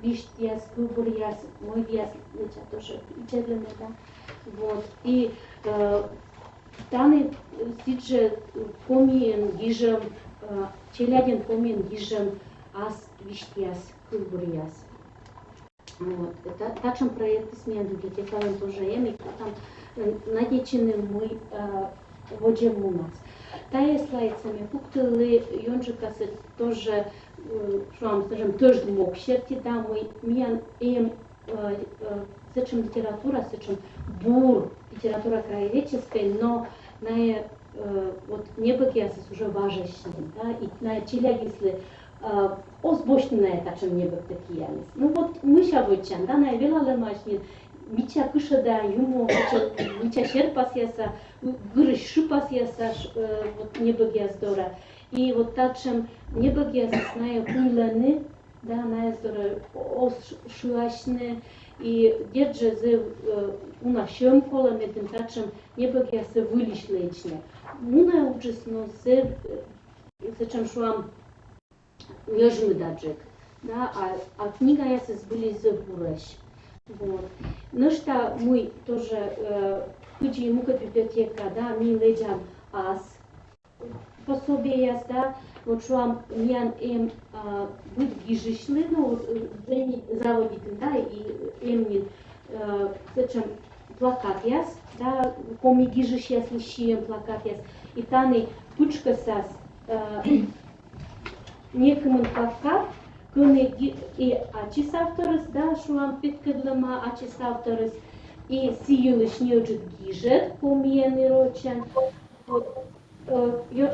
Виштьяс, кубурьяс, мой яс, леча тоже чедлен да. Вот. И таны сидже комиен гижем, челяден комиен гижем, ас виштьяс, кубурьяс. Вот. Это такшем проект с меня библиотекарем тоже еми, там надечены мой водим у нас. Тая слайдсами пуктали Йонжикасы тоже, что вам скажем, тоже мог черти, да, мы миян им зачем литература, зачем бур литература краеведческая, но на вот небогясыс уже важащий, да, и на челягислы озбочная тачем небо такие. Ну вот мы шавычан, да, на вела лемашнин, мича кыша да юмо, мича шерпас яса, гырыш шипас яса, вот небогяс дора. И вот тачем небогяс знаю куланы, да, на здора ошуашны, и держа за унашем колами, тем тачем небогясы вылишлечне. Муна ужасно се, зачем шуам лежим даджик, да, а книга я были забураш. Вот. Ну что мы тоже ходим ему как библиотека, да, мы лежим ас пособие яс, да, вот шуам миян им быть гижишли, ну вот заводит, да, и им зачем плакат яс, да, коми гижиш яс лишием плакат яс, и таны пучка сас некому плакат, кони и ачис авторис, да, шуам питкадлама ачис авторис, и сиюлиш неоджит гижет, комиен и рочан, вот,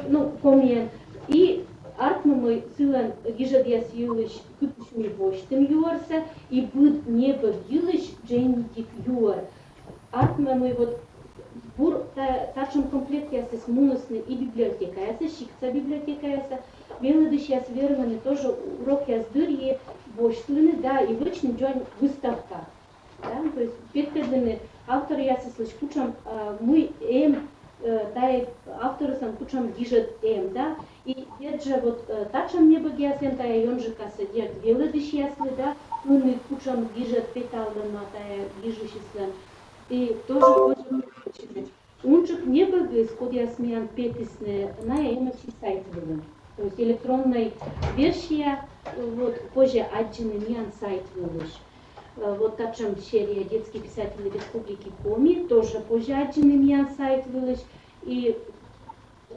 ну, комиен, и артмамы силан гижет яс юлиш кутушми воштым юарса, и буд небо гилиш джейнитик юар. Артмамы вот бур тачем комплект ясыс мунусны и библиотека ясыс, шикца библиотека яса, белыдыш яс верманы тоже урок яздыр и воштылыны, да, и вычный джон выставка. Да, то есть перкадлены автор ясыс лишь кучам мы тай авторы сам кучам гижет да, и держа вот тачем небо ясен, тай Йонжикасы дед белыдыш яслы, да, мы кучам гижет петалдана, тай гижущислен. И тоже унчик не богы, сколько я смеян петисны, на эмочи сайт были. То есть электронная версия, вот позже отдельный миян сайт вылыш. Вот так же серия детские писатели Республики Коми, тоже позже отдельный миян сайт вылыш. И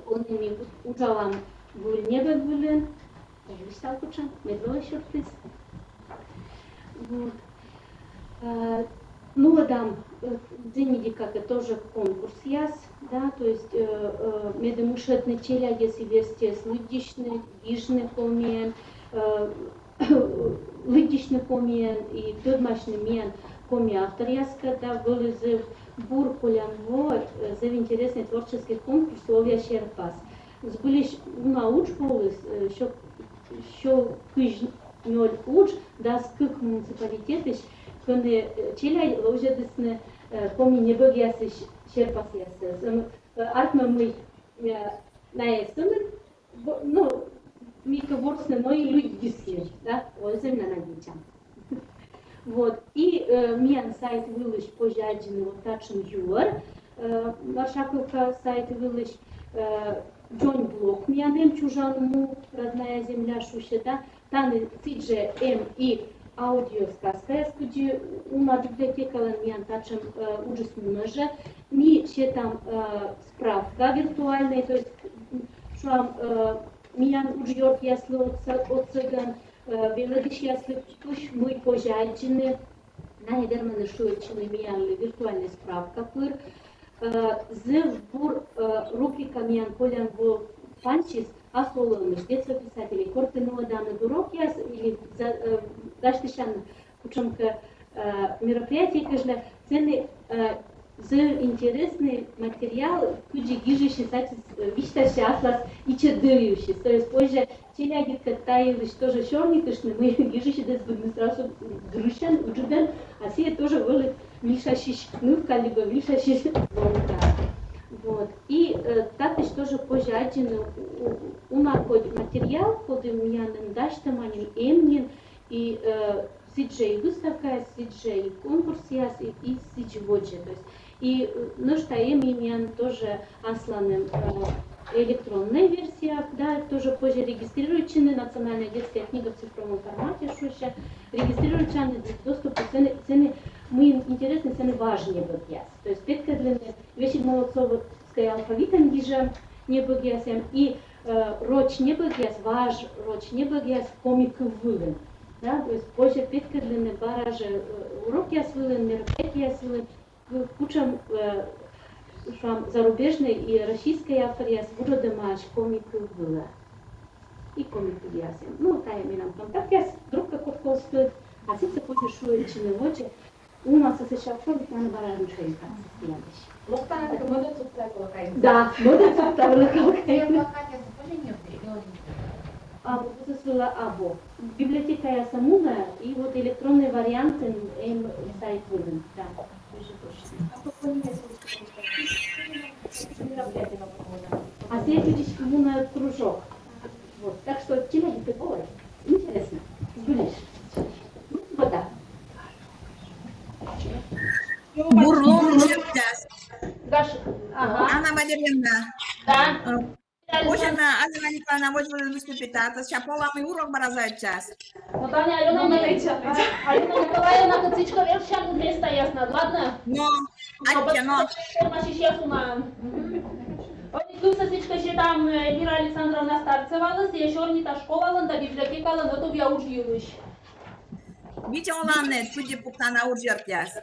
он ими учалам был небо были, я стал кучам, медвела шерптыс. Вот. Ну, там, деньги как тоже конкурс яс, да, то есть медемушетный челяги си версия слыдичный, гижный комиен, лыдичный комиен и додмашный миен коми автор яска, да, были за бур полянво, за интересный творческий конкурс Овья Шерпас. Были научболы, что кыж ноль уч, да, скык муниципалитетыш, кони челяй ложедысны коми небогясы Шерпас ясы. Артма мы наесуны, ну, мика ворсны, но и люди, да, озим на нагичам. Вот, и миян сайт вылыш позже один вот тачен юар, Варшаковка сайт вылыш, Джон Блок миян чужаному, родная земля шуще, да, таны цидже и аудиосказка, скуди ума библиотека миян тачен ужас множе, ми ще там справка виртуальная, то есть шуам миян ужьорт ясли от цыган, белыдыш ясли туш мы позже отдельные, на недерманы шуечины миян виртуальная справка пыр, бур рубрика миян полян был панчис, а соломыш, детство писателей, кортынула даны дурок яс, или даштышан кучамка мероприятие, каждое цены за интересный материал, куди гижи считать вещи аслас и чадыющий. То есть позже челяги катаились тоже черникашны, мы гижи считать будем сразу грушан, уджудан, а все тоже были мишашишкнувка, либо мишашишкнувка. Вот. И так тоже позже один материал, под мияным даштаманем эмнин, и сиджей выставка, сиджей конкурс и сиджей воджи. То есть и ну что имеем тоже асланым электронная версия, да, тоже позже регистрирующая национальная детская книга в цифровом формате, шуша, регистрирующая доступ цены, мы интересны цены важнее вот яс. То есть петка длины, вещи молодцов, русское алфавитом гиже не богесем и роч не богес, ваш роч не богес комик вылен. Да, то есть позже петкадлины бараже уроки освоен, мероприятия освоен, кучам зарубежной и российской автория с выродом комиков было. И комиков ясен. Ну, тая ми нам контакт яс, друг какой колстует, а сице позже шует чиновоче. У нас сейчас ходит на баражничка. Лохтана так мода тут такого кайфа. Да, мода тут такого кайфа. Або. Библиотека я самуна и вот электронные варианты им сайт выдан. Да. А следующий коммуна кружок. Вот. Так что телеги ты ой, интересно. Будешь. Вот так. Бурлон сейчас. Ага. Анна Валерьевна. Да. Очень Алена Николаевна, вот вы выступите, а то сейчас полами урок бразает час. Ну, Таня, Алена Николаевна, кацичка вершам место ясно, ладно? Но, но. Тут сосичка ще там Мира Александровна старцевалась, я еще не та школа, да библиотека, но тут я училась. Витя Оланет, пуди пуктана уржертяс.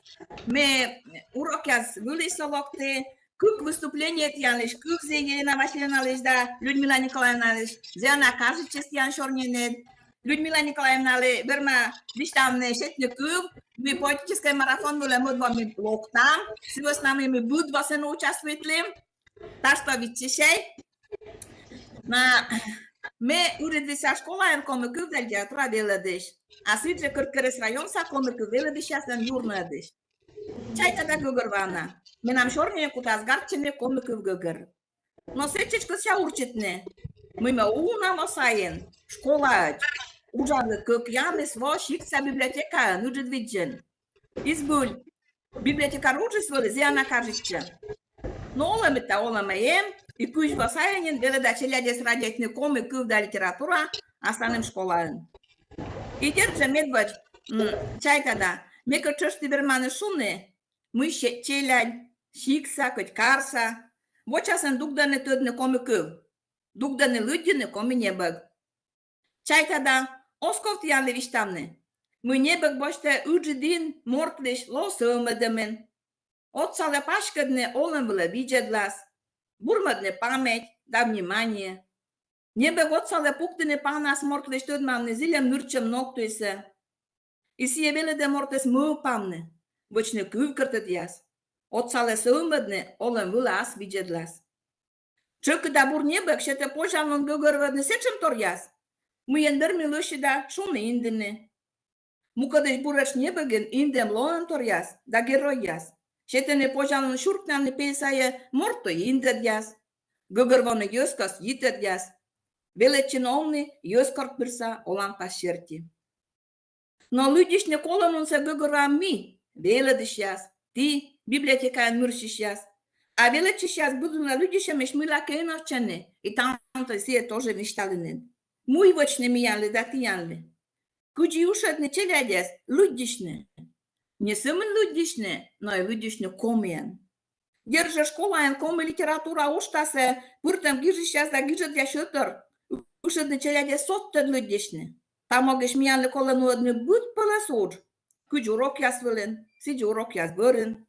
Мы урок яс вылисолокты, как выступление тянешь, как Елена Васильевна лишь, да, Людмила Николаевна лишь, Зиана кажется, Ян Шорнинет, Людмила Николаевна лишь, верма, лишь там не шетников, мы политический марафон были мы два блок там, сегодня с нами мы будут вас участвовать ли, так что видите, мы уредились школа, и мы купили театра велодиш, а свидетель Кыркырыс район сакомы купили сейчас на юрнадиш. Чай тогда гугурвана. Мы нам шорнее куда сгарчене комиков гугур. Но сечечка ся урчитне. Мы уна мосаен. Школа. Ужалы как яны сво шикса библиотека. Нуджит виджен. Избуль. Библиотека ружествовали, зиана кажется. Но олам и пусть басаянин веледа челядес радиатны комиков да литература, останем школаен. И держа медбач, чай тогда. Мека чешти верманы шуны, мы челядь, шикса, коть карса. Вот часен дугданы тыдны комиков. Дугданы людины коми небэг. Чай тогда, осков тиянли виштамны. Мы небэг башта уджидин, мортлиш, лосымыдымын. Отцале пашкадны олым было виджедлас. Бурмадны память, да внимание. Небэг отцале пуктыны панас мортлиш тыдманны зилем нурчем ноктуйся. И сие веледе мортес мыл памны. Вочны кывкыртыт яс. Отцале сымыдны олым вылас виджедлас. Чökü da bur небэг шете пожалын гыгырвадны сечем тор яс. Мыен бір милыши да шуны индыны. Мукадыш бураш небэгін индем лоын тор яс, да герой яс. Шетене пожалын шуркнаны пейсае морто индед яс. Гыгырваны ёскас йитед яс. Велечин олны ёскарт бірса олан пашерти. Но людишне колонунса гыгырам ми, веледыш яс. Ти библиотекаен мыршиш яс. А величи сейчас буду на людище мешмила кейновчены, и там-то все тоже мечталины. Мой вочный миянли, да тиянли. Куджи ушедны челядес, людишны. Не сымын людишны, но и людишны комиян. Держа школа, коми литература уштасе, пуртам гижи сейчас да гижет я шутер. Ушедны челядес соттед людишны. Там могешь миянли колену одни буд полосуд. Куджи урок яс вылен, сиджи урок яс бырын.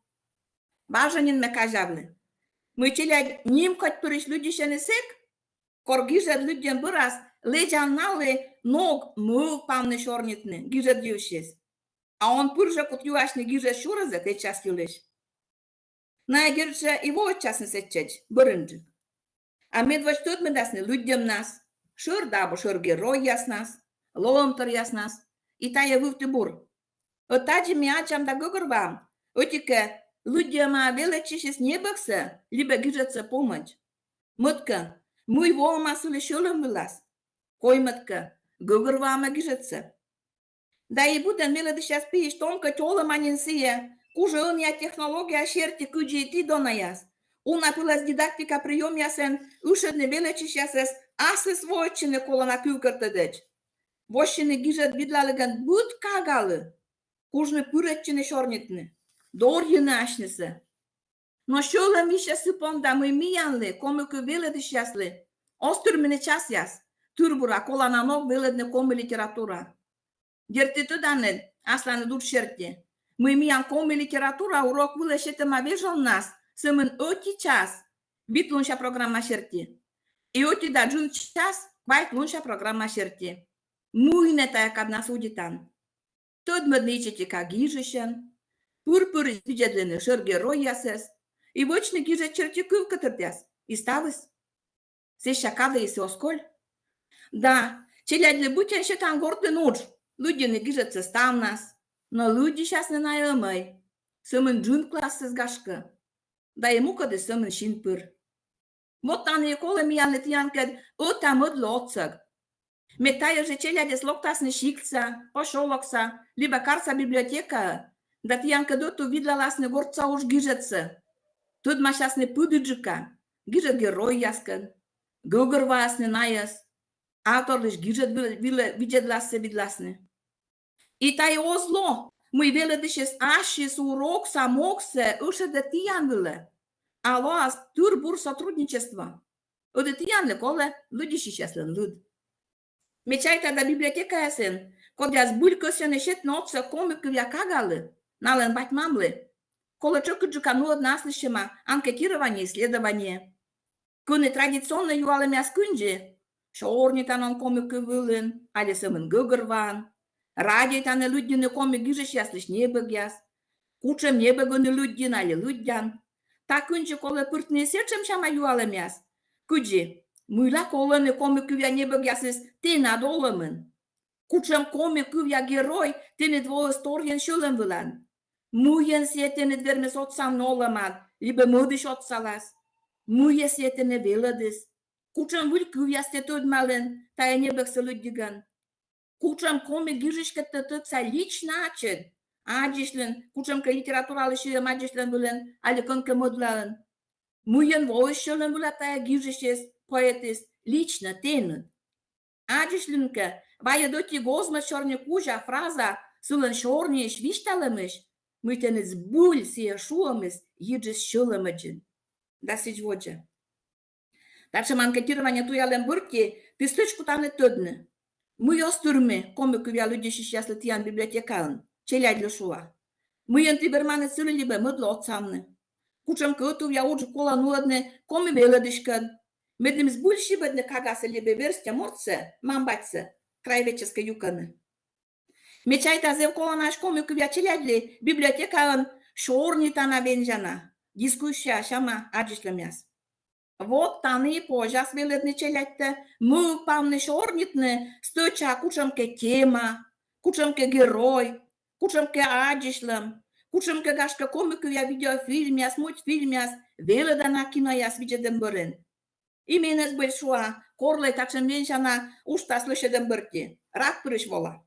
Важанин ме кажавли. Мы челядь ним хоть туриш людишены сек, кор гижет людям бырас, леджан налы ног мыл памны шорнитны, гижет дюшес. А он пыржа кут юашны гижет шуразы, те час юлеш. На гирджа и вот часны сечеч, бырынджик. А медвач тут мы дасны людям нас, шур дабу шур герой яс нас, ломтор яс нас, и тая вывты бур. Отаджи ми ачам да гугурвам, отике, людям величись небокса, либо гижется помощь. Мутка, мой волма сулешулым вылаз. Кой мутка, гугурвама гижется. Да и будем веледы сейчас пишь тонко чола манинсия, куже он я технология шерти куджи дона яс. Уна пылас дидактика прием ясен, ушедны величись ясес, асы свойчины кола на кюкартадеч. Вощины гижет бидлалыган буд кагалы, кужны пюретчины шорнитны. Дор юнашнысы. No șola mi se suponda mui mianle, como que vele de șasle. Osturmine časjas, turbura, kola na nog veledne como literatura. Gerti tudanel, asla ne dur șerte. Mui mian como literatura, urok vile șete ma vejol nas, să-mân oti čas, bit lunșa programa șerte. I oti da jun čas, kvait lunșa programa șerte. Muine taia kad nas uditan. Tot mădnice ca ghijișen, purpuri vijedlene șărgeroi jases, i vočne ghiže čerti kuv katărteas, i stavas. Se šakada i se oskol. Da, čeliadle būtent šitam gordu nudž, liudine ghiže cestavnas, no liudi šias nenajamai, să-mân jun klases gașcă, da e mucă de să-mân șin pâr. Votane e kole mianle tian kad ota măd loțăg. Metaia je čeliade sloktas ne šikca, pošoloksa, liba karsa biblioteka, da tian kad otu vidla lasne gorca už ghižeță. Тут машас не пудыджика, гижет герой яскан, гогорвас не наяс, автор лишь гижет виджедлассе видласне. И тай озло, мы веле дышес ашис урок самоксе, уше де тиян виле. Алоас турбур сотрудничество. Оде тиян леколе, люди счастлен люд. Мечайта да библиотека ясен, кодяс булькосе нешет ноца комику якагалы, нален бать мамле. Кола чокуджука ну от нас лишема анкетирование, исследование. Куны традиционно юала мяскунджи, шорнита нон комику вылын, али сымын гыгырван, радита не люддины комик гижеш яслиш не быгяс, кучем не быгыны люддин, али люддян. Та кунджи кола пыртны серчем шама юала мяс. Куджи, мыла кола не комику я не быгясис, ты надолымын. Кучем комику я герой, ты не двое сторген шулым вылан. Muien sietene dvermes otsam nolamad, libe modish otsalas. Muie sietene veladis. Kucham vulkuvias te tod malen, ta je nebek se ludigan. Kucham komi gijishka te tot sa lich nached. Adishlen, kucham ka literatura lishi madishlen bulen, ali konka modlan. Muien voisholen bulata je gijishes, poetis, lichna tenut. Adishlen ka, vaje doti gozma čorne kuža fraza, sulen šornie švištalamiš, Muitenes bul se šuomis jidžis šiulamadžin. Da sidžvodžia. Dar ce anketirvanie tu jalen burki, pistočku tam ne tudne. Mui osturmi, komiku via ljudi šišias latian bibliotekan, čeliadli šua. Mui antibermane sirilibe mudlo otsamne. Kučam kautu via udžu kola nuodne, komi veladiškan. Medims bul šibadne kagase libe verstja morce, mambatse, krajvečeska jukane. Мечайта зевкола наш комику вячелядли, библиотека он шорнита на венжана, дискуссия шама аджишлемяс. Вот таны пожас веледны челядте, мы памны шорнитны, сточа кучамке тема, кучамке герой, кучамке аджишлем, кучамке гашка комику вя видеофильмяс, мультфильмяс, веледа на кинояс видеден бырын. Именес большуа, корлай такшен венжана, ушта слышеден бырти, рак прыш вола.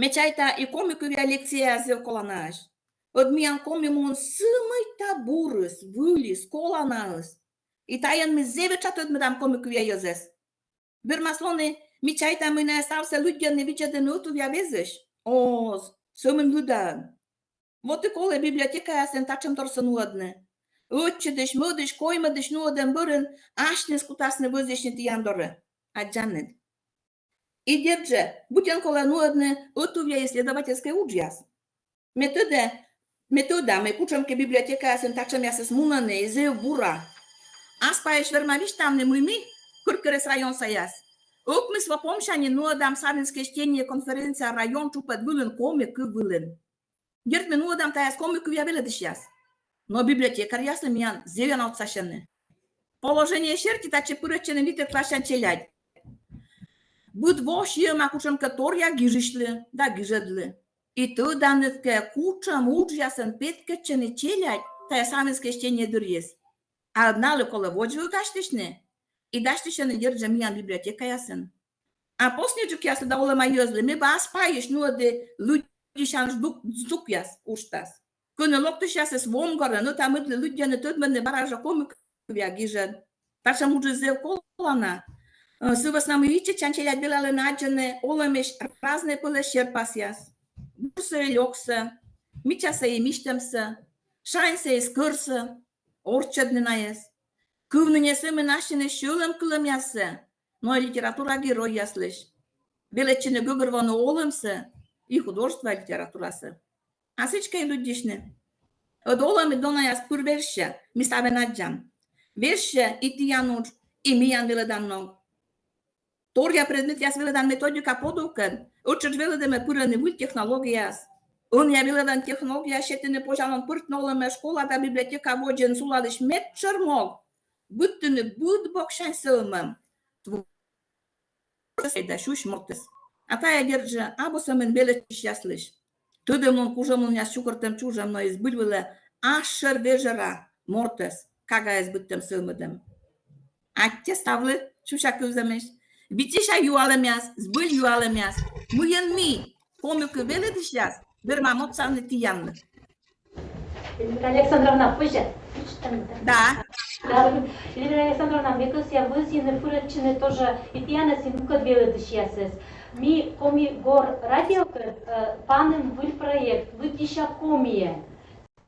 Мечайта и комику вia lecția zeu colanaș. Odmian comimon sâmăi taburăs, vâlis, colanaș. Itaian mi zeve chatod mi dam comicu via iozes. Birmaslone, mečajta mi ne stav se ludja ne viče de notu via vezeš. Oz, sâmân ludan. Вот кole biblioteca ja se întacem tor să nuodne. Uče deci mădeci coimă deci nuodem bărân, așne scutas ne văzeșne tian doră. Ajanet. И держи, будь он колонуодне, отувя исследовательской уджяс. Метода, мы кучамке библиотека сентачам я смунане, изeu бура. Аспаеш вермавиш там не муйми, куркерес район саяс. Ок мы свапомшане нуодам савинское чтение конференция район чупет вылен комик вылен. Герт мы нуодам таяс комику я веледышяс. Но библиотекар ясно миян зевен отсашены. Положение шерти таче пырычены вите клашан челядь. Будь вошиема кучам которя гижишле, да гижедле. И то данетке кучам уджясен петкечене челядь, тая саминское чтение дурьес. А одна леколе воджу гаштишне, и даштишне держа миян библиотека ясен. А после джук ясен да оле майозле, ми ба аспаеш нуоде людишан ждук яс уштас. Коне локтуш ясес вомгора, но там идле людяне тотмене баража комик вя гижен. Таша муджу зев колана. Să vă snamuice ce ancelea de la lănagene, olămeș razne păle șerpas ias. Bursă locsă, micea să emiștem să, Шайнсейс курсы, орчаднинаяс. Кывнынесе менашчине шулым кылым ясы, но литература герой яслыш. Белеччине гыгырваны олымсы, и художество литературасы. Асычка идудишны. Одолами дона яс пурверше, миставенаджам. Верше итиянур, имиян веледанног. Торя предмет яс веледан методика подукан, учат веледеме пураны вуль технологияс. Он я веледан технология, щетине пожалон пыртнолыме школа да библиотека воджен суладыш мет чармог. Будтыны буд бокшан сылмым. Да шуш мортес. А тая держа, абосамен белечиш яслыш. Тыдымлон кужамлон яс чукыртым чужам, но избыльвылы ашыр вежера мортес. Кага избыттым сылмыдым. Атте ставлы, шушак үземеш. Битиша юалым яс, збыль юалым яс. Муен ми, комюкы веледиш яс, верма моцаны тиянны. Елена Александровна, позже. Да. Елена Александровна, мне кажется, вы сильно фурачены тоже и пьяно синука две дышьясес. Ми коми гор радиокер панем выль проект, вы тиша комие.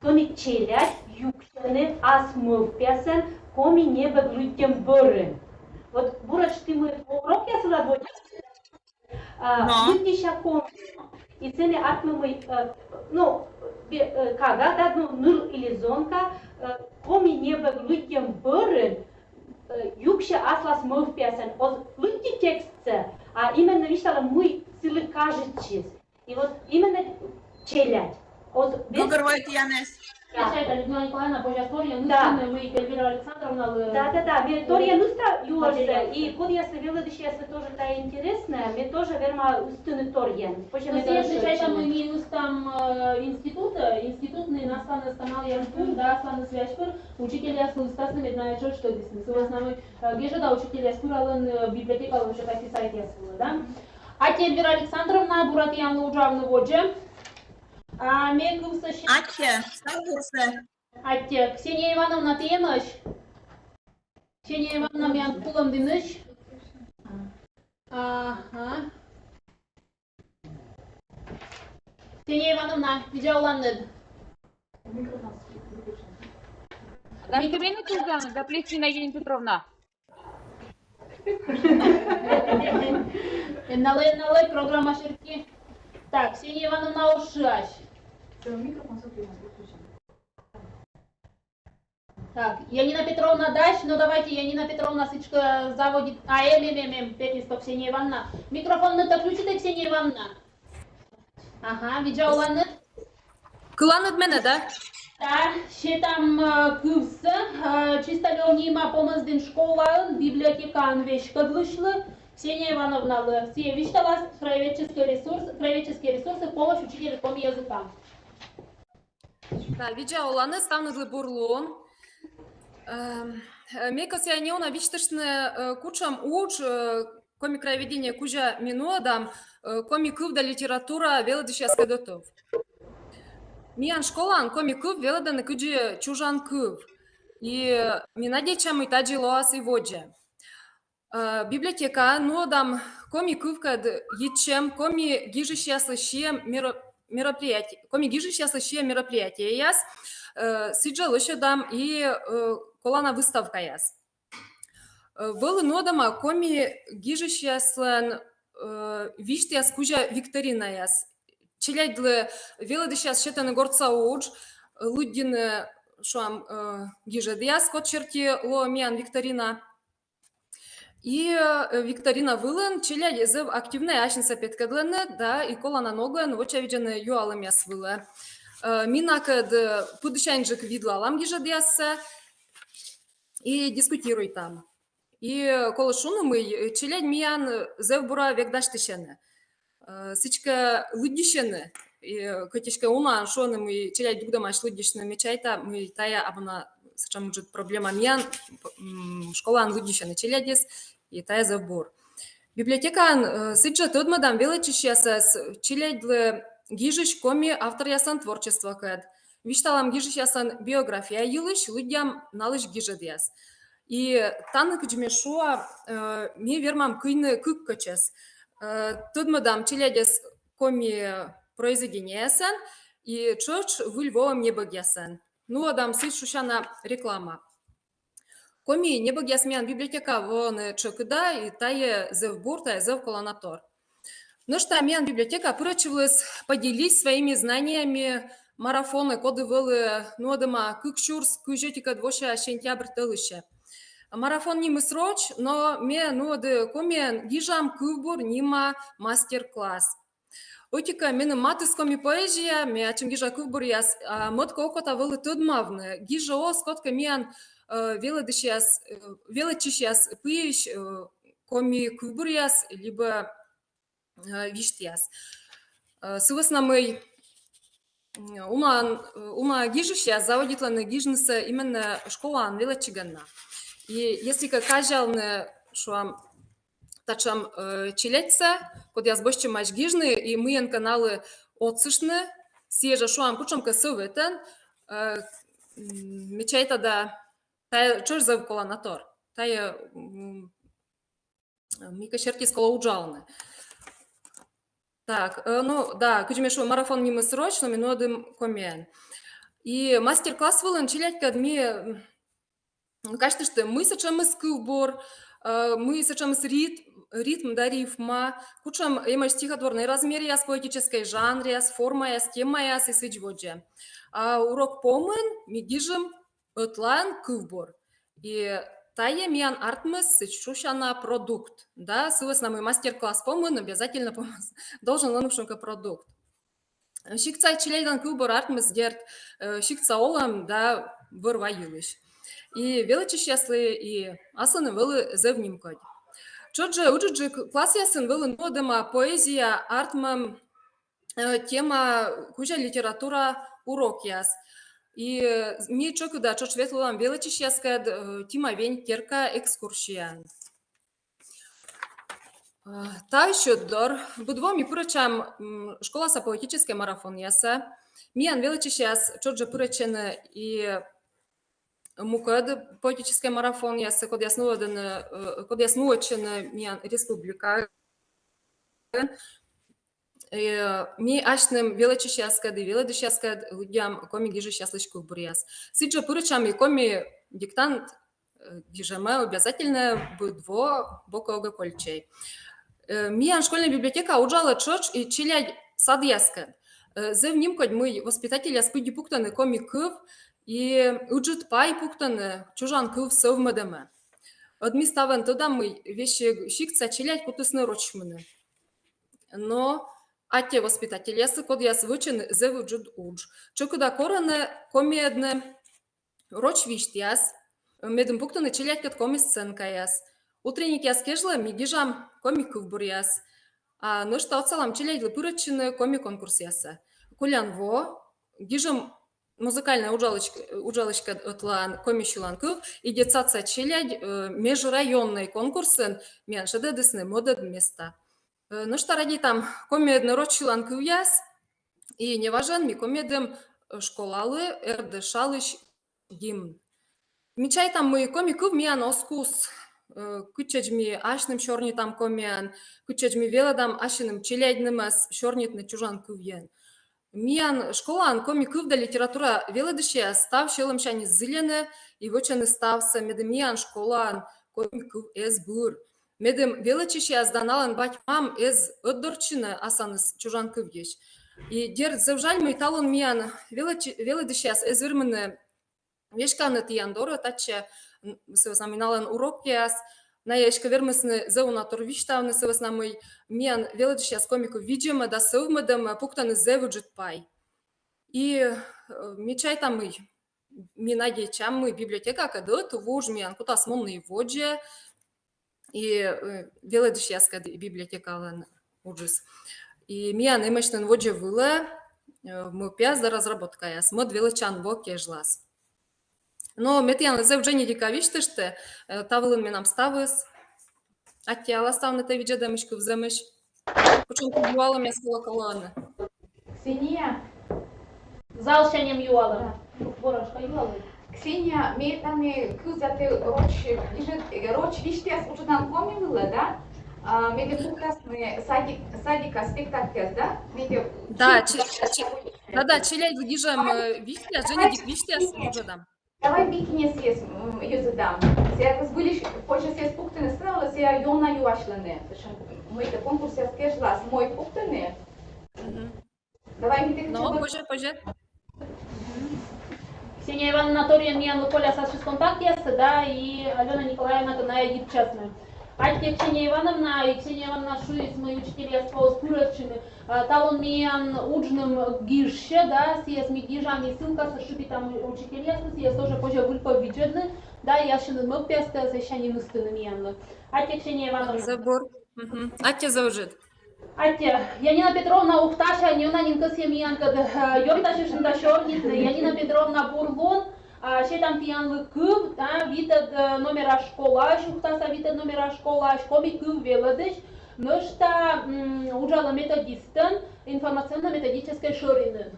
Тони челять, юксены, асмыв пясен, коми небо глютем бырын. Вот бурач ты мы урок я сработал. Вы тиша комие. И цены атмы ну, кага, да, ну, ныр или зонка, коми небо глютем бырын, юкше аслас мыв пясен. Вот лыти текстце, а именно, видите, мы силы кажется. И вот именно челять. Гугервойте янес. Людмила Николаевна, позже Тория, ну, вы, Эльвира Александровна. Да. Тория, ну, юрсе. И код я словила, что если тоже та интересная, мне тоже верма устыны Тория. Позже мы тоже там минус там институтный настанный канал Янкур, да, сланы свяжкур, учитель я слыстас на медная чё, что здесь. В основном, где да, учитель я скурален библиотека, уже так писать я слыла, да. А те Эльвира Александровна, Буратьян Луджавны Воджи. Атте, ставурсы. Атте, Ксения Ивановна, ты емыш? Ксения Ивановна, мен кулым дымыш? Ага. Ксения Ивановна, видеоланды. Микрофон Тузан, да Плесина Елена Петровна. Налей программа ширки. Так, Ксения Ивановна ушаш. Так, Янина Петровна дашь, ну давайте Янина Петровна сычка заводит. Петнистов Ксения Ивановна. Микрофон не так включите, Ксения Ивановна. Ага, видеоланы. Кылан от мене, да? Да, ще там кывсы, чисто лёнима помозден школа, библиотека вещка вышло. Ксения Ивановна, все вишталась краеведческие ресурсы, помощь учителям языка. Да, видеоланы ставны бурлон. Мекас я не она вишташны кучам уч, коми краеведение кужа минуадам, коми кывда литература велодышьяска дотов. Миян школан коми кыв велоданы куджи чужан кыв. И минадечам и таджи лоас и воджи. Библиотека, ну дам коми кывкад ечем, коми гижищясы щем мероприятие, коми гижищясы щем мероприятие яс, сиджал еще дам и колана выставка яс. Вэлы нодама коми гижищяслен виштяс кужа викторина яс. Челядлы велодышяс щетаны горца удж, луддин шуам гижадяс, кот черти ло миян викторина. И викторина вылын, челя езев активная ачница петкадлены, да, и колана ноган, вот чавиджаны юалам яс вылы. Минакад пудышанджик видла ламгижа дяса и дискутируй там. И колошуну мы челядь миян зев бура вегдаштышены. Сычка луддишены, котишка ума шоны мы челядь дугдамаш луддишны мечайта, мы тая абына сычам может проблема миян школан луддишены челядес и тая забор. Библиотекан сыча тодмадам величищасас челядьлы гижиш коми автор ясан творчество кэд. Вишталам гижиш ясан биография юлыш луддям налыш гижадяс. И таны кджмешуа ми вермам кыйны кык качас. Тодмадам челядес коми произведение ясан и чоч вы Львовом не богясан. ну адам сыч шушана реклама. Коми не богясмян библиотека вон чокда и тае зевбур, тае зев колонатор. Ну что, мен библиотека поручилась поделись своими знаниями марафоны, коды вылы, ну адама, кукшурс, кujетика двоша сентябрь тылыще. Марафон не сроч, но мне ну ады комен гижам кубур нима мастер-класс. Отика мен матыскоми поэзия, me ачим гижа кубур яс, мотко окота вылы тудмавны. Гижа ос котка мен величияс пыш коми кубур яс, либо виштяс. Сывыснамый ума гижущая заводитланы гижнысы именно школан величиганна. И если как кажалны, что тачам челеца, код я сбощу маш гижны, и мы каналы отсышны, сежа шуам кучам косыветен, мечай тогда тая чур зав колонатор, тая мика черти скола уджалны. Так, ну да, кучмешу марафон не мы срочно, минодым комен. И мастер-класс вылен челять, kad ми кажется, что мы сочем из кубор, мы сочем из ритм, да, рифма, кучам имаш стихотворный размер, я с поэтической жанре, я с формой, я с темой, я с свечводжи. А урок помен, мы гижем отлан кубор. И тае миан артмес сычушана продукт, да, сывас на мой мастер-класс помен, обязательно должен ланувшенка продукт. Шикца челейдан кубор артмес дерт, шикца олам, да, вырваюлыш. И величи счастливы, и асланы вылы зевнимкой. Чоджи уджи класс ясын вылы нодема поэзия, артмам, тема куча литература урок яс. И ми чокуда чоч ветлулам величи счастливы, тима вень керка экскурсия. Та еще дор. Будво ми поручам школа са поэтический марафон яса. Миан величи счастливы, чоджи поручены и мукад поэтический марафон, я се код ясно очен миан республика. Ми ашнем величи счастливы, величи счастливы людям коми гижи счастливы буряс. Сиджа поручам и коми диктант гижаме обязательно будво бокового кольчей. Миан школьная библиотека уджала чоч и чилядь сад яскад. Зев нимкод мы воспитатели спыди пуктаны коми кыв, и уджут пай пуктаны чужан кыв совмадаме. Адмиставан тогда мы вещи щикца челять кутысны рочманы. Но а те воспитатели ясы код яс вычен зев уджут удж. Чокуда кораны комедны роч вишт яс, медым пуктаны челять кат коми сценка яс. Утренник яс кежла мигижам коми кыв бур яс. А ну что отцалам челять лыпырычыны коми конкурс яса. Кулян во, гижам музыкальная уджалочка отлан комищуланков и детсаца челядь межрайонный конкурсы меньше десны модад места. Ну что ради там комедный род чуланков яс и неважен ми комедем школалы эрдешалыш гимн. Мечай там мы комиков миан оскус кучеджми ашным чорни там комиан кучеджми веладам ашиным челядным ас чорнитный чужанков ян. Миан школан комиков да литература веладышия став шелым шани зылены и вочаны ставса медем миан школан комиков эс бур. Медем велачищия сданалан бать мам эс отдорчины асаныс чужанков еш. И дерт завжаль мой талон миан веладышия эс вермыны вешканы тияндора тача сывасаминалан урок яс. На яшка вермысны заунатор виштавны сываснамый миан веладышия с комиков видимо да совмадам пуктаны зевуджит пай. И мечай там мы минаги чам мы библиотека кадот вуж миан кута смонный воджи и веладышия с библиотека лан уджис. И миан имечнен воджи выле мы пяз да разработка яс мод велачан во кежлас. Но метьян зев джени дикавишты, что тавлын менам ставыс, а тяла ставны та виджа дамышку взамыш. Почему ты юала мясала колонны? Ксения, зал шанем юала. Борошка юала. Ксения, мне там кузя ты роч вишти, я учу там коми было, да? Меди прекрасный садик спектакль, да? Меди. Да, Челядь гижам вихтя, Женедик вихтя служадам. Давай бикини съест юзадам. Сега разбылиш, позже съест пуктене стравала, сега йона юашлане. Моите конкурси скежлас, мой пуктене. Давай ми текче. Ну, позже. Ксения Ивановна Анатольевна Миян Луколя Саши с контакте, да, и Алена Николаевна Таная Гипчасна. А теперь Ксения Ивановна Шуис, мои учителя с Паускурочины, талон Миян Уджным Гирше, да, съест ми гижами ссылка, сашипи там учителя, съест тоже позже вульпа виджедны, да, я ще не мог песта, защищание мыстыны Миян. А теперь Ксения Ивановна. Забор. А те заужит. Атя, Янина Петровна Ухташа, Нюна Нинкасия Миянка, Йорташа Шиндашорнит, Янина Петровна Бурлон, Шетам Пиянлы Куб, Витад номера школа, Ухтаса Витад номера школа, Шкоби Куб Веладыш, Нышта Уджала методистан, информационно-методической шорины.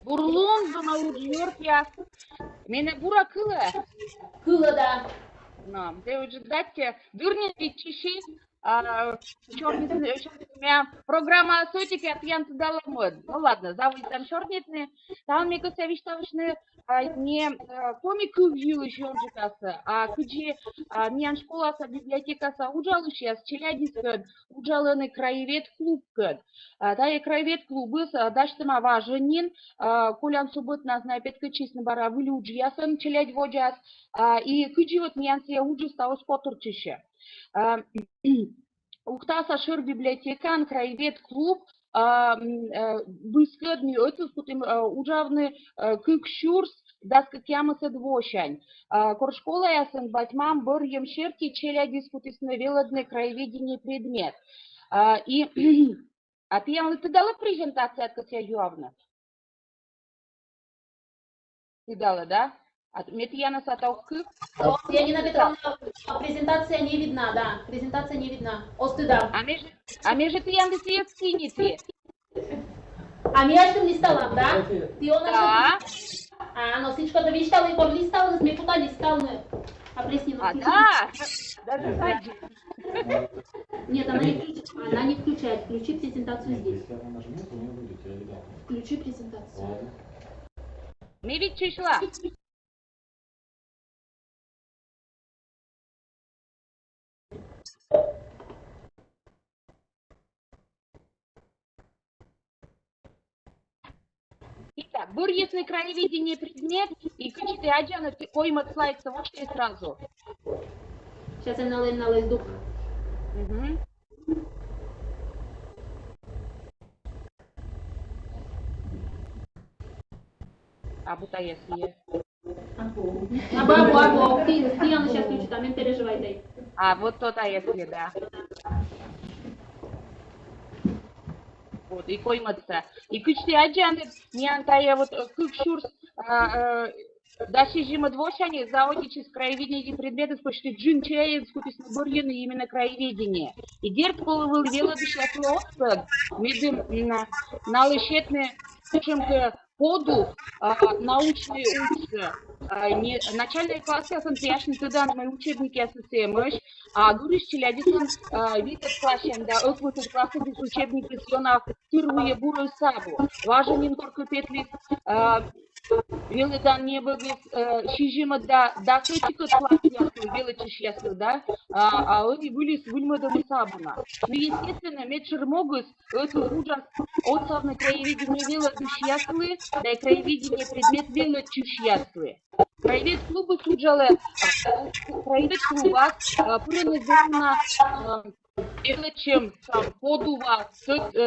Бурлон, Бамауд Йортя, Мене Бура Кыла. Кыла, да. Нам, ты уже дать, дурни чищи. Программа сотики от Янта дала мод. Ну ладно, заводи там чернетные. Там мне кажется, виштавшны не комику вью еще же касса, а куджи миян школа са библиотека са уджалы сейчас челядинская уджалыны краевед клуб кад. Да и краевед клубы даштыма важенин, колян суббот нас на пятка честно бара выли уджиясын челядь воджас, и куджи вот миян сия уджи стало спотурчище. Ухтаса шыр библиотекан краевед клуб выскадный это скутым ужавны кыкшурс даска кямысы двощань. Коршкола ясын батьмам бор емшерки челя дискутисны велодный краеведение предмет. И а ты дала презентацию от Катя Юавна? Ты дала, да? Метьяна Сатаук. Янина Петровна, презентация не видна, да. Презентация не видна. Остыда. А между ты Ян скинете. А меня что листала, да? Ты он да. Но всичко да виждала и кор листала, сме куда листал. А преснила. А да. Даже сзади. Нет, она не включает. Включи презентацию здесь. Включи презентацию. Мы ведь пришла. Итак, бурьесный краеведение предмет и качеты аджана коймат слайдса вот что и сразу. Сейчас я налей дух. А бута если. Абу, ты она сейчас включит, а не переживай, дай. А вот то-то если, да. Вот, и койматса. И кучти аджаны, нянкая вот кукшурс, дашижима двошани, заотическое краеведение предметов, почти джин чаяет, скупись на бурьены именно краеведение. И дерт половил велодыш ласло, медым налышетны, чем-то поду научные учатся. Начальные классы асамблеяшны туда на мои учебники ССМш, а гуриш челядисан видят классен, да, оквутят классы без учебники слона впервые бурую сабу. Важен инкорку петлис, велидан не богис, шижима да критикот класс ясный, величиш ясный, да, а они были с выльмадом сабуна. Ну, естественно, медшер могут, это ужас, отцовный краеведение величиш ясный, да и краеведение предмет величиш ясный. Краевед клубы суджалы, краевед клуба, пыраны чем подува,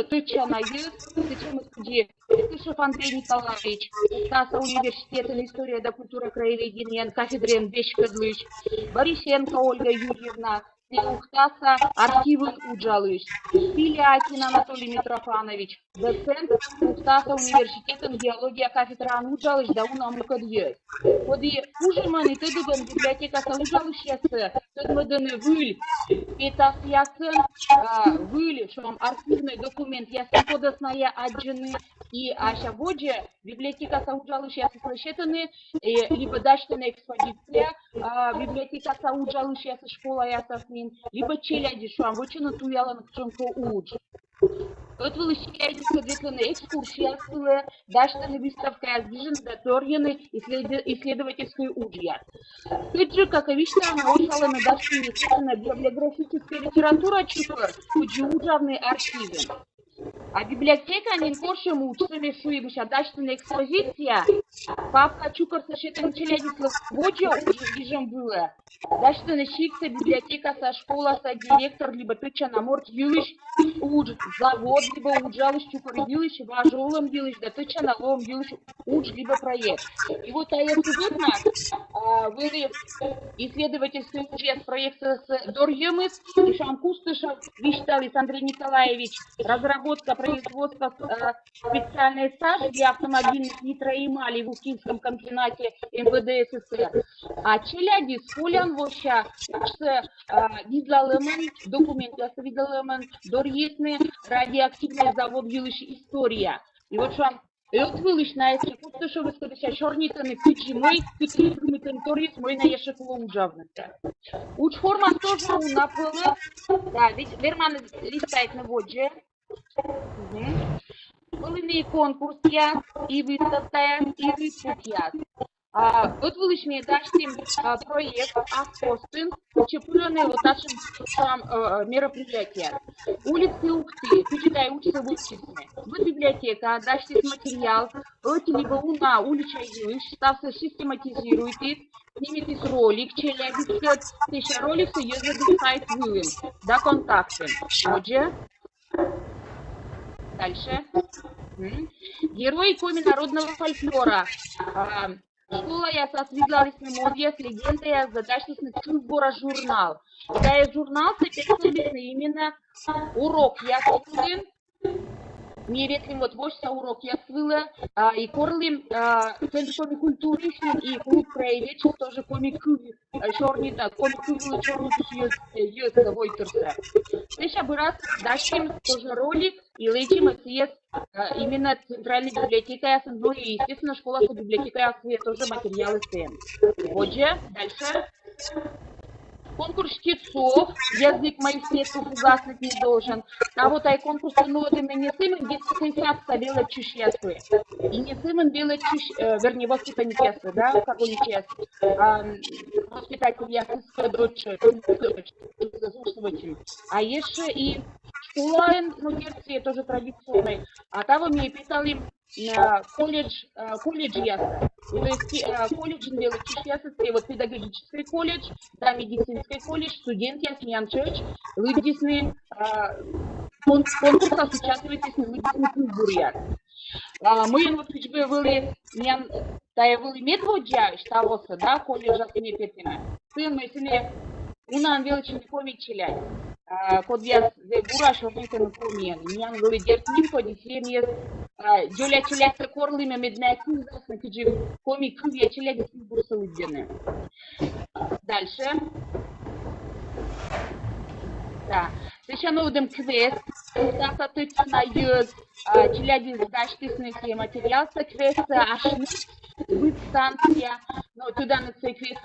тычана есть, зачем где Тышев Андрей Николаевич, Стаса университета история да культура краеведения, кафедрен Бешкадлыш, Борисенко Ольга Юрьевна, Ухтаса архивы Уджалыш, Пилякин Анатолий Митрофанович, доцент Ухтаса университета геология кафедра Уджалыш, да у нам укадье. Ходи ужиманы ты дубен библиотека Уджалыш ясы, Тыдмыдыны выль, петас ясын, выль, что архивный документ ясын подосная аджины, и аша воджи, библиотека сауджалыш ясы слышетаны, либо дачная экспозиция, библиотека сауджалыш ясы школа ясаснин, либо челяди, что амвочина туялан к чонку удж. Тут вылечили следственные экскурсии, дачная выставка, сдвиженные исследовательскую уджья. Тут же, как обычно, научала на дачной библиографическая литература чупер, уджавные архивы. А библиотека не больше мучится, шуемся дачная экспозиция. Папка чупер сошетен челядислав воджа уджижем было. Дачная шикса библиотека со школа, со директор, либо тыча на морд юлыш, удж, завод, либо уджалыш чупер юлыш, важолом юлыш, да тыча на лом юлыш, удж, либо проект. И вот судно, были исследовательский проект с Дорьемыс, и Шамкустышев, Вишталис Андрей Николаевич, разработка производства специальной сажи для автомобильных нитроэмалей в Уфимском комбинате МВД СССР. А Челяди с Полян Воща с Видлалемен, документ я Видлалемен, Дорьесны, радиоактивный завод Вилыш История. И вот что лед вылыш на эти Кустышев, выскоча чернитаны пичимой, пичимой территории с мой на ешекло ужавнется. Уч форма тоже на поле, да, ведь Верман листает на водже. Были конкурсы и выставки, и выставки. Вот вылечение дачным проект Ахкостын, учепленный вот нашим мероприятием. Улицы Ухты, почитай, учится в Ухтисме. Вот библиотека, дачный материал, эти либо уна, улича юж, стався систематизирует их, снимет ролик, челябинский, тысяча ролик, союзный сайт вылым, да контакты. Отже, дальше. Герои коми народного фольклора. Школа я сосвидлалась на мове с легендой я задачностный сбора журнал. Да, и журнал соответственно именно урок я купил. Мне ветли вот вошься урок я свыла, и корлим центр культуры и клуб краеведчик тоже комикуви, черный да, комикуви черный юз войтерса. Сейчас бы раз дашим тоже ролик и лечим съезд именно центральной библиотекой СНБ и естественно школа по библиотеке тоже материалы СМ. Отже, дальше. Конкурс чтецов, язык моих предков угаснуть не должен. А вот и конкурс нодами не сымен, детский концепция белая чушьясы. И не сымен белая чушь, вернее, воспитание честно, да, как он честно. Воспитатель ясыская дочь, заслушиватель. А еще и школа, ну, Герции тоже традиционной. А там мне писали колледж ясно. То есть колледж белый чушьясы, вот педагогический колледж, да, медицинский колледж, студент яснян чеч, выдисны конкурсах участвуете с выдисны культурят. Мы вот бы были нян тая были медводжа штавоса, да, колледжа с непетина. Сын мы сыне унан величный комичелять. Код я бура шорнитен комиен. Нян были дертним подисемье. Джоля челяса корлыми медная куза, значит, комик кувья челяги с бурсалыдены. Дальше. Да. Сейчас новым квест. Достаточно юз челяги сдачтысных материал. Квест ашны. Станция, ну, туда на цей квест,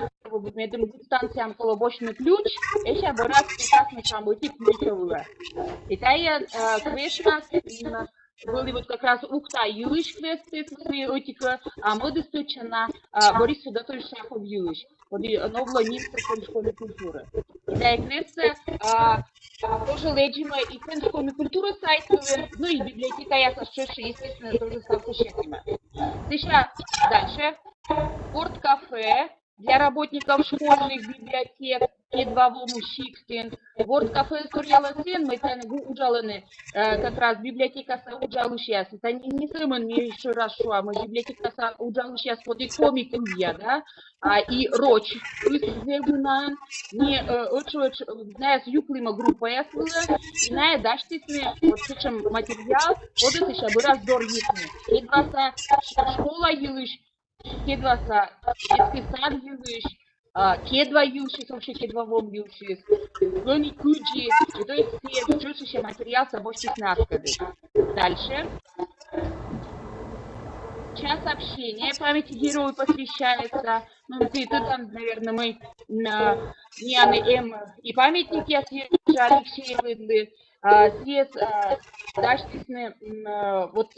медом станциям колобочный ключ. Еще бы раз прекрасно шамбути ключевую. И тая квест нас были вот как раз Ухта Юлыш квесты, этика, а мы достаточно Борис Судатович Шахов Юлыш. Вот новая низкая школьной культуры. И да, и квесты тоже леджима и школьной культуры сайт, ну и библиотека я сошедшая, естественно, тоже стал существенным. Сейчас дальше. Порт-кафе для работников школьных библиотек, Кедвавому Шикстин. Порт-кафе Сурьяласен, мы там уджалены, как раз библиотека уджалу сейчас. Это не сыман, мне еще раз шуа, мы библиотека уджалу сейчас под и комик Индия, да, и Роч. То есть, не очень, знаешь, юклима группа я свыла, и на дачтисне, вот чем материал, вот это еще бы раз дор есть. Кедваса школа юлыш, Кедваса детский сад юлыш, кедва юшис, вообще кедвовом юшис, гони куджи, и то есть все чушащий материал собой наскады. Дальше. Час общения памяти герою посвящается. Ну, ты там, наверное, мы Мианы М и памятники освежали Алексеевны. Свет дашьтесны, вот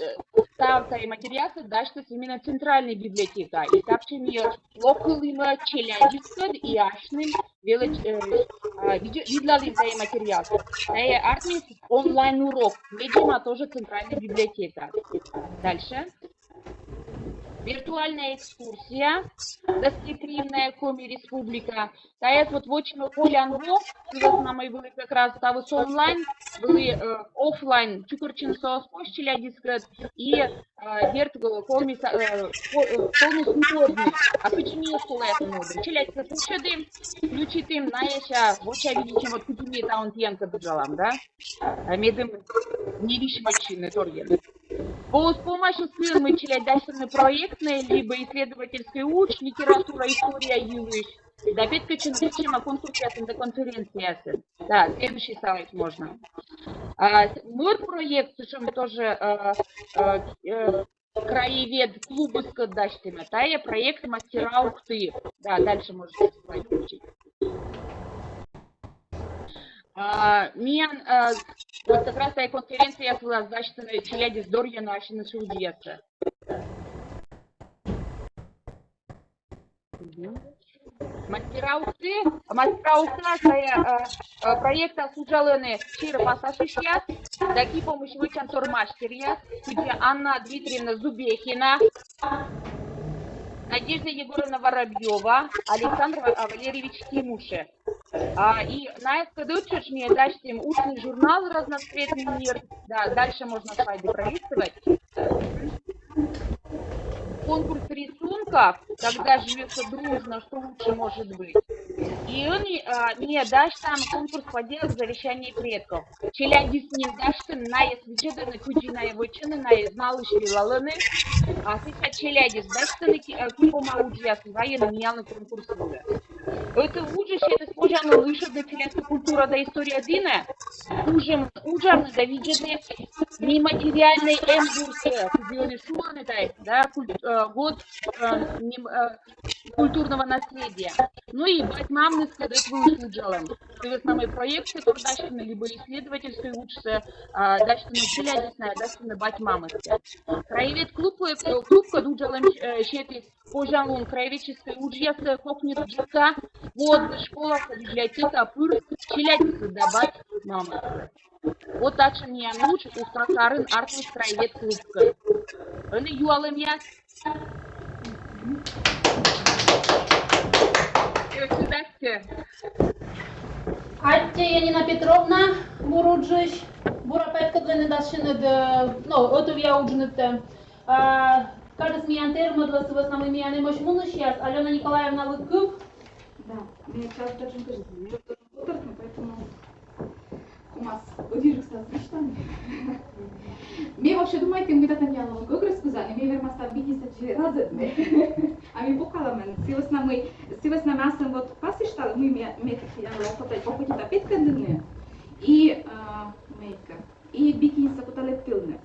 там и материалы дашьтес именно центральной библиотека. И там чем локалыма челядискад и ашным видлалым и материал. И артмис онлайн урок. Видимо, тоже центральная библиотека. Дальше. Виртуальная экскурсия, доскрепленная Коми Республика. Таят вот очень полянво, мы были как раз тавыс онлайн, были офлайн, чукурчинсо спощили дискрет и верт Коми сумпорный. А почему столет модный? Челять слушаем, включить им, наеша, вот я видите, вот кутуми таунтьянка бежалам, да? Медым не вишь мачины торген. С помощью ссылок мы челять дальше проектные, либо исследовательской уч, литература, история, ювиш. Да, опять чем конкурсе до конференции. Да, следующий сайт можно. Мой проект, причем тоже краевед клубы с кадачтами, это проект мастера Ухты. Да, дальше можете включить. Мен вот как раз эта конференция была защищена челяди здоровья нашей на судьяце. Мастера Ухты, проекта служалены чира пассажирия, такие помощи вычантор мастерия, где Анна Дмитриевна Зубехина, Надежда Егоровна Воробьева, Александр Валерьевич Тимуше. И на СКД мне дальше им устный журнал «Разноцветный мир». Да, дальше можно слайды пролистывать. Конкурс рисунков, когда живется дружно, что лучше может быть. И он мне дашь там конкурс поделок завещаний предков. Челяди с ним дашь ты на свечеты на кучи на его чины, на зналышли лаланы. А сейчас челяди дашь ты на купома уджияс, военный менялный конкурс будет. Это ужас, это схоже на лыжи, да челядская культура, да история дина. Ужарно, да видите, нематериальный эмбурс, кубионы шуманы, да, год культурного наследия. Ну и бать мамны сказать вы услышали. То есть на мои проекты, которые дальше либо исследовательские учатся, дальше на челядисная, дальше на бать мамы. Краевед клуб, когда уджалам щеты пожалуй, краеведческой участия кухни джука, вот школа, библиотека, пыр, челядисы да бать мамы. Вот так же мне научат устrakарын артус краевед клубка. Они юалым я. Катя Янина Петровна Буруджич, Бурапетка Дленедашинед, это я уджнете. Кажется, меня термодлас в основном меня не мощь муну сейчас. Алена Николаевна Лыков. Да, мне часто даже кажется, мне тоже плотно, поэтому у нас удерживается мечтами. Мне вообще думаете, мы это не делали, как рассказали, мне верно стабильно разы, а мы буквально мы силос на мясом вот посещали, мы метки я работаю по пути до 5 дней и мейка и бикини сакутали тылны.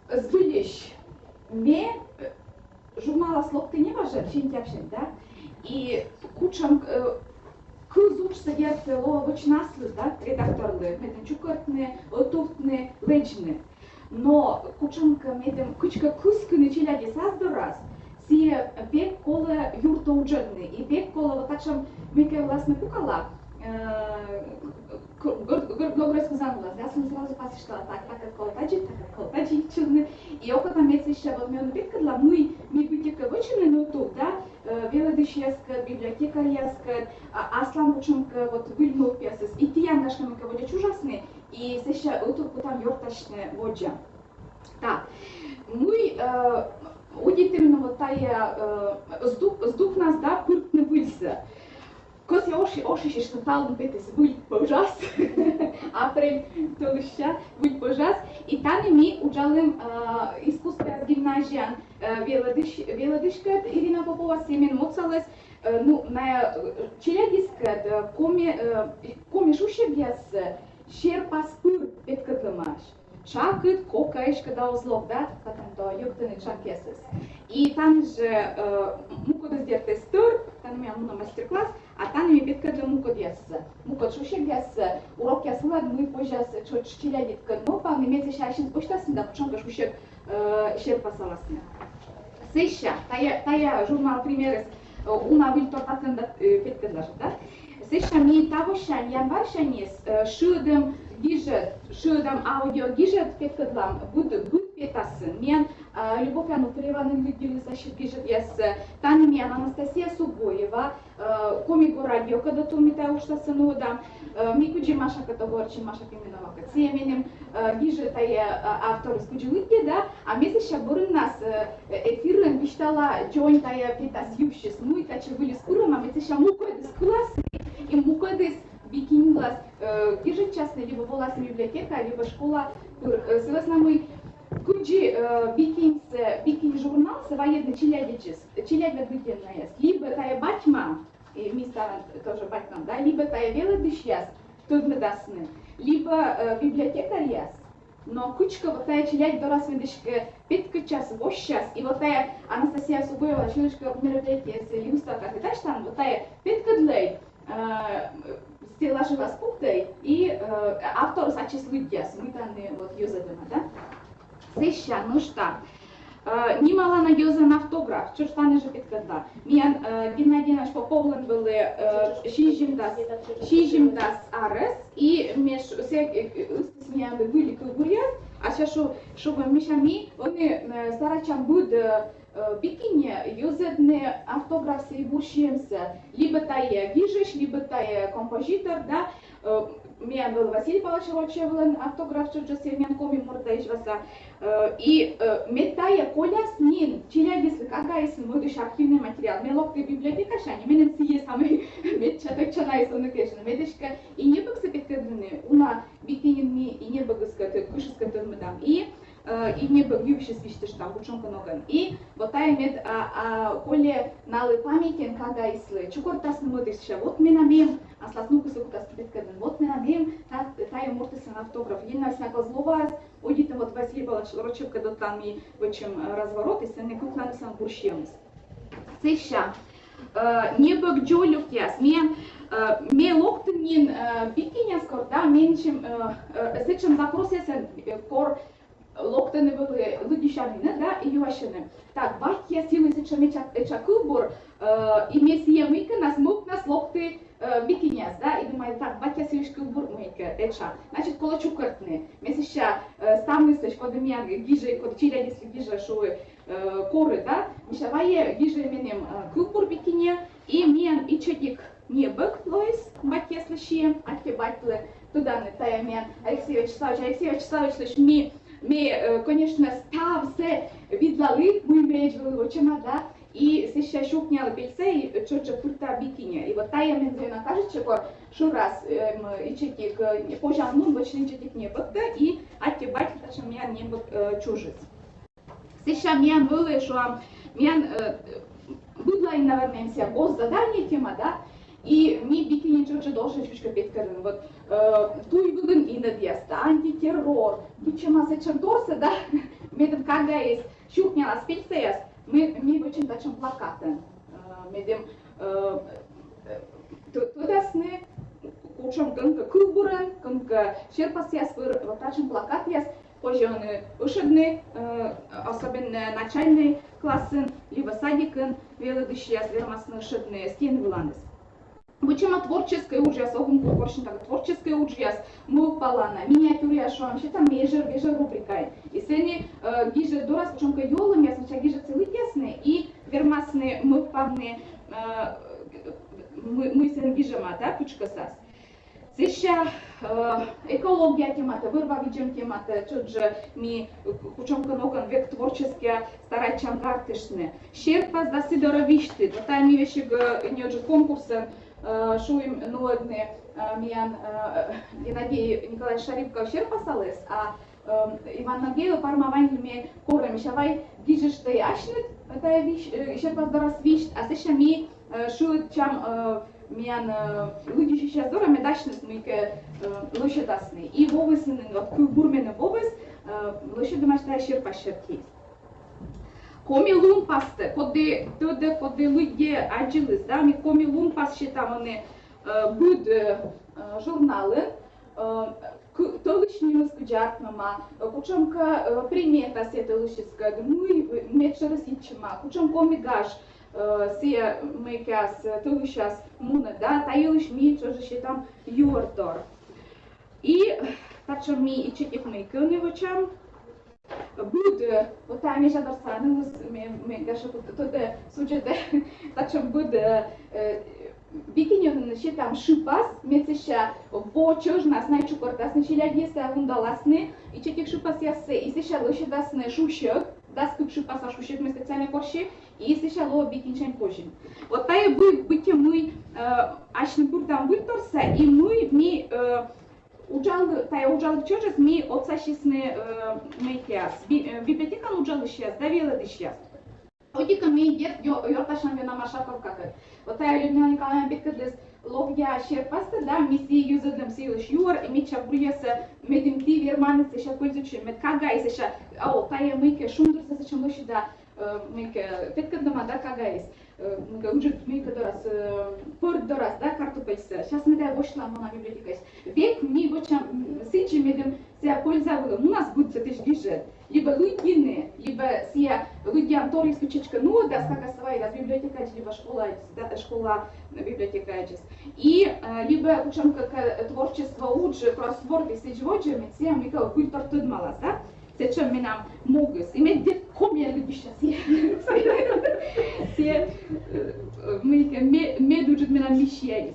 Сбылищ. Мне журнала слог ты не важен, чем да? И кучам кызуч сидят ловочнаслы, да, редакторлы, медем чукортны, отуфтны, лечны. Но кучам медем кучка кускны челяди саздораз, все бег кола юрта уджерны, и бег кола вот так чем мике властно пукала. Добре сказала, я съм сразу посещала так колтаджи чудны. И около месяца еще вот мне напитка для мы библиотека вычерны на YouTube, да, велодышьяска, библиотекарьяска, аслан ученка вот выльнул пьесес. И те ангашками водят ужасные, и сейчас YouTube там йорташные воджа. Да, мы удивительно вот тая сдух нас, да, пыртны выльса. Кос я оши ще стал петес будет пожас, апрель толща будет пожас, и там ми учалим искусство гимназиян велодышка Ирина Попова Семен Моцалес, ну на челядискат коми шушегяс шерпас пыр петкатлымаш. Шакыт, кокаиш, когда узлов, да, потом то юктаны чакесес. И там же муко дез тестер, там у меня мастер-класс, а там ми петка для муко дез. Муко шушек дез, урок я слад, мы позже чуть челядит кнопа, ми меце шашин почтасен, да, почему шушек шерпа саласне. Сеща, тая журнал примерес, уна вильтор патен да петка даже, да. Сеща ми того шань, январь шанес, шудем, гижет, шудам аудио гижет петкадлам, буд петасын. Мен Любовь Ануфриевна любила защит гижет яс. Тани мен Анастасия Субоева, комику радио, когда то ми тая ушта сынуда, микуджи Маша Катогорчи, Маша Пименова Кациеменем, гижет тая автор скуджулыки, да, а месяща бурын нас эфирен виштала джойн тая петас юбшис, ну и каче были скурым, а месяща мукоэдес классы, и мукоэдес бикини класс, гижет частный, либо воласная библиотека, либо школа, согласно мы куджи бикини журнал, военный челядь выгодная, либо тая батьма, и мистер тоже батьма, да, либо тая велодышьяс, тудмедасны, либо библиотекарь яс. Но кучка вот тая челядь до раз медышка 5 час, 8 час, и вот тая Анастасия Субоева, челочка мероприятия с Юстака, и дальше там вот тая 5 кадлей, стеллажи распухтай, и автор сочислит яс, мы там вот юзадема, да? Сеща, ну что, немало на юзан автограф, что стане же петкадла. Мен Геннадий наш Поповлен был шижимдас арес, и меж всех смеяны были кубурят, а сейчас что мы мешами, они старачам будут бикини юзадные автограф с буршемся, либо тая гижеш, либо тая композитор, да. Мен был Василий Павлович Рочевлен, автограф чужой мен коми мурдаишваса. И метая коляс нин, челядис какая-то модыш архивный материал. Мелокты библиотека шани, менен сие самый метчаток чанайс он кешен. Медешка и не боксы петкадны, уна бикинин ми и не богыска кушиска тадмедам. И не богюще свищешь там учонка ноган. И вот тая мед коле налы памятен кагайслы. Чукортас не модыша. Вот мена мем, а сласнука сукутас петкадны. Вот мена мем, тая мортесен автограф. Ена снакал зловас. Одите вот Василий Павлович Рочев, когда там и в чем разворот, и сами кукланы сам бурщемс. Сеща. Не бог джолюк яс. Ме локтынин бикиня скор, да, меньшим, сечем запросеся кор локтыны были лудишарины, да, и юашины. Так, батья силы сечем эчакубур, и месье мыка нас мук нас локты бикиняс, да, и думаю, так, батья силышка убур мыка эча. Значит, кола чукартны. Месища ставны сеч, код меня гиже, код чиля, если гиже шоу коры, да, мишавае гиже менем кубур бикиня, и мен и чекик небок, лоис, батья слышие, атке батьлы, туда не тая мен Алексей Вячеславович, слышь, конечно, став се відлали, ми меджвали очима, да, и сейчас шукняли пельце, и чоча пульта бикиня. И вот тая мензвена кажет, что раз и чекик пожалуй, бочный чекик не богда, и атти батьки, что меня не бог чужец. Сейчас меня было, что меня было, наверное, вся госзадание тема, да, и ми бикини чоча должен чучка петкарен. Вот туй вылын инадьяста, антитеррор, бичема сечем торса, да, медем когда есть щукняла спельцеяс, мы очень тачем плакатен, медем тудасны, кучом кынка кылбурен, кынка шерпасяс, вот тачем плакатяс, позже он ушедны, особенно начальный классын, либо садикын, велодышьяс, вермасны ушедны, стены выланыс. Почему творческое ужас, очень так творческое ужас, мы упала на миниатюре, что вообще там межер рубрика. И сени гиже дорас, почему йолом, я сначала гиже целый тесный, и вермасные мы впавные, мы сен гижема, да, пучка сас. Сейчас экология темата, вырва видим темата, чуть же ми почему ноган век творческие старачам гартышны. Шерпас да сидоровишты, вот там ми вещи не уже конкурсы, шуим нуадны миян Геннадий Николаевич Шарипков шерпасалыс, а Иван Нагеев пармавайнми корами шавай гижештэй ашнет, это виш шерпасдорас виш, а сеша ми шует чам миян люди сейчас дора медашнет мике лошадасны. И вовесны вот бурмены вовес лошадомаштай шерпашерки. Коми лумпасте, коди люди аджилис, да, ми коми лумпас считаманы буд журналы, толышни скуджатмама, кучамка примета сета лушиска, мы мечерас ичма, кучам коми гаш, се мекас толышас муна, да, таилыш ми чоже считам юртор. И тачам ми и чеких мейкёни вачам, буд, вот там я жадар санус, me gaša tote suđete, tačam bud bikinjovne šitam šupas, meseša vočožna snajču kortasne šiljadje se avundalasne, i četih šupas ja se iseša lošedasne šušjog, das kup šupasa šušjog mesecane korši, i iseša lo bikinčen kožin. Вот тая бытие мы ашны бурдан вылторса, и мы ми Ужал чужес ми отсашисны мейкяс. Библиотека ужал сейчас, давила сейчас. Одика ми дед йорташан вена машаков как. Вот тая Людмила Николаевна биткадес логия шерпаста, да, миссии юзадам силыш юр, и ми чабруяса медим ти верманы сеша пользуючи медкага и сеша, ау тая мейке шундурса сеша лоши да мейке петкадама да кагайс. Уджет мейка дорас, порт дорас, да, картопельса. Сейчас мы дай вошла на библиотека. Век ми вочам сичи медем се пользовала. У нас будет это ждижет. Либо луйкины, либо се луйкян тори скучечка, ну да, скака свои, раз библиотека, либо школа, да, школа библиотека. И либо учам как творчество лучше, кроссворды, сечводжи, мы се мика культур тудмалас, да. Сечем мы нам могут иметь где комья люди сейчас. Все мы медужит мы нам мещаис.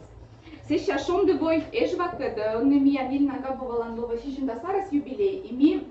Сейчас шом дебой эжвак, когда он меня вильна габовала новая фишинда сарас юбилей, и ми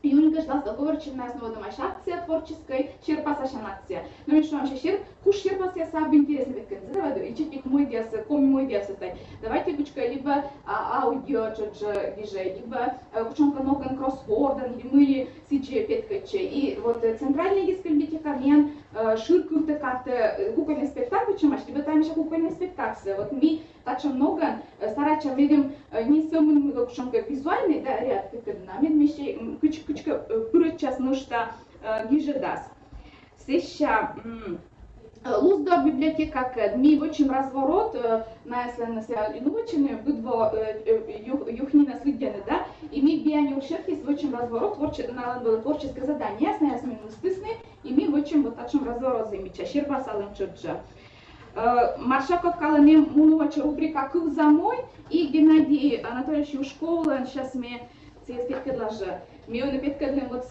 Юника ждал договорченная основа домашь акция творческой, шерпасаша акция. Но еще он шер, куш шерпася саб интересный вид конца. Давай, и чекик мой диас, коми мой диас это. Давайте кучка либо аудио чуть диже, либо кучонка ноган кроссворден, или мы сидже петкаче. И вот центральная библиотека мен ширку как-то кукольный спектакль, чем либо там еще кукольный спектакль. Вот мы так много стараемся видим не самым кучонка визуальный, да, ряд как нами вместе кучка прычас нужда гижедас. Сейчас Лузда библиотека как ми очень разворот на если инновачные будво юхнина следены, да, и ми биани ушерки с очень разворот творческое задание, ясно, ясно, стысны, и ми очень вот таком разворот замеча, щерпасалым чурджа. Маршаков калане мунувача рубрика «Кыл за мой» и Геннадий Анатольевич Юшкова, сейчас мне здесь предложил. Мне он опять вот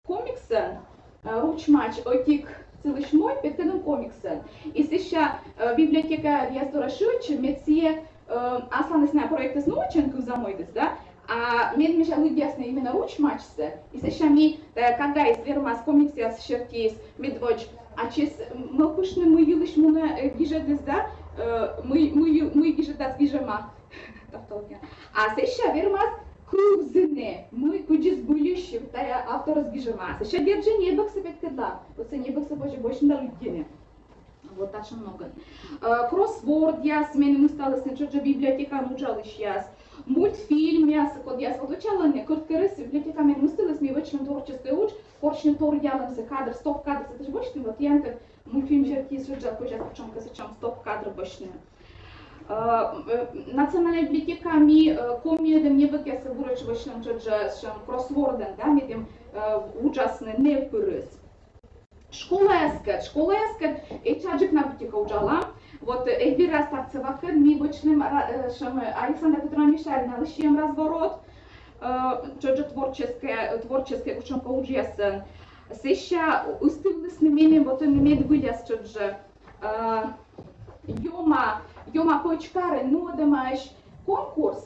комиксы, ручмач, отик целый шмой, петкадом комиксы. И сейчас библиотека Яздора Шучи, медсие асланесная проекта с научен «Кыл за мой», да? А мне мешал ясно именно ручмачсы. И сейчас мы, когда из вермас комиксы с шеркис, медвоч, а чес мы пушны мы юлиш муна гижедес, да? Мы гижедас гижема. А сейчас вермас кузне, мы куджис будущим, тая автор сгижема. Сейчас держи небок себе когда, вот не бок себе больше на людине. Вот так много. Кроссворд я смены мы стали с нечего библиотека научала сейчас. Мультфильм я код я отучала не короткий библиотека мы стали с очень творческой уч, порчный тор ялом за кадр, стоп кадр, это же больше вот я как мультфильм черти сюжет, сейчас почему-то сейчас стоп кадр больше. Национальная библиотека ми комедия не выкеса бурыч вышнем чужа кроссворден, да, медем ужасный невпырыс. Школа эскет, эчаджик на библиотека уджала. Вот эти раз так цевакер ми вычнем Александра Петровна Мишарина лишьем разворот, чужа творческая ученка уджесен. Сеща устывли с ними вот он имеет выляс чужа. Йома почкаре, ну, дамаш, конкурс,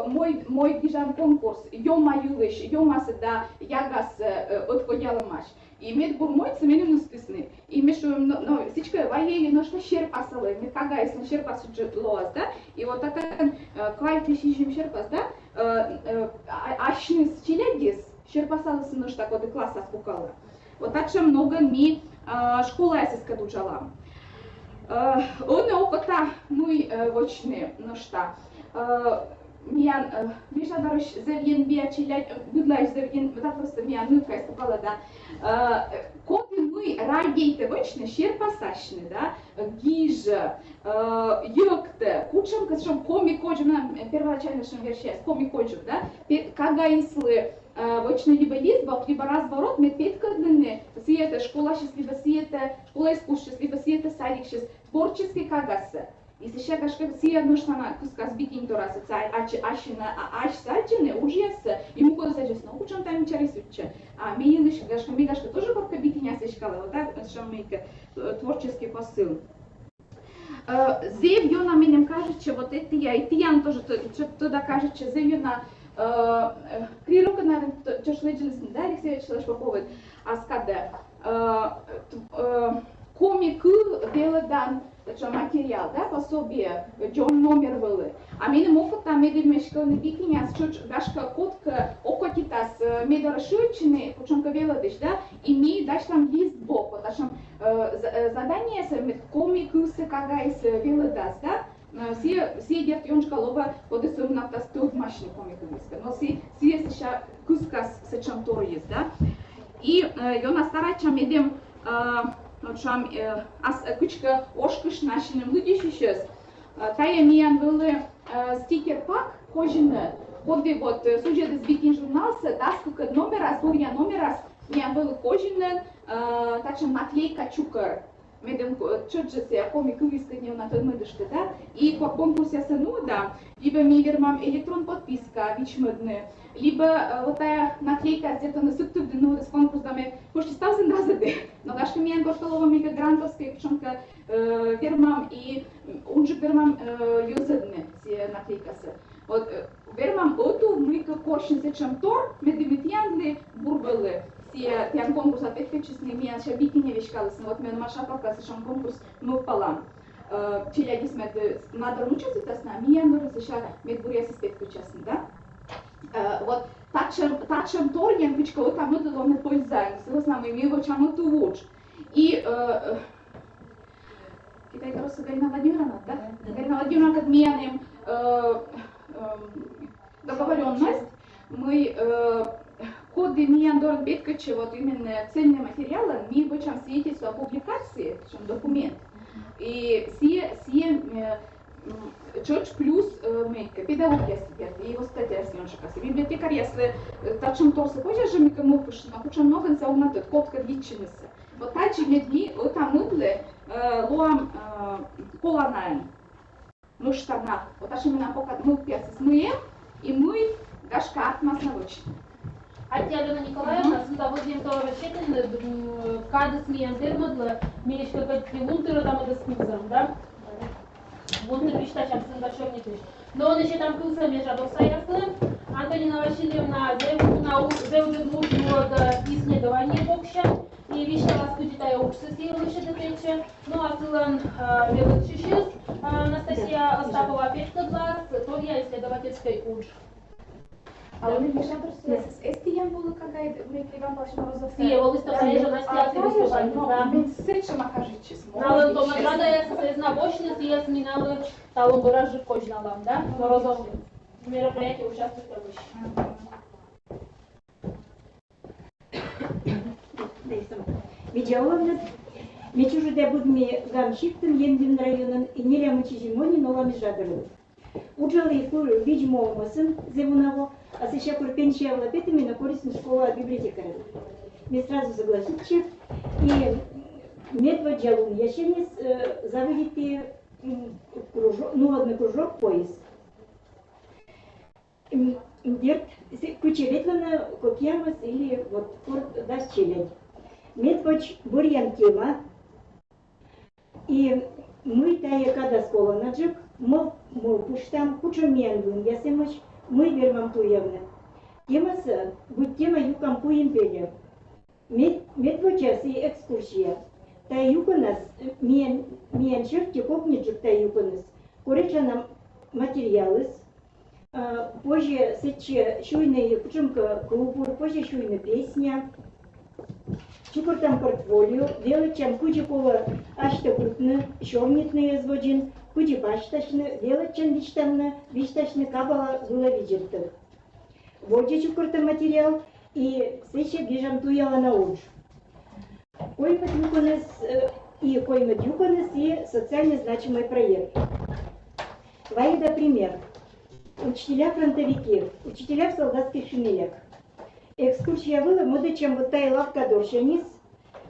мой дижан конкурс, йома юлиш, йомасы да ягас отходялымаш. И мед бурмойцы меню списны. И мешу, ну, сичка, вае, ножка шерпасалы, мед кагайс, ну, шерпасы лоаз, да? И вот такая, клайт лишишим шерпас, да? Ашны счилядис, шерпасалы нож так вот и класса спукала. Вот так же много ми школа эсэска дучала. Он опыта, ну, вочные, ну что. Миян, вижу, дарыш зевьен биячилять, будлаешь зевьен, да просто миян нывка испугала, да. Коты мы райгейте вочные, шерпасашны, да, гижа, ёкте, кучам, качам, комикоджим, первоначально шум вершес, комикоджим, да, кагаислы, вочные либо лизбок, либо разворот, медпетка длинные, сиета школа сейчас, либо сиета школа искусств сейчас, либо сиета садик сейчас, творческий кагасы. Если сейчас сия нужна на кускас бикин тораса, ашина, сальчины, ужеса, ему куда садится, но учим там интересуется. А милыш, мигашка тоже как бикиня сечкала, вот так, шамейка, творческий посыл. Зев на меня кажется, вот это я, и Тиян тоже туда кажется, зев на крилюка, наверное, что шлежились, да, Алексей Шлешпаковый, аскаде. Комик белодан, материал, да, пособие, Джон номер вылы. А мне могут там медвежка не бикиня, чуть гашка котка, окотитас, медорашучины, почему велодыш, да, и ми дашь там лист бок, потому что задание с комик се кагайс велодас, да. Все дерти он шкалова подесу на тастуд машины комик виска, но все сейчас кускас се чем тор есть, да. И я на старачам идем Шам кучка ошкыш нашим люди сейчас. Тая миян были стикер пак кожаный. Ходы вот сюжет из бикин журналса, да, сколько номера, бурья номера, миян были кожаный, так что наклейка чукар. Медем чуть-чуть я комик вискать на той мыдышке, да. И по конкурсу я сану, да, либо мивермам электрон подписка вичмедные. Либо вот такая наклейка где-то на сутки, ну, с конкурсами, почти 1000 назад. Но даже меня коштовала мега грантовская, причем вермам и он же вермам юзедны все наклейкасы. Вот вермам оту мы как коршин зачем тор, медимитьянли бурбелы. Все тян конкурс опять честный, меня сейчас бикини вещкалась, вот меня маша пока сам конкурс мы впалам. Челядис мед надо учиться, то с нами я нужно сейчас медбурья соспеть честно, да? Вот тачем торген, кучка вот там это он пользуется, с нами мы его чему то луч. И Китай просто Галина Владимировна, да? Галина Владимировна, как меняем договоренность, мы коды Мияндор Беткача, вот именно цельные материалы, мы будем свидетельство о публикации, чем документ. И все Чорч плюс мейка, педагогия сидят, и его статья съемщика. Библиотекарь, если тачем торсы позже, мы кому пишем, а куча много за унатет, котка длительница. Вот так же медни, вот там мы лоам колонаем, мы штана, вот так же мы нам пока мы пьясы смыем, и мы гашка от нас научим. Алена Николаевна, с удовольствием тоже рассчитаны, кады смеем термодлы, миличка как пилунтера там это с кузом, да? Bunları iştaşamsın da çok netmiş. Но он еще там кылся между обстоятельствами. Антонина Васильевна зеуджет мужу исследование бокща. И вишня вас кудитая уксы съелыши детече. Ну а сылан величишис Анастасия Остапова опять кадлас, то я исследовательской уж. А он не мешает просто с эстием было какая-то Иван Павлович Морозов. Сие волыстовая жена стяты выступать. Но сечем окажитесь. Налы то матрада я сознаю бочность, я сминала талон буражи кожналам, да? Морозов в мероприятии участвует тоже. Видеоловна, мечужу да будми гамшиктен ендин районын инелямычи зимони нолами жадырылы. Уджалы и кур видимоумасын зевунаво, а сейчас курпенчия влапетами на корыстную школу библиотекаря. Мне сразу согласился. И медводжалун ященец заводите кружок, ну ладно, кружок пояс. Дерт кучеветлана кокьямас или вот форт даст челядь. Медводж бурьян тема. И мы тая когда скола наджик, мол мол пуштам кучам менвын ясемыч мы вермам туевны. Темасы будет тема юкам пуимпеля. Медвочас и экскурсия. Та юканас миен черти копничек та юканас. Коречанам материалыс. Позже сече шуйный пучемка клубур, позже шуйный песня. Чукор там портфолио, делать чем куча кола ашта крупны, шорнитные зводжин, куча башташны, делать чем вишташны кабала было виджеттых. Воджи чукор там материал и сече бежам туяла на уж. Коймат юконес и социально значимый проект. Вайда пример. Учителя-фронтовики, учителя в солдатских шинелях. Экскурсия была, мода чем вот тая лавка доршенис,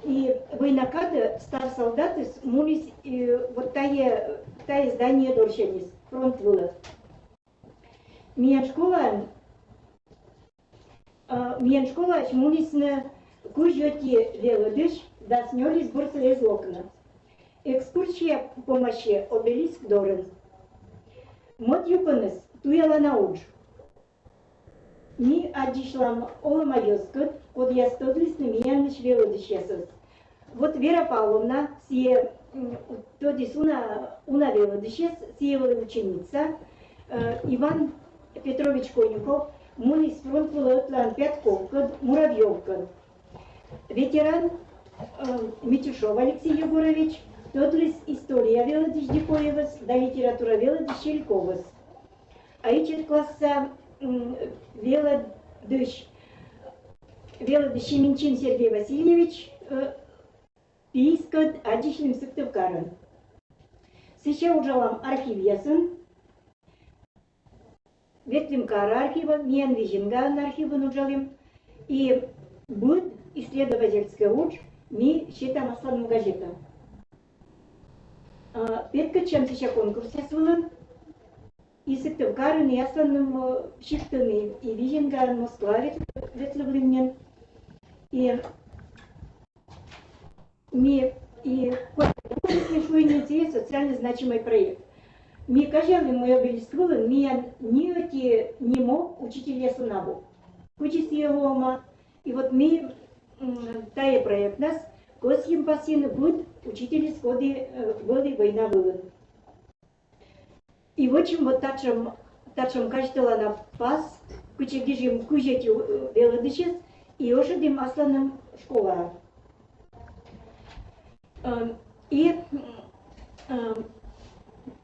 и войнакады стар солдаты смулись, и вот тая здание доршенис, фронт была. Миян школа смулись на кужоте велодыш, да снялись борцы из окна. Экскурсия помощи обелиск дорен. Мод юконес туяла науч. Ми адишлам олама ёскот, код я стодлис на меня ночвела дешесос. Вот Вера Павловна, сие тодис уна вела дешес, сие ученица, Иван Петрович Конюхов, мунис фронт Атлан Пятков, Муравьевка. Ветеран Митюшов Алексей Егорович, тодлис история вела дешдикоевас, да литература вела дешельковас. А эти класса вела Минчин Сергей Васильевич пискат адишлим сыктывкарын. Сейчас ужалам архив ясын, ветлим кара архива, мен вижинган архивын ужалим, и будет исследовательская уч, ми считам основным газетам. Петка чем сейчас конкурс ясвылын, и сыктывкарын, и основным шихтын, и вижинган Москва ветлывлинен, и шуйницы социально значимый проект. Ми кажали мой обелисквылын, ми не мог учителя сунабу. Кучись его и вот ми тая проект нас, косим пасины будет учители с годы война вылын. И в общем вот тачем каждого на пас, кучегижим кужетью велодышес, и ошадим асланым школа. И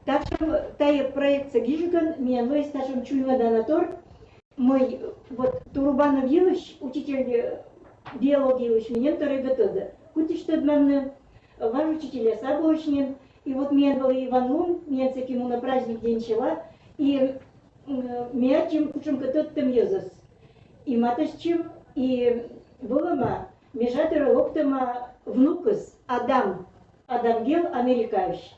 также тая проекция гижиган, меня лоис нашим чуйма данатор, мой вот Турубанов Елыч, учитель биологии Елыч, меня второй готовы. Кутиштедман, ваш учитель Сабочнин, и вот меня был Иван Лун, меня цекиму на праздник день чела, и меня чем кучем готов там езас. И маташчим, и было межатора локтама внукас Адам Гел Америкаевич.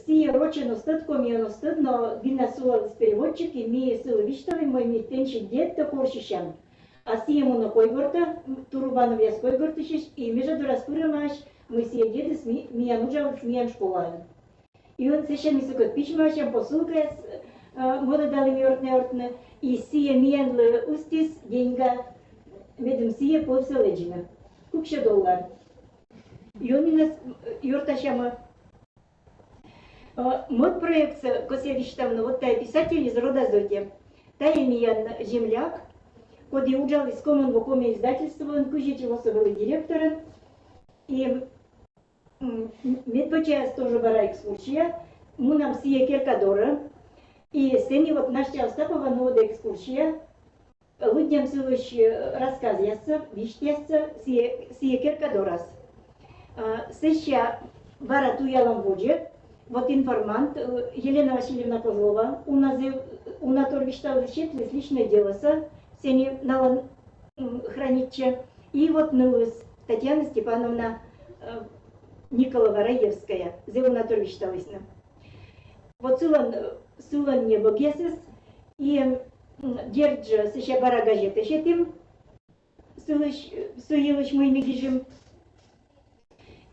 Сие рочено стъдко ми е стъд, но вина сула с переводчик и ми е сила вищава и мой ми тенчи дед та коршишан. А сие му на кой горта, Турубановия с кой гортишиш и межа до разпурамаш, мы сие дедес ми я нужал с миян школаем. И он сеща ми се кот пичмашам посылка с мода дали ми ортне, и сие миян ле устис деньга медем сие полселеджина. Кукша $. И он нас юрташама мод проект, косевич там, вот тая писатель из рода Зоти. Тая миян земляк, коди уджал из комон вокоме издательства, он кужить его собой директора. И медпочаяс тоже бара экскурсия, му нам сие керкадора. И сени вот наша Остапова новая экскурсия, лудням силыш рассказ ясса, виштясса, сие керкадорас. Сеща бара туялам воджет, вот информант Елена Васильевна Козлова, у нас торвиштал счетлес личное дело со, сени налан хранитче, и вот нылыс Татьяна Степановна Николова Раевская, зевна торвишталысна. Вот сулан небо гесес, и держа сеща бара газета щетим, суилыш мы мигижим,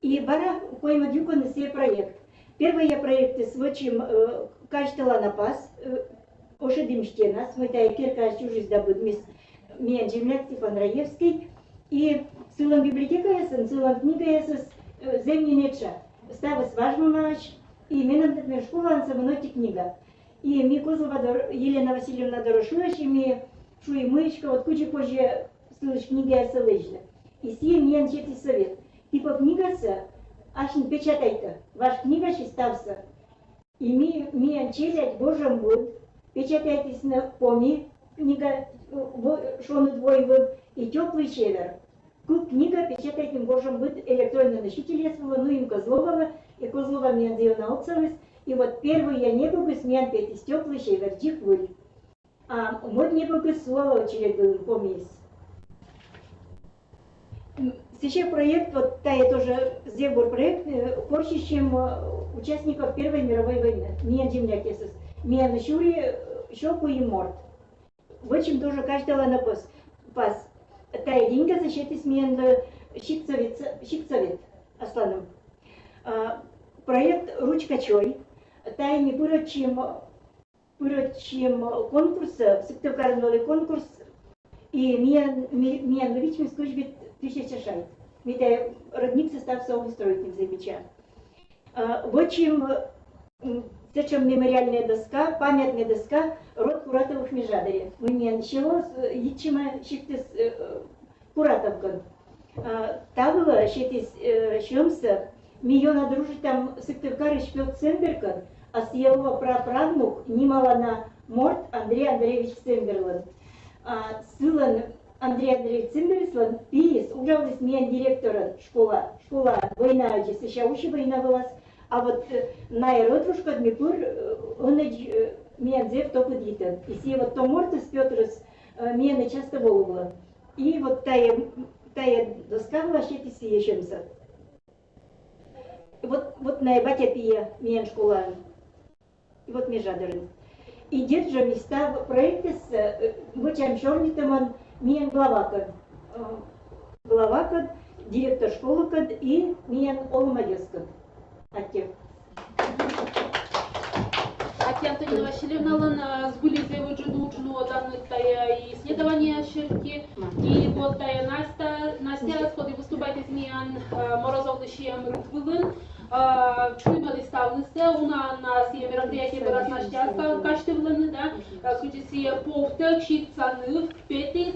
и бара пойма дюкон все проект. Первые проекты с вочим каждого напас, ошедим штенас, мы та кирка чужиз дабуд мисс мен земляк Степан Раевский, и сылам библиотека ясын, сылам книга ясыз, земни неча, ставыс важную ночь, и менам татмер школа ансамноти книга. И ми Козлова Елена Васильевна Дорошуяш, и ми шуи мышка, вот куча позже слышь книги ясылыжда. И сие мен чети совет. Типа книга са, аж не печатайте, ваш книга стався. И ми анчелять Божьим буд, печатайтесь на поми, книга шону двоевым, и теплый север. Книга печатайте Божьим буд, электронный носитель ясвала, ну им Козлова, и Козлова мне дает на отцовость. И вот первый я не был бы смен петь из теплый север, дихвыль. А вот не был бы слово очередь был, помнись. Сейчас проект, вот тая тоже Зебур проект, больше, чем участников Первой мировой войны. Меня земляк есус. Меня на шуре щеку и морд. В общем, тоже каждого на пас. Тая деньга защитить меня Щикцовет Асланом. Проект Ручка Чой. Тая не пырочим конкурс, сыктывкарный конкурс. И меня новичный службе 1000 шайт. Ведь родник состав строительных замеча. В общем, зачем мемориальная доска, памятная доска род Куратовых Межадаре. Мы не начало ичима щиктес Куратовкан. Та была щитис щемса, миллиона дружит там сыктывкары шпил Цемберкан, а с его праправнук Нимала на морд Андрей Андреевич Цемберлан. Сылан Андрей Андреевич Цимберслан пис, ужалась меня директора школа война, сейчас учи война была, а вот на родрушка дмипур, он меня дзев току дитен. И си вот то мортис Петрус меня часто волгла. И вот тая доска была щети си ещемся. Вот на ебате пия меня школа. И вот мне жадерен. И держа места в проекте с вычам шорнитоман Миян главакад, директор школы кад и Миян Оломадескад. Атте. Атте Антонина Васильевна, сбыли зевы джудучну, данных тая и исследования щерки. И вот тая Настя, сходи выступайте с Миян Морозов дышием Рутвылын. Чуйма листавница, у нас є мероприятие была нащаска качтевланы, да, кучи повтек, щитцаны, пети,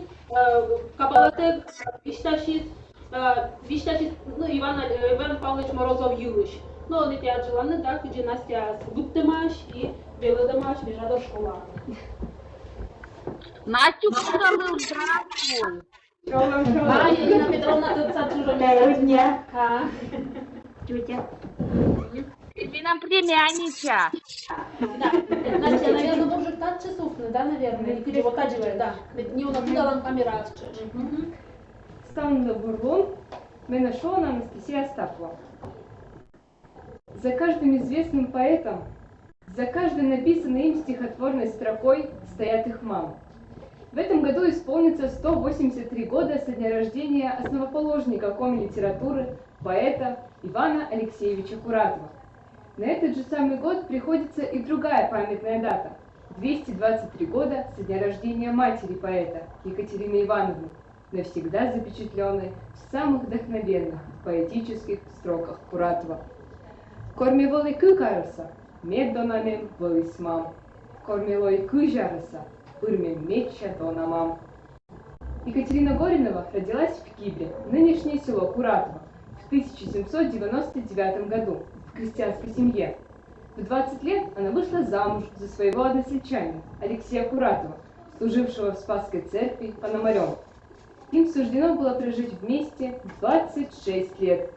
кабалатек, вишташит, ну Иван Павлович Морозов Юлыш. Ну, он эти отжиланы, да, кучи Настя гуптемаш и белодемаш, бежа до школа. Настю, куда был здравствуй? Елена Петровна, тут сатужа. Доброго дня. Тетя. Ты нам племяннича. Да, Настя, наверное, уже 5 часов, да, наверное, или вот так же, да. Не унакудала камера. Стану Бурлун, мы нашел нам Анастасия Остапова. За каждым известным поэтом, за каждой написанной им стихотворной строкой стоят их мамы. В этом году исполнится 183 года со дня рождения основоположника коми-литературы, поэта Ивана Алексеевича Куратова. На этот же самый год приходится и другая памятная дата – 223 года со дня рождения матери поэта Екатерины Ивановны, навсегда запечатленной в самых вдохновенных поэтических строках Куратова. «Корми воли кы караса, мед донамем волис мам, корми лой кы жараса, пырмем меча донамам». Екатерина Горинова родилась в Кибре, нынешнее село Куратово, в 1799 году в крестьянской семье. В 20 лет она вышла замуж за своего односельчанина Алексея Куратова, служившего в Спасской церкви Пономарем. Им суждено было прожить вместе 26 лет.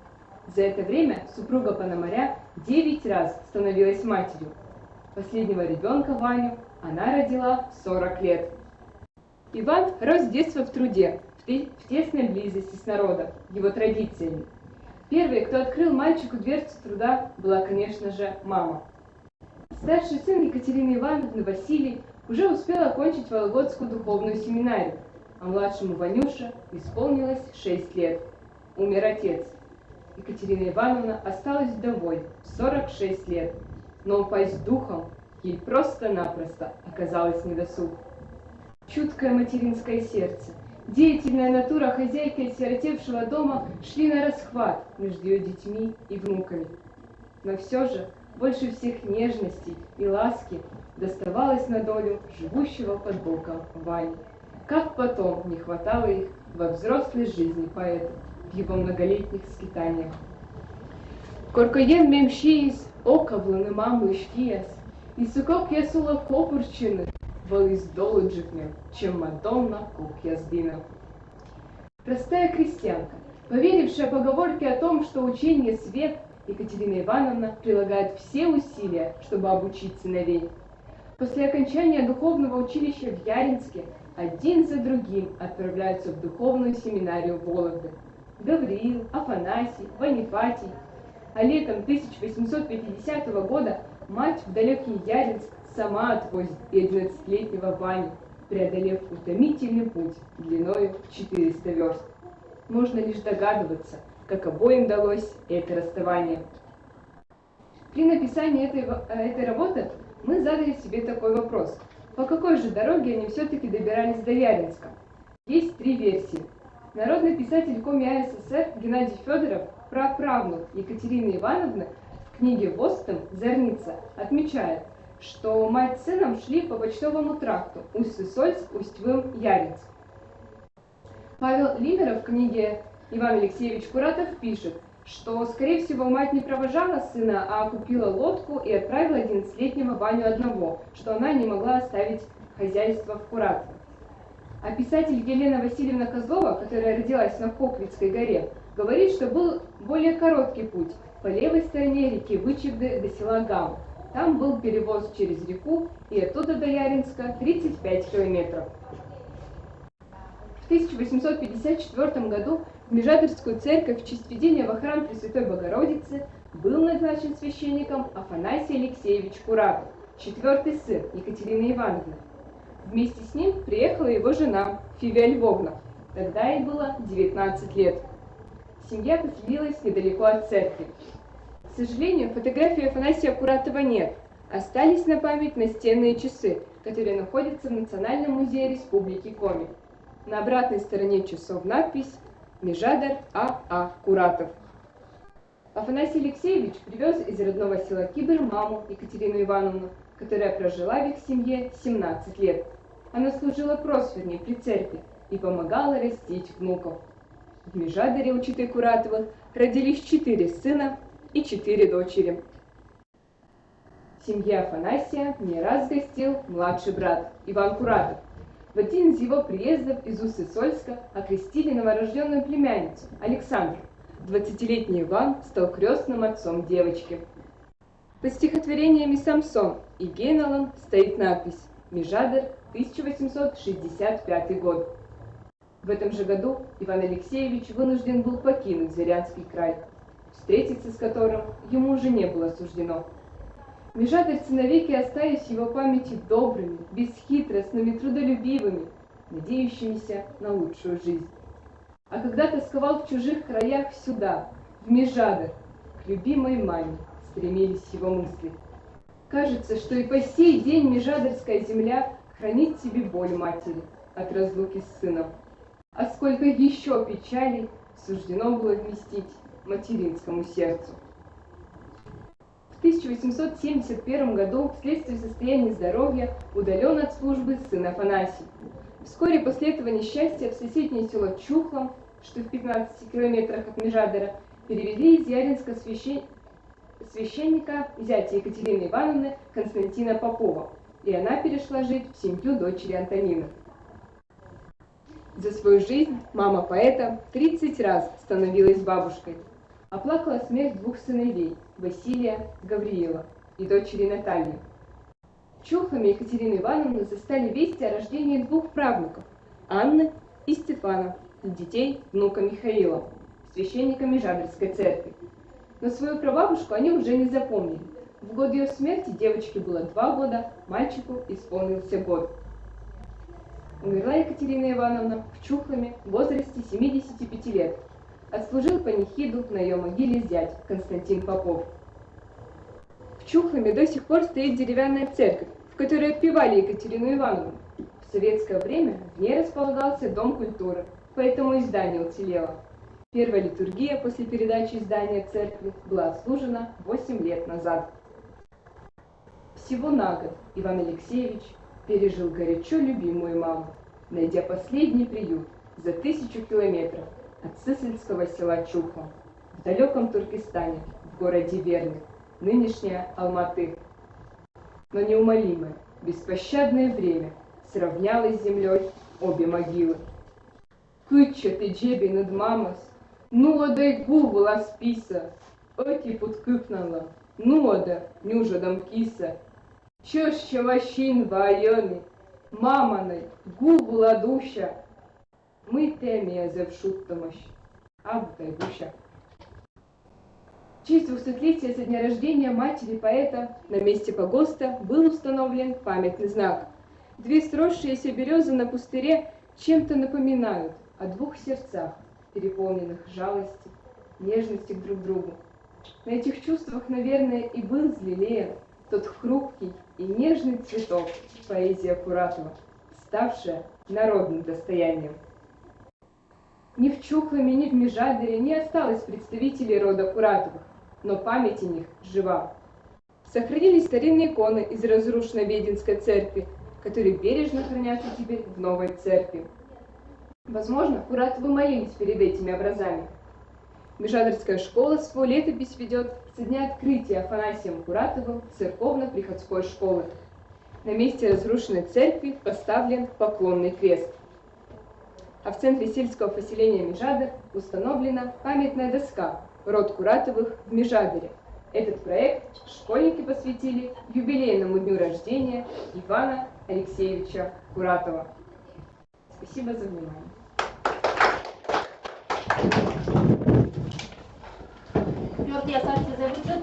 За это время супруга Пономаря 9 раз становилась матерью. Последнего ребенка Ваню она родила в 40 лет. Иван рос с детства в труде, в тесной близости с народом, его традициями. Первой, кто открыл мальчику дверцу труда, была, конечно же, мама. Старший сын Екатерины Ивановны, Василий, уже успел окончить Вологодскую духовную семинарию, а младшему Ванюше исполнилось 6 лет. Умер отец. Екатерина Ивановна осталась вдовой в 46 лет, но упасть духом Иль просто-напросто оказалось недосуг. Чуткое материнское сердце, деятельная натура хозяйки осиротевшего дома шли на расхват между ее детьми и внуками. Но все же больше всех нежностей и ласки доставалось на долю живущего под боком Вани. Как потом не хватало их во взрослой жизни поэта, в его многолетних скитаниях. Коркоен мемшиис, окавланы маму шкиас, и сукок ясула копурчины, волис долуджикнем, чем Мадонна кук яздина. Простая крестьянка, поверившая поговорке о том, что учение свет, Екатерина Ивановна прилагает все усилия, чтобы обучить сыновей. После окончания духовного училища в Яринске один за другим отправляются в духовную семинарию Вологды. Гавриил, Афанасий, Ванифатий. А летом 1850 года мать в далекий Яринск сама отвозит и 11-летнего Ваню, преодолев утомительный путь длиною в 400 верст. Можно лишь догадываться, как обоим далось это расставание. При написании этой работы мы задали себе такой вопрос. По какой же дороге они все-таки добирались до Яринска? Есть три версии. Народный писатель Коми АССР Геннадий Федоров, праправнук Екатерины Ивановны, в книге «Востом. Зорница» отмечает, что мать с сыном шли по почтовому тракту Усть-Сысольск, Усть-Вым, Яринск. Павел Лимеров в книге «Иван Алексеевич Куратов» пишет, что, скорее всего, мать не провожала сына, а купила лодку и отправила 11-летнего Ваню одного, что она не могла оставить хозяйство в Куратово. А писатель Елена Васильевна Козлова, которая родилась на Коквицкой горе, говорит, что был более короткий путь по левой стороне реки Вычегды до села Гам. Там был перевоз через реку, и оттуда до Яринска 35 километров. В 1854 году в Межадырскую церковь в честь введения во храм Пресвятой Богородицы был назначен священником Афанасий Алексеевич Куратов, четвертый сын Екатерины Ивановны. Вместе с ним приехала его жена Фивия Львовна. Тогда ей было 19 лет. Семья поселилась недалеко от церкви. К сожалению, фотографии Афанасия Куратова нет. Остались на память настенные часы, которые находятся в Национальном музее Республики Коми. На обратной стороне часов надпись «Межадыр А.А. Куратов». Афанасий Алексеевич привез из родного села Кибер маму Екатерину Ивановну, которая прожила в их семье 17 лет. Она служила просверней при церкви и помогала растить внуков. В Межадыре у четы Куратовых родились 4 сына и 4 дочери. В семье Афанасия не раз гостил младший брат Иван Куратов. В один из его приездов из Усть-Сысольска окрестили новорожденную племянницу Александру. 20-летний Иван стал крестным отцом девочки. Под стихотворениями «Самсон» и «Гейналон» стоит надпись «Межадыр, 1865 год». В этом же году Иван Алексеевич вынужден был покинуть Зырянский край, встретиться с которым ему уже не было суждено. Межадырцы навеки остались в его памяти добрыми, бесхитростными, трудолюбивыми, надеющимися на лучшую жизнь. А когда тосковал в чужих краях сюда, в Межадыр, к любимой маме стремились его мысли. Кажется, что и по сей день Межадырская земля хранит в себе боль матери от разлуки с сыном. А сколько еще печалей суждено было вместить материнскому сердцу. В 1871 году вследствие состояния здоровья удален от службы сын Афанасий. Вскоре после этого несчастья в соседнее село Чухлом, что в 15 километрах от Межадыра, перевели из Яринска священника, зятя Екатерины Ивановны, Константина Попова, и она перешла жить в семью дочери Антонины. За свою жизнь мама поэта 30 раз становилась бабушкой. Оплакала смерть 2 сыновей – Василия, Гавриила и дочери Натальи. Чухлами Екатерины Ивановны застали вести о рождении 2 правнуков – Анны и Стефана, и детей внука Михаила, священника Межадырской церкви. Но свою прабабушку они уже не запомнили. В год ее смерти девочке было 2 года, мальчику исполнился год. Умерла Екатерина Ивановна в Чухломе в возрасте 75 лет. Отслужил панихиду на ее могиле зять Константин Попов. В В Чухломе до сих пор стоит деревянная церковь, в которой отпевали Екатерину Ивановну. В советское время в ней располагался Дом культуры, поэтому и здание уцелело. Первая литургия после передачи здания церкви была отслужена 8 лет назад. Всего на год Иван Алексеевич пережил горячо любимую маму, найдя последний приют за 1000 километров от сысольского села Чухлом, в далеком Туркестане, в городе Верны, нынешняя Алматы. Но неумолимое, беспощадное время сравняло с землей обе могилы. Кыча ты джеби над мамос, ну одай губла списа, оти подкупнала, ну ода нюжа дамкиса. Чё ж чаващин вайони, маманой губла душа, мы темия зевшуттамаш, абдай душа. В честь 200-летия со дня рождения матери поэта на месте погоста был установлен памятный знак. 2 сросшиеся березы на пустыре чем-то напоминают о 2 сердцах, переполненных жалости, нежности к друг другу. На этих чувствах, наверное, и был взлелеян тот хрупкий и нежный цветок поэзии Акуратова, ставшая народным достоянием. Ни в Чухломе, ни в Межадере не осталось представителей рода Акуратовых, но память о них жива. Сохранились старинные иконы из разрушенной Веденской церкви, которые бережно хранятся теперь в новой церкви. Возможно, Акуратовы молились перед этими образами. Межадерская школа свою летопись ведет со дня открытия Афанасием Акуратовым церковно-приходской школы. На месте разрушенной церкви поставлен поклонный крест. А в центре сельского поселения Межадер установлена памятная доска «Род Куратовых в Межадере». Этот проект школьники посвятили юбилейному дню рождения Ивана Алексеевича Куратова. Спасибо за внимание. Jordia Sarce Zewyczyn,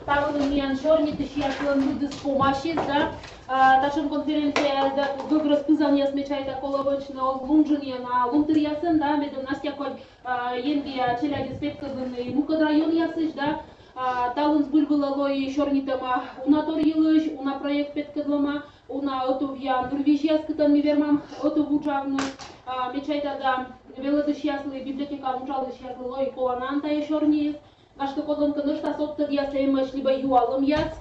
Paweł Mianżorni, też jak ludy wspomaścić, da, taczym konferencja w rozpyzania smyczaj takolowoczno lążenie na Lunteriasen, da, będą nas jako jędia ciela dyspepka w Mukadrajon jasyś, da, talent zbulbulalo i Żornitama unatoriloś, una projekt petkadloma, una otovia Norwegiaska mi vermam otovučavnu, mečajta da veladiš jasli biblioteka učališ jasli loj kolananta je Žornijes, Aș că că nu știa să dia să mă șliba iualăm iaț.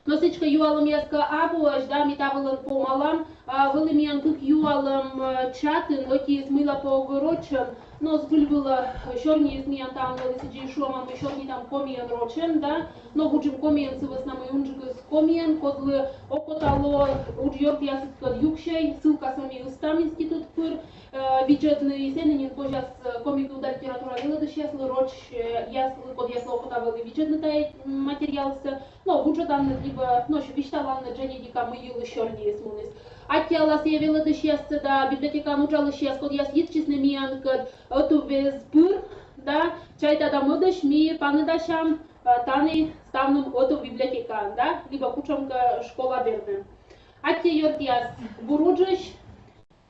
Nosici că iualăm iaț că abu aș da mi tavălăn pomalam, vălimian câc iualăm chatin, ochi smila po ogorocem, no zbulbula Žornijes mian tam lisici šuomam Žorni tam komien rocem, da, no bučim komien să vă snamă unjigăs komien, kodl okotalo uđjort jasit kad jukšej, silka sam i ustam institut pur, Бюджетный сенин позже комику да литература вела да сейчас роч я код я слово потавали бюджетный материал с но бюджетан либо но вещала на генетика мы ел Žorni смунис а тела се вела да сейчас да библиотека научала сейчас код я сидит честно миан код оту без пур да чайта да модаш ми панадашам тани ставным оту библиотека да либо кучамка школа верна а те йортиас буруджиш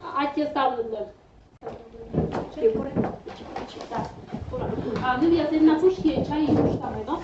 а те ставны Nu, ja se na puške čaj i puštame, no?